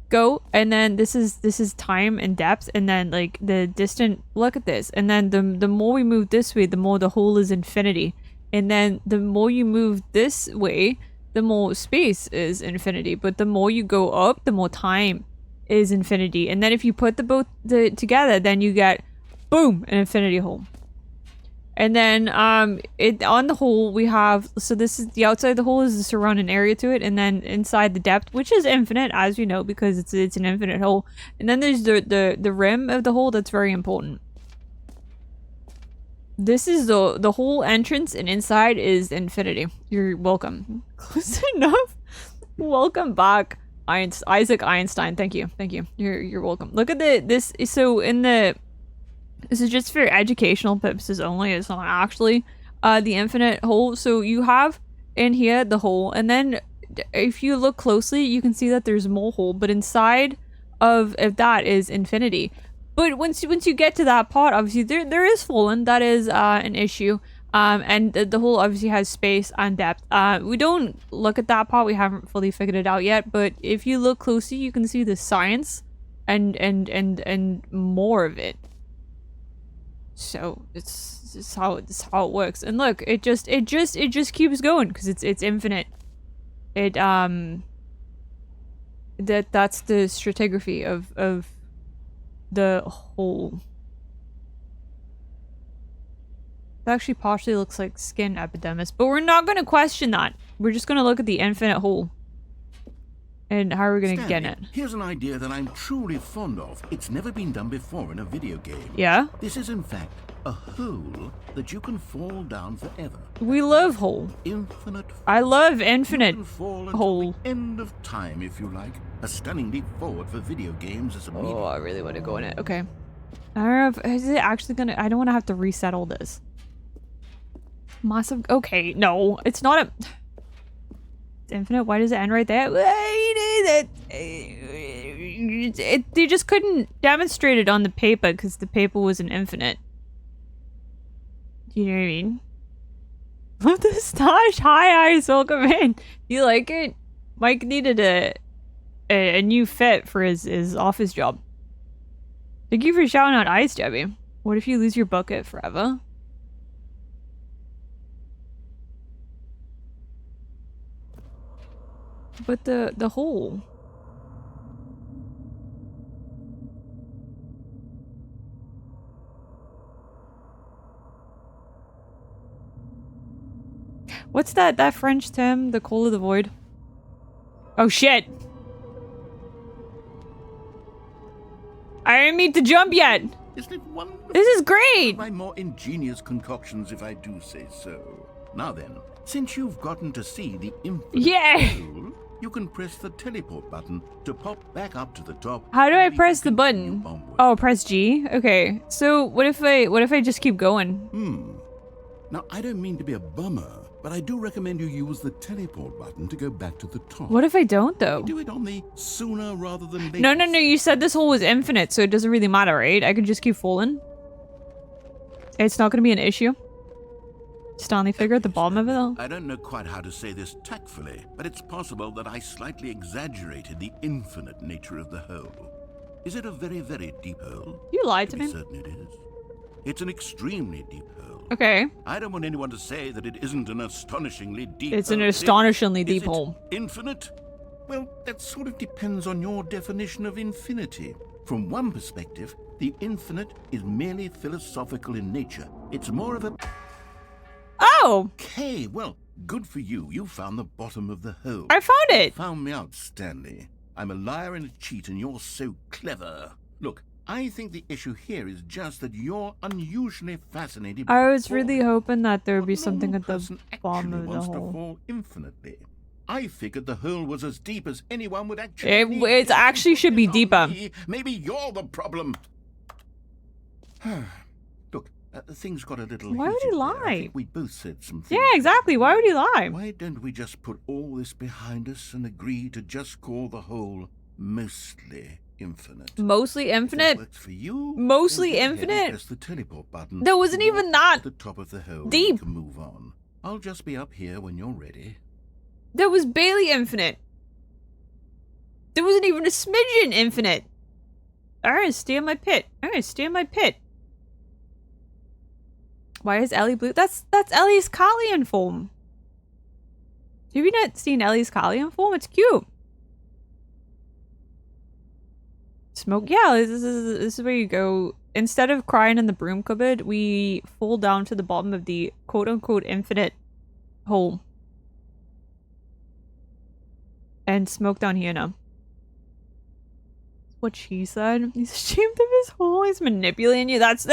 go. And then this is time and depth, and then like the distant. Look at this. And then the more we move this way, the more the whole is infinity. And then the more you move this way, the more space is infinity. But the more you go up, the more time is infinity. And then if you put the both together, then you get boom, an infinity hole. And then on the hole we have, so this is the outside of the hole is the surrounding area to it, and then inside the depth, which is infinite, as you know, because it's an infinite hole. And then there's the rim of the hole that's very important. This is the whole entrance, and inside is infinity. You're welcome. Close enough. Welcome back, Isaac Einstein. Thank you. You're welcome. Look at this. So this is just for educational purposes only. It's not actually the infinite hole. So you have in here, the hole, and then if you look closely, you can see that there's a mole hole, but inside of that is infinity. But once you get to that pot, obviously there is fallen. That is an issue. And the hole obviously has space and depth. We don't look at that pot. We haven't fully figured it out yet. But if you look closely, you can see the science and more of it. So it's how it works. And look, it just keeps going because it's infinite. That's the stratigraphy of the hole. It actually partially looks like skin epidermis, but we're not going to question that. We're just going to look at the infinite hole. And how are we going to get it? Here's an idea that I'm truly fond of. It's never been done before in a video game. Yeah? This is in fact a hole that you can fall down forever. We love hole. Infinite. I love infinite you can fall until hole. the end of time if you like. A stunning leap forward for video games as a medium. Oh, I really want to go in it. Okay. I don't know if, is it actually going to... I don't want to have to reset all this. Massive... Okay, no. It's not a... It's infinite. Why does it end right there? They just couldn't demonstrate it on the paper because the paper wasn't infinite. Do you know what I mean? Love the stash. Hi, Ice. Welcome in. You like it? Mike needed a new fit for his office job. Thank you for shouting out Ice, Debbie. What if you lose your bucket forever? But the hole. What's that French term? The call of the void? Oh shit! I didn't mean to jump yet! Isn't it wonderful? This is great! My more ingenious concoctions, if I do say so. Now then, since you've gotten to see the infinite hole, you can press the teleport button to pop back up to the top. How do I press the button? Oh, press G? Okay. So what if I just keep going? Now, I don't mean to be a bummer, but I do recommend you use the teleport button to go back to the top. What if I don't, though? Do it on the sooner rather than later. No. You said this hole was infinite, so it doesn't really matter, right? I could just keep falling. It's not going to be an issue. Stanley figure at the bottom of it, though. I don't know quite how to say this tactfully, but it's possible that I slightly exaggerated the infinite nature of the hole. Is it a very, very deep hole? You lied to me. Certain it is. It's an extremely deep hole. Okay. I don't want anyone to say that it isn't an astonishingly deep It's hole. an astonishingly deep hole. Infinite? Well, that sort of depends on your definition of infinity. From one perspective, the infinite is merely philosophical in nature. It's more of a... Oh! Okay, well, good for you. You found the bottom of the hole. I found it! You found me out, Stanley. I'm a liar and a cheat, and you're so clever. Look, I think the issue here is just that you're unusually fascinated by I was really hoping that there would be something at the bottom of the wants hole. to fall infinitely. I figured the hole was as deep as anyone would actually It actually should be deeper. Maybe you're the problem. Look, things got a little Why would he heated there. lie? I think we both said some things. Yeah, exactly. Why would he lie? Why don't we just put all this behind us and agree to just call the hole mostly infinite? Mostly infinite? If that works for you, Mostly then go ahead and infinite? press the teleport button. There wasn't even that at the top of the hole. deep. We can move on. I'll just be up here when you're ready. There was barely infinite. There wasn't even a smidgen infinite. I'm gonna stay in my pit. Why is Ellie blue? That's Ellie's Kalian form. Have you not seen Ellie's Kalian form? It's cute. Smoke. Yeah, this is where you go. Instead of crying in the broom cupboard, we fall down to the bottom of the quote-unquote infinite hole. And smoke down here now. That's what she said. He's ashamed of his hole. He's manipulating you. That's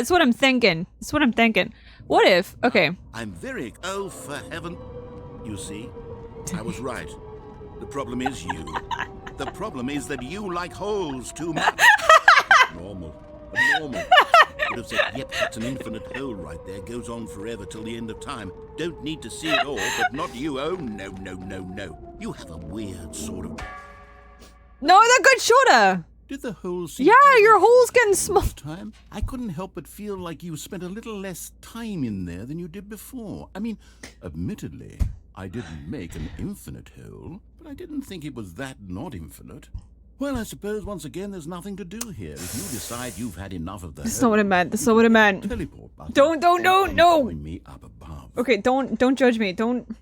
what I'm thinking. What if? Okay. I'm very... Oh, for heaven... You see? I was right. The problem is you. The problem is that you like holes too much. Normal. a normal would have said, yep, that's an infinite hole right there. Goes on forever till the end of time. Don't need to see it all, but not you. Oh, no, no, no, no. You have a weird sort of... No, that got shorter. Did the hole seem... Yeah, your hole's getting small. Time? I couldn't help but feel like you spent a little less time in there than you did before. I mean, admittedly, I didn't make an infinite hole, but I didn't think it was that not infinite. Well, I suppose once again there's nothing to do here. If you decide you've had enough of the This is not what I meant. This is not what I meant. Teleport button. Don't, no. Me up above. Okay, don't judge me. Don't.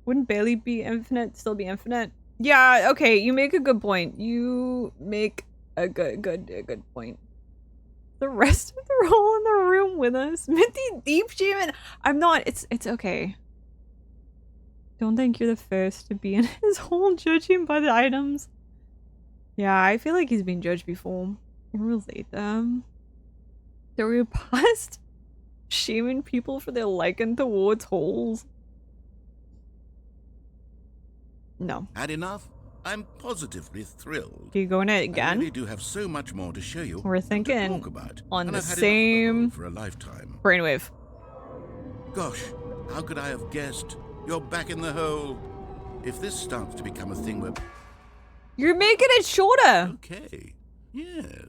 Wouldn't Bailey be infinite? Still be infinite? Yeah. Okay, you make a good point. You make a good point. The rest of they're all in the room with us. Minty deep shaman. I'm not. It's okay. Don't think you're the first to be in his hole judging by the items. Yeah, I feel like he's been judged before. Relate them. Are we past shaming people for their liking towards holes? No. Had enough? I'm positively thrilled. Are you going it I again? really do have so much more to show you. We're thinking and to talk about. on And the I've had enough of same hole for a lifetime. brainwave. Gosh, how could I have guessed? You're back in the hole. If this starts to become a thing where... You're making it shorter. Okay, yes.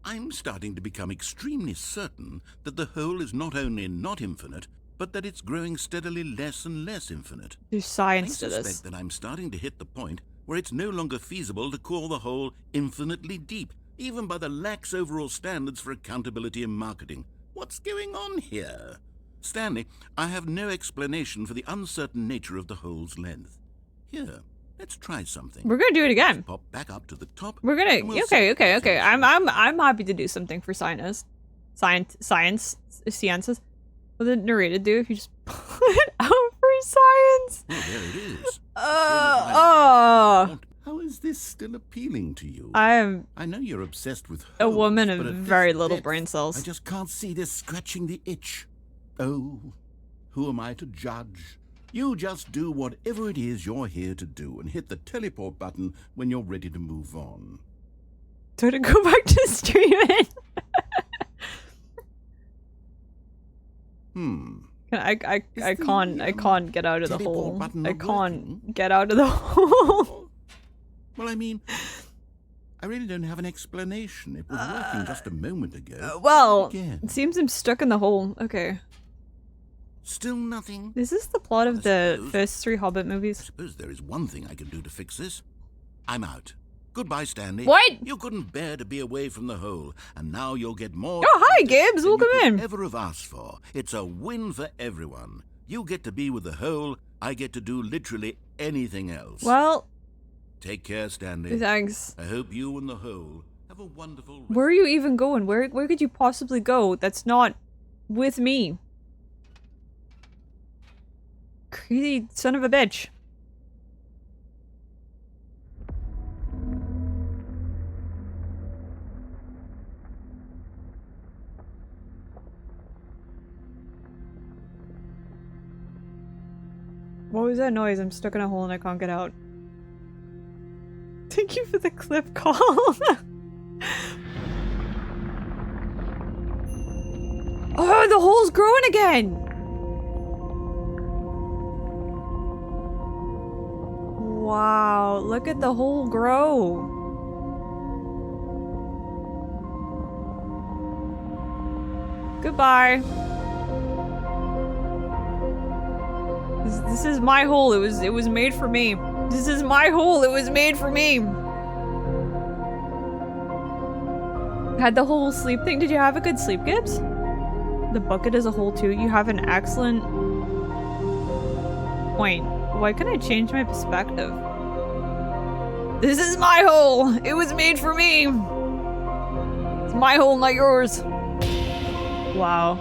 I'm starting to become extremely certain that the hole is not only not infinite, but that it's growing steadily less and less infinite. There's science to I this. suspect that I'm starting to hit the point where it's no longer feasible to call the hole infinitely deep, even by the lax overall standards for accountability in marketing. What's going on here? Stanley, I have no explanation for the uncertain nature of the hole's length. Here, let's try something. We're gonna do it again. Pop back up to the top. We're gonna and we'll see okay. if it's I'm happy to do something for sciences. Sciences. What did narrator do if you just put it out for science? Oh, there it is. How is this still appealing to you? I know you're obsessed with a holes, woman but of at this very little depth, brain cells. I just can't see this scratching the itch. Oh, who am I to judge? You just do whatever it is you're here to do and hit the teleport button when you're ready to move on. So to go back to streaming. I can't get out of the hole. I can't get out of the hole. Well, I mean, I really don't have an explanation. It was working just a moment ago. Well, Again. it seems I'm stuck in the hole. Okay. Still nothing? Is this the plot of the suppose- first 3 Hobbit I movies? suppose there is one thing I can do to fix this. I'm out. Goodbye, Stanley. What? You couldn't bear to be away from the hole, and now you'll get more... Oh, hi, Gibbs. than Welcome you could in. ever have asked for. It's a win for everyone. You get to be with the hole. I get to do literally anything else. Well, Take care, Stanley. thanks. I hope you and the hole have a wonderful... Where are you even going? Where could you possibly go that's not with me? Crazy son of a bitch. What was that noise? I'm stuck in a hole and I can't get out. Thank you for the clip call. Oh, the hole's growing again! Wow, look at the hole grow. Goodbye. This is my hole. It was made for me. This is my hole. It was made for me. Had the whole sleep thing. Did you have a good sleep, Gibbs? The bucket is a hole too. You have an excellent point. Why can't I change my perspective? This is my hole. It was made for me. It's my hole, not yours. Wow.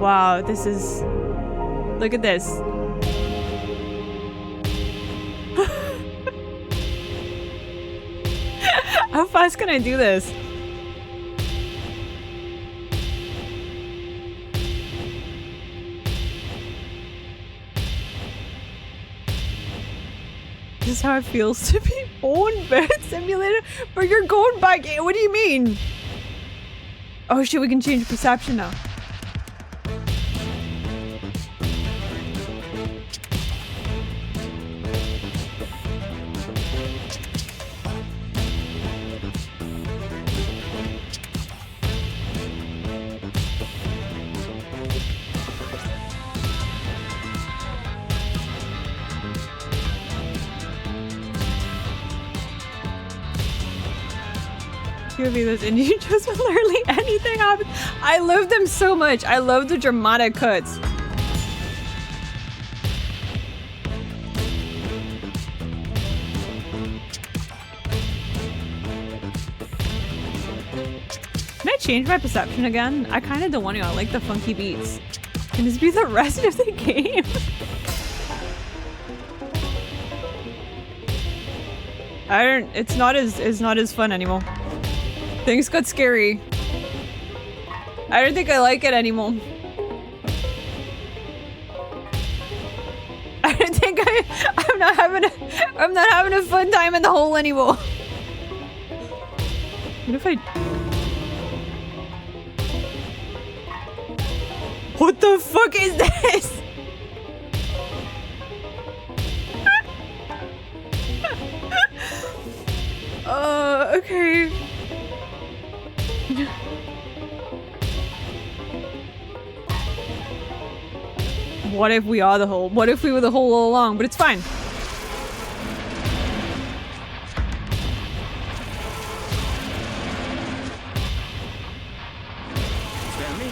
Wow, this is... Look at this. How fast can I do this? This is how it feels to be Phone bed simulator? But you're going back. What do you mean? Oh shit, we can change perception now. Those Indian shows when literally anything happens. I love them so much. I love the dramatic cuts. Can I change my perception again? I kind of don't want to. I like the funky beats. Can this be the rest of the game? I don't. It's not as fun anymore. Things got scary. I don't think I like it anymore. I don't think I'm not having a fun time in the hole anymore. What if I... What the fuck is this? Okay. What if we are the hole? What if we were the hole all along? But it's fine. Stanley?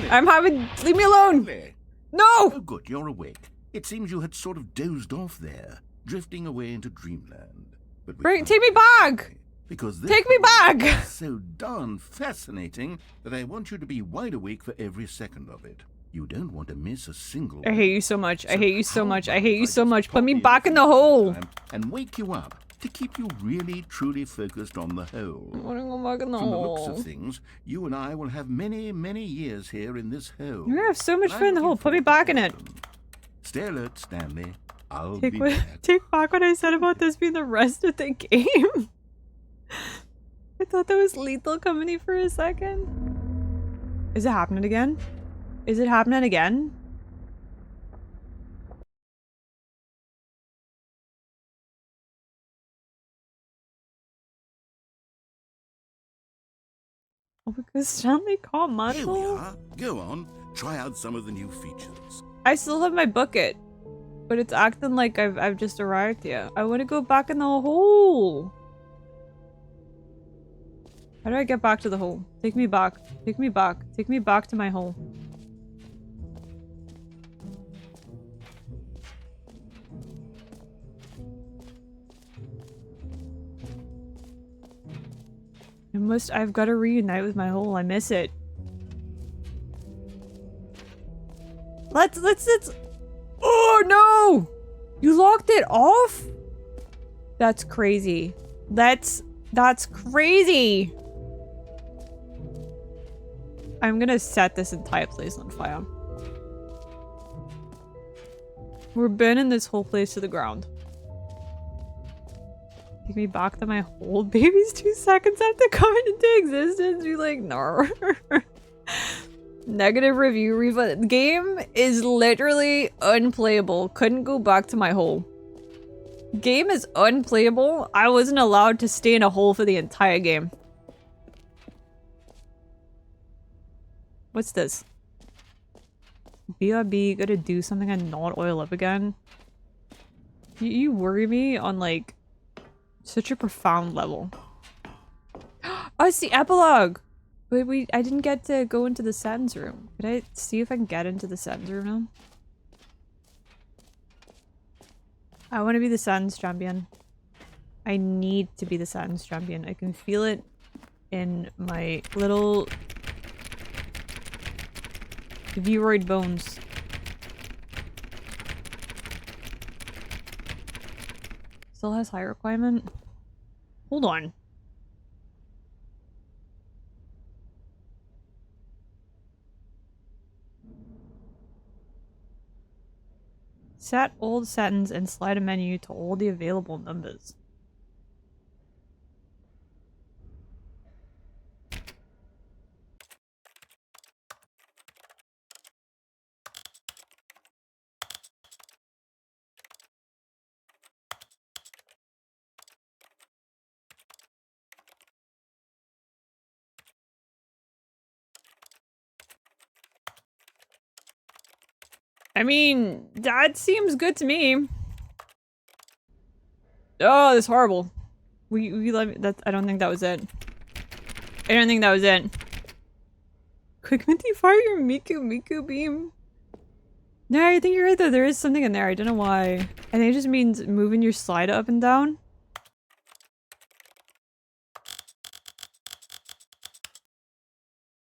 I'm having... Leave me alone! Stanley. No! Oh, good, you're awake. It seems you had sort of dozed off there, drifting away into dreamland. But Take me back! Because this Take me back! is so darn fascinating that I want you to be wide awake for every second of it. You don't want to miss a single. I hate you so much. I hate you so how much. I about hate you I so just much. pop Put me in back in the from hole. time and wake you up to keep you really, truly focused on the hole. I want to go back in the From the hole. looks of things, you and I will have many, many years here in this hole. You're gonna have so much And fun in the I'm hole. looking Put me forward back to in it. them. Stay alert, Stanley. I'll Take be what, back. take back what I said about this being the rest of the game. I thought that was lethal company for a second. Is it happening again? Is it happening again? Oh, because Stanley caught Here we muscle? are. Go on. Try out some of the new features. I still have my bucket, but it's acting like I've just arrived here. I want to go back in the hole. How do I get back to the hole? Take me back. Take me back. Take me back to my hole. I've got to reunite with my hole. I miss it. Let's. Oh no! You locked it off? That's crazy. That's crazy. I'm gonna set this entire place on fire. We're burning this whole place to the ground. Take me back to my hole. Baby's 2 seconds after coming into existence. You're like, no. Negative review refund. The game is literally unplayable. Couldn't go back to my hole. Game is unplayable. I wasn't allowed to stay in a hole for the entire game. What's this? BRB gotta do something and not oil up again? You worry me on like such a profound level. Oh, it's the epilogue! Wait, I didn't get to go into the sentence room. Could I see if I can get into the sentence room now? I want to be the sentence champion. I need to be the sentence champion. I can feel it in my little Vroid bones. Still has high requirement? Hold on. Set old sentence and slide a menu to all the available numbers. I mean, that seems good to me. Oh, that's horrible. We let me, that, I don't think that was it. I don't think that was it. Quick, Minty, fire your Miku beam. No, I think you're right though. There is something in there. I don't know why. I think it just means moving your slide up and down.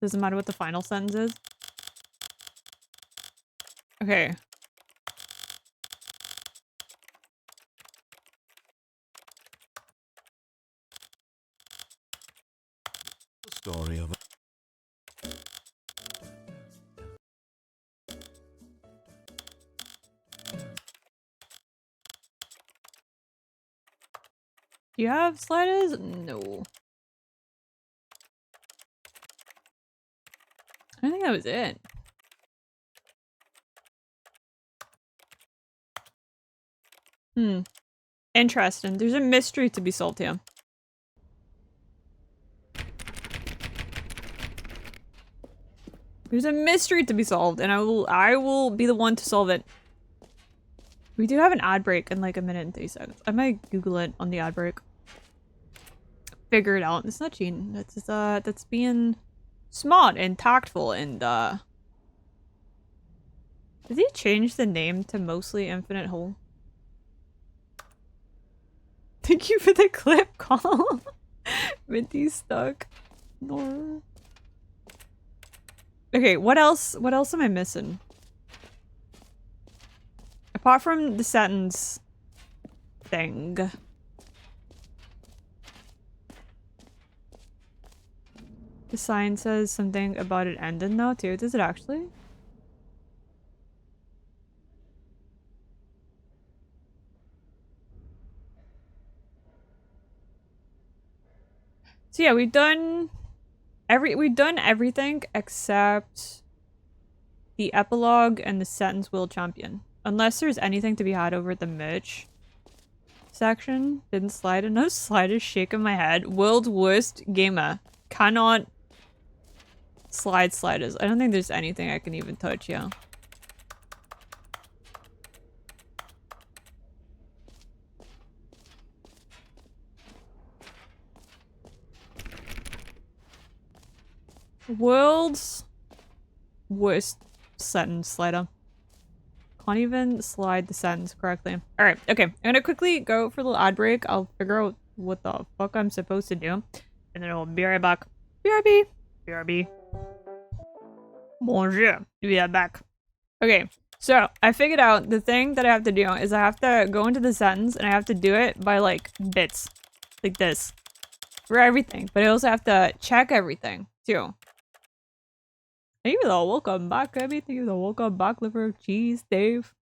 Doesn't matter what the final sentence is. Okay. The story of Do you have sliders? No. I think that was it. Hmm. Interesting. There's a mystery to be solved here. There's a mystery to be solved, and I will be the one to solve it. We do have an ad break in like a minute and 30 seconds. I might Google it on the ad break. Figure it out. It's not cheating. That's being smart and tactful and did he change the name to Mostly Infinite Hole? Thank you for the clip call. Minty's stuck. No. Okay, what else am I missing? Apart from the sentence thing. The sign says something about it ending now too. Does it actually? So yeah, we've done everything except the epilogue and the sentence will champion. Unless there's anything to be had over at the merch section. Didn't slide. No slide is shaking my head. World's worst gamer. Cannot slide sliders. I don't think there's anything I can even touch, yeah. World's worst sentence slider. Can't even slide the sentence correctly. Alright, okay. I'm gonna quickly go for a little ad break. I'll figure out what the fuck I'm supposed to do. And then I'll be right back. BRB. BRB. Bonjour. We are back. Okay, so I figured out the thing that I have to do is I have to go into the sentence and I have to do it by like bits. Like this. For everything. But I also have to check everything too. Thank you though, welcome back, Abby. Thank you though, welcome back, liver of cheese, Dave.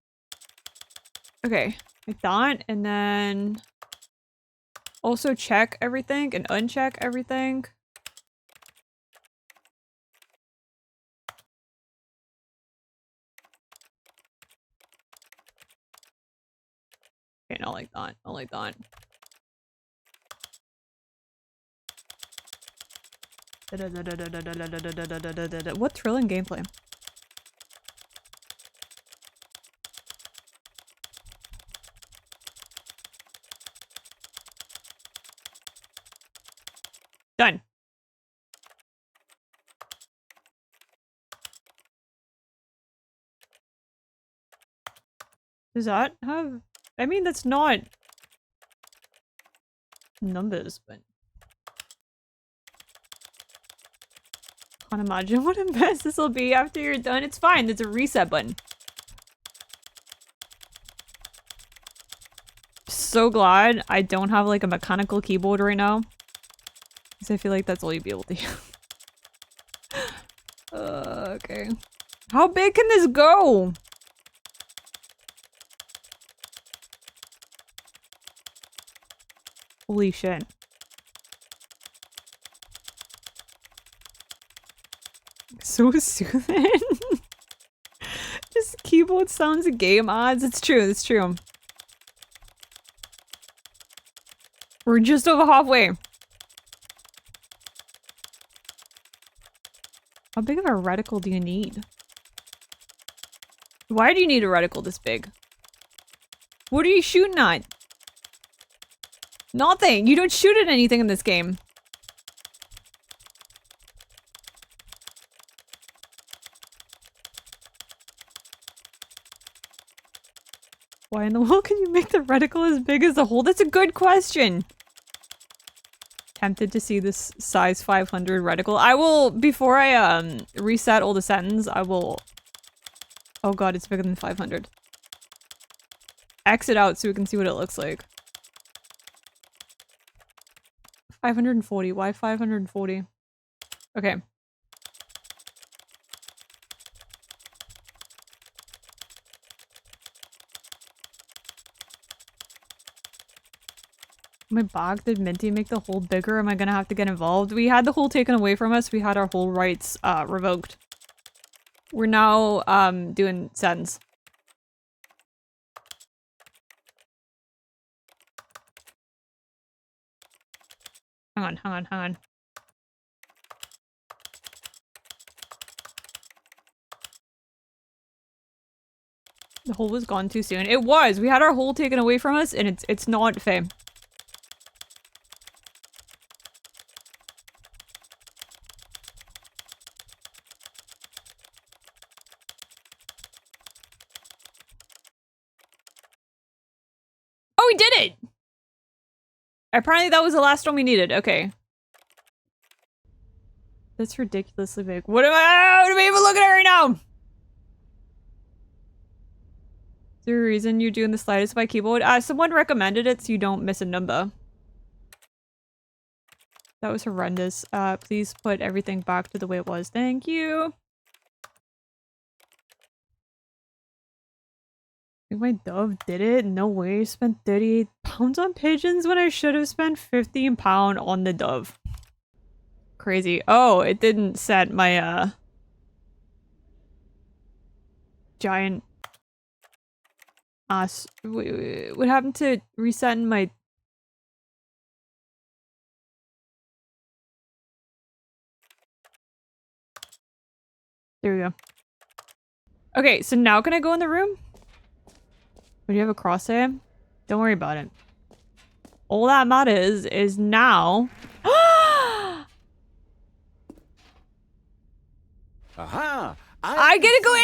Okay, like that, and then also check everything and uncheck everything. Okay, not like that, not like that. What thrilling gameplay. Done. Does that have... I mean, that's not numbers, but... Can't imagine what a mess this will be after you're done. It's fine. There's a reset button. So glad I don't have like a mechanical keyboard right now. Because I feel like that's all you'd be able to use. Okay. How big can this go? Holy shit. So soothing. Just keyboard sounds of game odds. It's true, it's true. We're just over halfway. How big of a reticle do you need? Why do you need a reticle this big? What are you shooting at? Nothing! You don't shoot at anything in this game. Why in the world can you make the reticle as big as the hole? That's a good question! Tempted to see this size 500 reticle. I will, before I reset all the settings, I will... Oh god, it's bigger than 500. Exit out so we can see what it looks like. 540. Why 540? Okay. My bag, did Minty make the hole bigger? Am I gonna have to get involved? We had the hole taken away from us. We had our hole rights revoked. We're now doing settings. Hang on. The hole was gone too soon. It was! We had our hole taken away from us and it's not fair. Oh, we did it! Apparently that was the last one we needed. Okay. That's ridiculously big. What am I even looking at right now? Is there a reason you're doing the slightest by keyboard? Someone recommended it so you don't miss a number. That was horrendous. Please put everything back to the way it was. Thank you. I think my dove did it. No way. I spent 38 pounds on pigeons when I should have spent 15 pounds on the dove. Crazy. Oh, it didn't set my giant ass. What happened to resetting my... There we go. Okay, so now can I go in the room? Do you have a crosshair? Don't worry about it. All that matters is now... Aha! I get to go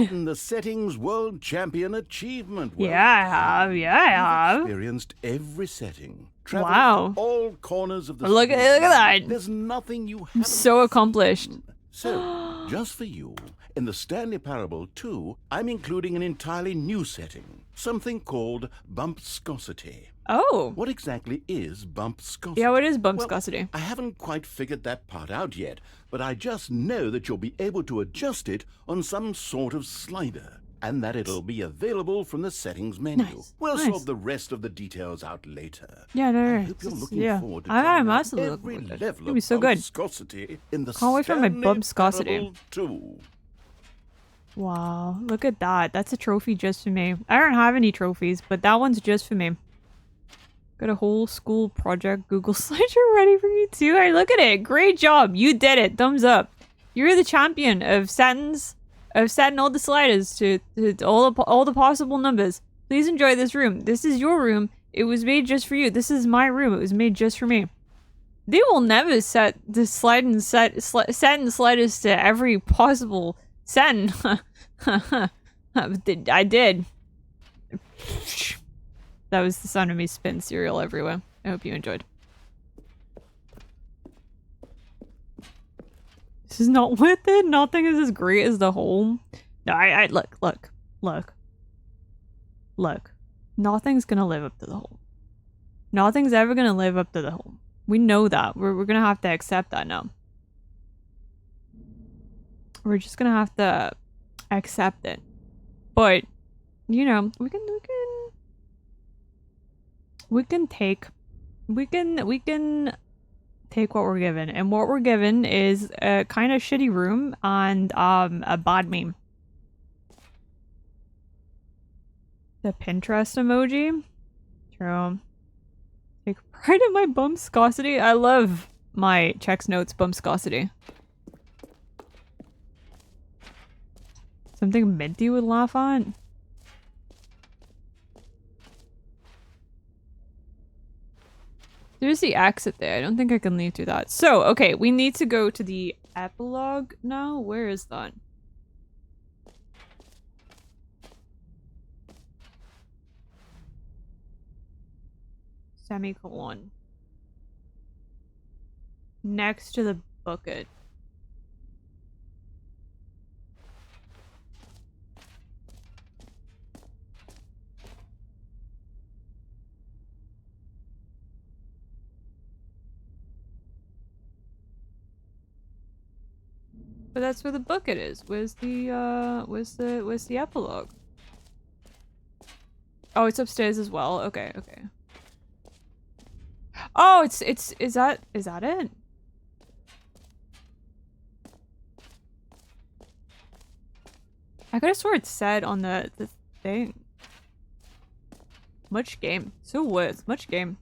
in! The settings world champion achievement. Well, Yeah, I have. Yeah, I have. Experienced every setting. Traveled Wow. to all corners of the Look at city. that. There's nothing you I'm haven't so accomplished. So, just for you, in the Stanley Parable 2, I'm including an entirely new setting. Something called bumpscosity. Oh. What exactly is bumpscosity? Yeah, what is Well, bumpscosity? I haven't quite figured that part out yet, but I just know that you'll be able to adjust it on some sort of slider, and that it'll be available from the settings menu. Nice, We'll nice. sort the rest of the details out later. Yeah, no. I hope you're looking Yeah. forward to I'm trying out absolutely every looking forward to it. level It'll be of so good. bumpscosity in the Can't wait for my Stanley bumpscosity. Parable 2. Wow, look at that. That's a trophy just for me. I don't have any trophies, but that one's just for me. Got a whole school project Google slideshow ready for you too. Hey, look at it. Great job. You did it. Thumbs up. You're the champion of setting all the sliders to all the possible numbers. Please enjoy this room. This is your room. It was made just for you. This is my room. It was made just for me. They will never set the setting sliders to every possible setting. I did. That was the sound of me spitting cereal everywhere. I hope you enjoyed. This is not worth it. Nothing is as great as the home. No, look. Nothing's gonna live up to the home. Nothing's ever gonna live up to the home. We know that. We're gonna have to accept that now. We're just gonna have to accept it. But, you know, we can take what we're given, and what we're given is a kind of shitty room and a bad meme. The Pinterest emoji. True. Take pride in my bumpscosity. I love my checks notes bumpscosity. Something Minty would laugh on? There's the exit there. I don't think I can leave through that. So, okay, we need to go to the epilogue now. Where is that? Semicolon. Next to the bucket. But that's where the bucket is. Where's the epilogue? Oh, it's upstairs as well. Okay, okay. Oh, is that it? I could have swore it said on the thing. Much game. So worth. Much game.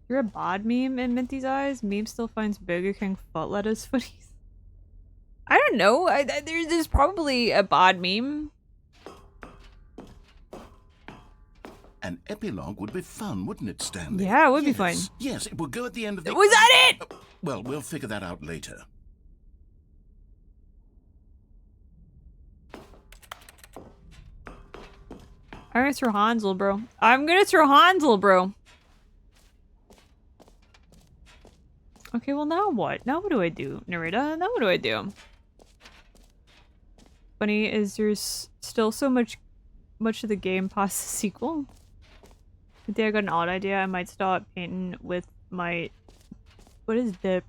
You're a bod meme in Minty's eyes? Meme still finds Burger King foot lettuce funnies. I don't know. There's probably a bod meme. An epilogue would be fun, wouldn't it, Stanley? Yeah, it would be fun. Yes, it would go at the end of the... Was that it? Well, we'll figure that out later. I'm gonna throw Hansel, bro. I'm gonna throw Hansel, bro. Okay, well now what? Now what do I do, Narita? Now what do I do? Funny is there's still so much of the game past the sequel. Today I got an odd idea. I might start painting with my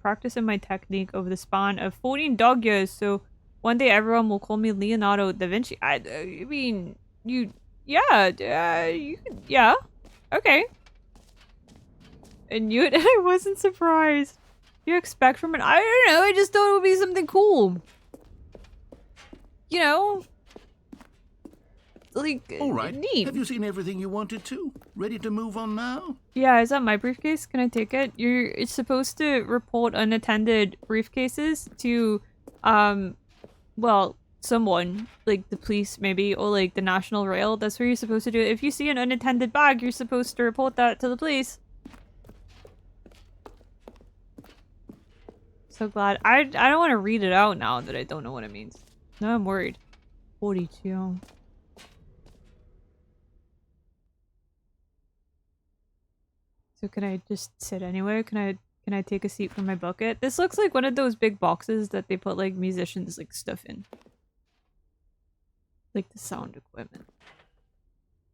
practicing my technique over the span of 14 dog years. So one day everyone will call me Leonardo da Vinci. I mean, yeah, okay. And I wasn't surprised. You expect from it? I don't know. I just thought it would be something cool. You know, like all right. Neat. Have you seen everything you wanted to? Ready to move on now? Yeah, is that my briefcase? Can I take it? It's supposed to report unattended briefcases to, well, someone like the police maybe or like the National Rail. That's what you're supposed to do. If you see an unattended bag, you're supposed to report that to the police. So glad. I don't want to read it out now that I don't know what it means. No, I'm worried. 42. So can I just sit anywhere? Can I take a seat from my bucket? This looks like one of those big boxes that they put like musicians like stuff in. Like the sound equipment.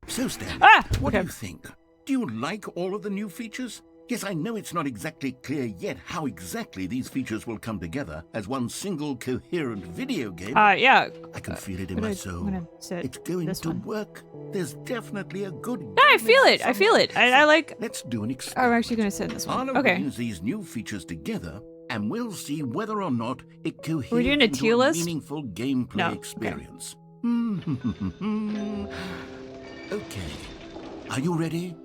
So Stanley, what okay. do you think? Do you like all of the new features? Yes, I know it's not exactly clear yet how exactly these features will come together as one single coherent video game. Yeah. I can feel it in my soul. I'm gonna sit it's going this to one. work. There's definitely a good... No, I feel it. I feel it. I like... Let's do an Oh, experiment. I'm actually gonna sit in this one. I'll Okay. arrange these new features together, and we'll see whether or not it coheres Are we doing a into tier list? meaningful gameplay No. experience. Okay. Are you ready?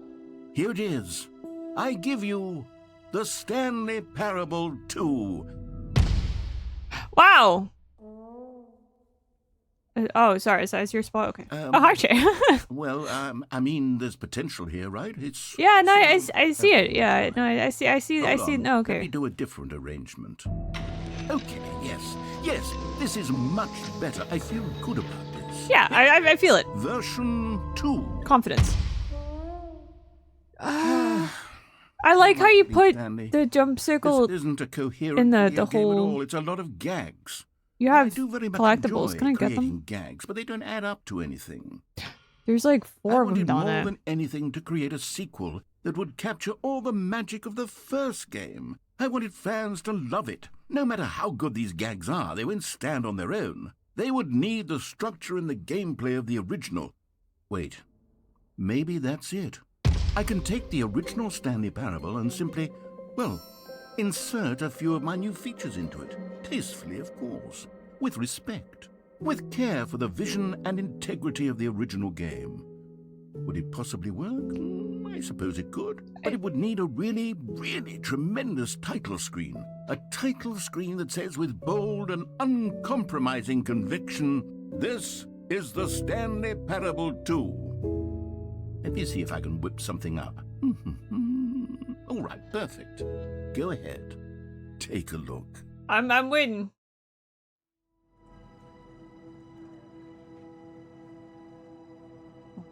Here it is. I give you the Stanley Parable 2. Wow. Oh, sorry. Is that your spot? Okay. Oh, hi, Jay. Well, I mean, there's potential here, right? It's Yeah, no, I see it. Yeah, no, I see. Hold on. No, Let me okay. do a different arrangement. Okay, yes, this is much better. I feel good about this. Yeah, I feel it. Version 2. Confidence. I like how you put Stanley. the jump circle. This isn't a coherent in the video game whole- at all. It's a lot of gags. You I have do very much collectibles. enjoy Can I get creating them? gags, but they don't add up to anything. There's like I 4 of them wanted down more there. than anything to create a sequel that would capture all the magic of the first game. I wanted fans to love it. No matter how good these gags are, they won't stand on their own. They would need the structure and the gameplay of the original. Wait, maybe that's it. I can take the original Stanley Parable and simply, well, insert a few of my new features into it. Tastefully, of course. With respect. With care for the vision and integrity of the original game. Would it possibly work? I I suppose it could, but it would need a really, really tremendous title screen. A title screen that says with bold and uncompromising conviction, "This is the Stanley Parable 2." Let me see if I can whip something up. All right, perfect. Go ahead. Take a look. I'm waiting.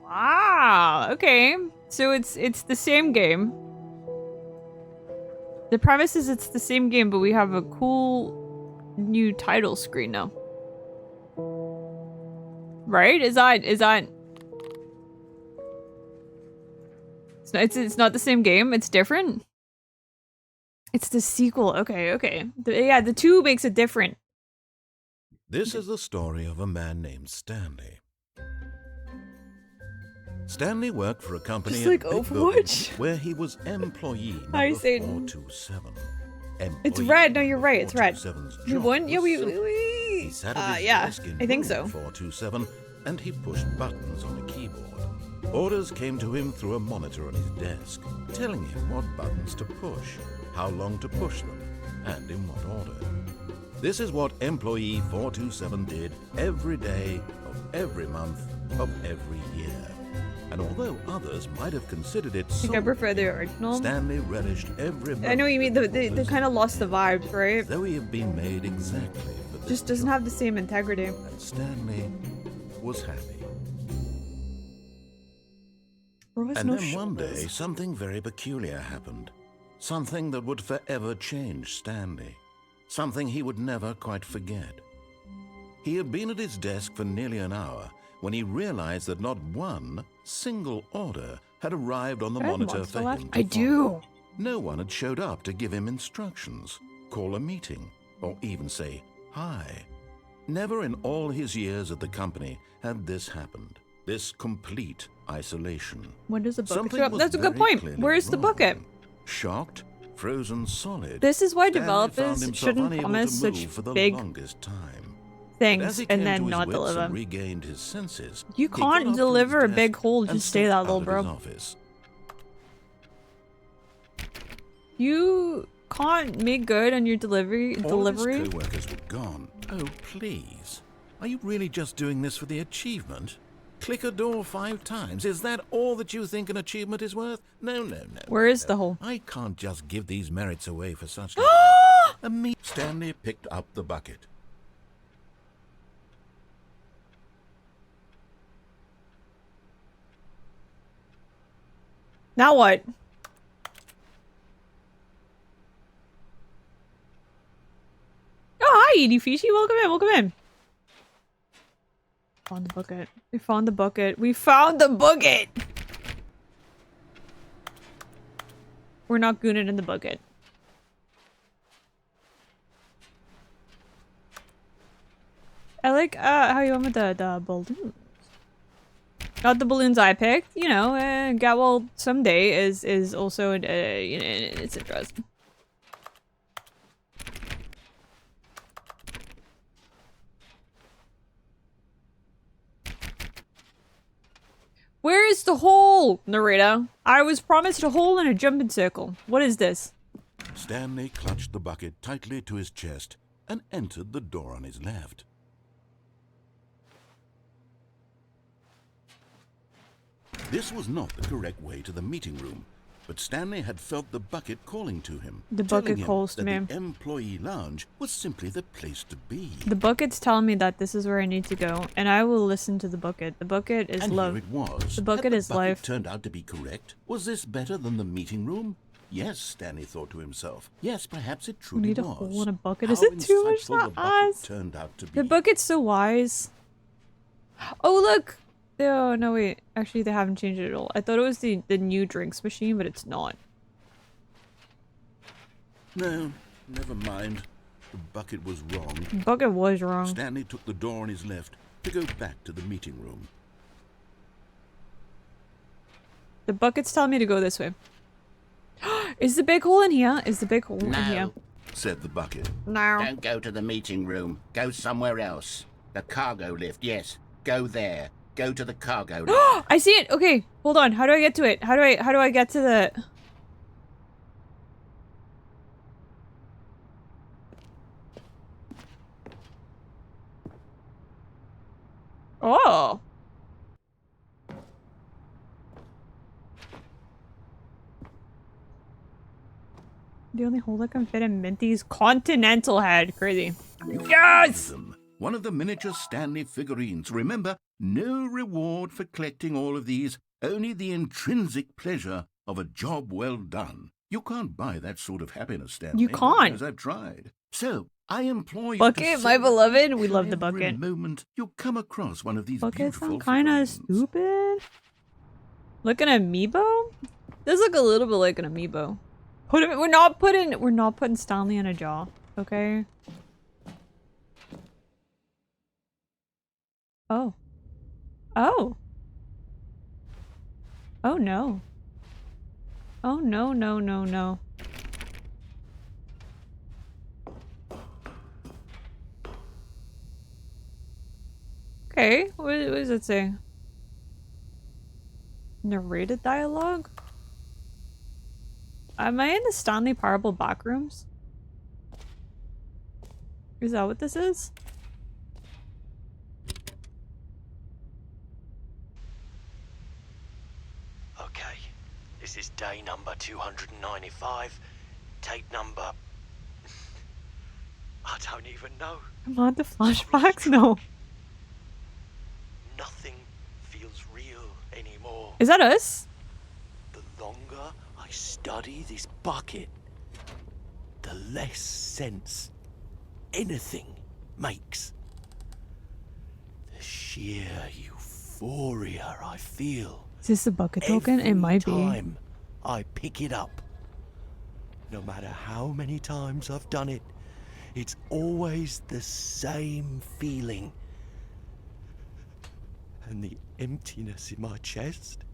Wow. Okay. So it's the same game. The premise is it's the same game, but we have a cool new title screen now. Right? Is that it's not the same game, it's different? It's the sequel. Okay. The 2 makes it different. This is the story of a man named Stanley. Stanley worked for a company Just like in Big Overwatch. Building where he was employee Hi, number Satan. 427. It's Employee red. No, you're right. It's red. 427's We job won? Yeah, was we simple. He sat at his yeah, desk in I think room so. 427 and he pushed buttons on a keyboard. Orders came to him through a monitor on his desk, telling him what buttons to push, how long to push them, and in what order. This is what employee 427 did every day of every month of every year. And although others might have considered it I think I prefer the soul-breaking, original. Stanley relished every I know what you mean. moment They of it. kind of lost the vibes, right? Though he had been made exactly for this Just doesn't job, have the same integrity. and Stanley was happy. Bro has And no then one shoulders. day, something very peculiar happened. Something that would forever change Stanley. Something he would never quite forget. He had been at his desk for nearly an hour when he realized that not one single order had arrived on the Red monitor monster for left? him to I follow. do. No one had showed up to give him instructions, call a meeting, or even say hi. Never in all his years at the company had this happened. This complete isolation. When does the bucket Something show up? was That's a good very point. clearly Where's the wrong. bucket? Shocked, frozen solid. This is why Stanley found developers himself shouldn't unable promise to move such for the big longest time. As things he came and then to his not wits deliver. and regained his senses, You he got can't up from deliver his a big desk hole, and just stay stepped that out little, of bro. his office. You can't make good on your delivery. All of his co-workers were gone. Oh, please. Are you really just doing this for the achievement? Click a door 5 times. Is that all that you think an achievement is worth? No. Where is the hole? I can't just give these merits away for such... Stanley picked up the bucket. Now what? Oh, hi, Edie Fishy. Welcome in. Found the bucket. We found the bucket. We're not gooning in the bucket. I like how you went with the balloons. Not the balloons I picked, you know. Gatwell someday is also it's interesting. Where is the hole, Narita? I was promised a hole in a jumping circle. What is this? Stanley clutched the bucket tightly to his chest and entered the door on his left. This was not the correct way to the meeting room, but Stanley had felt the bucket calling to him. The telling bucket him calls to that me. the employee lounge was simply the place to be. The bucket's telling me that this is where I need to go, and I will listen to the bucket. The bucket is And love. here it was. The bucket Had is life. turned out to be correct? Was this better than the meeting room? Yes, Stanley thought to himself. Yes, perhaps it We truly need a was. hole in a bucket. How Is it too much insightful to the bucket ask? turned out to be. The bucket's so wise. Oh, look! Oh, no, wait. Actually, they haven't changed it at all. I thought it was the new drinks machine, but it's not. No, never mind. The bucket was wrong. The bucket was wrong. Stanley took the door on his left to go back to the meeting room. The bucket's telling me to go this way. Is the big hole in here? Is the big hole in here? No, Said the bucket. No. don't go to the meeting room. Go somewhere else. The cargo lift, yes. Go there. Go to the cargo. I see it. Okay, hold on. How do I get to it? How do I get to the? Oh. The only hole that can fit in Minty's continental head. Crazy. Yes! One of the miniature Stanley figurines. Remember, no reward for collecting all of these, only the intrinsic pleasure of a job well done. You can't buy that sort of happiness, Stanley. You can't. Because I've tried. So, I implore you Bucket, to my beloved. We for love the every bucket. moment you come across one of these Bucket's beautiful kind of figurines. stupid. Like an amiibo? Does look a little bit like an amiibo. We're not putting Stanley in a jaw, okay? Oh. Oh. Oh no. Oh no, no, no, no. Okay, what does it say? Narrated dialogue? Am I in the Stanley Parable backrooms? Is that what this is? Okay, this is day number 295. Tape number... I don't even know. Am I on the flashbacks? No. Nothing feels real anymore. Is that us? The longer I study this bucket, the less sense anything makes. The sheer euphoria I feel Is this the bucket token? It might be. every time I pick it up. No matter how many times I've done it, it's always the same feeling. And the emptiness in my chest,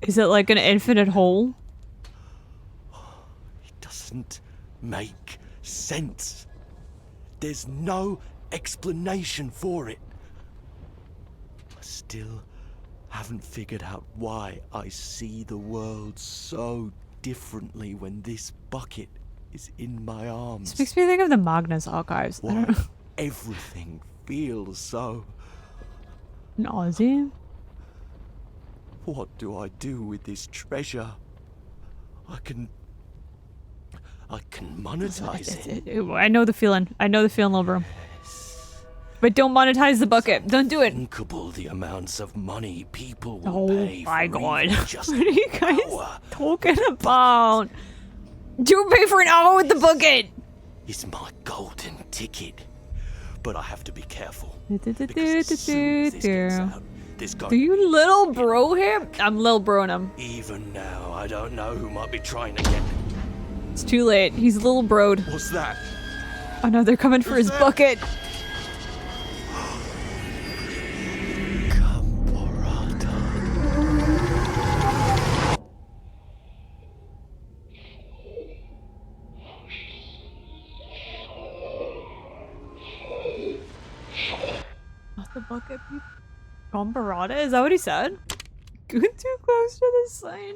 Is it like an infinite hole? it doesn't make sense. There's no explanation for it. I still haven't figured out why I see the world so differently when this bucket is in my arms. This makes me think of the Magnus archives. I Why don't know. everything feels so... Nausea? What do I do with this treasure? I can monetize it. I know the feeling. I know the feeling, little bro. But don't monetize the bucket. Don't do it. Unthinkable the amounts of money people will Oh pay my for god. even What just are you guys power. talking about? Do pay for an hour with the bucket. It's my golden ticket. But I have to be careful. Do Because as soon as this gets out, there's going you little bro him? I'm little broing him. Even now, I don't know who might be trying to get... It's too late. He's little broed. What's that? Oh no, they're coming for his bucket. Not the bucket people. Comparada? Is that what he said? Too close to the sign.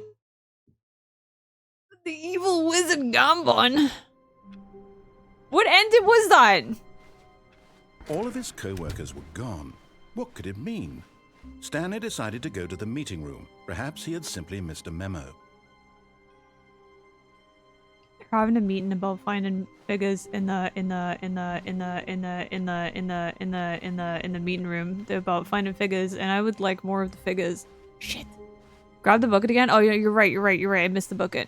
The evil wizard Gambon. What ended was that? All of his co-workers were gone. What could it mean? Stanley decided to go to the meeting room. Perhaps he had simply missed a memo. They're having a meeting about finding figures in the meeting room. They're about finding figures, and I would like more of the figures. Shit. Grab the bucket again? Oh yeah, you're right. I missed the bucket.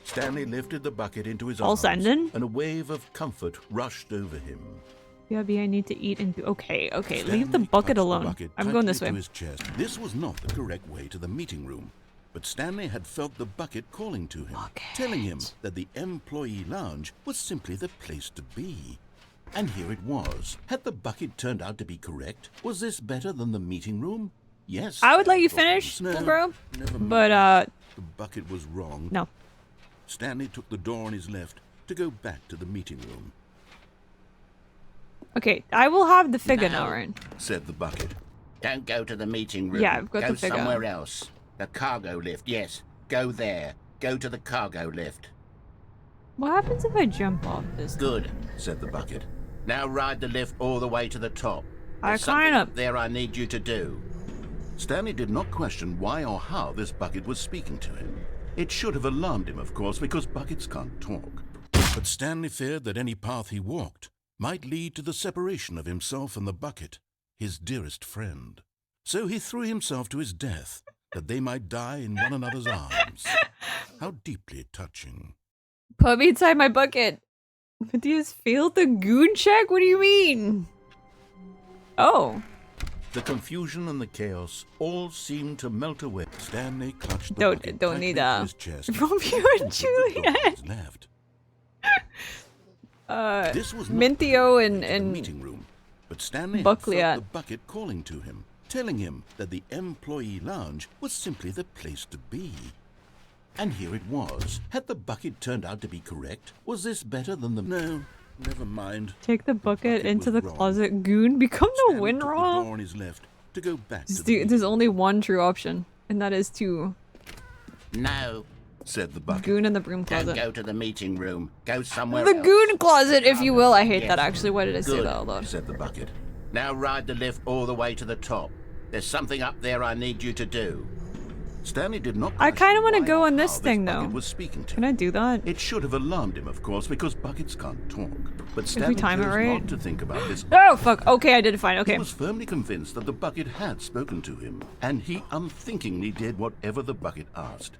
Stanley lifted the bucket into his All arms, sending? and a wave of comfort rushed over him. BRB, I need to eat and do. Okay, Stanley leave the bucket clutched the alone. bucket I'm going this tightly way. to his chest. This was not the correct way to the meeting room, but Stanley had felt the bucket calling to him, telling him that the employee lounge was simply the place to be. And here it was. Had the bucket turned out to be correct? Was this better than the meeting room? Yes. I would let you thought finish, no, little bro. never mind. But The bucket was wrong. no. Stanley took the door on his left to go back to the meeting room. Okay, I will have the figure now, No. right? said the bucket. Don't go to the meeting room. Yeah, I've got go the figure. somewhere else. The cargo lift, yes. Go there. Go to the cargo lift. What happens if I jump off this? Good, said the bucket. Now ride the lift all the way to the top. I There's something climb up. up there I need you to do. Stanley did not question why or how this bucket was speaking to him. It should have alarmed him, of course, because buckets can't talk. But Stanley feared that any path he walked might lead to the separation of himself and the bucket, his dearest friend. So he threw himself to his death, that they might die in one another's arms. How deeply touching. Put me inside my bucket. But you just failed the goon check? What do you mean? Oh. The confusion and the chaos all seemed to melt away. Stanley clutched the Don't bucket need tightly to a his chest. Romeo and Juliet. Left. This was Mintio the and meeting room, but Stanley had Buckley felt at. the bucket calling to him, telling him that the employee lounge was simply the place to be. And here it was. Had the bucket turned out to be correct? Was this better than the... No, never mind. Take the bucket into was the wrong. closet. Goon, become the Stanley took the Winraw. door on his left to go back to the There's only one true option, and that is to No, said the bucket. goon in the broom don't closet. go to the meeting room. Go somewhere The else. goon closet, if you will. I hate Yes. that actually. Why did I say Good, that out loud? said the bucket. Now ride the lift all the way to the top. There's something up there I need you to do. Stanley did not I kind of want to why go or on this how thing bucket though. was speaking to Can I do that? It should have alarmed him, of course, because buckets can't talk. But Stanley time it chose right? not to think about this. Oh fuck. Okay, I did it fine. Okay. He was firmly convinced that the bucket had spoken to him, and he unthinkingly did whatever the bucket asked.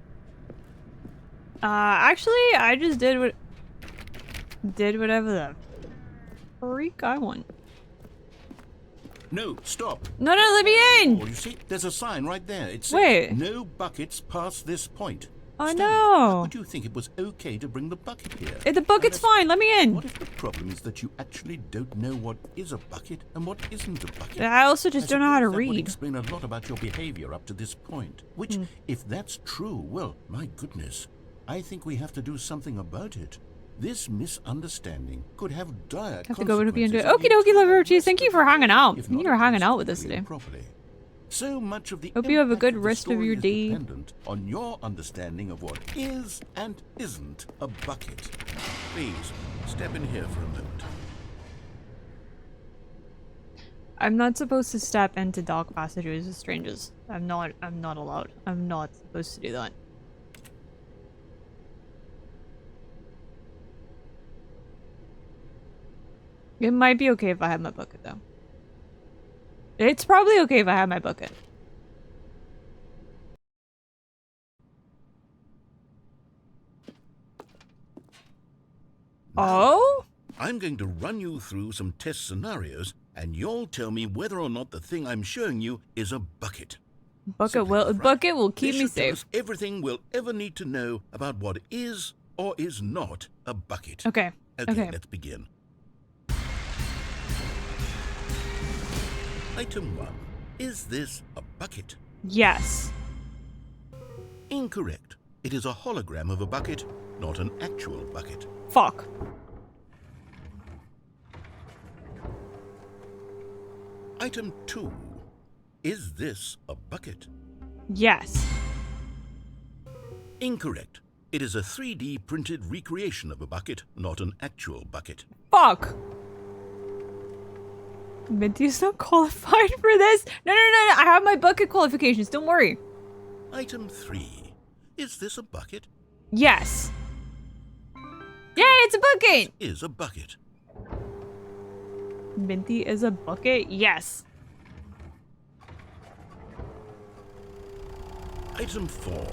Actually, I just did whatever the freak I want. No, stop. No, let me Oh, in. you see, there's a sign right there. It says, Wait. no buckets past this point. Oh Stanley, no. how could you think it was okay to bring the bucket here? The bucket's fine. Let me in. What if the problem is that you actually don't know what is a bucket and what isn't a bucket? I also just don't know how to suppose that would read. explain a lot about your behavior up to this point. Which, if that's true, well, my goodness, I think we have to do something about it. This misunderstanding could have dire Have to go to be into consequences Okie dokie, lover entire cheese. Thank you for hanging out. if You not were hanging addressed out with us quickly today. and properly. So much of the Hope you have a impact good the rest of story your is day. dependent on your understanding of what is and isn't a bucket. Please, step in here for a moment. I'm not supposed to step into dark passages with strangers. I'm not allowed. I'm not supposed to do that. It might be okay if I have my bucket though. It's probably okay if I have my bucket. Oh? I'm going to run you through some test scenarios, and you'll tell me whether or not the thing I'm showing you is a bucket. Bucket will keep This me should tell safe. us everything we'll ever need to know about what is or is not a bucket. Okay. Okay. Let's begin. Item 1. Is this a bucket? Yes. Incorrect. It is a hologram of a bucket, not an actual bucket. Fuck. Item 2. Is this a bucket? Yes. Incorrect. It is a 3D printed recreation of a bucket, not an actual bucket. Fuck. Minty's not qualified for this. No. I have my bucket qualifications. Don't worry. Item 3. Is this a bucket? Yes. Yay, it's a bucket. Is a bucket. Minty is a bucket? Yes. Item 4.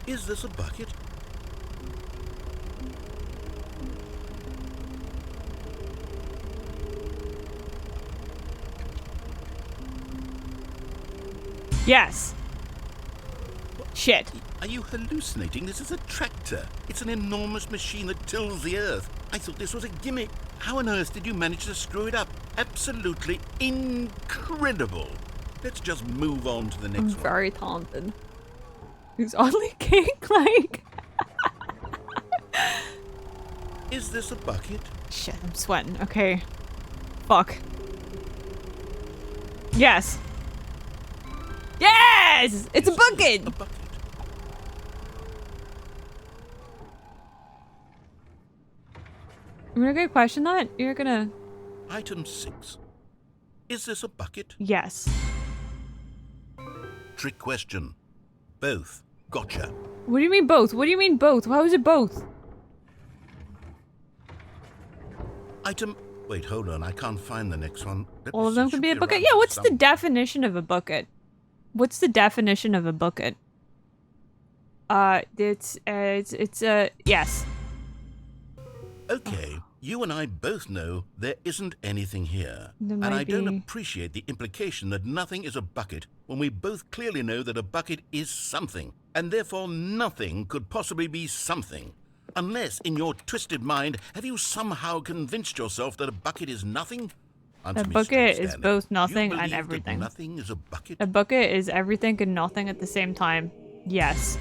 Is this a bucket? Yes. Shit. Are you hallucinating? This is a tractor. It's an enormous machine that tills the earth. I thought this was a gimmick. How on earth did you manage to screw it up? Absolutely incredible. Let's just move on to the I'm next one. very talented. He's oddly cake-like. Is this a bucket? Shit, I'm sweating. Okay. Fuck. Yes. Yes! It's a bucket! A bucket. You're gonna question that? You're gonna... Item 6. Is this a bucket? Yes. Trick question. Both. Gotcha. What do you mean both? What do you mean both? How is it both? Item... Wait, hold on. I can't find the next one. Let me All of see, them it could should be a bucket? around Yeah, what's the somewhere. definition of a bucket? What's the definition of a bucket? It's yes. Okay, you and I both know there isn't anything here. There And I might don't be. appreciate the implication that nothing is a bucket when we both clearly know that a bucket is something, and therefore nothing could possibly be something. Unless, in your twisted mind, have you somehow convinced yourself that a bucket is nothing? Answer A me bucket straight, is Stanley. both You nothing and believe that everything. nothing is a bucket? A bucket is everything and nothing at the same time. Yes.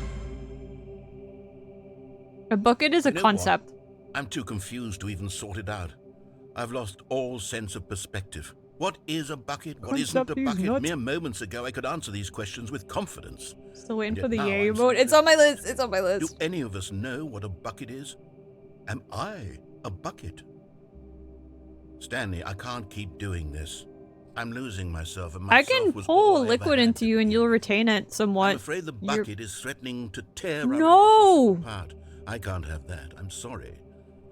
A bucket is a You know what? concept. I'm too confused to even sort it out. I've lost all sense of perspective. What is a bucket? What isn't a Concept is bucket? nuts. Mere moments ago, I could answer these questions with confidence. Still waiting And for the yet now yay I'm vote. It's on my list. It's on my Do list. any of us know what a bucket is? Am I a bucket? Stanley, I can't keep doing this. I'm losing myself, and I myself can was all pull I ever liquid had into to you and give. you'll retain it somewhat. I'm afraid the You're- bucket is threatening to tear our No! relationship apart. I can't have that. I'm sorry.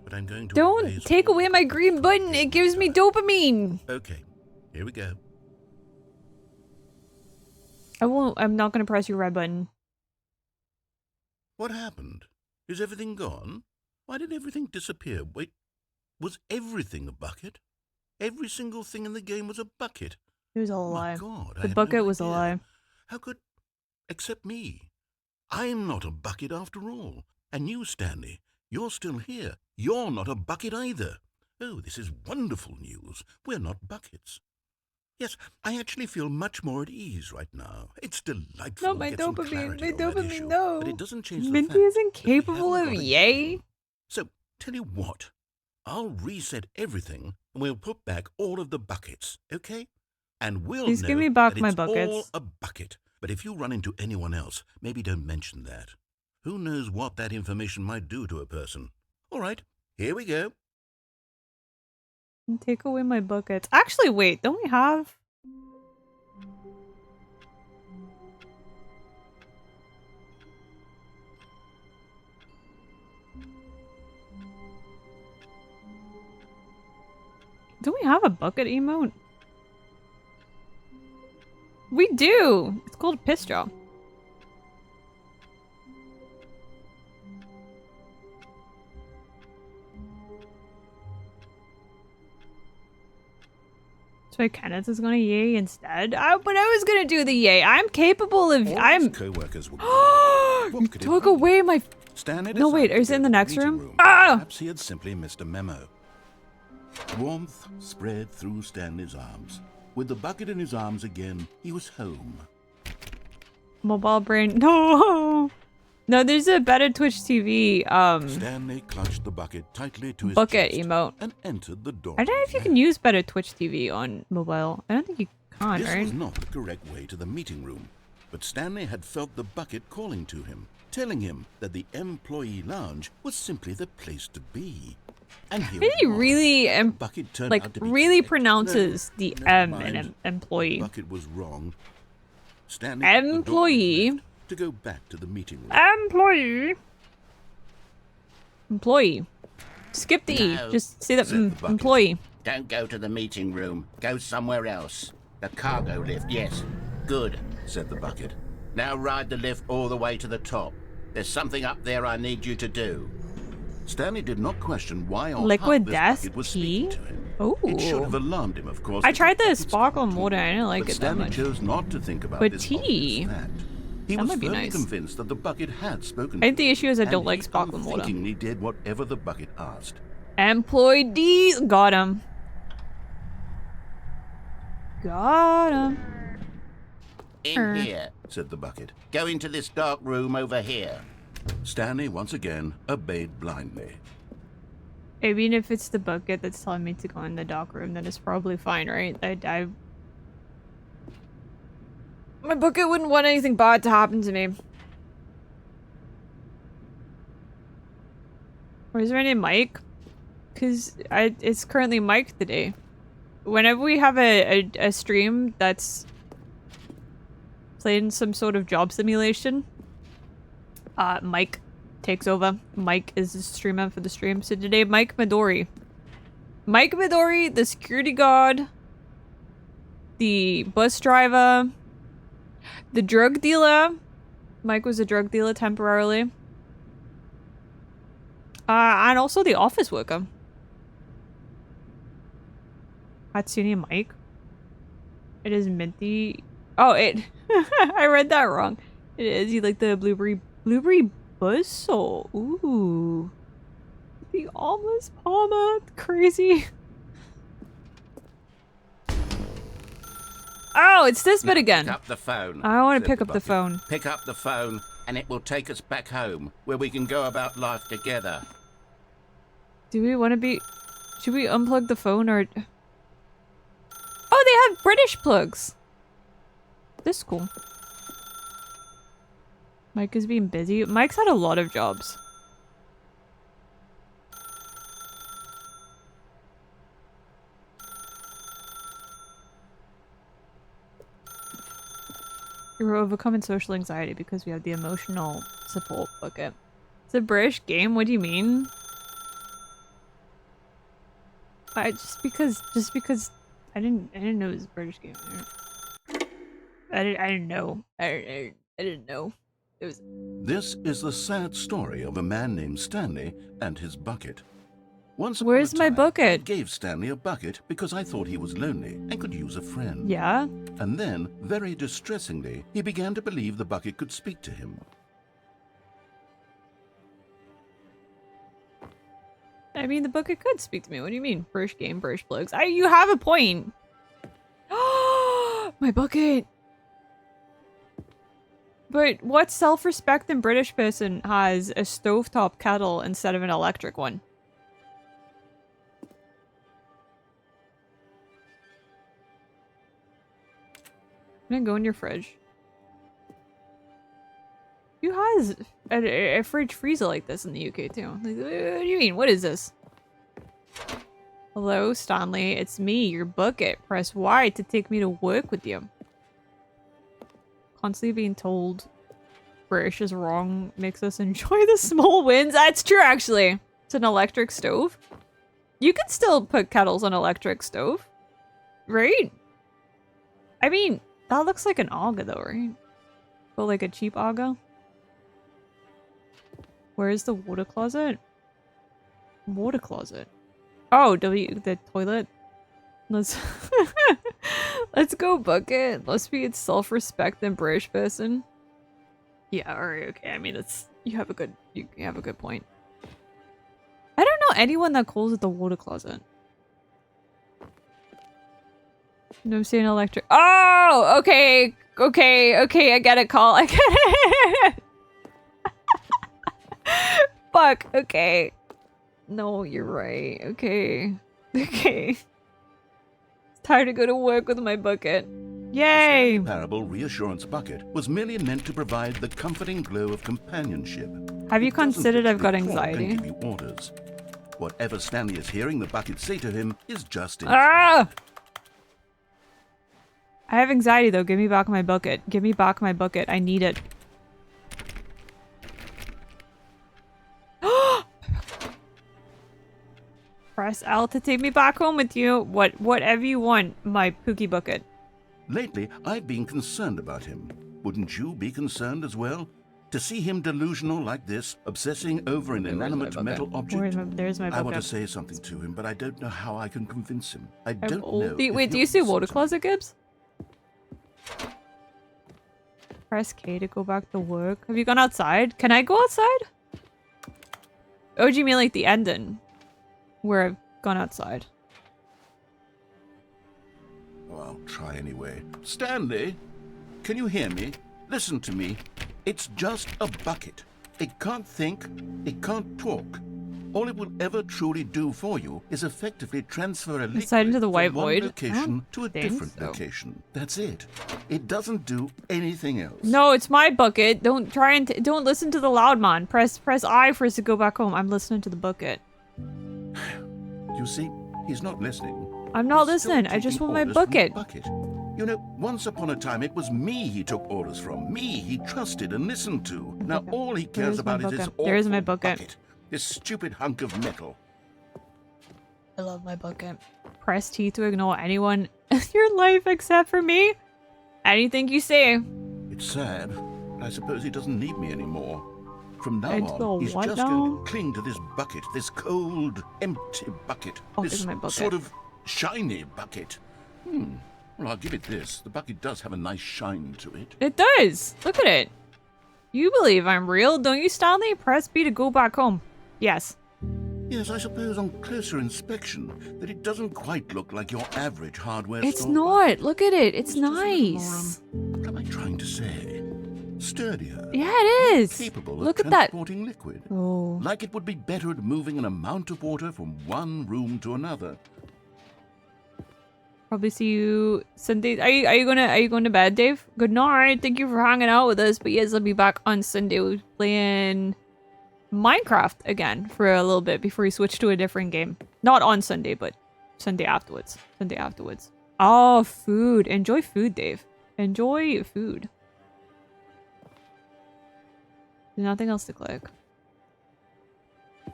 But I'm going to Don't erase take all away of my it. green button. It gives me dopamine. Okay, here we go. I'm not gonna press your red button. What happened? Is everything gone? Why did everything disappear? Wait, was everything a bucket? Every single thing in the game was a bucket. It was a Oh lie. my God, I The had bucket no was a idea. lie. How could... Except me. I'm not a bucket after all. And you, Stanley, you're still here. You're not a bucket either. Oh, this is wonderful news. We're not buckets. Yes, I actually feel much more at ease right now. It's delightful No, to my get some dopamine. clarity My on that dopamine, issue, no. But it doesn't change the Minty fact isn't that we capable haven't of got a yay. game. So, tell you what. I'll reset everything, and we'll put back all of the buckets, okay? And we'll Please know give me back that my it's all buckets. a bucket. But if you run into anyone else, maybe don't mention that. Who knows what that information might do to a person? All right, here we go. Take away my buckets. Actually, wait. Don't we have... Do we have a bucket emote? We do! It's called a piss drop. So Kenneth is gonna yay instead? But I was gonna do the yay. I'm capable of... All I'm... his co-workers were You What could it took be? away my... Stanley No, wait, decided is to it in go the to next meeting room? Ah! Perhaps he had simply missed a memo. Warmth spread through Stanley's arms. With the bucket in his arms again, he was home. Mobile brain... No! No, there's a better Twitch TV, Stanley clutched the bucket tightly to his bucket chest emote. and entered the door. I don't know if you can use better Twitch TV on mobile. I don't think you can, This right? was not the correct way to the meeting room, but Stanley had felt the bucket calling to him, telling him that the employee lounge was simply the place to be. And here He it was. really, The bucket turned like, out to be really correct. pronounces the never M mind. in employee. The bucket was wrong. Stanley took the door Employee. left to go back to the meeting room. Employee. Employee. Skip the E. No, Just say that said the bucket. employee. Don't go to the meeting room. Go somewhere else. The cargo lift, yes. Good, Said the bucket. Now ride the lift all the way to the top. There's something up there I need you to do. Stanley did not question why or Liquid how this death bucket was tea? speaking to him. Ooh. It should have alarmed him, of course. I that tried the bucket's sparkling tea. water. I didn't like But it that Stanley much. chose not to think about But this tea? obvious fact. He That was might be firmly nice. convinced that the bucket had spoken I think to the him, issue is I and don't like he sparkling water. unthinkingly did whatever the bucket asked. Employee got him. Got him. In here. Said the bucket. Go into this dark room over here. Stanley once again obeyed blindly. I mean, if it's the bucket that's telling me to go in the dock room, then it's probably fine, right? My bucket wouldn't want anything bad to happen to me. Or is there any Mike? Because it's currently Mike today. Whenever we have a stream that's playing some sort of job simulation, Mike takes over. Mike is the streamer for the stream. So today, Mike Midori. Mike Midori, the security guard, the bus driver, the drug dealer. Mike was a drug dealer temporarily. And also the office worker. Hatsune Mike. It is Minty. Oh, I read that wrong. It is. You like the blueberry buzzsaw. Ooh. The almost Palma. Crazy. Oh, it's this bit again. Pick up the phone. I want to pick up the phone. Pick up the phone, and it will take us back home, where we can go about life together. Do we want to be... Should we unplug the phone or... Oh, they have British plugs. This is cool. Mike is being busy. Mike's had a lot of jobs. You're overcoming social anxiety because we have the emotional support bucket. It's a British game? What do you mean? Just because I didn't know it was a British game. I didn't know. I didn't know. It was. This is the sad story of a man named Stanley and his bucket. Once upon Where's a my time, bucket? I gave Stanley a bucket because I thought he was lonely and could use a friend. Yeah? And then, very distressingly, he began to believe the bucket could speak to him. I mean, the bucket could speak to me. What do you mean? British game, British plugs. You have a point. My bucket. But what self-respecting British person has a stovetop kettle instead of an electric one? I'm gonna go in your fridge. Who has a fridge freezer like this in the UK too? Like, what do you mean? What is this? Hello, Stanley. It's me, your bucket. Press Y to take me to work with you. Constantly being told British is wrong makes us enjoy the small wins. That's true, actually. It's an electric stove. You can still put kettles on electric stove, right? I mean, that looks like an Aga though, right? But like a cheap Aga. Where is the water closet? Water closet. Oh, the toilet. Let's let's go bucket. Let's be a self-respecting British person. Yeah, alright, okay. I mean, you have a good point. I don't know anyone that calls it the water closet. No, I'm saying electric. Oh, okay, I get it, call. I get it. Fuck. Okay. No, you're right. Okay. It's time to go to work with my bucket. Yay! The parable reassurance bucket was merely meant to provide the comforting glow of companionship. Have you considered I've got It doesn't anxiety? give you orders. Whatever Stanley is hearing the bucket say to him is just it. Ah! I have anxiety though. Give me back my bucket. Give me back my bucket. I need it. Press L to take me back home with you. Whatever you want, my Pookie bucket. Lately, I've been concerned about him. Wouldn't you be concerned as well? To see him delusional like this, obsessing over an inanimate metal object? There's my bucket. I want to say something to him, but I don't know how I can convince him. I don't know. Wait, do you see water closet, Gibbs? Press K to go back to work. Have you gone outside? Can I go outside? Oh, do you mean like the ending? Where I've gone outside. Well, I'll try anyway. Stanley, can you hear me? Listen to me. It's just a bucket. It can't think. It can't talk. All it will ever truly do for you is effectively transfer a liquid Slide into the white from one void. location to a think different so. location. That's it. It doesn't do anything else. No, it's my bucket. Don't try and don't listen to the loud man. Press I for us to go back home. I'm listening to the bucket. You see, he's not listening. I'm not He's still listening. I just taking want my orders from the bucket. bucket. You know, once upon a time, it was me he took orders from. Me he trusted and listened to. Now all he cares Where's my about is this bucket? There's my awful bucket. This stupid hunk of metal. I love my bucket. Press T to ignore anyone in your life except for me. Anything you say. It's sad. I suppose he doesn't need me anymore. From now It's the on, he's what just now? going to cling to this bucket, this cold, empty bucket. Oh, this there's my bucket. sort of shiny bucket. Well, I'll give it this. The bucket does have a nice shine to it. It does. Look at it. You believe I'm real, don't you, Stanley? Press B to go back home. Yes. Yes, I suppose on closer inspection that it doesn't quite look like your average hardware It's store not. Look at it. It's It's just a little more, nice. what am I trying to say? Sturdier. Yeah, it is. Capable Look of at that. transporting liquid. Oh. Like it would be better at moving an amount of water from one room to another. Probably see you Sunday. Are you going to bed, Dave? Good night. Thank you for hanging out with us. But yes, I'll be back on Sunday. We'll be playing Minecraft again for a little bit before we switch to a different game. Not on Sunday, but Sunday afterwards. Sunday afterwards. Oh, food. Enjoy food, Dave. Enjoy food. There's nothing else to click.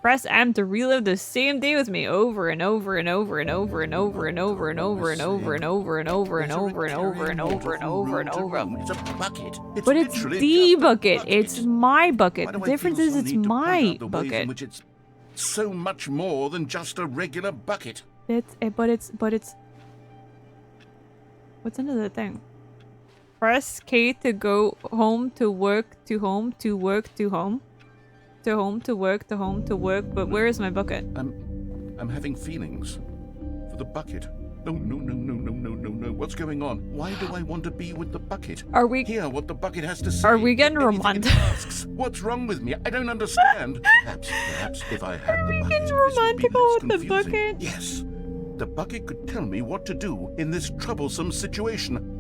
Press M to relive the same day with me over and over and over and over and over and over and over and over and over and over and over and over and over and over and over. It's a bucket. But it's literally the just a bucket. It's my bucket. Why The do I feel difference so is it's need to point my out the ways in bucket. which it's so much more than just a regular bucket. But it's what's under the thing? Press K to go home to work to home to work to home. To home to work to home to work, but where is my bucket? I'm having feelings for the bucket. No. What's going on? Why do I want to be with the bucket? Are we Hear what the bucket has to say? Are we getting Anything it romantic? asks. What's wrong with me? I don't understand. Perhaps if I had the bucket, getting this would be romantical less with the confusing. bucket? Yes. The bucket could tell me what to do in this troublesome situation.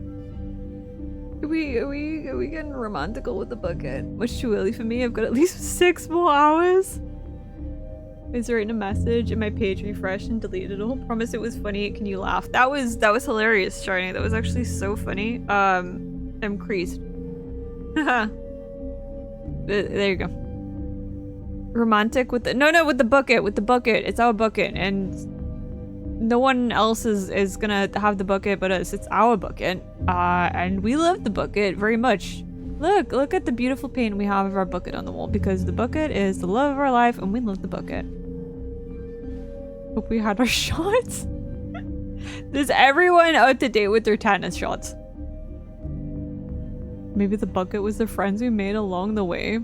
Are we getting romantical with the bucket? Much too early for me. I've got at least 6 more hours. Is writing a message and my page refreshed and deleted it all. Promise it was funny. Can you laugh? That was hilarious, Shiny. That was actually so funny. I'm creased. Haha. There you go. Romantic with the with the bucket. With the bucket. It's our bucket, and no one else is gonna have the bucket but us. It's our bucket. And we love the bucket very much. Look at the beautiful paint we have of our bucket on the wall, because the bucket is the love of our life and we love the bucket. Hope we had our shots. Is everyone up to date with their tetanus shots? Maybe the bucket was the friends we made along the way.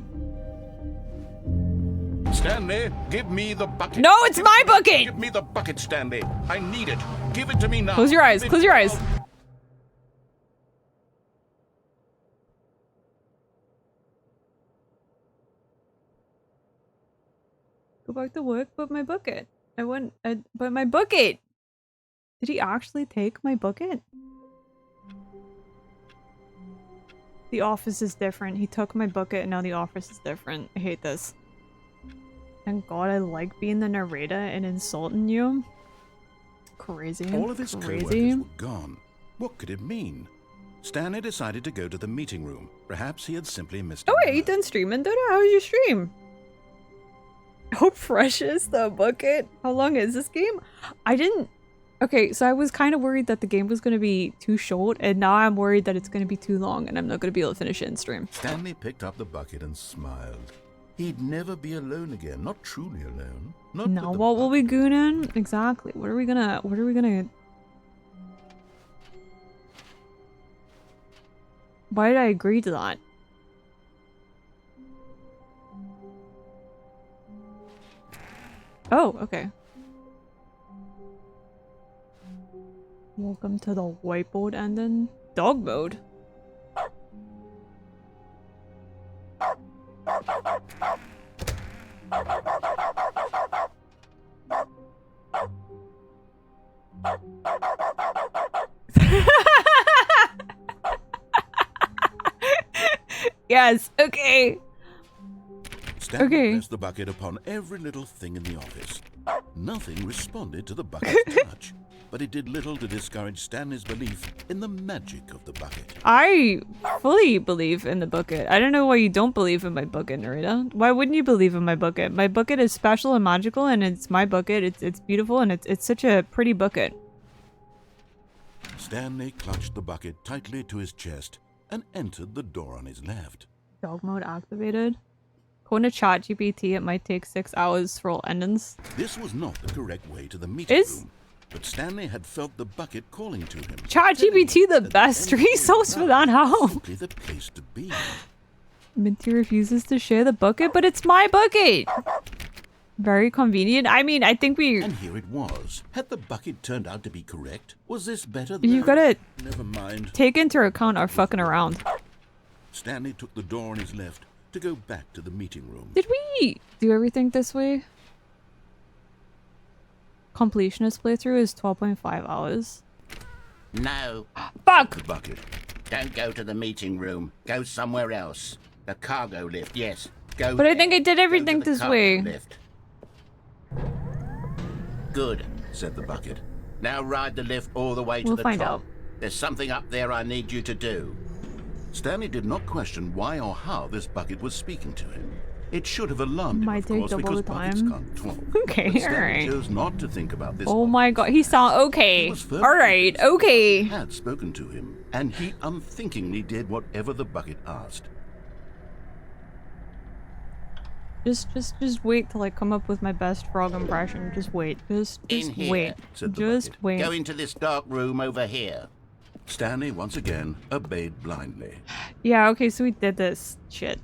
Stanley, give me the bucket. No, it's my bucket! Give me the bucket, Stanley. I need it. Give it to me now. Close your eyes. Close your eyes. Go back to work, but my bucket. But my bucket! Did he actually take my bucket? The office is different. He took my bucket and now the office is different. I hate this. Thank God I like being the narrator and insulting you. Crazy. All of his crazy. co-workers were gone. What could it mean? Stanley decided to go to the meeting room. Perhaps he had simply missed Oh wait, you done streaming, Dodo? How was your stream? How precious the bucket. How long is this game? I didn't... Okay, so I was kind of worried that the game was going to be too short, and now I'm worried that it's going to be too long, and I'm not going to be able to finish it in stream. Stanley picked up the bucket and smiled. He'd never be alone again. Not truly alone. Not Now what will we goonin? Exactly. What are we gonna... Why did I agree to that? Oh, okay. Welcome to the whiteboard ending. Dog mode. Yes, okay. Stanley pressed the bucket upon every little thing in the office. Nothing responded to the bucket's touch, but it did little to discourage Stanley's belief in the magic of the bucket. I fully believe in the bucket. I don't know why you don't believe in my bucket, Narita. Why wouldn't you believe in my bucket? My bucket is special and magical, and it's my bucket. It's beautiful, and it's such a pretty bucket. Stanley clutched the bucket tightly to his chest and entered the door on his left. Dog mode activated. According to ChatGPT, it might take 6 hours for all endings. This was not the correct way to the meeting room, but Stanley had felt the bucket calling to him. ChatGPT, the best resource for that help. Simply the place to be. Minty refuses to share the bucket, but it's my bucket. Very convenient. I mean, I think we... And here it was. Had the bucket turned out to be correct? Was this better than... You gotta... Never mind. Take into account our fucking around. Stanley took the door on his left to go back to the meeting room. Did we do everything this way? Completionist playthrough is 12.5 hours. No. Fuck! The bucket. Don't go to the meeting room. Go somewhere else. The cargo lift, yes. Go. But I think I did everything this way. Lift. Good, said the bucket. Now ride the lift all the way to the top. We'll find out. There's something up there I need you to do. Stanley did not question why or how this bucket was speaking to him. It should have alarmed him, Might of take course, double because the buckets time. can't talk. Okay, But Stanley alright. chose not to think about this. Oh my god, he sound okay. Alright, okay. Had spoken to him, and he unthinkingly did whatever the bucket asked. Just wait till I come up with my best frog impression. Just wait. Just In here, wait. said the Just bucket. wait. Go into this dark room over here. Stanley once again obeyed blindly. Yeah, okay, so we did this shit.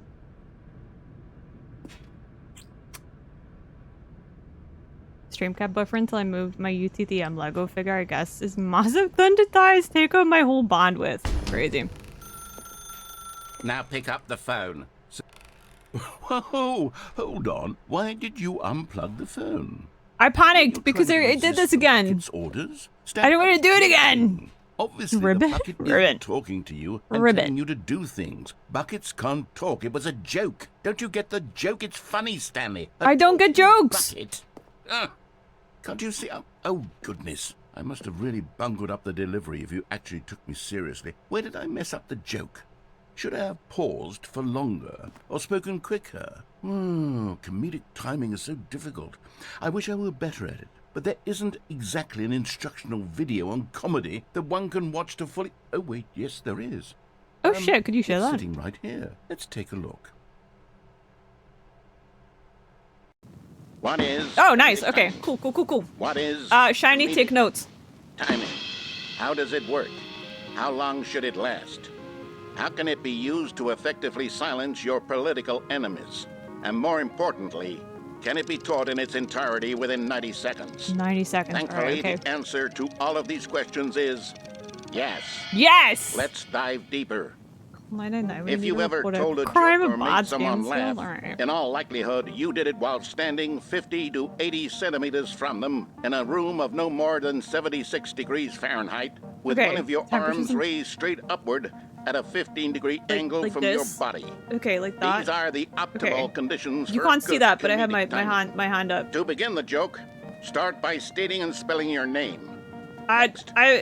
Stream kept buffering until I moved my UTTM Lego figure, I guess. Is massive thunder ties take up my whole bandwidth. Crazy. Now pick up the phone. Whoa, hold on. Why did you unplug the phone? I panicked because it did this again. Orders? I don't want to do it again. Obviously, Ribbit? the bucket Ribbit. isn't talking to you and Ribbit. telling you to do things. Buckets can't talk. It was a joke. Don't you get the joke? It's funny, Stanley. I don't get jokes. Bucket. Can't you see? Oh, goodness. I must have really bungled up the delivery if you actually took me seriously. Where did I mess up the joke? Should I have paused for longer or spoken quicker? Comedic timing is so difficult. I wish I were better at it. But there isn't exactly an instructional video on comedy that one can watch to fully... Oh, wait, yes, there is. Oh shit, could you share it's that? sitting right here. Let's take a look. What is... Oh, nice. Okay, cool. What is... Shiny, take notes. Timing. How does it work? How long should it last? How can it be used to effectively silence your political enemies? And more importantly, can it be taught in its entirety within 90 seconds? 90 seconds. Thankfully, Alright, okay. the answer to all of these questions is yes. Yes! Let's dive deeper. 999. If you've ever told a joke crime or and made bad someone scam laugh, skill? Alright. in all likelihood, you did it while standing 50 to 80 centimeters from them in a room of no more than 76 degrees Fahrenheit, with Okay, one of your temperature's arms in- raised straight upward at a 15-degree angle like from this? your body. Okay, like that. These are the optimal Okay. conditions You for can't see good that, but I have comedic timing. my hand up. To begin the joke, start by stating and spelling your name.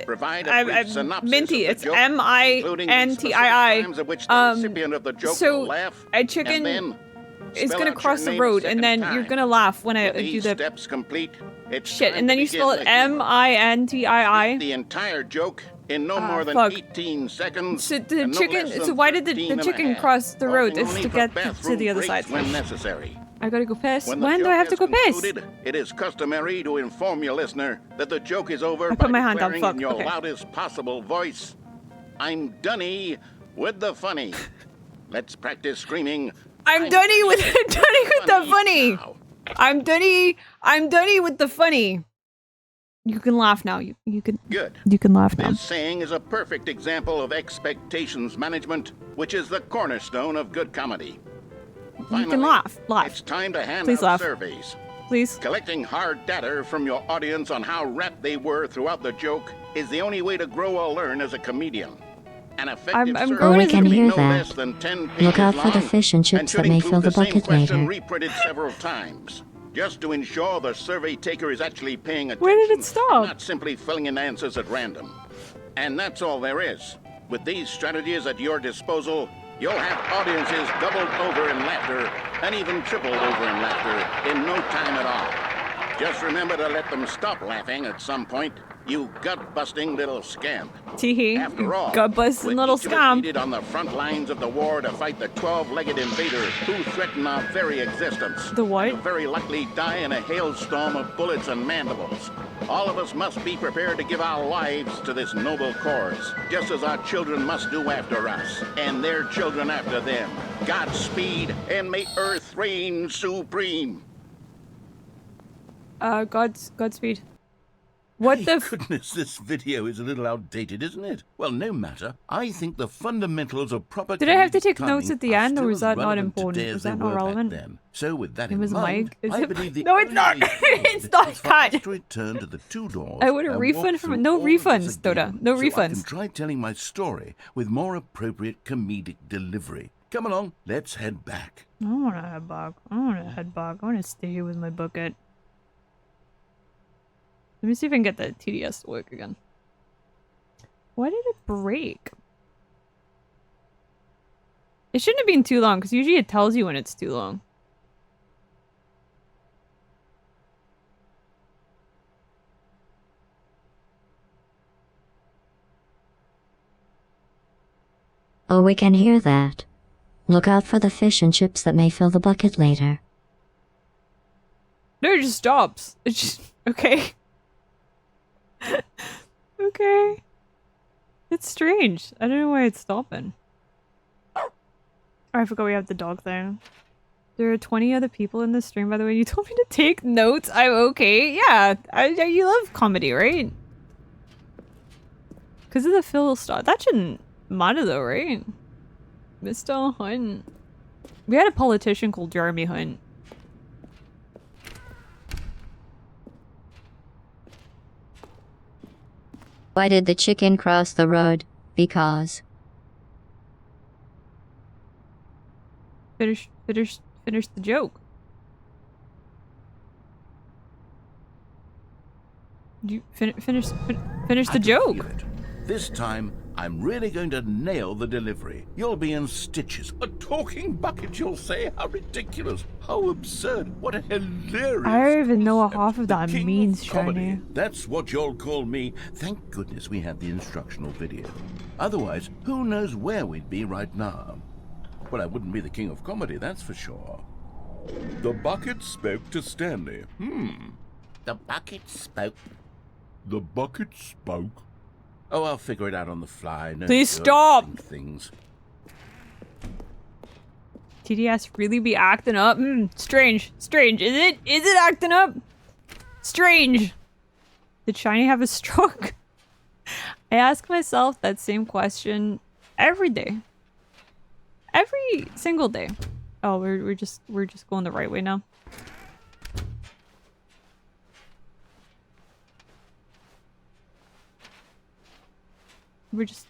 Provide a I brief synopsis Minty. of the It's joke, including the specific MINTII. times at which the recipient of the joke So will laugh, a chicken and then is spell gonna out cross your the name a road, second and then time. you're gonna laugh when I With do these the steps complete, it's shit, time and then to you begin spell the it humor. MINTII. The entire joke in no more than fuck. 18 seconds. So the and no chicken. less than So why did 13 the and a chicken half, cross the road? pausing Is only to for get to bathroom the other breaks side. when necessary. I gotta go piss. When When the do I joke have to is go piss? concluded, it is customary to inform your listener that the joke is over I by put my hand down, declaring fuck, in your okay. loudest possible voice, "I'm Dunny with the funny." Let's practice screaming. I'm Dunny with the funny. now." I'm Dunny with the funny. You can laugh now. You can Good. laugh now. This saying is a perfect example of expectations management, which is the cornerstone of good comedy. You Finally, can laugh. It's time to hand Please out laugh. surveys. please. Collecting hard data from your audience on how rapt they were throughout the joke is the only way to grow or learn as a comedian. An effective I'm survey growing as a should be comedian. no less than 10 pages Look out for the long fish and and chips should that may include fill the same bucket question later. reprinted several times, just to ensure the survey taker is actually paying attention. Where did it stop? And not simply filling in answers at random. And that's all there is. With these strategies at your disposal, you'll have audiences doubled over in laughter and even tripled over in laughter in no time at all. Just remember to let them stop laughing at some point, you gut-busting little scamp. Teehee. After all, Gut-busting with little each of us scamp. needed on the front lines of the war to fight the 12-legged invader who threaten our very existence. The what? And to very likely die in a hailstorm of bullets and mandibles. All of us must be prepared to give our lives to this noble cause, just as our children must do after us, and their children after them. Godspeed, and may Earth reign supreme. Godspeed. What Hey, the goodness, this video is a little outdated, isn't it? Well, no matter. I think the fundamentals of proper. Did I have to comedic take timing notes at the are end, or still was as that not relevant important? today Was as they that not were back relevant? then. So with that It in was mind, Mike. Is I it- believe the No, it's only not. way forward It's not is for us cut. to return to the two doors. I want a and refund walk from through no all of this refunds, Doda. again, No so I can refunds. try telling my story with more appropriate comedic delivery. Come along, let's head back. I don't want to head back. I don't want to head back. I want to stay here with my bucket. Let me see if I can get the TDS to work again. Why did it break? It shouldn't have been too long, because usually it tells you when it's too long. Oh, we can hear that. Look out for the fish and chips that may fill the bucket later. No, it just stops. It just... Okay. Okay. It's strange. I don't know why it's stopping. Oh, I forgot we have the dog thing. There are 20 other people in this stream, by the way. You told me to take notes. I'm okay. Yeah. You love comedy, right? Because of the Phil stop. That shouldn't matter though, right? Mr. Hunt. We had a politician called Jeremy Hunt. Why did the chicken cross the road? Because. Finish the joke. You finish the joke. Feel it. This time, I'm really going to nail the delivery. You'll be in stitches. A talking bucket, you'll say? How ridiculous. How absurd. What a hilarious... I don't even know what concept. half of The that king means, of comedy. Shiny. That's what you'll call me. Thank goodness we had the instructional video. Otherwise, who knows where we'd be right now. Well, I wouldn't be the king of comedy, that's for sure. The bucket spoke to Stanley. The bucket spoke. The bucket spoke. Oh, I'll figure it out on the fly. No Please good stop! at things. TDS really be acting up? Strange. Strange. Is it acting up? Strange. Did Shiny have a stroke? I ask myself that same question every day. Every single day. Oh, we're just going the right way now. We're just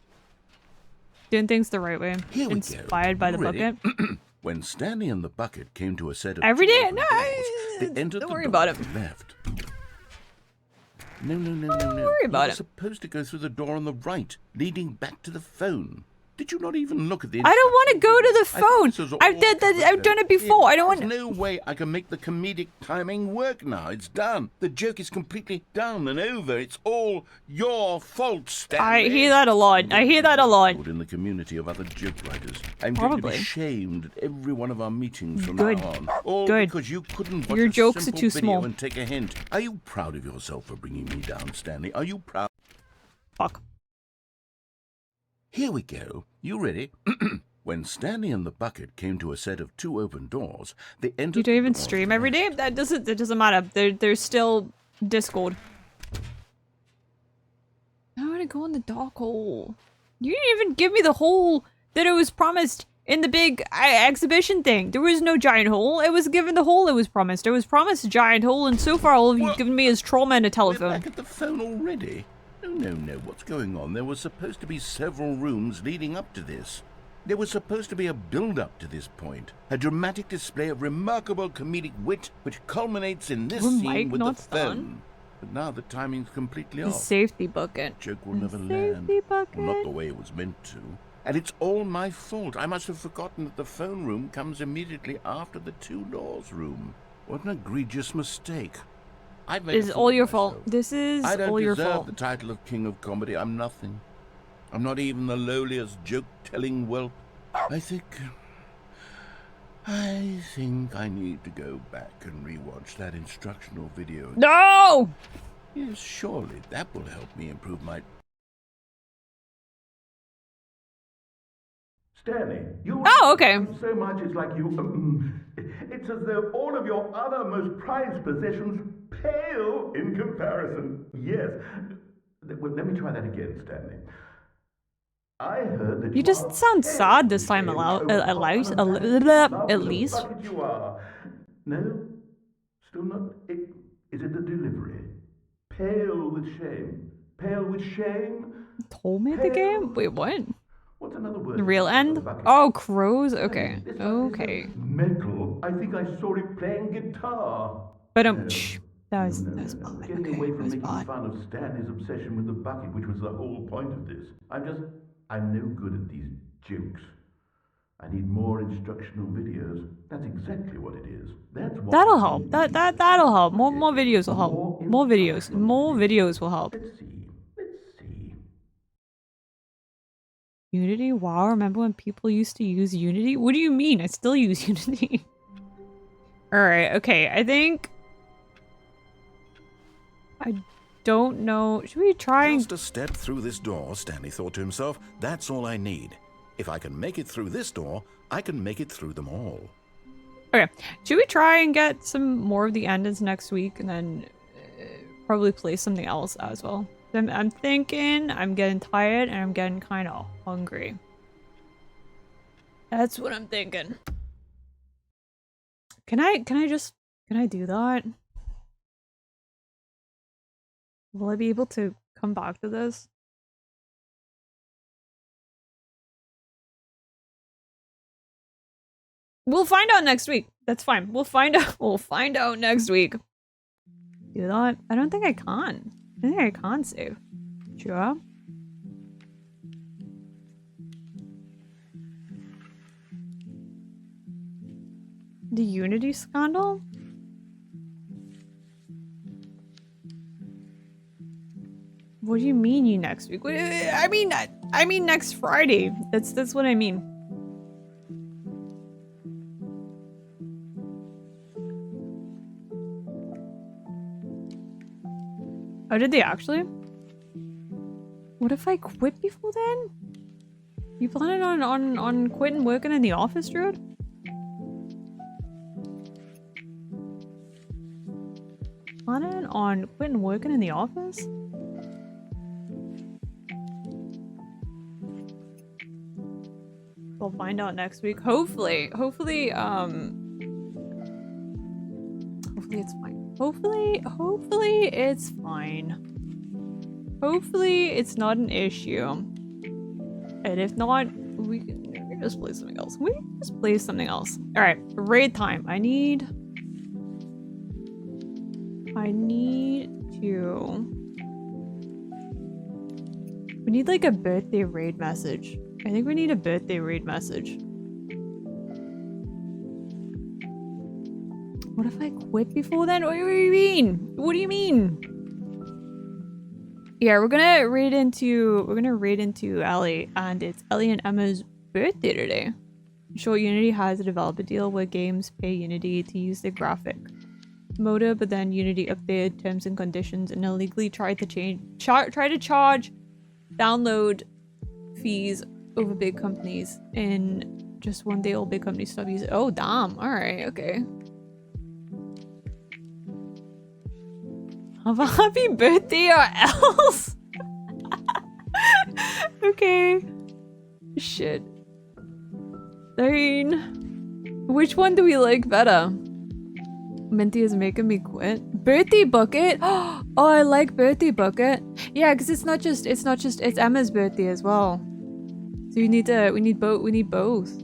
doing things the right way. Here we Inspired go. by the You ready? bucket. When Stanley and the bucket came to a set of Every two day? open No, doors, they entered don't the worry door about to it. the left. No. Don't worry about you were it. supposed to go through the door on the right, leading back to the phone. Did you not even look at the... I don't want to go to the I thought this was phone. all I've done it before. I don't want. There's no way I can make the comedic timing work now. It's done. The joke is completely done and over. It's all your fault, Stanley. I hear that a lot. I hear that a lot. In the community of other joke writers, I'm Probably. going to be shamed at every one of our meetings from Good. now on. All Good. because you couldn't watch Your a jokes are simple too video small. and take a hint. Are you proud of yourself for bringing me down, Stanley? Are you proud? Fuck. Here we go. You ready? When Stanley and the bucket came to a set of two open doors, they entered. You don't the even door stream to the every day. left. That doesn't matter. There's still Discord. I want to go in the dark hole. You didn't even give me the hole that I was promised in the big exhibition thing. There was no giant hole. It was given the hole it was promised. It was promised a giant hole, and so far all of you've given me is trauma and a We're telephone. back at the phone already? No, what's going on? There was supposed to be several rooms leading up to this. There was supposed to be a build-up to this point. A dramatic display of remarkable comedic wit which culminates in this scene with the phone. But now the timing's completely The off. safety bucket. The joke will never land. Bucket. Well, not the way it was meant to. And it's all my fault. I must have forgotten that the phone room comes immediately after the two doors room. What an egregious mistake. It's all your fault. This is all your fault. I don't deserve the title of King of Comedy. I'm nothing. I'm not even the lowliest joke-telling whelp. I think I need to go back and rewatch that instructional video. No! Yes, surely that will help me improve my... Stanley, you okay. So much it's like you... it's as though all of your other most prized possessions pale in comparison. Yes. Well, let me try that again, Stanley. I heard that you just sound sad this time, at least. You are. No? Still not? Is it the delivery? Pale with shame. Pale with shame? Told me the game? Wait, what? What's another word? The real end? Oh, crows? Okay. Okay. Metal. I think I saw it playing guitar. But that was bad. Getting away from making fun of Stanley's obsession with the bucket, which was the whole point of this. I'm no good at these jokes. I need more instructional videos. That's exactly what it is. That'll help. That'll help. More videos will help. More videos will help. Let's see. Unity? Wow, remember when people used to use Unity? What do you mean? I still use Unity. Alright, okay. I think... I don't know. Should we try and... Just a step through this door, Stanley thought to himself. That's all I need. If I can make it through this door, I can make it through them all. Okay. Should we try and get some more of the endings next week and then probably play something else as well? I'm thinking I'm getting tired and I'm getting kind of hungry. That's what I'm thinking. Can I do that? Will I be able to come back to this? We'll find out next week. That's fine. We'll find out next week. Do that? I don't think I can. I think I can't save. Sure. The Unity scandal? What do you mean you next week? I mean next Friday. That's what I mean. Oh, did they actually? What if I quit before then? You planning on quitting working in the office, Druid? Planning on quitting working in the office? We'll find out next week. Hopefully it's fine. Hopefully it's fine. Hopefully it's not an issue. And if not, we can just play something else. We can just play something else. Alright, raid time. I need to... We need like a birthday raid message. I think we need a birthday raid message. What if I quit before then? What do you mean? What do you mean? Yeah, we're gonna raid into Ellie, and it's Ellie and Emma's birthday today. Sure, Unity has a developer deal where games pay Unity to use their graphic motor, but then Unity updated terms and conditions and illegally tried to charge download fees over big companies, and just one day all big companies stop using it. Oh damn, alright, okay. Have a happy birthday or else! Okay. Shit. I mean, which one do we like better? Minty is making me quit. Birthday bucket? Oh, I like birthday bucket. Yeah, because it's Emma's birthday as well. So we need both.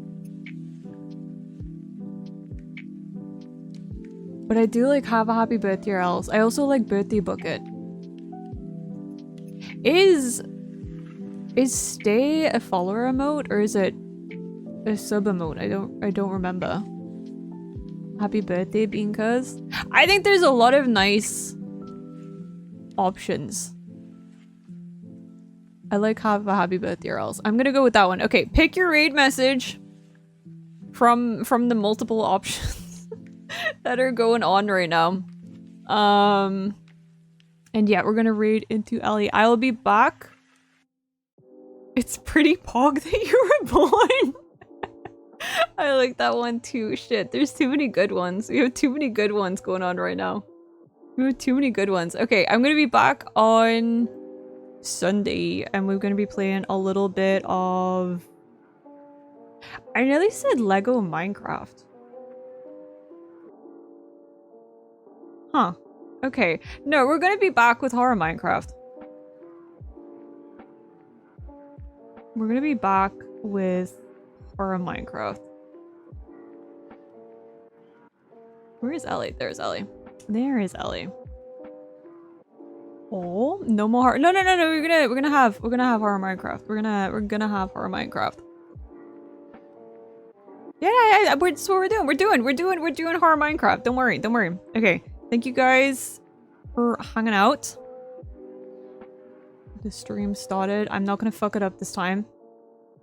But I do like have a happy birthday or else. I also like birthday bucket. Is stay a follower emote or is it a sub emote? I don't remember. Happy birthday, Beancuz. I think there's a lot of nice options. I like have a happy birthday or else. I'm gonna go with that one. Okay, pick your raid message from the multiple options that are going on right now. And yeah, we're gonna raid into Ellie. I will be back. It's pretty pog that you were born. I like that one too. Shit, there's too many good ones. We have too many good ones going on right now. We have too many good ones. Okay, I'm gonna be back on Sunday and we're gonna be playing a little bit of... I nearly said Lego Minecraft. Huh. Okay. No, we're gonna be back with Horror Minecraft. We're gonna be back with Horror Minecraft. Where is Ellie? There's Ellie. There is Ellie. Oh, no more. No. We're gonna have Horror Minecraft. We're gonna have Horror Minecraft. Yeah. That's what we're doing. We're doing Horror Minecraft. Don't worry. Okay. Thank you guys for hanging out. The stream started. I'm not gonna fuck it up this time.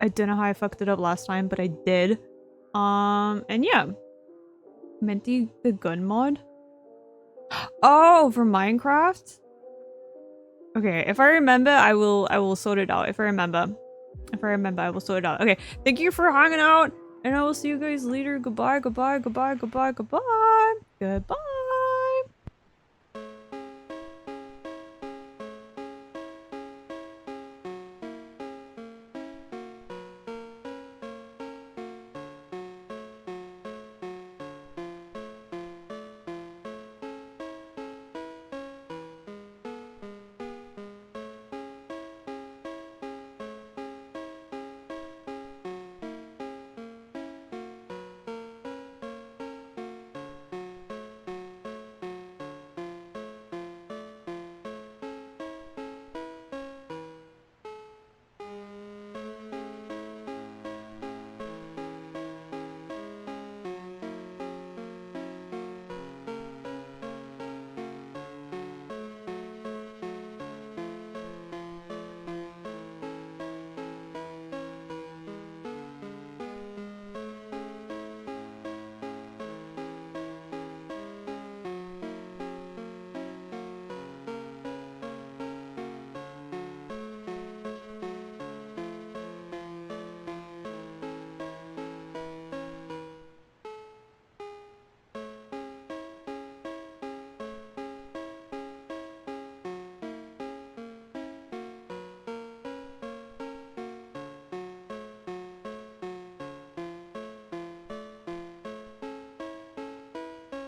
I don't know how I fucked it up last time, but I did. And yeah. Minty the gun mod? Oh, for Minecraft? Okay, if I remember, I will sort it out. If I remember, I will sort it out. Okay, thank you for hanging out, and I will see you guys later. Goodbye. Goodbye.